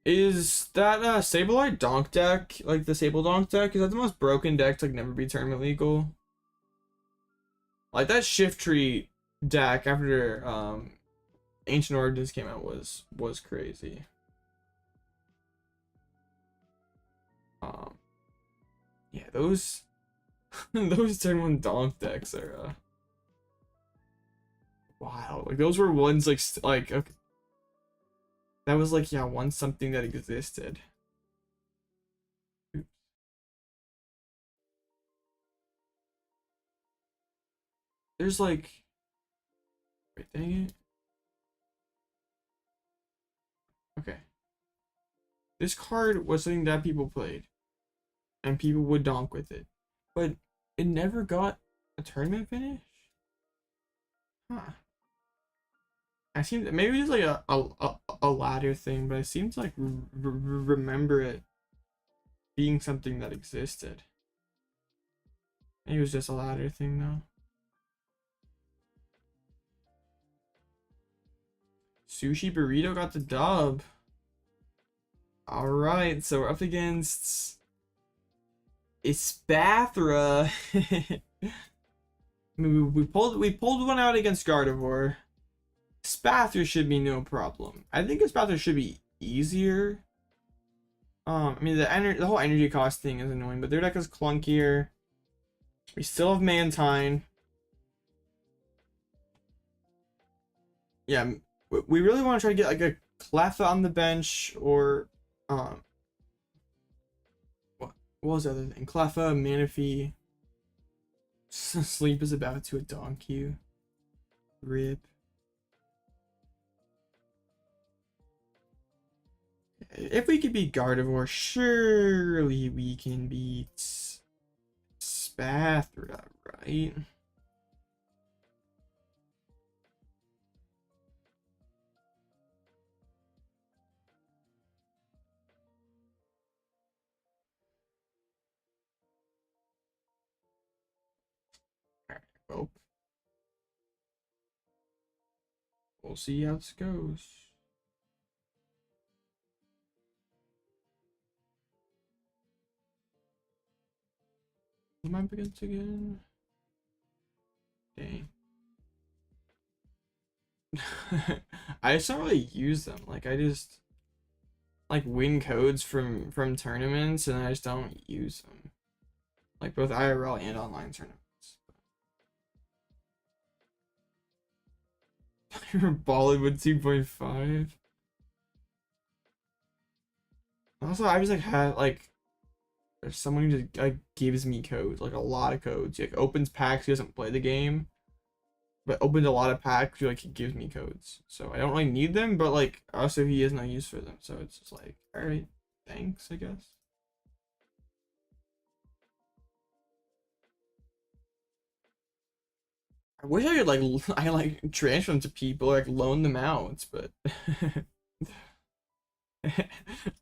Is that Sableye Donk deck, like the Sable Donk deck, is that the most broken deck to like never be tournament legal? Like that Shift Tree deck after Ancient Origins came out was crazy. Yeah, those those turn 1 Donk decks are wow. Like those were ones like okay. That was like, yeah, once something that existed. Oops. There's like, wait, dang it. Okay. This card was something that people played, and people would donk with it, but it never got a tournament finish. Huh. I seem maybe it's like a ladder thing, but I seem to like remember it being something that existed. Maybe it was just a ladder thing though. Sushi Burrito got the dub. All right, so we're up against Espathra. I mean, we pulled one out against Gardevoir. Spathra should be no problem. I think Spathra should be easier. I mean the whole energy cost thing is annoying, but their deck is clunkier. We still have Mantine. Yeah, we really want to try to get like a Cleffa on the bench or what was the other thing? Cleffa, Manaphy. Sleep is about to a Donkey. Rip. If we could beat Gardevoir, surely we can beat Spathra, right? Alright, well, we'll see how this goes. Am I up against again? Dang. I just don't really use them. Like I just like win codes from tournaments and I just don't use them. Like both IRL and online tournaments. Bollywood 2.5. Also, I just like had like there's someone who just like gives me codes, like a lot of codes. He like opens packs, he doesn't play the game, but opens a lot of packs, he like gives me codes. So I don't really need them, but like also he has no use for them. So it's just like, alright, thanks, I guess. I wish I could like transfer them to people, like loan them out, but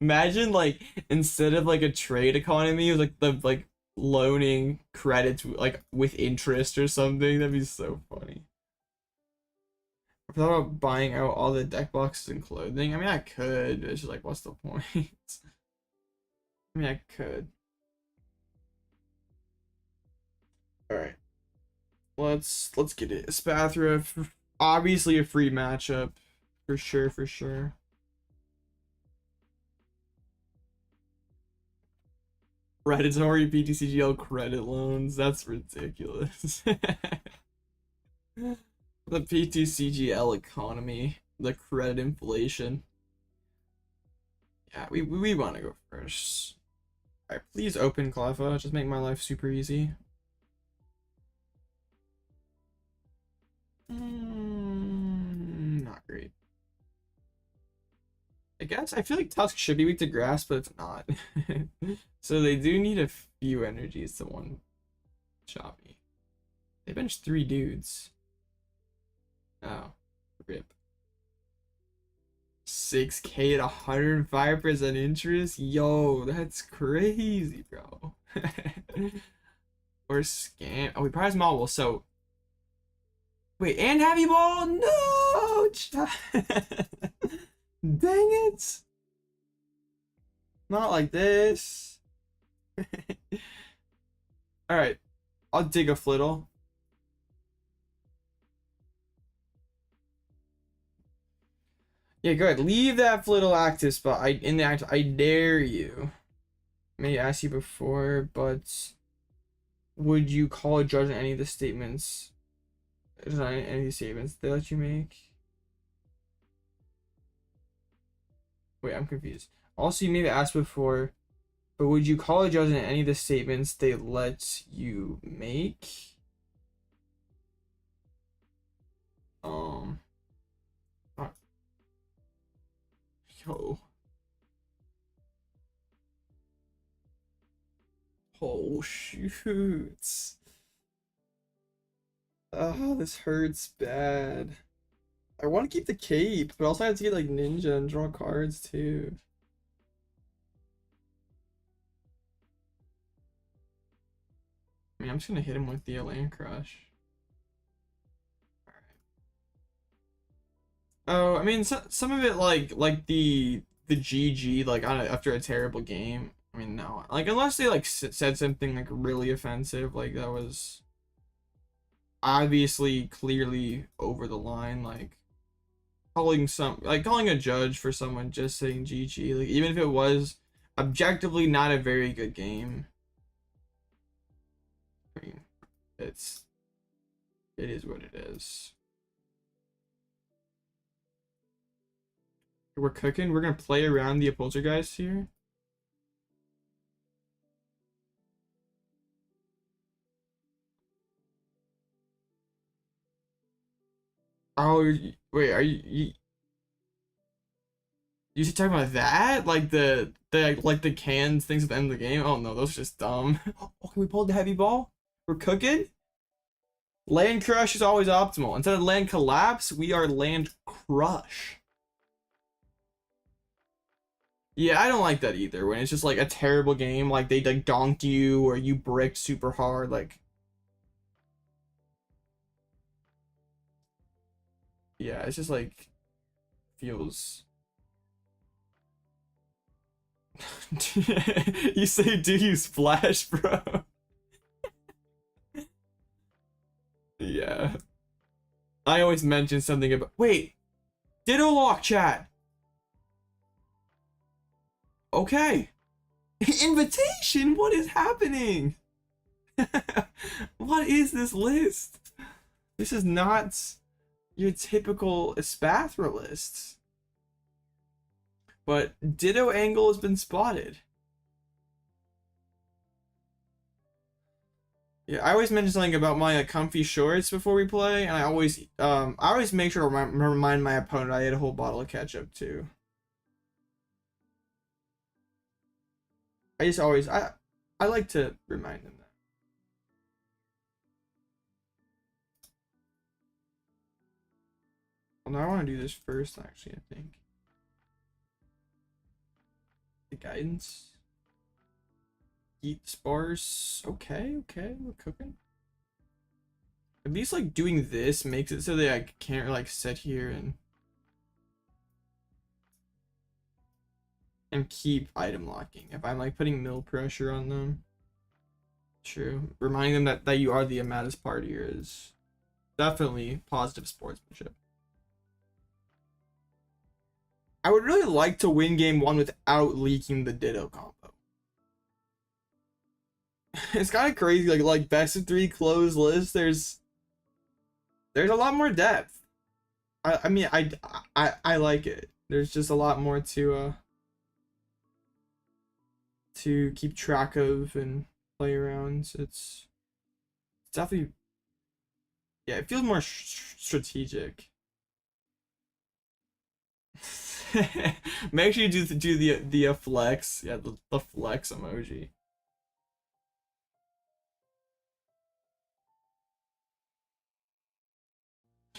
imagine like instead of like a trade economy, it was like the like loaning credits like with interest or something. That'd be so funny. I thought about buying out all the deck boxes and clothing. I mean, I could. But it's just like, what's the point? I mean, I could. All right, let's get it. Spathra, obviously a free matchup, for sure, for sure. Predatory PTCGL credit loans. That's ridiculous. The PTCGL economy, the credit inflation. Yeah, we want to go first. Alright, please open Cleffa. Just make my life super easy. Not great. I guess I feel like Tusk should be weak to grass, but it's not. So they do need a few energies to one shot me. They benched 3 dudes. Oh, rip. 6K at 105% interest? Yo, that's crazy, bro. Or scam. Oh, we prize Mawile, so. Wait, and Heavy Ball? No! Dang it! Not like this. Alright, I'll dig a flittle. Yeah, go ahead. Leave that flittle active spot. I dare you. May I ask you before, but would you call a judge on any of the statements? Any of these statements they let you make? Wait, I'm confused. Also, you may have asked before, but would you call a judge on any of the statements they let you make? Yo. Oh, shoot. Oh, this hurts bad. I want to keep the cape, but also I have to get like ninja and draw cards too. I mean, I'm just gonna hit him with the Land Crush. Oh, I mean, some of it like the GG like on after a terrible game. I mean, no, like unless they like said something like really offensive, like that was obviously clearly over the line, like calling a judge for someone just saying GG, like even if it was objectively not a very good game. I mean, it is what it is. We're cooking. We're gonna play around the Poltergeist here. Oh, wait, are you should talk about that? Like the cans things at the end of the game? Oh no, those are just dumb. Oh, can we pull the Heavy Ball? We're cooking? Land Crush is always optimal. Instead of Land Collapse, we are Land Crush. Yeah, I don't like that either. When it's just like a terrible game, like they like donked you or you bricked super hard, like. Yeah, it's just like feels. You say, do you splash, bro? Yeah. I always mention something about. Wait, Ditto lock chat. Okay. Invitation? What is happening? What is this list? This is not your typical Espathra list. But Ditto angle has been spotted. Yeah, I always mention something about my comfy shorts before we play, and I always make sure to remind my opponent I ate a whole bottle of ketchup too. I like to remind them that. Well, now I want to do this first, actually, I think. The guidance. Eat sparse. Okay, we're cooking. At least like doing this makes it so that I can't like sit here and keep item locking. If I'm like putting mill pressure on them. True. Reminding them that you are the Amatis partier is definitely positive sportsmanship. I would really like to win game 1 without leaking the Ditto combo. It's kind of crazy, like best of 3 closed list. There's a lot more depth. I mean, I like it. There's just a lot more to keep track of and play around. It's definitely, yeah, it feels more strategic. Make sure you do the flex. Yeah, the flex emoji.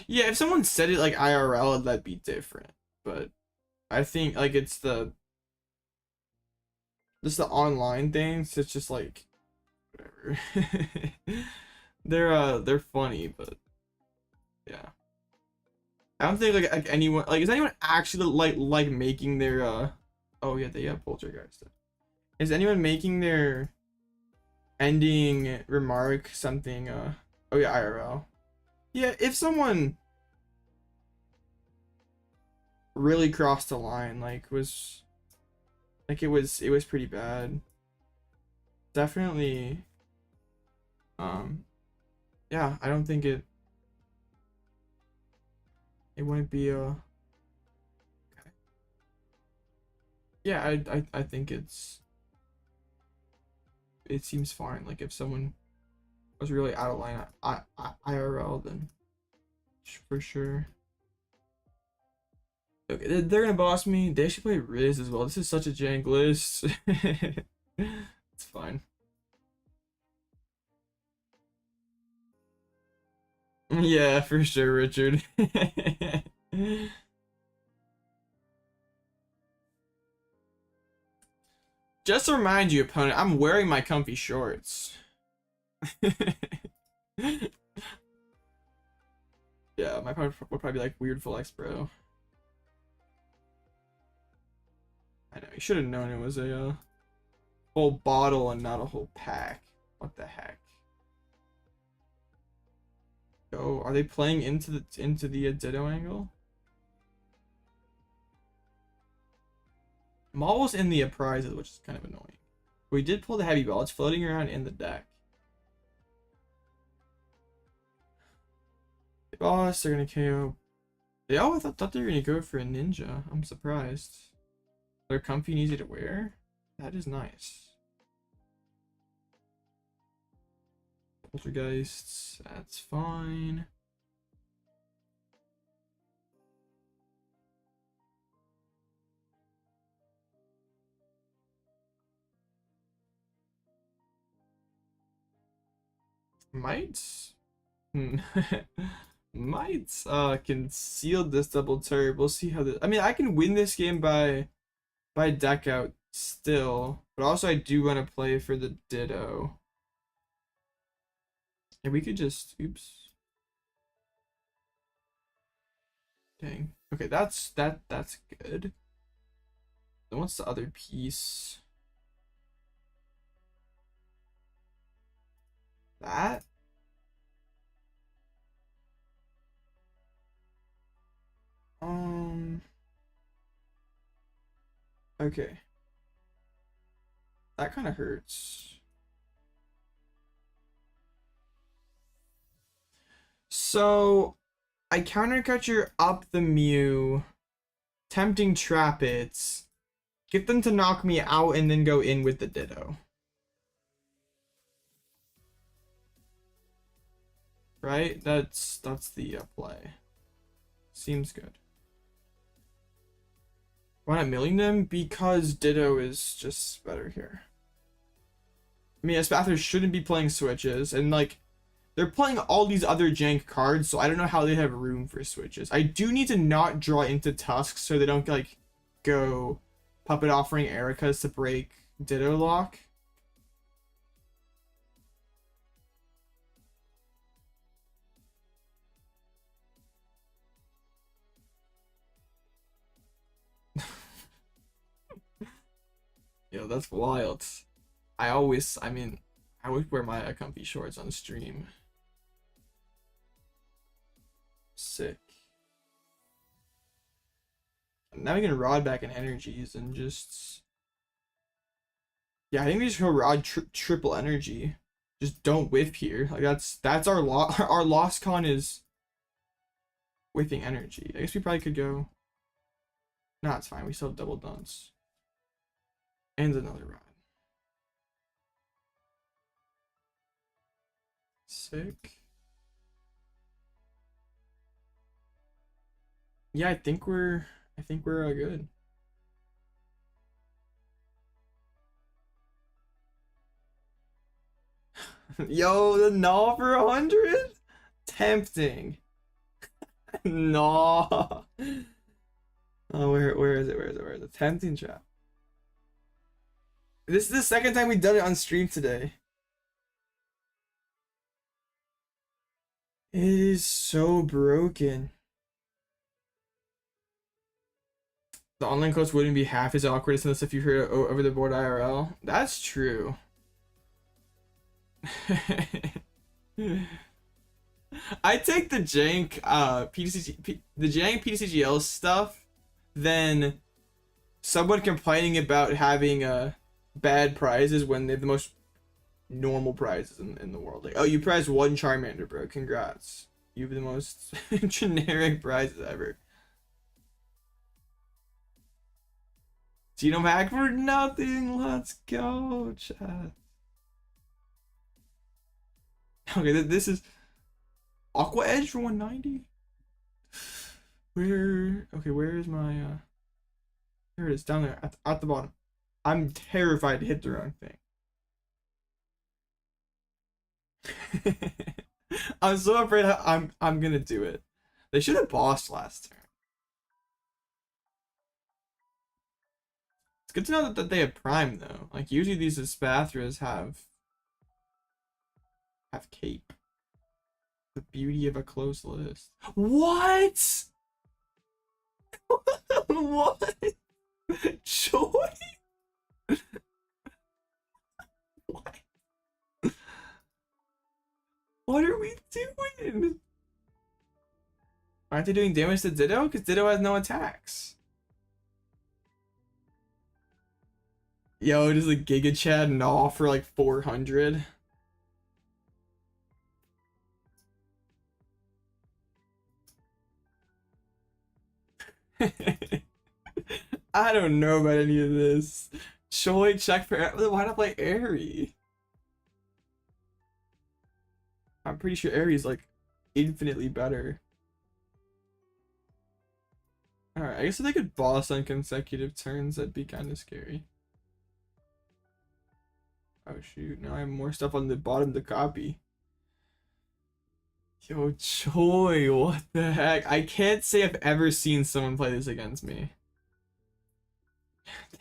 Yeah, if someone said it like IRL, that'd be different. But I think like it's the online things. It's just like whatever. They're funny, but yeah. I don't think like anyone like is anyone actually like making their oh yeah, they have Poltergeist. Is anyone making their ending remark something oh yeah, IRL. Yeah, if someone really crossed the line, like was like it was pretty bad. Definitely yeah, I don't think it wouldn't be okay. Yeah, I think it seems fine. Like if someone was really out of line IRL, then for sure. Okay, they're gonna boss me. They should play Riz as well. This is such a jank list. It's fine. Yeah, for sure, Richard. Just to remind you, opponent, I'm wearing my comfy shorts. Yeah, my opponent would probably be like, weird flex, bro. I know, you should have known it was a whole bottle and not a whole pack. What the heck? Oh, are they playing into the Ditto angle? Maul's in the prizes, which is kind of annoying. We did pull the heavy ball. It's floating around in the deck. The boss, they're gonna KO. I thought they were gonna go for a ninja. I'm surprised. They're comfy and easy to wear. That is nice. Poltergeists, that's fine. Might might conceal this double turb. We'll see how this. I mean, I can win this game by deck out still, but also I do want to play for the Ditto. And we could just oops. Dang. Okay, that's good. Then what's the other piece? That? Okay. That kind of hurts. So I countercut your up the Mew, tempting trap it, get them to knock me out, and then go in with the Ditto. Right? That's the play. Seems good. Why not milling them? Because Ditto is just better here. I mean, Espathers shouldn't be playing switches, and like they're playing all these other jank cards, so I don't know how they have room for switches. I do need to not draw into Tusks so they don't like go Puppet Offering Ericas to break Ditto lock. Yo, that's wild. I mean, I would wear my comfy shorts on stream. Sick. Now we can rod back in energies and just... Yeah, I think we just go rod triple energy. Just don't whiff here. Like that's our our lost con is whiffing energy. I guess we probably could go... Nah, it's fine. We still have double dunce. And another rod. Sick. Yeah, I think we're I think we're good. Yo, the null for 100? Tempting. No. Oh, where is it? Tempting trap. This is the second time we've done it on stream today. It is so broken. The online course wouldn't be half as awkward as if you heard it over the board IRL. That's true. I take the jank the jank PTCGL stuff than someone complaining about having bad prizes when they have the most normal prizes in the world. Like, oh, you prized one Charmander, bro. Congrats. You have the most generic prizes ever. Genomag for nothing. Let's go, chat. Okay, this is Aqua Edge for 190. Where is my there it is, down there at the bottom. I'm terrified to hit the wrong thing. I'm so afraid I'm gonna do it. They should have bossed last turn. It's good to know that they have Prime though. Like usually these Espathras have Cape. The beauty of a close list. What? What? Joy? What? What are we doing? Aren't they doing damage to Ditto? Because Ditto has no attacks. Yo, does the Giga Chad gnaw for like 400? I don't know about any of this. Choi, check for why not play Eri? I'm pretty sure Eri's like infinitely better. Alright, I guess if they could boss on consecutive turns, that'd be kind of scary. Oh shoot, now I have more stuff on the bottom to copy. Yo, Choi, what the heck? I can't say I've ever seen someone play this against me.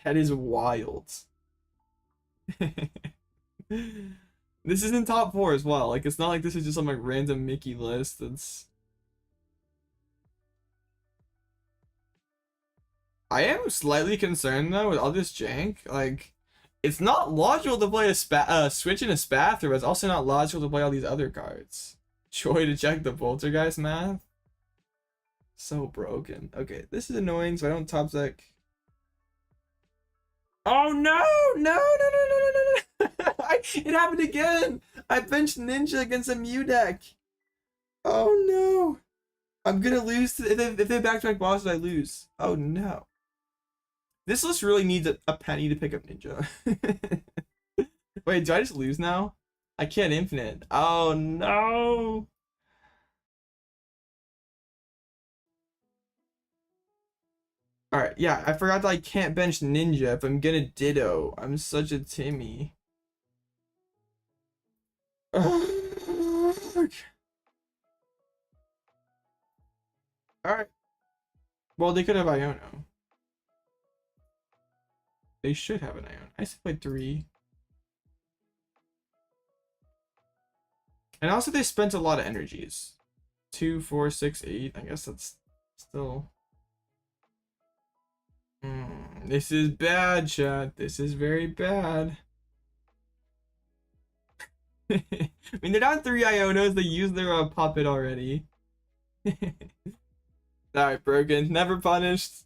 That is wild. This is in top 4 as well. Like, it's not like this is just on my random Mickey list. It's... I am slightly concerned though with all this jank. Like, it's not logical to play a switch in a Spathra, but it's also not logical to play all these other cards. Joy to check the Poltergeist math. So broken. Okay, this is annoying, so I don't top deck. Oh no! No! It happened again! I benched Ninja against a Mew deck. Oh no! I'm gonna lose if they back-to-back bosses, I lose. Oh no. This list really needs a penny to pick up Ninja. Wait, do I just lose now? I can't infinite. Oh no! Alright, yeah, I forgot that I can't bench Ninja if I'm gonna Ditto. I'm such a Timmy. Alright. Well, they could have Iono. They should have an Iono. I still played 3. And also they spent a lot of energies. 2, 4, 6, 8. I guess that's still... This is bad, chat. This is very bad. I mean, they're not 3 Ionos. They used their puppet already. Alright, broken. Never punished.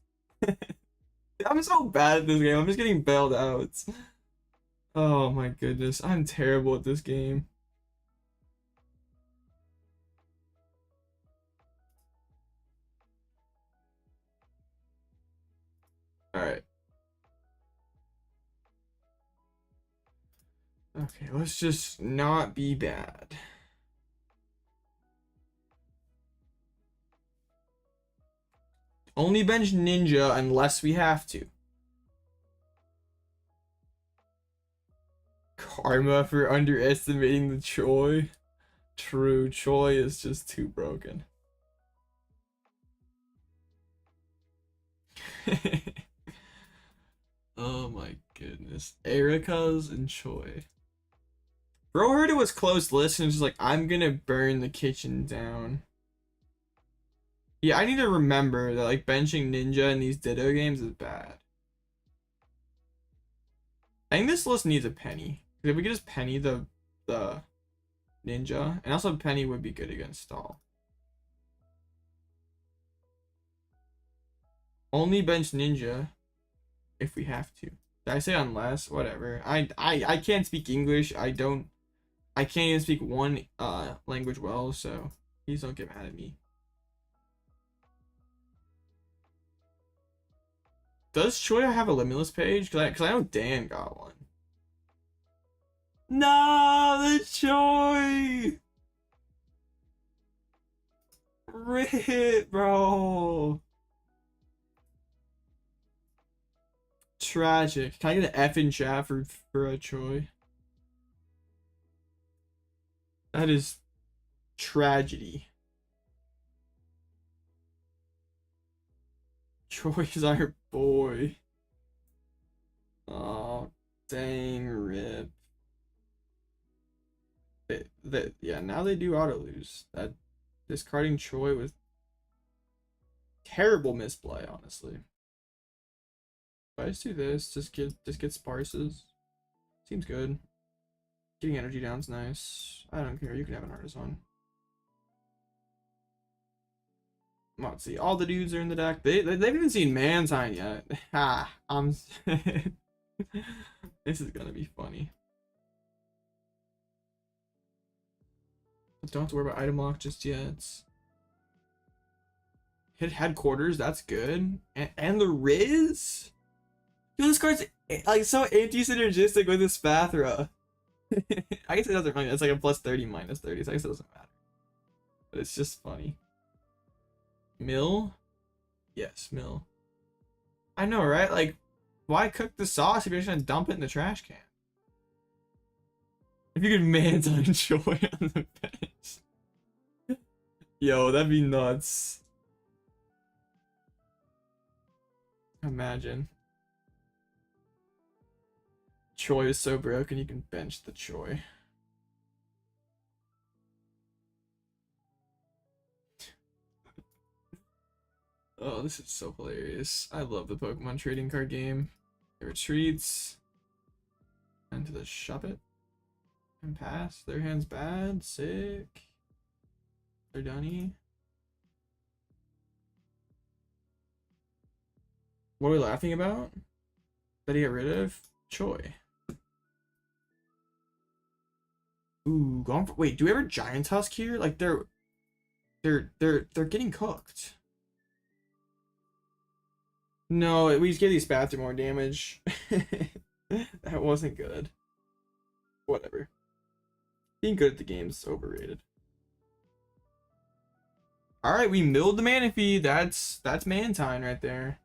I'm so bad at this game. I'm just getting bailed out. Oh my goodness. I'm terrible at this game. Alright. Okay, let's just not be bad. Only bench Ninja unless we have to. Karma for underestimating the Choi. True, Choi is just too broken. Oh my goodness. Erica's and Choi. Bro heard it was close list and was just like, I'm gonna burn the kitchen down. Yeah, I need to remember that like benching Ninja in these Ditto games is bad. I think this list needs a penny. If we could just penny the Ninja, and also penny would be good against Stall. Only bench Ninja if we have to. Did I say unless? Whatever. I can't speak English. I can't even speak one language well, so please don't get mad at me. Does Choi have a Limitless page? Cause I know Dan got one. No, the Choi! Rip, bro. Tragic. Can I get an F in chat for a Choi? That is tragedy. Choi is our boy. Oh, dang, rip. Yeah, now they do auto lose. That discarding Choi with terrible misplay, honestly. If I just do this, just get Sparses. Seems good. Getting energy down's nice. I don't care, you can have an Artazon. Let's see, all the dudes are in the deck. They've even seen Mantine yet. Ha! This is gonna be funny. Don't have to worry about item lock just yet. Hit headquarters, that's good. And the Riz? Yo, this card's like so anti-synergistic with his Spathra. I guess it doesn't really, it's like a plus 30 minus 30, so I guess it doesn't matter. But it's just funny. Mill? Yes, Mill. I know, right? Like, why cook the sauce if you're just gonna dump it in the trash can? If you could Mantine Choi on the bench. Yo, that'd be nuts. Imagine. Choi is so broken you can bench the Choi. Oh, this is so hilarious. I love the Pokemon trading card game. It retreats. Into the shop it. And pass. Their hand's bad. Sick. They're dunny. What are we laughing about? That he got rid of? Choi. Ooh, gone for, wait, do we ever Giant Tusk here? Like they're getting cooked. No, we just gave these Spathra more damage. That wasn't good. Whatever. Being good at the game is overrated. Alright, we milled the Manaphy. That's Mantine right there.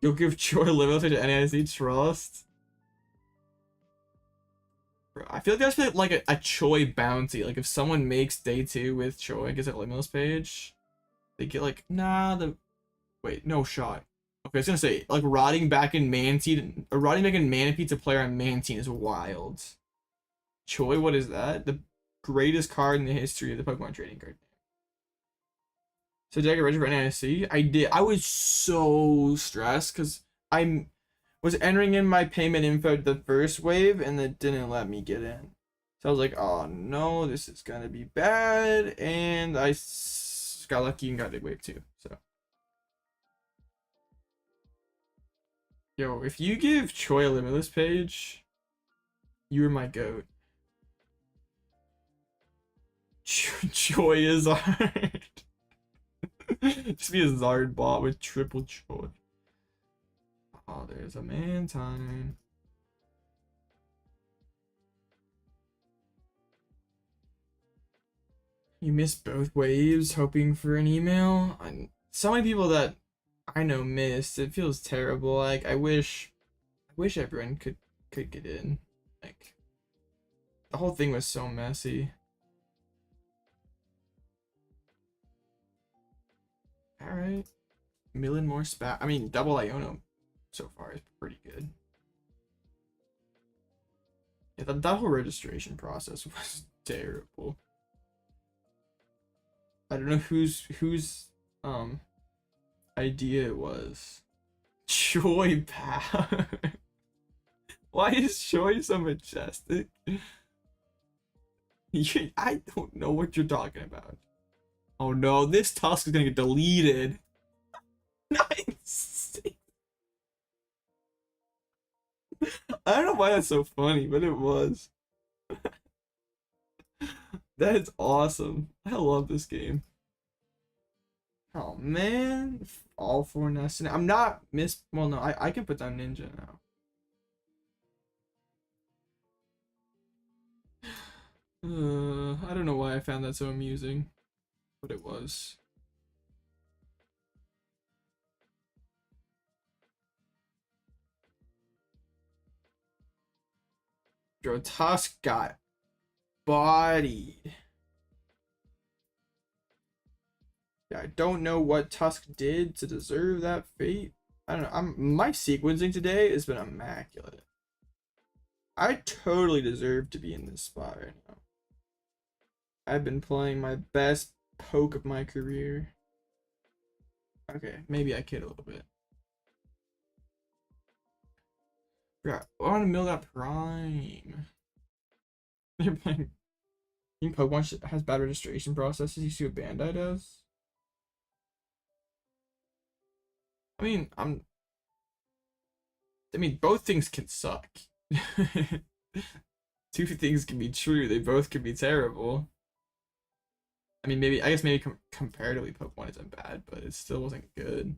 You'll give Choi Limitless to NIC Trust. Bro, I feel like that's like a Choi bounty. Like if someone makes day 2 with Choi, gets a Limitless page, they get like, nah, wait, no shot. Okay, I was gonna say, like rotting back in Manaphy to player on Mantine is wild. Choi, what is that? The greatest card in the history of the Pokemon trading card. So did I get ready for NIC? I did. I was so stressed because I was entering in my payment info the first wave and it didn't let me get in. So I was like, oh no, this is gonna be bad. And I got lucky and got big wave too. So. Yo, if you give Choi a Limitless page, you are my goat. Choi is hard. Just be a Zard bot with triple Choi. Oh, there's a Mantine. You missed both waves, hoping for an email. so many people that I know missed. It feels terrible. Like I wish everyone could get in. Like the whole thing was so messy. All right, million more spat. I mean, double Iono so far is pretty good. Yeah, that whole registration process was terrible. I don't know whose idea it was. Choi PAF. Why is Choi so majestic? I don't know what you're talking about. Oh no, this Tusk is gonna get deleted. Nice. I don't know why that's so funny, but it was. That is awesome. I love this game. Oh man, all for Nest. I'm not well, no, I can put down Ninja now. I don't know why I found that so amusing, but it was. Bro, Tusk got bodied. Yeah, I don't know what Tusk did to deserve that fate. I don't know. My sequencing today has been immaculate. I totally deserve to be in this spot right now. I've been playing my best poke of my career. Okay, maybe I kid a little bit. Yeah, I want to mill that prime. They're playing. You think Pokemon has bad registration processes? You see what Bandai does? I mean, both things can suck. Two things can be true. They both can be terrible. I mean, I guess maybe comparatively Pokemon isn't bad, but it still wasn't good.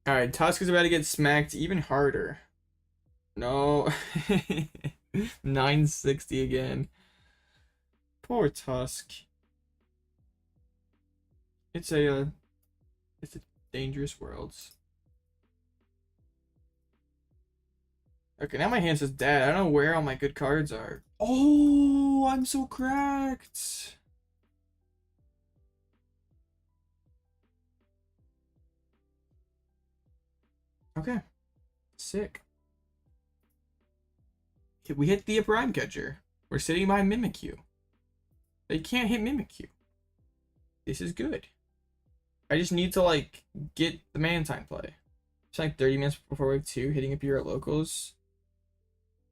Alright, Tusk is about to get smacked even harder. No. 960 again. Poor Tusk. It's a dangerous world. Okay, now my hand says dad. I don't know where all my good cards are. Oh, I'm so cracked. Okay. Sick. We hit the Prime Catcher. We're sitting by Mimikyu. They can't hit Mimikyu. This is good. I just need to, like, get the Mantine play. It's like 30 minutes before wave 2, hitting up here at locals.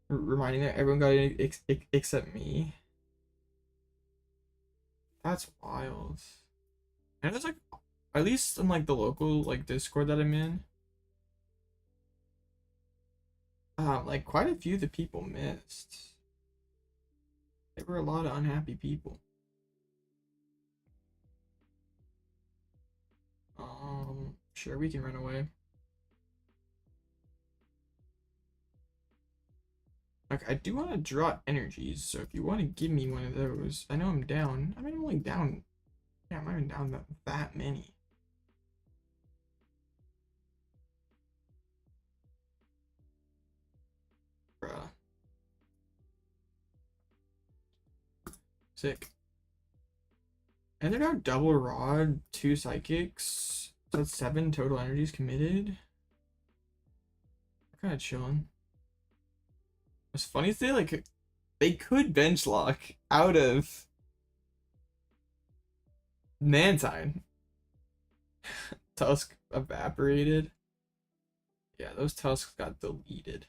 Reminding that everyone got it except me. That's wild. And it's like, at least in, like, the local, like, Discord that I'm in, like, quite a few of the people missed. There were a lot of unhappy people. Sure, we can run away. Like, I do want to draw energies, so if you want to give me one of those, I know I'm down. I mean, I'm only down. Yeah, I'm not even down that many. Bruh. Sick. And they're now double rod, 2 psychics. So that's 7 total energies committed. Kind of chilling. What's funny is they could bench lock out of Mantine. Tusk evaporated. Yeah, those Tusks got deleted.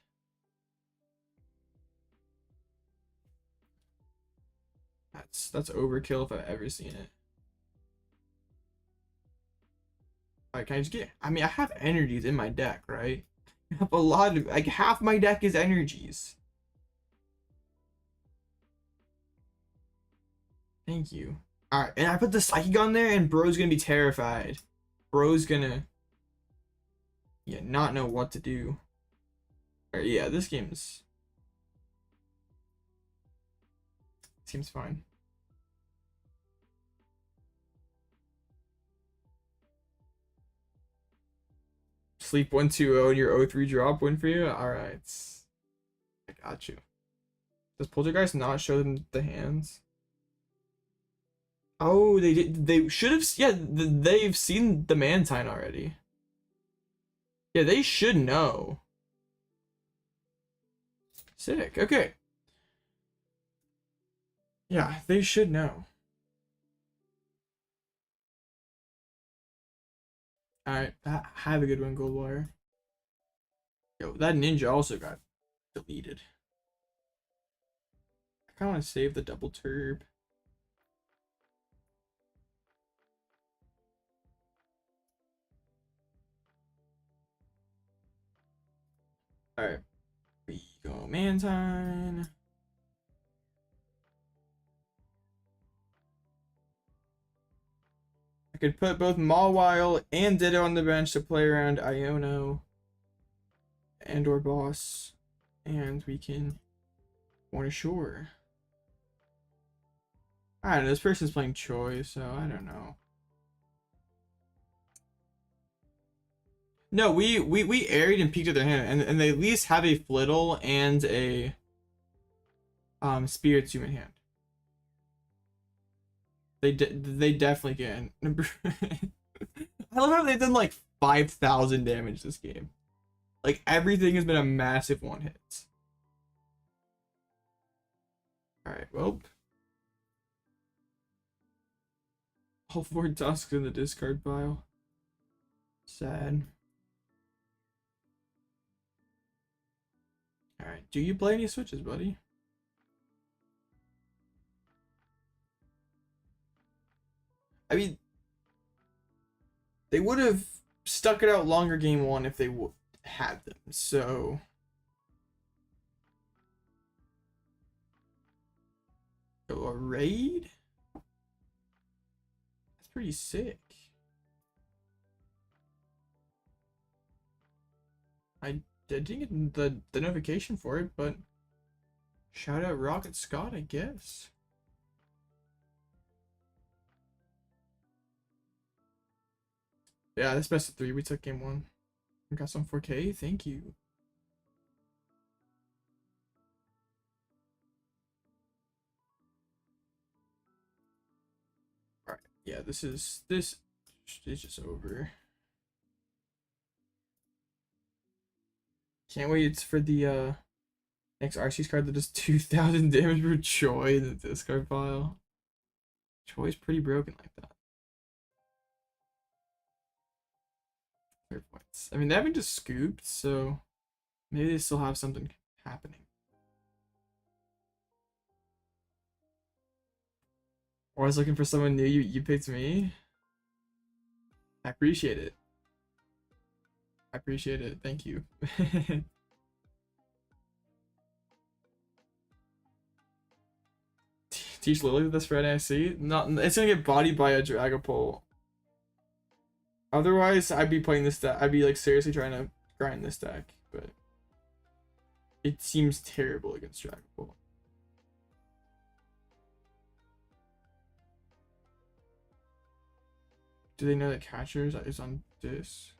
That's overkill if I've ever seen it. Alright, can I just get... I mean, I have energies in my deck, right? I have a lot of... Like, half my deck is energies. Thank you. Alright, and I put the Psychic on there, and bro's gonna be terrified. Bro's gonna... Yeah, not know what to do. Alright, yeah, this game's... Seems fine. Sleep 120 and your O3 drop win for you? Alright. I got you. Does Poltergeist not show them the hands? Oh, they did. They should have. Yeah, they've seen the Mantine already. Yeah, they should know. Sick. Okay. Yeah, they should know. Alright, have a good one, Gold Wire. Yo, that ninja also got deleted. I kind of want to save the double turb. Alright. We go Mantine. I could put both Mawile and Ditto on the bench to play around Iono and or boss. And we can want ashore. I don't know, this person's playing Choi, so I don't know. No, we airied and peeked at their hand, and they at least have a Flittle and a Spirit Summon hand. They definitely can. I love how they've done like 5,000 damage this game. Like everything has been a massive one hit. All right, well, all 4 Tusks in the discard pile. Sad. All right, do you play any switches, buddy? I mean, they would have stuck it out longer game 1 if they would had them. So a raid? That's pretty sick. I didn't get the notification for it, but shout out Rocket Scott, I guess. Yeah, that's best of 3. We took game 1. We got some 4K. Thank you. All right. Yeah, this is just over. Can't wait for the next Arceus card that does 2,000 damage per Choi in the discard pile. Choi's pretty broken like that. Points. I mean, they haven't just scooped, so maybe they still have something happening. Or I was looking for someone new. You picked me. I appreciate it. I appreciate it. Thank you. Teach Lily this for NIC? Not. It's gonna get bodied by a Dragapult. Otherwise, I'd be playing this deck. I'd be like seriously trying to grind this deck, but it seems terrible against Dragapult. Do they know that Catchers is on this?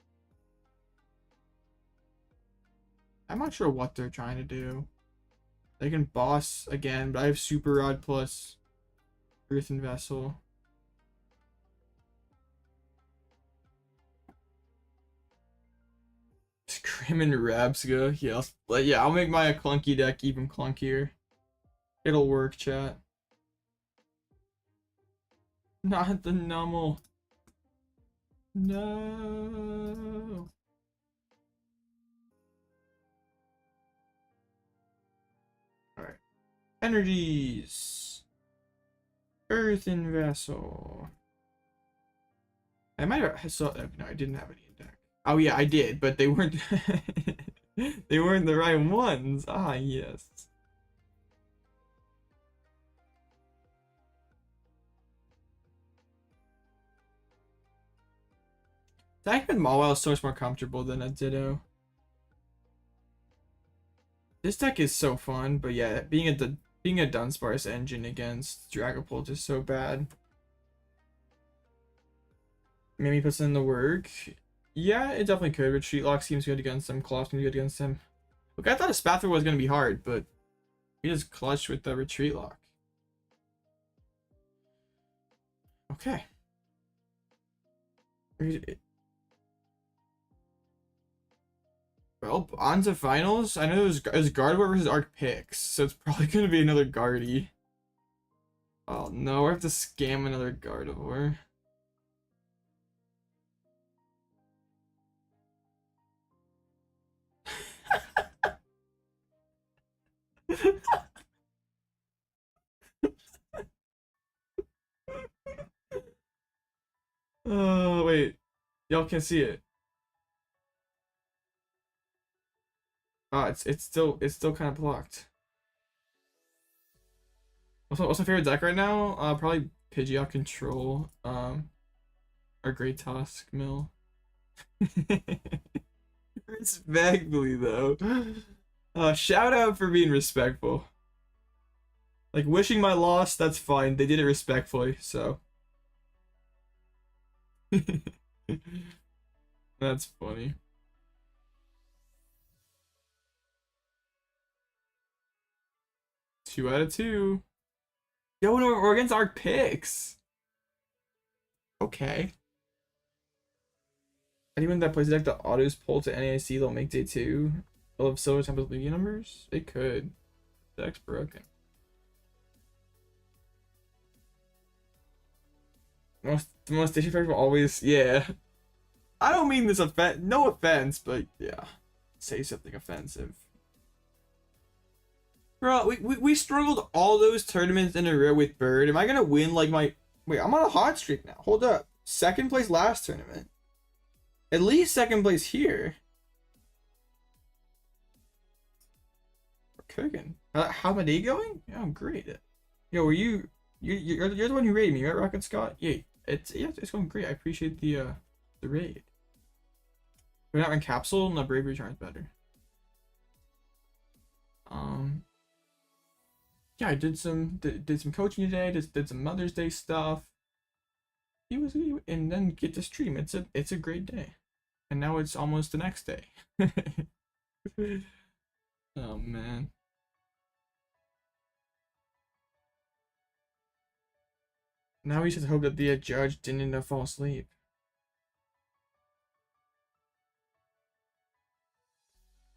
I'm not sure what they're trying to do. They can boss again, but I have Super Rod plus Earthen Vessel. Scrim and Rabsga. Yeah, I'll make my clunky deck even clunkier. It'll work, chat. Not the Nummel. No. Alright. Energies. Earthen Vessel. I might have saw. No, I didn't have any in deck. Oh yeah, I did, but they weren't. They weren't the right ones. Ah yes. Deck with Mawile is so much more comfortable than a Ditto. This deck is so fun, but yeah, being a Dunsparce engine against Dragapult is so bad. Maybe puts in the work. Yeah, it definitely could. Retreat Lock seems good against him. Claw seems good against him. Look, I thought a Spathor was going to be hard, but he just clutched with the Retreat Lock. Okay. Well, on to finals. I know it was Gardevoir versus Arcpix, so it's probably going to be another Guardy. Oh no, I have to scam another Gardevoir. Oh wait, y'all can see it. Ah, it's still kind of blocked. What's my favorite deck right now? Probably Pidgeot Control. Or Great Tusk Mill. Respectfully though. Shout out for being respectful. Like wishing my loss, that's fine. They did it respectfully, so. That's funny. Two out of two. Yo, no, we're against our picks. Okay. Anyone that plays a deck that autos pull to NAIC, they'll make day 2. They'll have Silver Tempest Lugia numbers? It could. The deck's broken. The most disrespectful always, yeah. I don't mean this no offense, but yeah. Say something offensive. Bro, we struggled all those tournaments in a row with Bird. Am I gonna win like my... Wait, I'm on a hot streak now. Hold up. Second place last tournament. At least second place here. We're cooking. How my day going? Yeah, I'm great. Yo, were you're the one who raided me, right, Rocket Scott? Yeah, it's going great. I appreciate the raid. We're not in capsule. No, Bravery Charm is better. Yeah, I did some coaching today. Just did some Mother's Day stuff. And then get to stream. It's a great day. And now it's almost the next day. Oh man. Now we just hope that the judge didn't end up fall asleep.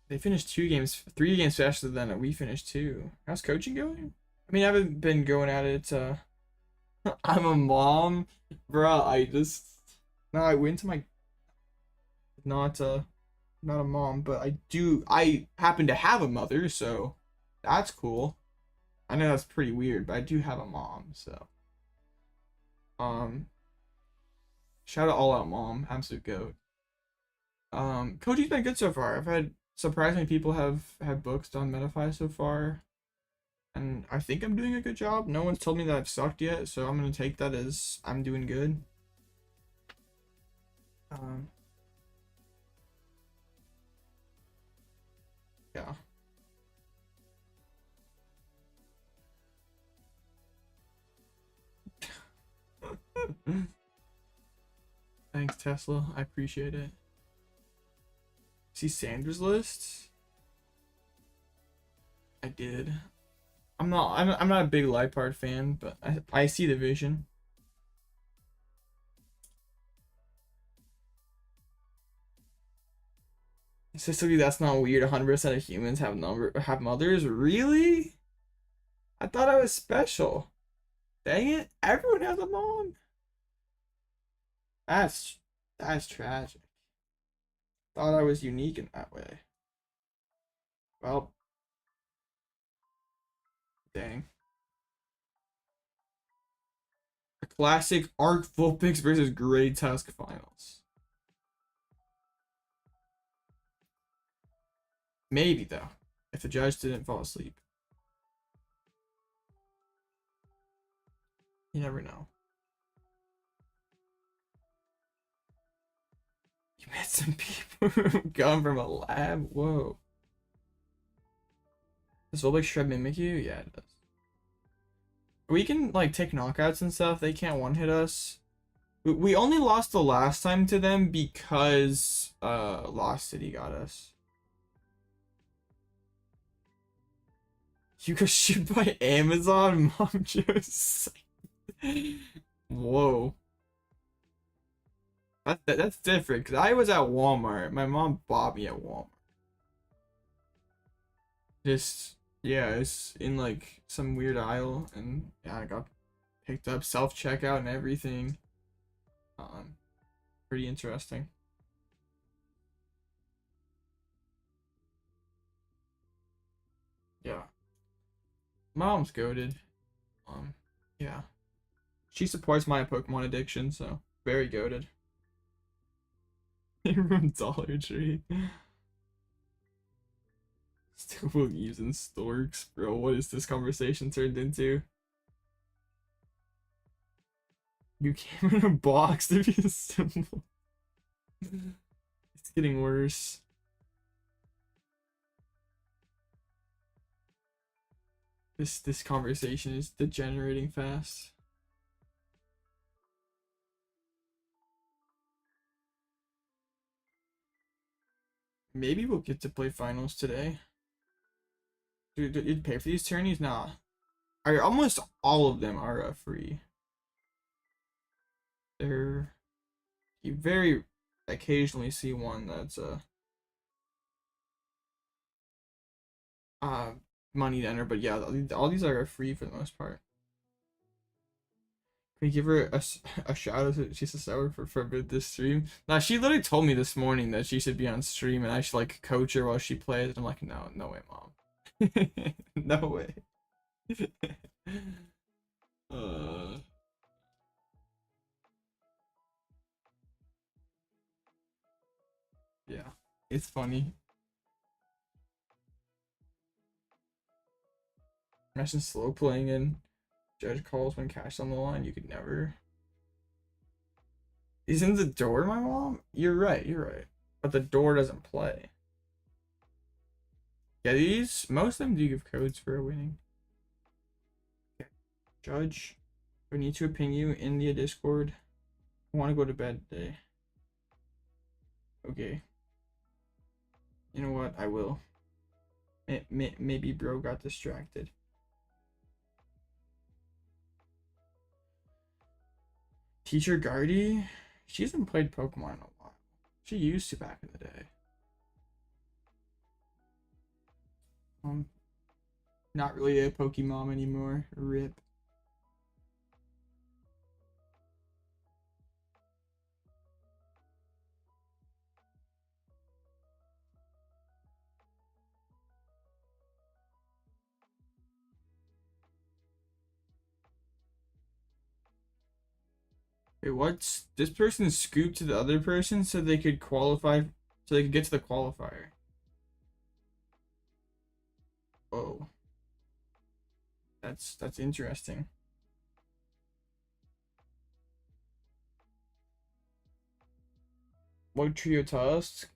They finished 3 games faster than we finished 2. How's coaching going? I mean, I haven't been going at it. I'm a mom, bro. I went to my not a mom, but I happen to have a mother, so that's cool. I know that's pretty weird, but I do have a mom, so shout out All Out Mom, absolute goat. Coaching's been good so far. I've had surprisingly people have booked on Metafy so far, and I think I'm doing a good job. No one's told me that I've sucked yet, so I'm gonna take that as I'm doing good. Yeah. Thanks, Tesla. I appreciate it. See Sandra's list? I did. I'm not a big Liepard fan, but I see the vision. Statistically, that's not weird. 100% of humans have mothers. Really? I thought I was special. Dang it! Everyone has a mom. That's tragic. Thought I was unique in that way. Well, dang. A classic Arc Vulpix versus Great Tusk finals. Maybe though, if the judge didn't fall asleep. You never know. You met some people who come from a lab. Whoa. Does Vulpix shred Mimikyu? Yeah, it does. We can like take knockouts and stuff. They can't one hit us. We only lost the last time to them because Lost City got us. You got shipped by Amazon, Mom just. Whoa. That's different because I was at Walmart. My mom bought me at Walmart. Just yeah, it's in like some weird aisle, and yeah, I got picked up, self checkout and everything. Pretty interesting. Yeah, mom's goated. Yeah, she supports my Pokemon addiction, so very goated. From Dollar Tree. Still using storks, bro. What is this conversation turned into? You came in a box to be a symbol. It's getting worse. This conversation is degenerating fast. Maybe we'll get to play finals today. Dude, you'd pay for these tourneys? Nah. Almost all of them are free. You very occasionally see one that's money to enter, but yeah, all these are free for the most part. Can we give her a shout out? She's a sour for a bit this stream. Nah, she literally told me this morning that she should be on stream and I should like coach her while she plays. And I'm like, no way, mom. No way. Yeah, it's funny. Imagine slow playing in judge calls when cash on the line. You could never. Isn't the door my mom? You're right. But the door doesn't play. Yeah, most of them do give codes for winning. Okay. Judge, I need to ping you in the Discord. I want to go to bed today. Okay. You know what? I will. Maybe bro got distracted. Teacher Guardy? She hasn't played Pokemon in a while. She used to back in the day. Not really a Pokemon anymore. RIP. Wait, what's this person scooped to the other person so they could qualify, so they could get to the qualifier? Oh, that's interesting. What trio Tusk?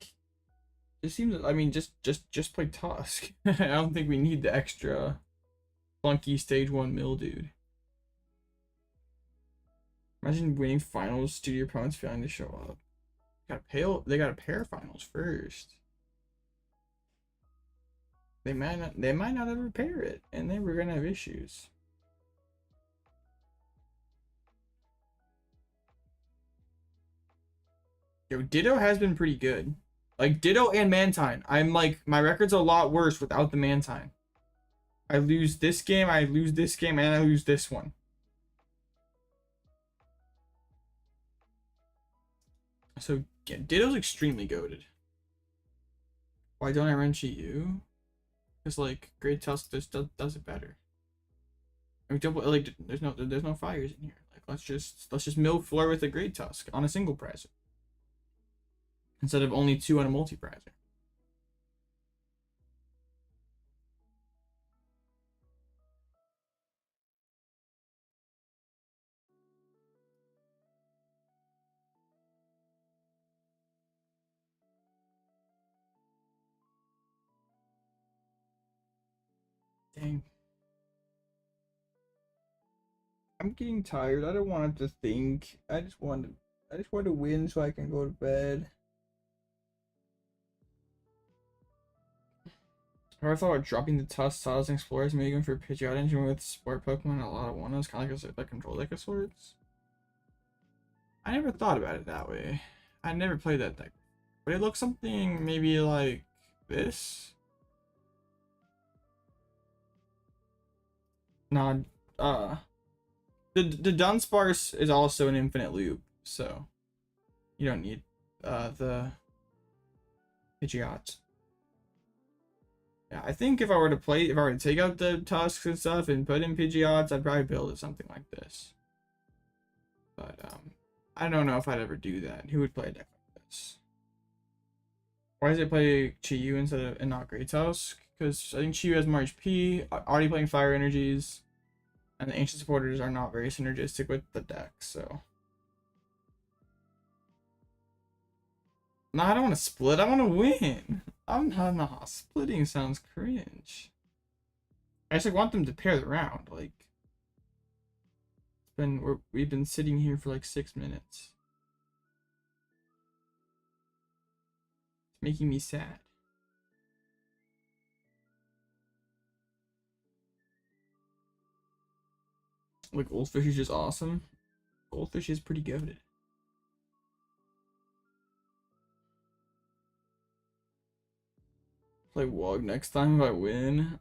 It seems, I mean, just play Tusk. I don't think we need the extra clunky stage 1 mill, dude. Imagine winning finals due to your opponents failing to show up. They got to pair finals first. They might not ever pair it, and then we're gonna have issues. Yo, Ditto has been pretty good. Like Ditto and Mantine. I'm like, my record's a lot worse without the Mantine. I lose this game, I lose this game, and I lose this one. So yeah, Ditto's extremely goated. Why don't I run cheat you? Because like Great Tusk just does it better. I mean, like there's no fires in here. Like let's just mill floor with a Great Tusk on a single prizer instead of only 2 on a multi prizer. Dang. I'm getting tired. I don't want to think. I just want to win so I can go to bed. I thought about dropping the Tusk, Sadas, and Explorers, maybe going for a Pidgeot engine with Sport Pokemon and a lot of one-offs, kind of like Control Deck of sorts. I never thought about it that way. I never played that deck. But it looks something maybe like this. Nah, the Dunsparce is also an infinite loop, so you don't need the Pidgeot. Yeah, I think if I were to take out the Tusks and stuff and put in Pidgeots, I'd probably build it something like this. But I don't know if I'd ever do that. Who would play a deck like this? Why does it play Chi-Yu instead of and not Great Tusk? Because I think Chi-Yu has more HP, already playing Fire Energies, and the Ancient Supporters are not very synergistic with the deck, so. No, I don't want to split. I want to win. I'm not splitting sounds cringe. I just want them to pair the round. Like, we've been sitting here for like 6 minutes. It's making me sad. Like, Goldfish is just awesome. Goldfish is pretty goated. Play Wog next time if I win.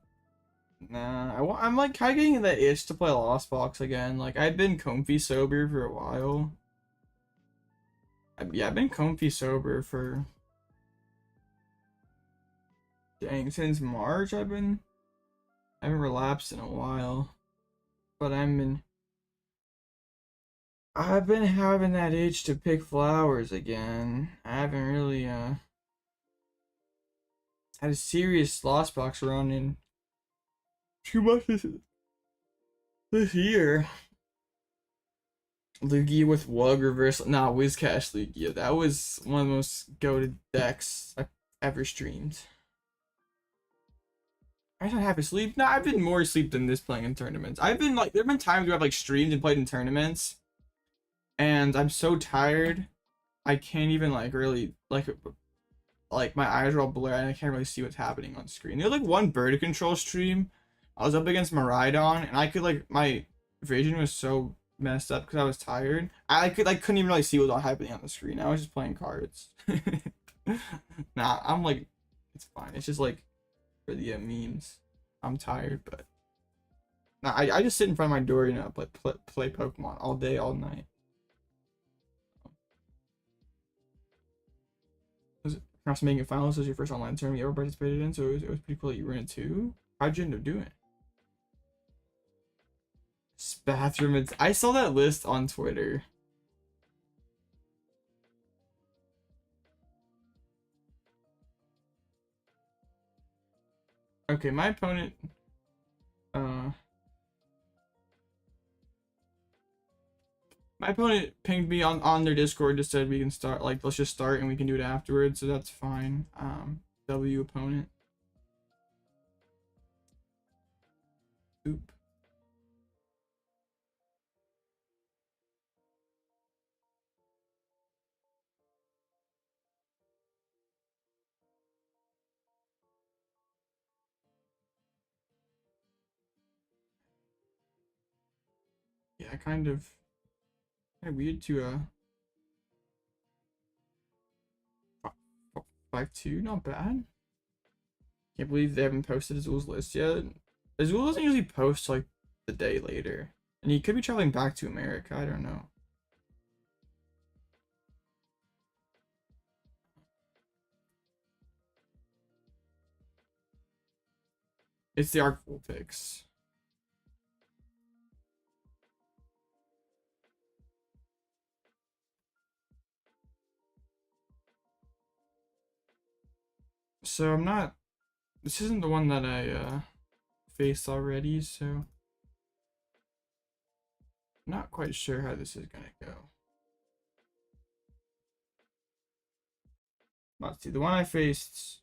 Nah, I'm like kind of getting that itch to play Lost Box again. Like, I've been comfy sober for a while. Yeah, I've been comfy sober for, dang, since March. I haven't relapsed in a while, but I've been having that itch to pick flowers again. I haven't really had a serious Lost Box run in too much this year. Lugia with Wug reverse, nah, Wizcash Lugia. That was one of the most goated decks I've ever streamed. I don't have a sleep. Nah, I've been more asleep than this playing in tournaments. I've been like, there have been times where I've like streamed and played in tournaments, and I'm so tired, I can't even like really like my eyes are all blurry and I can't really see what's happening on screen. There's like one bird control stream. I was up against Miraidon and I could like, my vision was so messed up because I was tired. I couldn't even really see what was happening on the screen. I was just playing cards. Nah, I'm like, it's fine. It's just like for the memes. I'm tired, but nah, I just sit in front of my door, you know, play Pokemon all day, all night. Cross making finals was your first online tournament you ever participated in, so it was pretty cool that you were in it too. How'd you end up doing? Bathroom. I saw that list on Twitter. Okay, my opponent. My opponent pinged me on their Discord, just said we can start, like, let's just start and we can do it afterwards, so that's fine. W opponent. Oop. Yeah, kind of weird to 5-2, not bad. Can't believe they haven't posted Azul's list yet. Azul doesn't usually post like the day later, and he could be traveling back to America. I don't know. It's the Artful picks. So I'm not. This isn't the one that I faced already, so I'm not quite sure how this is gonna go. Let's see. The one I faced.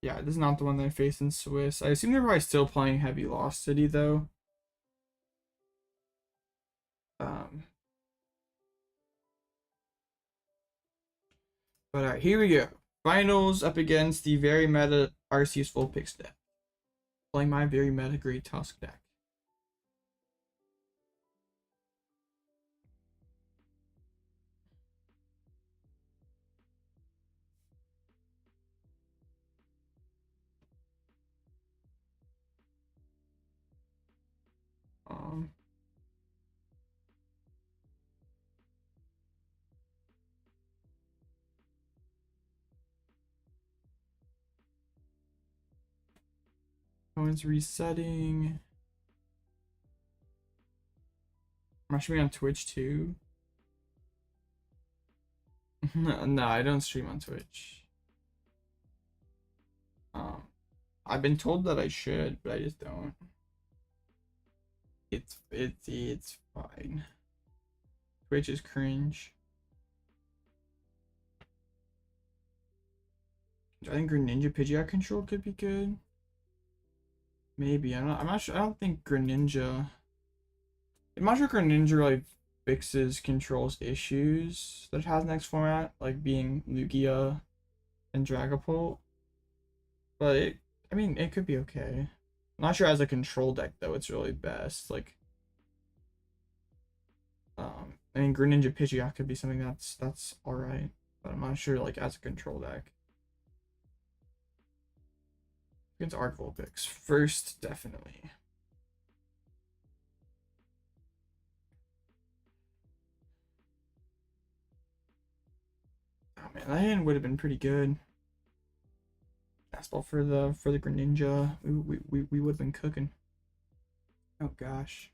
Yeah, this is not the one that I faced in Swiss. I assume they're probably still playing Heavy Lost City though. But alright, here we go. Finals up against the very meta Arceus Vulpix deck. Playing my very meta Great Tusk deck. Phone's resetting. Am I streaming on Twitch too? No, I don't stream on Twitch. I've been told that I should, but I just don't. It's fine. Twitch is cringe. I think Greninja Pidgeot control could be good. Maybe. I'm not sure. I don't think Greninja. I'm not sure Greninja really fixes controls issues that it has next format, like being Lugia and Dragapult. But I mean, it could be okay. I'm not sure as a control deck though, it's really best. Like, I mean, Greninja Pidgeot could be something that's all right, but I'm not sure like as a control deck. Against Arc Vulpix first, definitely. Oh man, that hand would have been pretty good. Nest Ball for the Greninja. We would have been cooking. Oh gosh.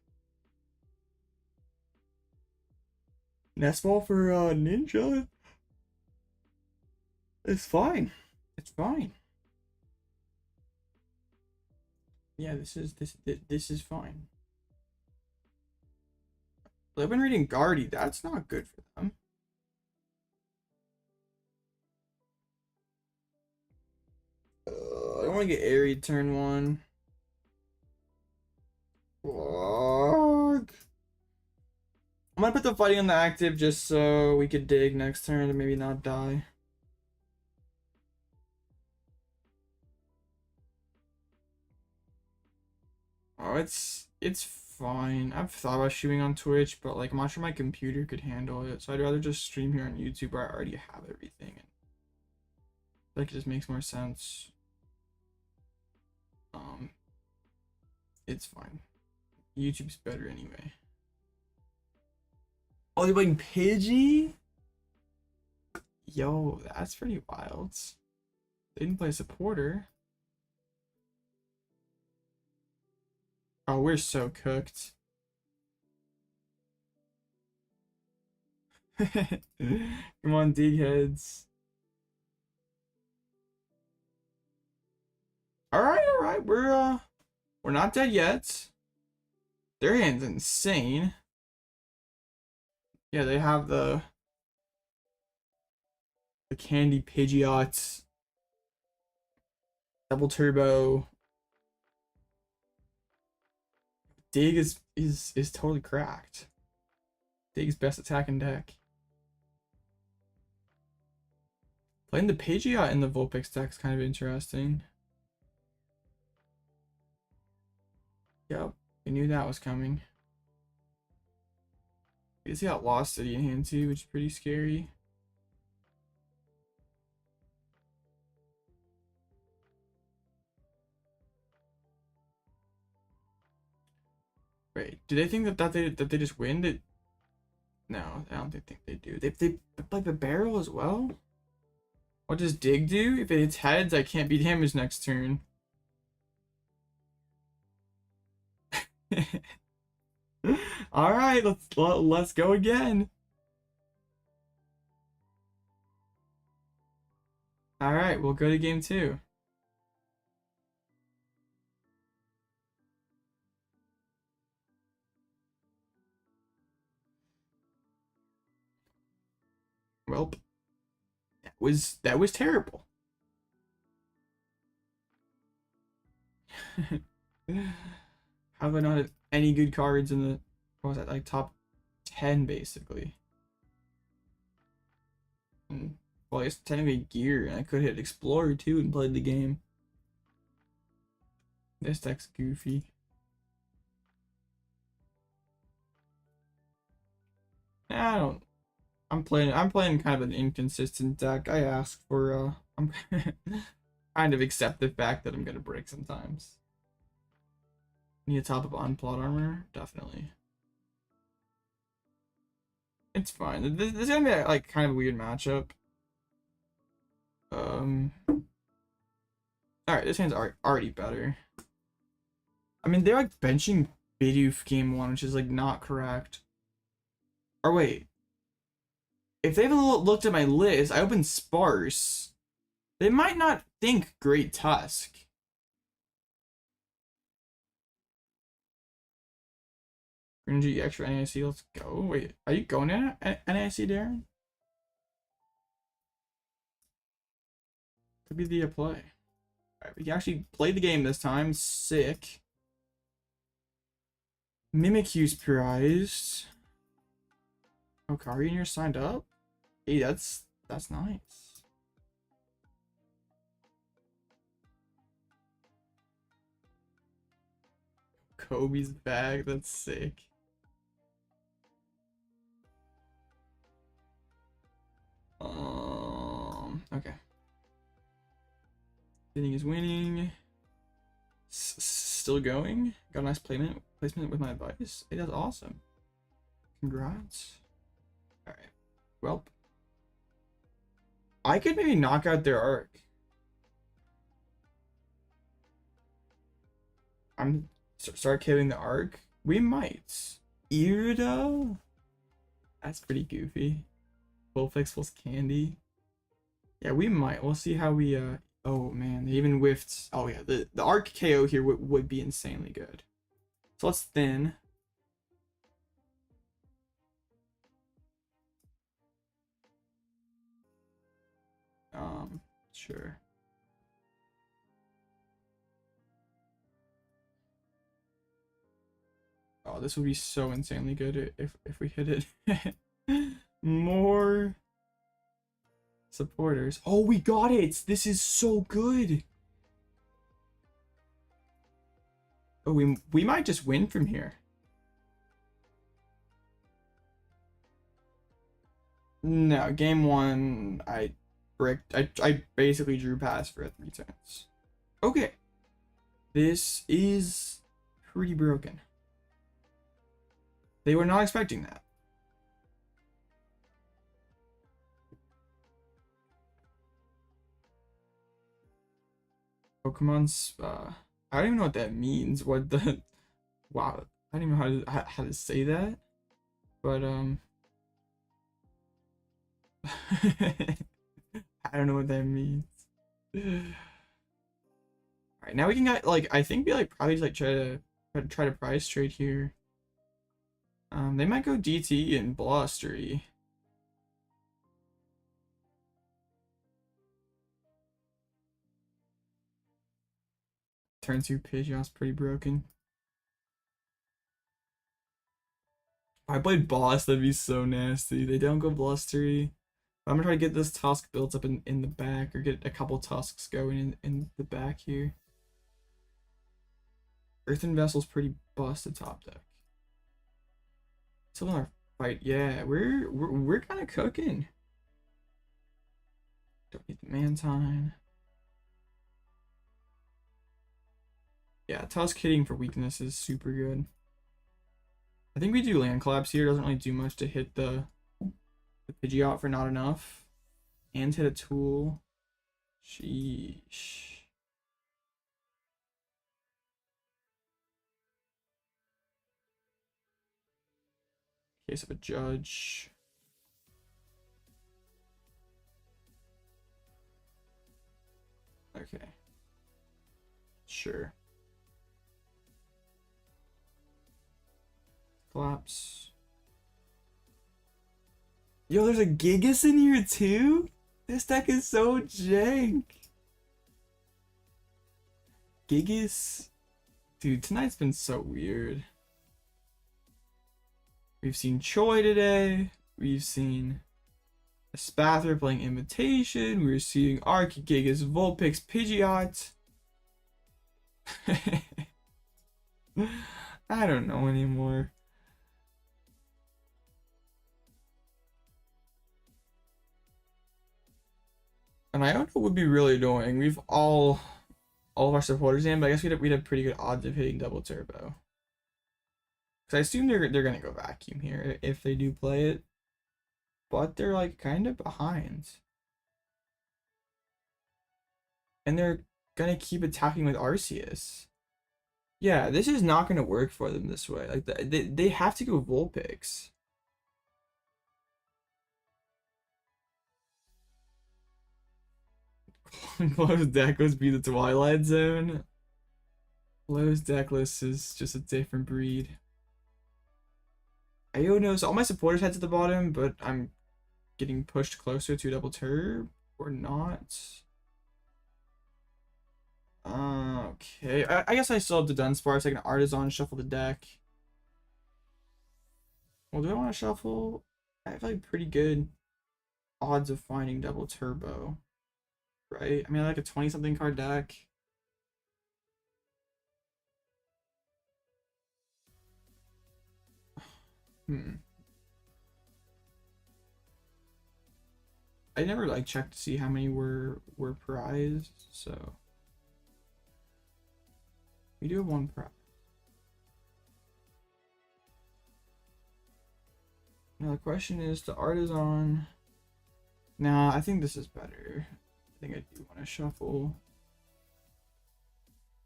Nest Ball for Ninja. It's fine. It's fine. Yeah, this is fine. They've been reading Guardy. That's not good for them. I don't want to get Eri turn 1. Fuck. I'm gonna put the fighting on the active just so we could dig next turn and maybe not die. Oh, it's fine. I've thought about streaming on Twitch, but like I'm not sure my computer could handle it, so I'd rather just stream here on YouTube where I already have everything. And like it just makes more sense. It's fine. YouTube's better anyway. Oh, they're playing Pidgey? Yo, that's pretty wild. They didn't play a supporter. Oh, we're so cooked. Come on, dig heads. Alright, we're not dead yet. Their hand's insane. Yeah, they have the Candy Pidgeot, Double Turbo. Dig is totally cracked. Dig's best attacking deck. Playing the Pidgeot in the Vulpix deck is kind of interesting. Yep, we knew that was coming. You can see how Lost City in hand too, which is pretty scary. Wait, do they think that they just win it? No, I don't think they do. They play the barrel as well? What does Dig do? If it hits heads, I can't be damaged next turn. Alright, let's go again. Alright, we'll go to game 2. Welp. That was terrible. How do I not have any good cards in the, what was that, like top 10 basically? Well, it's technically gear, and I could hit Explorer too and played the game. This deck's goofy. I don't. I'm playing kind of an inconsistent deck. I ask for I'm kind of accept the fact that I'm gonna break sometimes. Need a top up on plot armor? Definitely. It's fine. This is gonna be like kind of a weird matchup. Alright, this hand's already better. I mean, they're like benching Bidoof game 1, which is like not correct. Or wait. If they haven't looked at my list, I opened Sparse. They might not think Great Tusk. Greninja EX for NAC, let's go. Wait, are you going in at NAC, Darren? Could be the play. Alright, we can actually play the game this time. Sick. Mimikyu's prized. Oh, Kari, you're signed up? Hey, that's nice. Kobe's bag, that's sick. Okay. Winning is winning. Still going. Got a nice placement with my advice. Hey, that's awesome. Congrats. All right. Well, I could maybe knock out their arc. I'm start killing the arc. We might. Irida. That's pretty goofy. Full fix plus candy. Yeah, we might. We'll see how we oh man, they even whiffed. Oh yeah, the arc KO here would be insanely good. So let's thin. Sure. Oh, this would be so insanely good if we hit it. More supporters. Oh, we got it. This is so good. Oh, we might just win from here. No, game 1, I bricked. I basically drew pass for 3 turns. Okay. This is pretty broken. They were not expecting that. Pokemon's I don't even know what that means. What the wow, I don't even know how to say that. But I don't know what that means. Alright, now we can get like I think we like probably just like try to price trade here. They might go DT and Blustery. Turn 2 Pidgeot's pretty broken. If I played Boss, that'd be so nasty. They don't go Blustery. I'm gonna try to get this Tusk built up in the back, or get a couple Tusks going in the back here. Earthen Vessel's pretty busted top deck. Still in our fight, yeah, we're kind of cooking. Don't need the Mantine. Yeah, Tusk hitting for weakness is super good. I think we do land collapse here. Doesn't really do much to hit the Pidgeot for not enough. And hit a tool. Sheesh. Case of a judge. Okay. Sure. Collapse. Yo, there's a Gigas in here too? This deck is so jank. Gigas? Dude, tonight's been so weird. We've seen Choi today. We've seen a Spathra playing Imitation. We're seeing Archgigas, Vulpix, Pidgeot. I don't know anymore. And I don't know what would be really annoying. We've all of our supporters in, but I guess we'd have pretty good odds of hitting double turbo. Because I assume they're gonna go vacuum here if they do play it. But they're like kind of behind. And they're gonna keep attacking with Arceus. Yeah, this is not gonna work for them this way. Like they have to go Vulpix. Closed decklist be the Twilight Zone. Closed decklist is just a different breed. I don't know, so all my supporters head to the bottom, but I'm getting pushed closer to double turb or not. Okay, I guess I still have the Dunsparce. I can Artazon shuffle the deck. Well, do I want to shuffle? I have like pretty good odds of finding double turbo, right? I mean, I like a 20-something card deck. I never like checked to see how many were prized, so we do have one prize. Now the question is the Artazon. Nah, I think this is better. I think I do want to shuffle.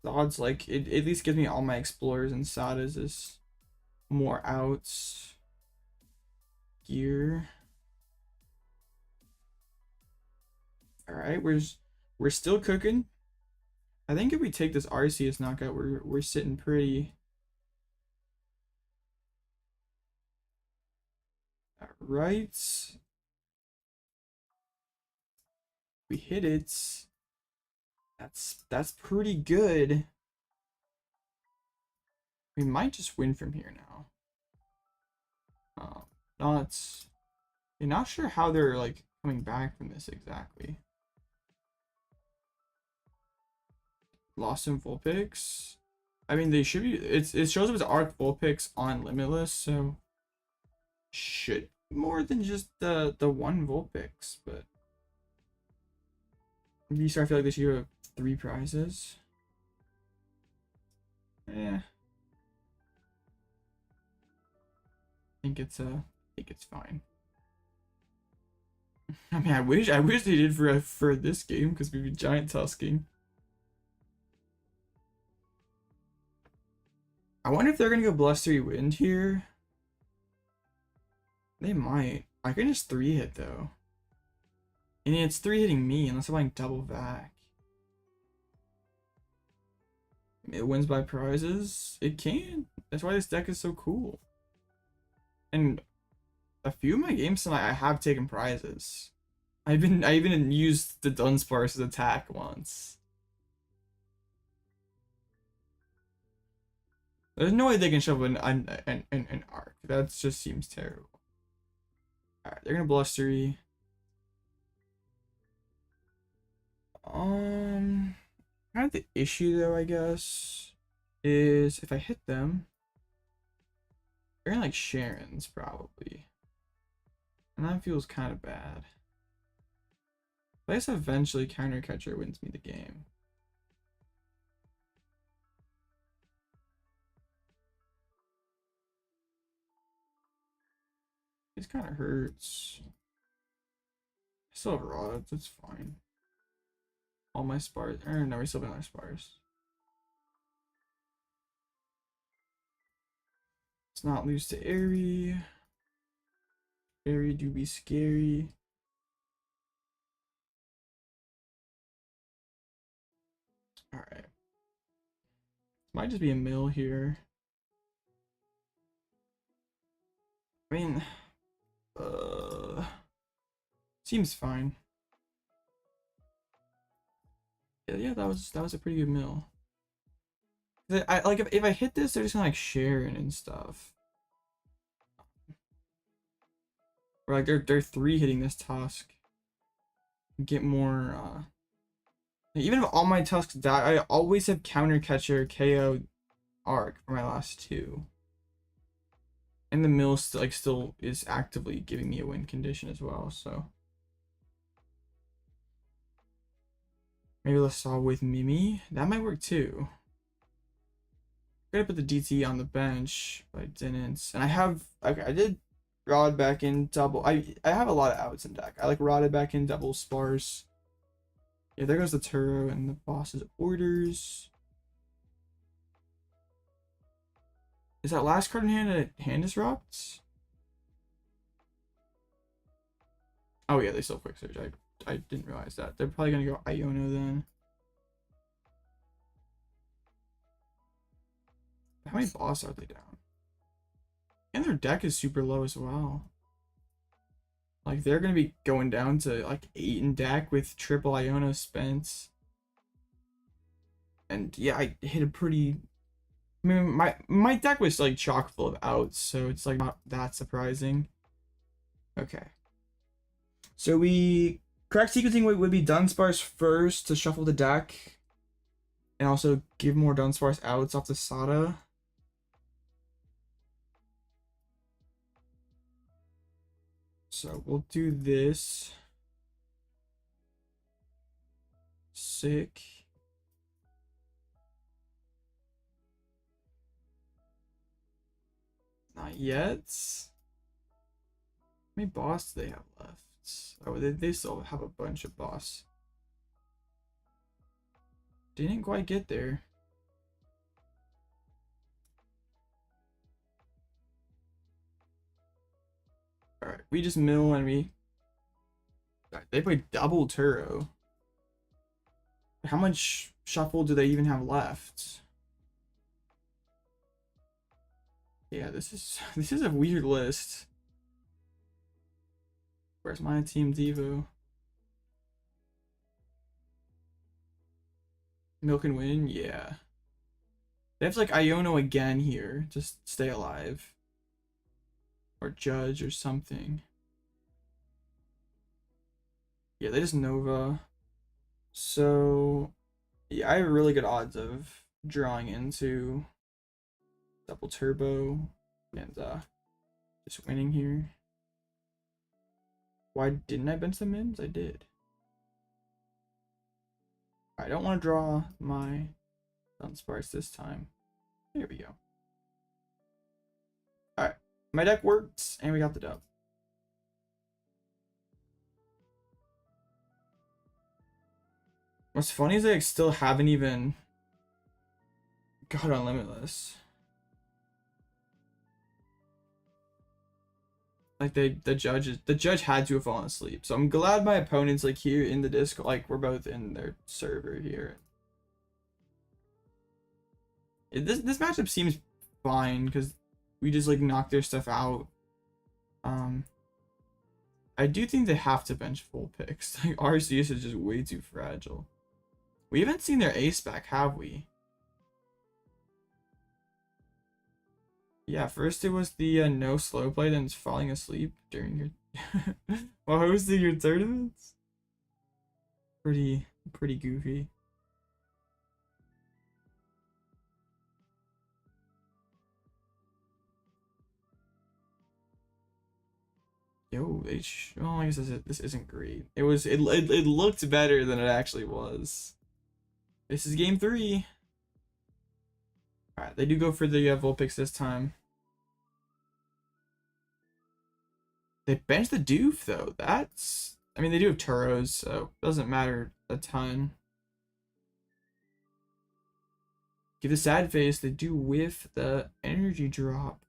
The odds, like, it at least gives me all my explorers and Sadas as more outs. Gear. Alright, we're still cooking. I think if we take this Arceus knockout, we're sitting pretty. Alright. We hit it. That's pretty good. We might just win from here now. You're not sure how they're like coming back from this exactly. Lost in Vulpix. I mean, they should be. It shows up as Arc Vulpix on Limitless, so should be more than just the one Vulpix, but maybe I feel like they should have 3 prizes. Yeah. I think it's fine. I mean, I wish they did for this game because we'd be giant tusking. I wonder if they're gonna go Blustery Wind here. They might. I can just 3-hit though. And it's 3-hitting me unless I'm like double vac. It wins by prizes. It can. That's why this deck is so cool. And a few of my games tonight I have taken prizes. I even used the Dunsparce's attack once. There's no way they can shove an arc. That just seems terrible. Alright, they're gonna Blustery. Kind of the issue though, I guess, is if I hit them, they're gonna like Sharon's probably. And that feels kind of bad. But I guess eventually Counter Catcher wins me the game. This kind of hurts. I still have rods, that's fine. All my spars, or no, we still have our spars. Let's not lose to Eri. Eri do be scary. Alright. Might just be a mill here. I mean, seems fine. Yeah, that was a pretty good mill. I like if I hit this, they're just gonna like Sharon and stuff. Or like they're 3 hitting this Tusk. Get more even if all my Tusks die, I always have Counter Catcher, KO, Arc for my last 2. And the mill still is actively giving me a win condition as well, so maybe let's solve with Mimi. That might work too. I'm gonna put the DT on the bench, but I didn't. And I did Rod back in double. I have a lot of outs in deck. I like Rotted back in double Sparse. Yeah, there goes the Turo and the boss's orders. Is that last card in hand a hand disrupt? Oh yeah, they still quick search. I didn't realize that. They're probably gonna go Iono then. How many boss are they down? And their deck is super low as well. Like they're gonna be going down to like 8 in deck with triple Iono spent. And yeah, I hit a pretty. I mean, my deck was like chock full of outs, so it's like not that surprising. Okay. So correct sequencing would be Dunsparce first to shuffle the deck, and also give more Dunsparce outs off the Sada. So we'll do this. Sick. Not yet. How many boss do they have left? Oh, they still have a bunch of boss. Didn't quite get there. Alright, we just mill and we... They play double Turo. How much shuffle do they even have left? Yeah, this is a weird list. Where's my team Devo? Milk and win? Yeah. They have like Iono again here. Just stay alive. Or Judge or something. Yeah, they just Nova. So yeah, I have really good odds of drawing into double turbo and just winning here. Why didn't I bench the mins? I did. I don't want to draw my Dunsparce this time. There we go. Alright, my deck worked and we got the dub. What's funny is I still haven't even got on Limitless. Like the judge had to have fallen asleep. So I'm glad my opponent's like here in the Discord, like we're both in their server here. This matchup seems fine because we just like knock their stuff out. I do think they have to bench full picks. Like RCS is just way too fragile. We haven't seen their ace back, have we? Yeah, first it was the no slow play, then it's falling asleep during your while hosting your tournaments. Pretty goofy. Yo, oh, I guess this isn't great. It looked better than it actually was. This is game 3. Alright, they do go for the Vulpix this time. They bench the Doof though. I mean, they do have Turos, so it doesn't matter a ton. Give the sad face. They do whiff the energy drop.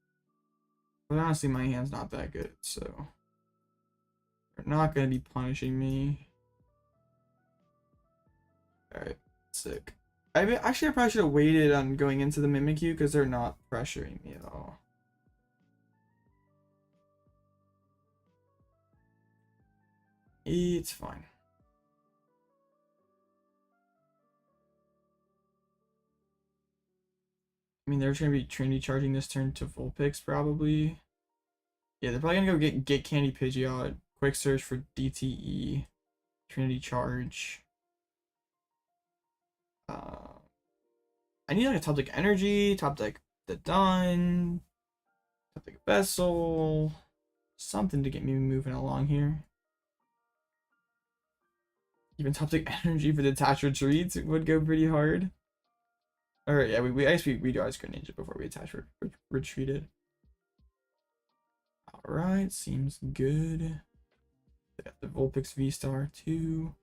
But honestly, my hand's not that good, so they're not going to be punishing me. Alright, sick. I probably should have waited on going into the Mimikyu because they're not pressuring me at all. It's fine. I mean, they're going to be Trinity charging this turn to Vulpix probably. Yeah, they're probably gonna go get Candy Pidgeot, quick search for DTE, Trinity Charge. I need like a top deck energy, top deck the Dun, top deck Vessel, something to get me moving along here. Even top deck energy for the attach retreats would go pretty hard. Alright, yeah, I guess we do Ice Greninja before we attach retreated. Alright, seems good. They got the Vulpix V-Star too.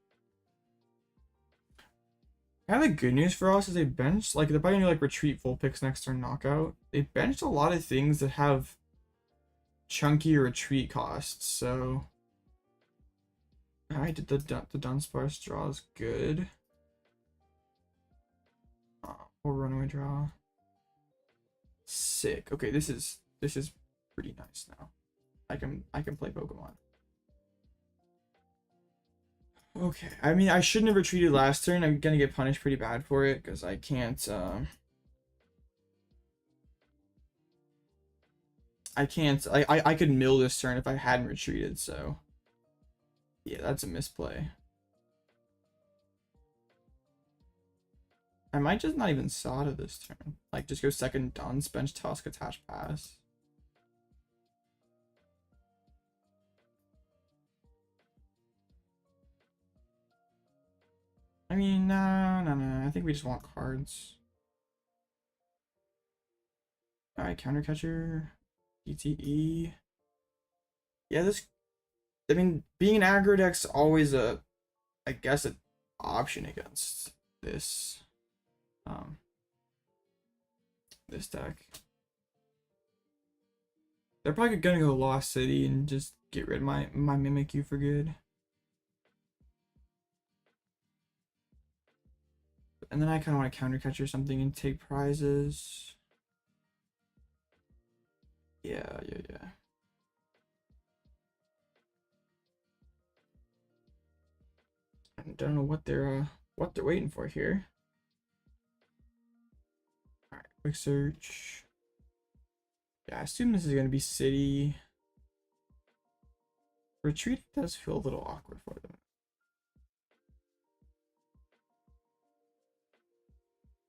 Kind of the good news for us is they benched, like, they're probably gonna like retreat Vulpix next turn knockout. They benched a lot of things that have chunky retreat costs, so. Alright, the Dunsparce draw is good. Or runaway draw. Sick. Okay, this is pretty nice now. I can play Pokemon. Okay, I mean I shouldn't have retreated last turn. I'm gonna get punished pretty bad for it because I can't I could mill this turn if I hadn't retreated, so yeah, that's a misplay. I might just not even Sada this turn. Like, just go second Duns, bench Tusk, attach pass. I mean, no. I think we just want cards. Alright, counter catcher. DTE. Yeah, this. I mean, being an aggro deck's always I guess, an option against this. This deck. They're probably gonna go Lost City and just get rid of my Mimikyu for good. And then I kind of want to counter catch or something and take prizes. Yeah. I don't know what they're waiting for here. All right, quick search. Yeah, I assume this is gonna be City. Retreat does feel a little awkward for them.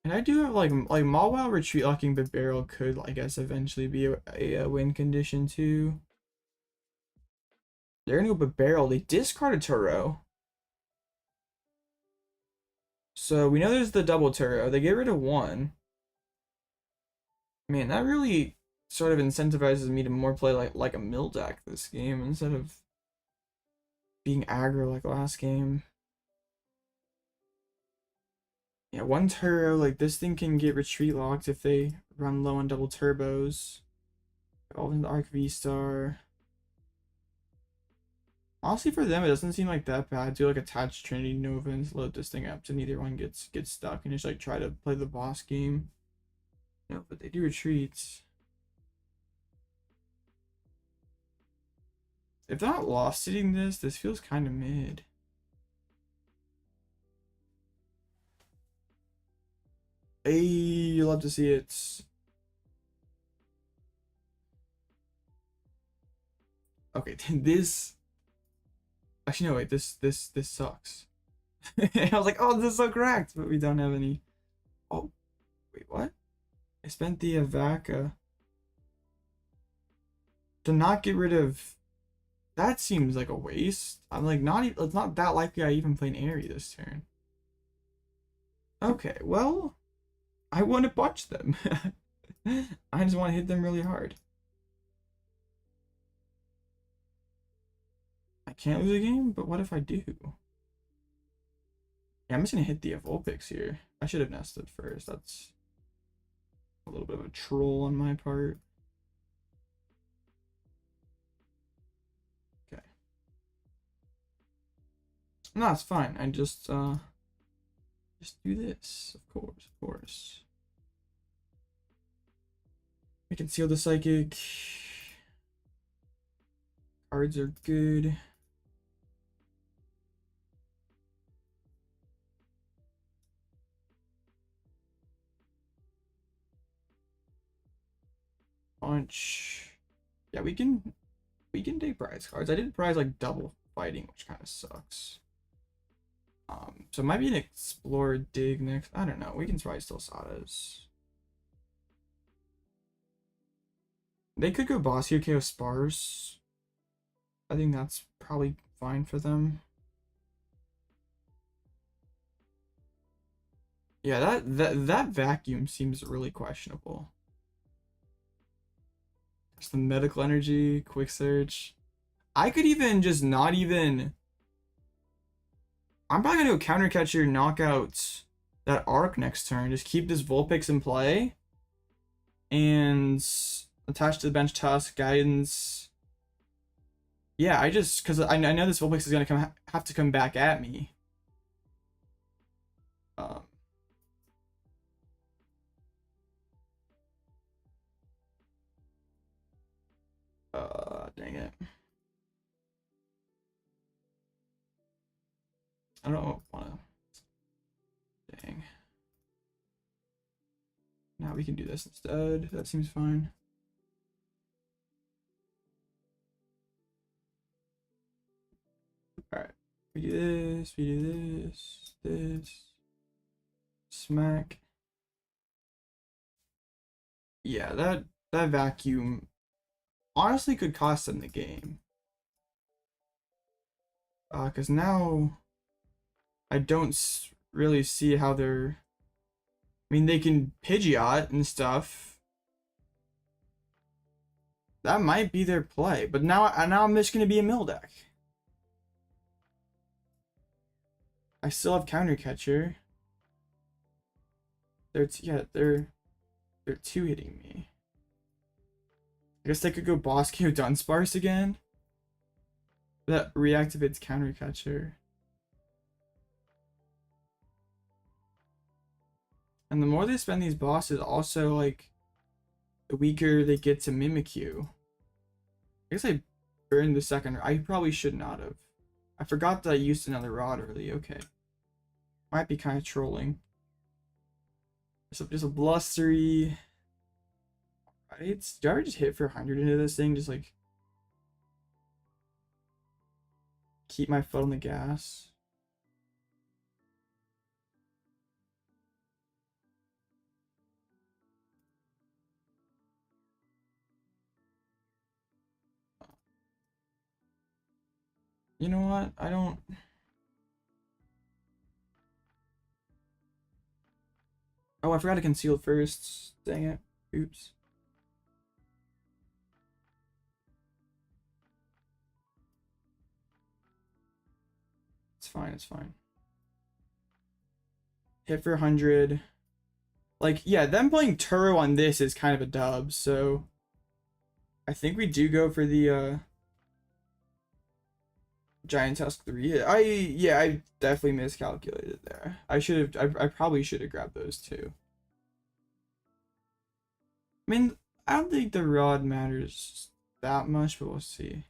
And I do have like Mawile retreat locking the barrel could, I guess, eventually be a win condition too. They're gonna go barrel. They discarded Turo. So we know there's the double Turo. They get rid of one. Man, that really sort of incentivizes me to more play like a mill deck this game instead of being aggro like last game. Yeah, one Turo, like this thing can get retreat locked if they run low on double turbos. All in the Arc V-Star. Honestly, for them, it doesn't seem like that bad. Do like attach Trinity Nova and load this thing up so neither one gets stuck and just like try to play the boss game. No, but they do retreats. If they're not lost sitting this feels kind of mid. Hey, you love to see it. Okay, this. Actually, no, wait. This sucks. I was like, oh, this is so correct, but we don't have any. Oh, wait, what? I spent the Avaca to not get rid of. That seems like a waste. I'm like, it's not that likely I even play an Eri this turn. Okay, well, I want to punch them. I just want to hit them really hard. I can't lose a game, but what if I do? Yeah, I'm just gonna hit the Vulpix here. I should have nested first. That's a little bit of a troll on my part. Okay. No, it's fine. I just do this. Of course. We can seal the Psychic. Cards are good. Punch. Yeah, we can We can take prize cards. I did prize like double fighting, which kind of sucks. So it might be an explore dig next. I don't know. We can probably still Sadas. They could go boss here, KO Sparse. I think that's probably fine for them. Yeah, that vacuum seems really questionable. Just the medical energy, quick search. I could even just not even. I'm probably gonna go counter catcher, knockout that arc next turn. Just keep this Vulpix in play. And attach to the bench Tusk, guidance. Yeah, because I know this Vulpix is gonna have to come back at me. Dang it. I don't wanna. Dang. Now we can do this instead. That seems fine. Alright. We do this. Smack. Yeah, that vacuum honestly could cost them the game. Because now I don't really see how they're. I mean, they can Pidgeot and stuff. That might be their play, but now I'm just gonna be a mill deck. I still have counter catcher. They're two hitting me. I guess they could go boss KO Dunsparce again. That reactivates counter catcher. And the more they spend these bosses, also like the weaker they get to Mimikyu. I guess I burned the second. I probably should not have. I forgot that I used another rod early. Okay. Might be kind of trolling. So just a blustery. Right? Do I ever just hit for 100 into this thing? Just like keep my foot on the gas. You know what? I don't. Oh, I forgot to conceal first. Dang it. Oops. It's fine, it's fine. Hit for 100. Like, yeah, them playing Turo on this is kind of a dub, so I think we do go for the Giant Tusk 3. I definitely miscalculated there. I probably should have grabbed those two. I mean, I don't think the rod matters that much, but we'll see.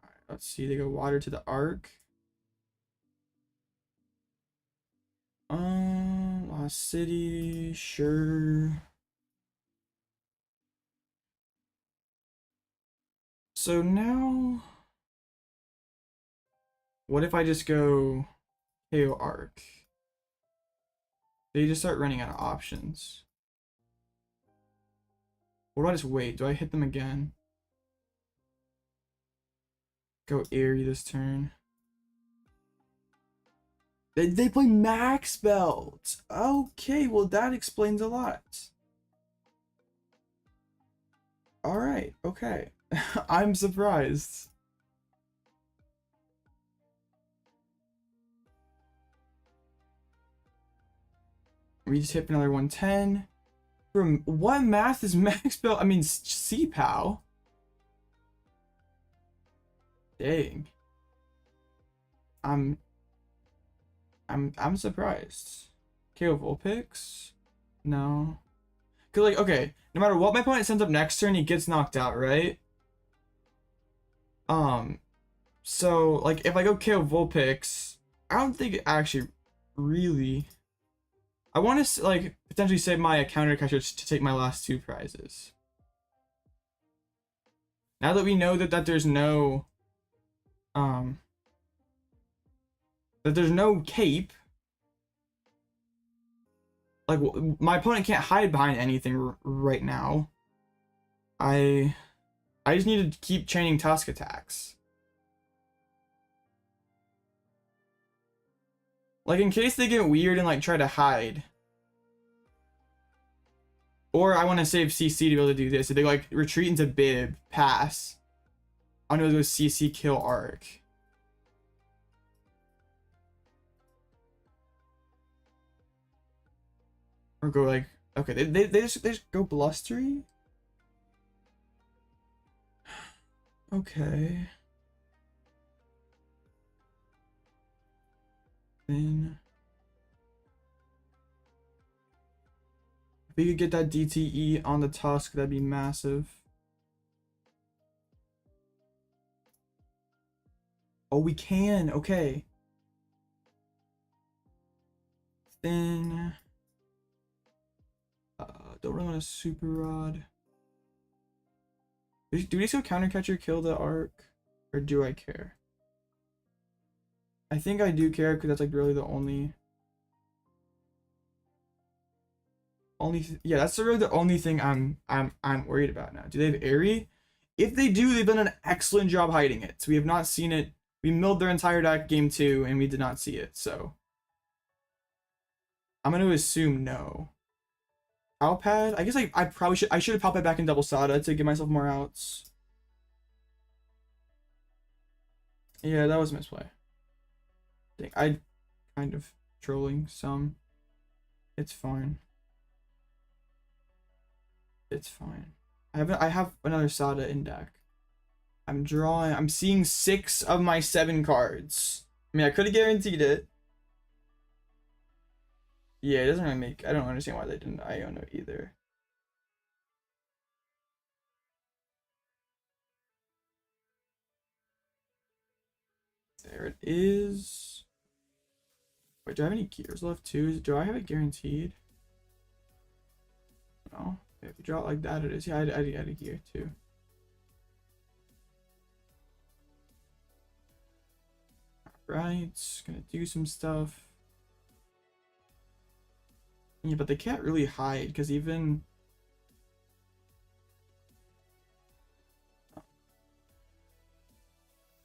Alright, let's see. They go water to the arc. Lost City, sure. So now, what if I just go KO arc? They just start running out of options. Or do I just wait? Do I hit them again? Go Eri this turn. They play Max Belt. Okay, well that explains a lot. Alright, okay. I'm surprised. We just hit another 110. From what math is Max Belt? I mean, C-Pal. Dang. I'm surprised. KO Vulpix? No. Cause like, okay, no matter what my opponent sends up next turn, he gets knocked out, right? So like if I go KO Vulpix, I don't think it actually really I want to like potentially save my counter catcher to take my last 2 prizes. Now that we know that there's no cape, like my opponent can't hide behind anything right now. I just need to keep chaining Tusk attacks. Like in case they get weird and like try to hide. Or I want to save CC to be able to do this. If they like retreat into Bib, pass. I'm gonna go CC kill Arc. Or go like, okay, they just go Blustery? Okay. Then if we could get that DTE on the Tusk, that'd be massive. Oh, we can. Okay. Then don't really want a Super Rod. Do we still counter catcher kill the Arc, or do I care? I think I do care because that's like really the only yeah, that's really the only thing I'm worried about now. Do they have Eri? If they do, they've done an excellent job hiding it. So we have not seen it. We milled their entire deck game 2 and we did not see it. So I'm gonna assume no. Pal Pad? I guess I probably should have Pal Pad back in double Sada to give myself more outs. Yeah, that was a misplay. I kind of trolling some. It's fine. It's fine. I have another Sada in deck. I'm seeing 6 of my 7 cards. I mean, I could have guaranteed it. Yeah, it doesn't really make, I don't understand why they didn't Iono either. There it is. Wait, do I have any gears left too? Do I have it guaranteed? No. If you draw it like that, it is. Yeah, I had a gear too. Alright, gonna do some stuff. Yeah, but they can't really hide because even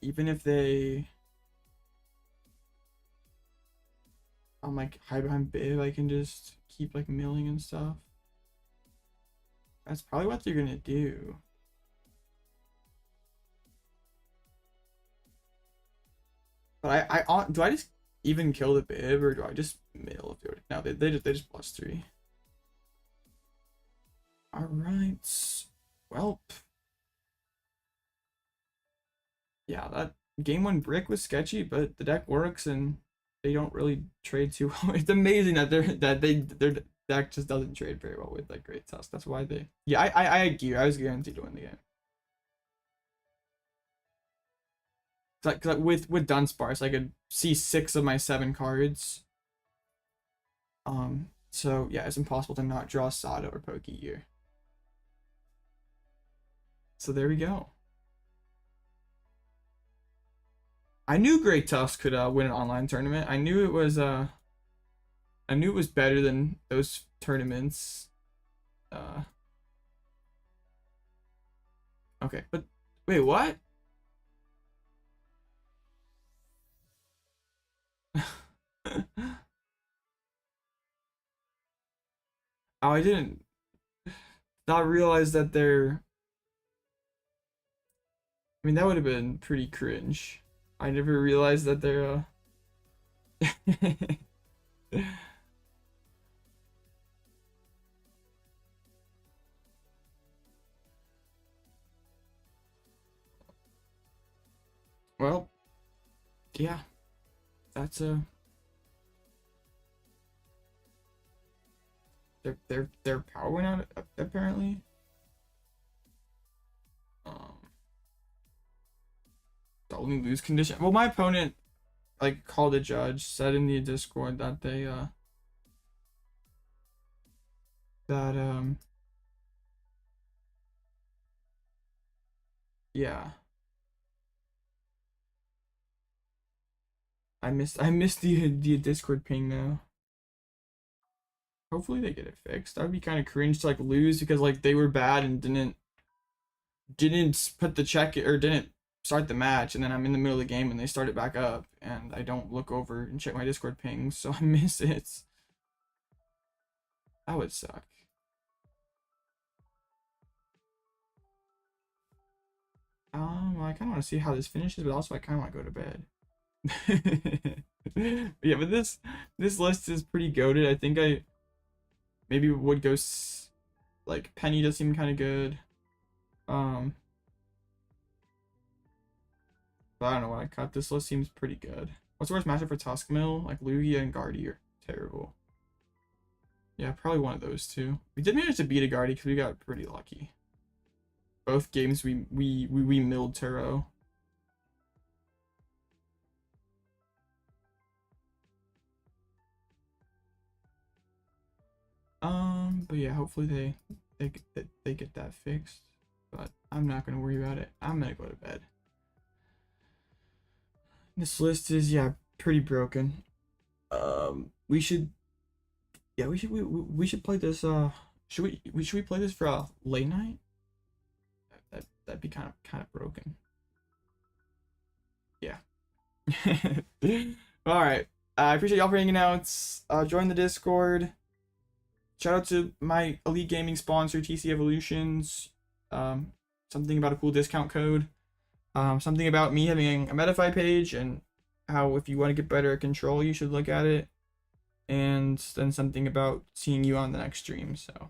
if they I'm like hide behind Bib, I can just keep like milling and stuff. That's probably what they're gonna do. But do I just even kill the Bib or do I just mill if they no, they just plus 3. Alright. Well, yeah, that game 1 brick was sketchy, but the deck works and they don't really trade too well. It's amazing that their deck just doesn't trade very well with like Great Tusk. That's why they I had gear. I was guaranteed to win the game. Like with Dunsparce, I could see 6 of my 7 cards. So yeah, it's impossible to not draw Sada or Pokégear. So there we go. I knew Great Tusk could win an online tournament. I knew it was better than those tournaments. Okay, but wait, what? Oh, I didn't not realize that they're. I mean, that would have been pretty cringe. I never realized that they're. Well, yeah, that's a. Their power went out apparently. The only lose condition. Well, my opponent like called a judge, said in the Discord that they that yeah. I missed the Discord ping now. Hopefully they get it fixed. That would be kind of cringe to like lose because like they were bad and didn't put the check or didn't start the match, and then I'm in the middle of the game and they start it back up and I don't look over and check my Discord pings, so I miss it. That would suck. I kind of want to see how this finishes, but also I kind of want to go to bed. Yeah, but this list is pretty goated. I think I maybe would go like Penny does seem kind of good. But I don't know what I cut. This list seems pretty good. What's the worst matchup for Tuskmill? Like Lugia and Guardy are terrible. Yeah, probably one of those two. We did manage to beat a Guardy because we got pretty lucky. Both games we milled Turo. But yeah, hopefully they get that fixed. But I'm not gonna worry about it. I'm gonna go to bed. This list is, yeah, pretty broken. We should play this. Should we play this for a late night? That'd be kind of broken. Yeah. All right. I appreciate y'all for hanging out. Join the Discord. Shout out to my Elite Gaming sponsor, TC Evolutions. Something about a cool discount code. Something about me having a Medify page and how if you want to get better at control, you should look at it. And then something about seeing you on the next stream. So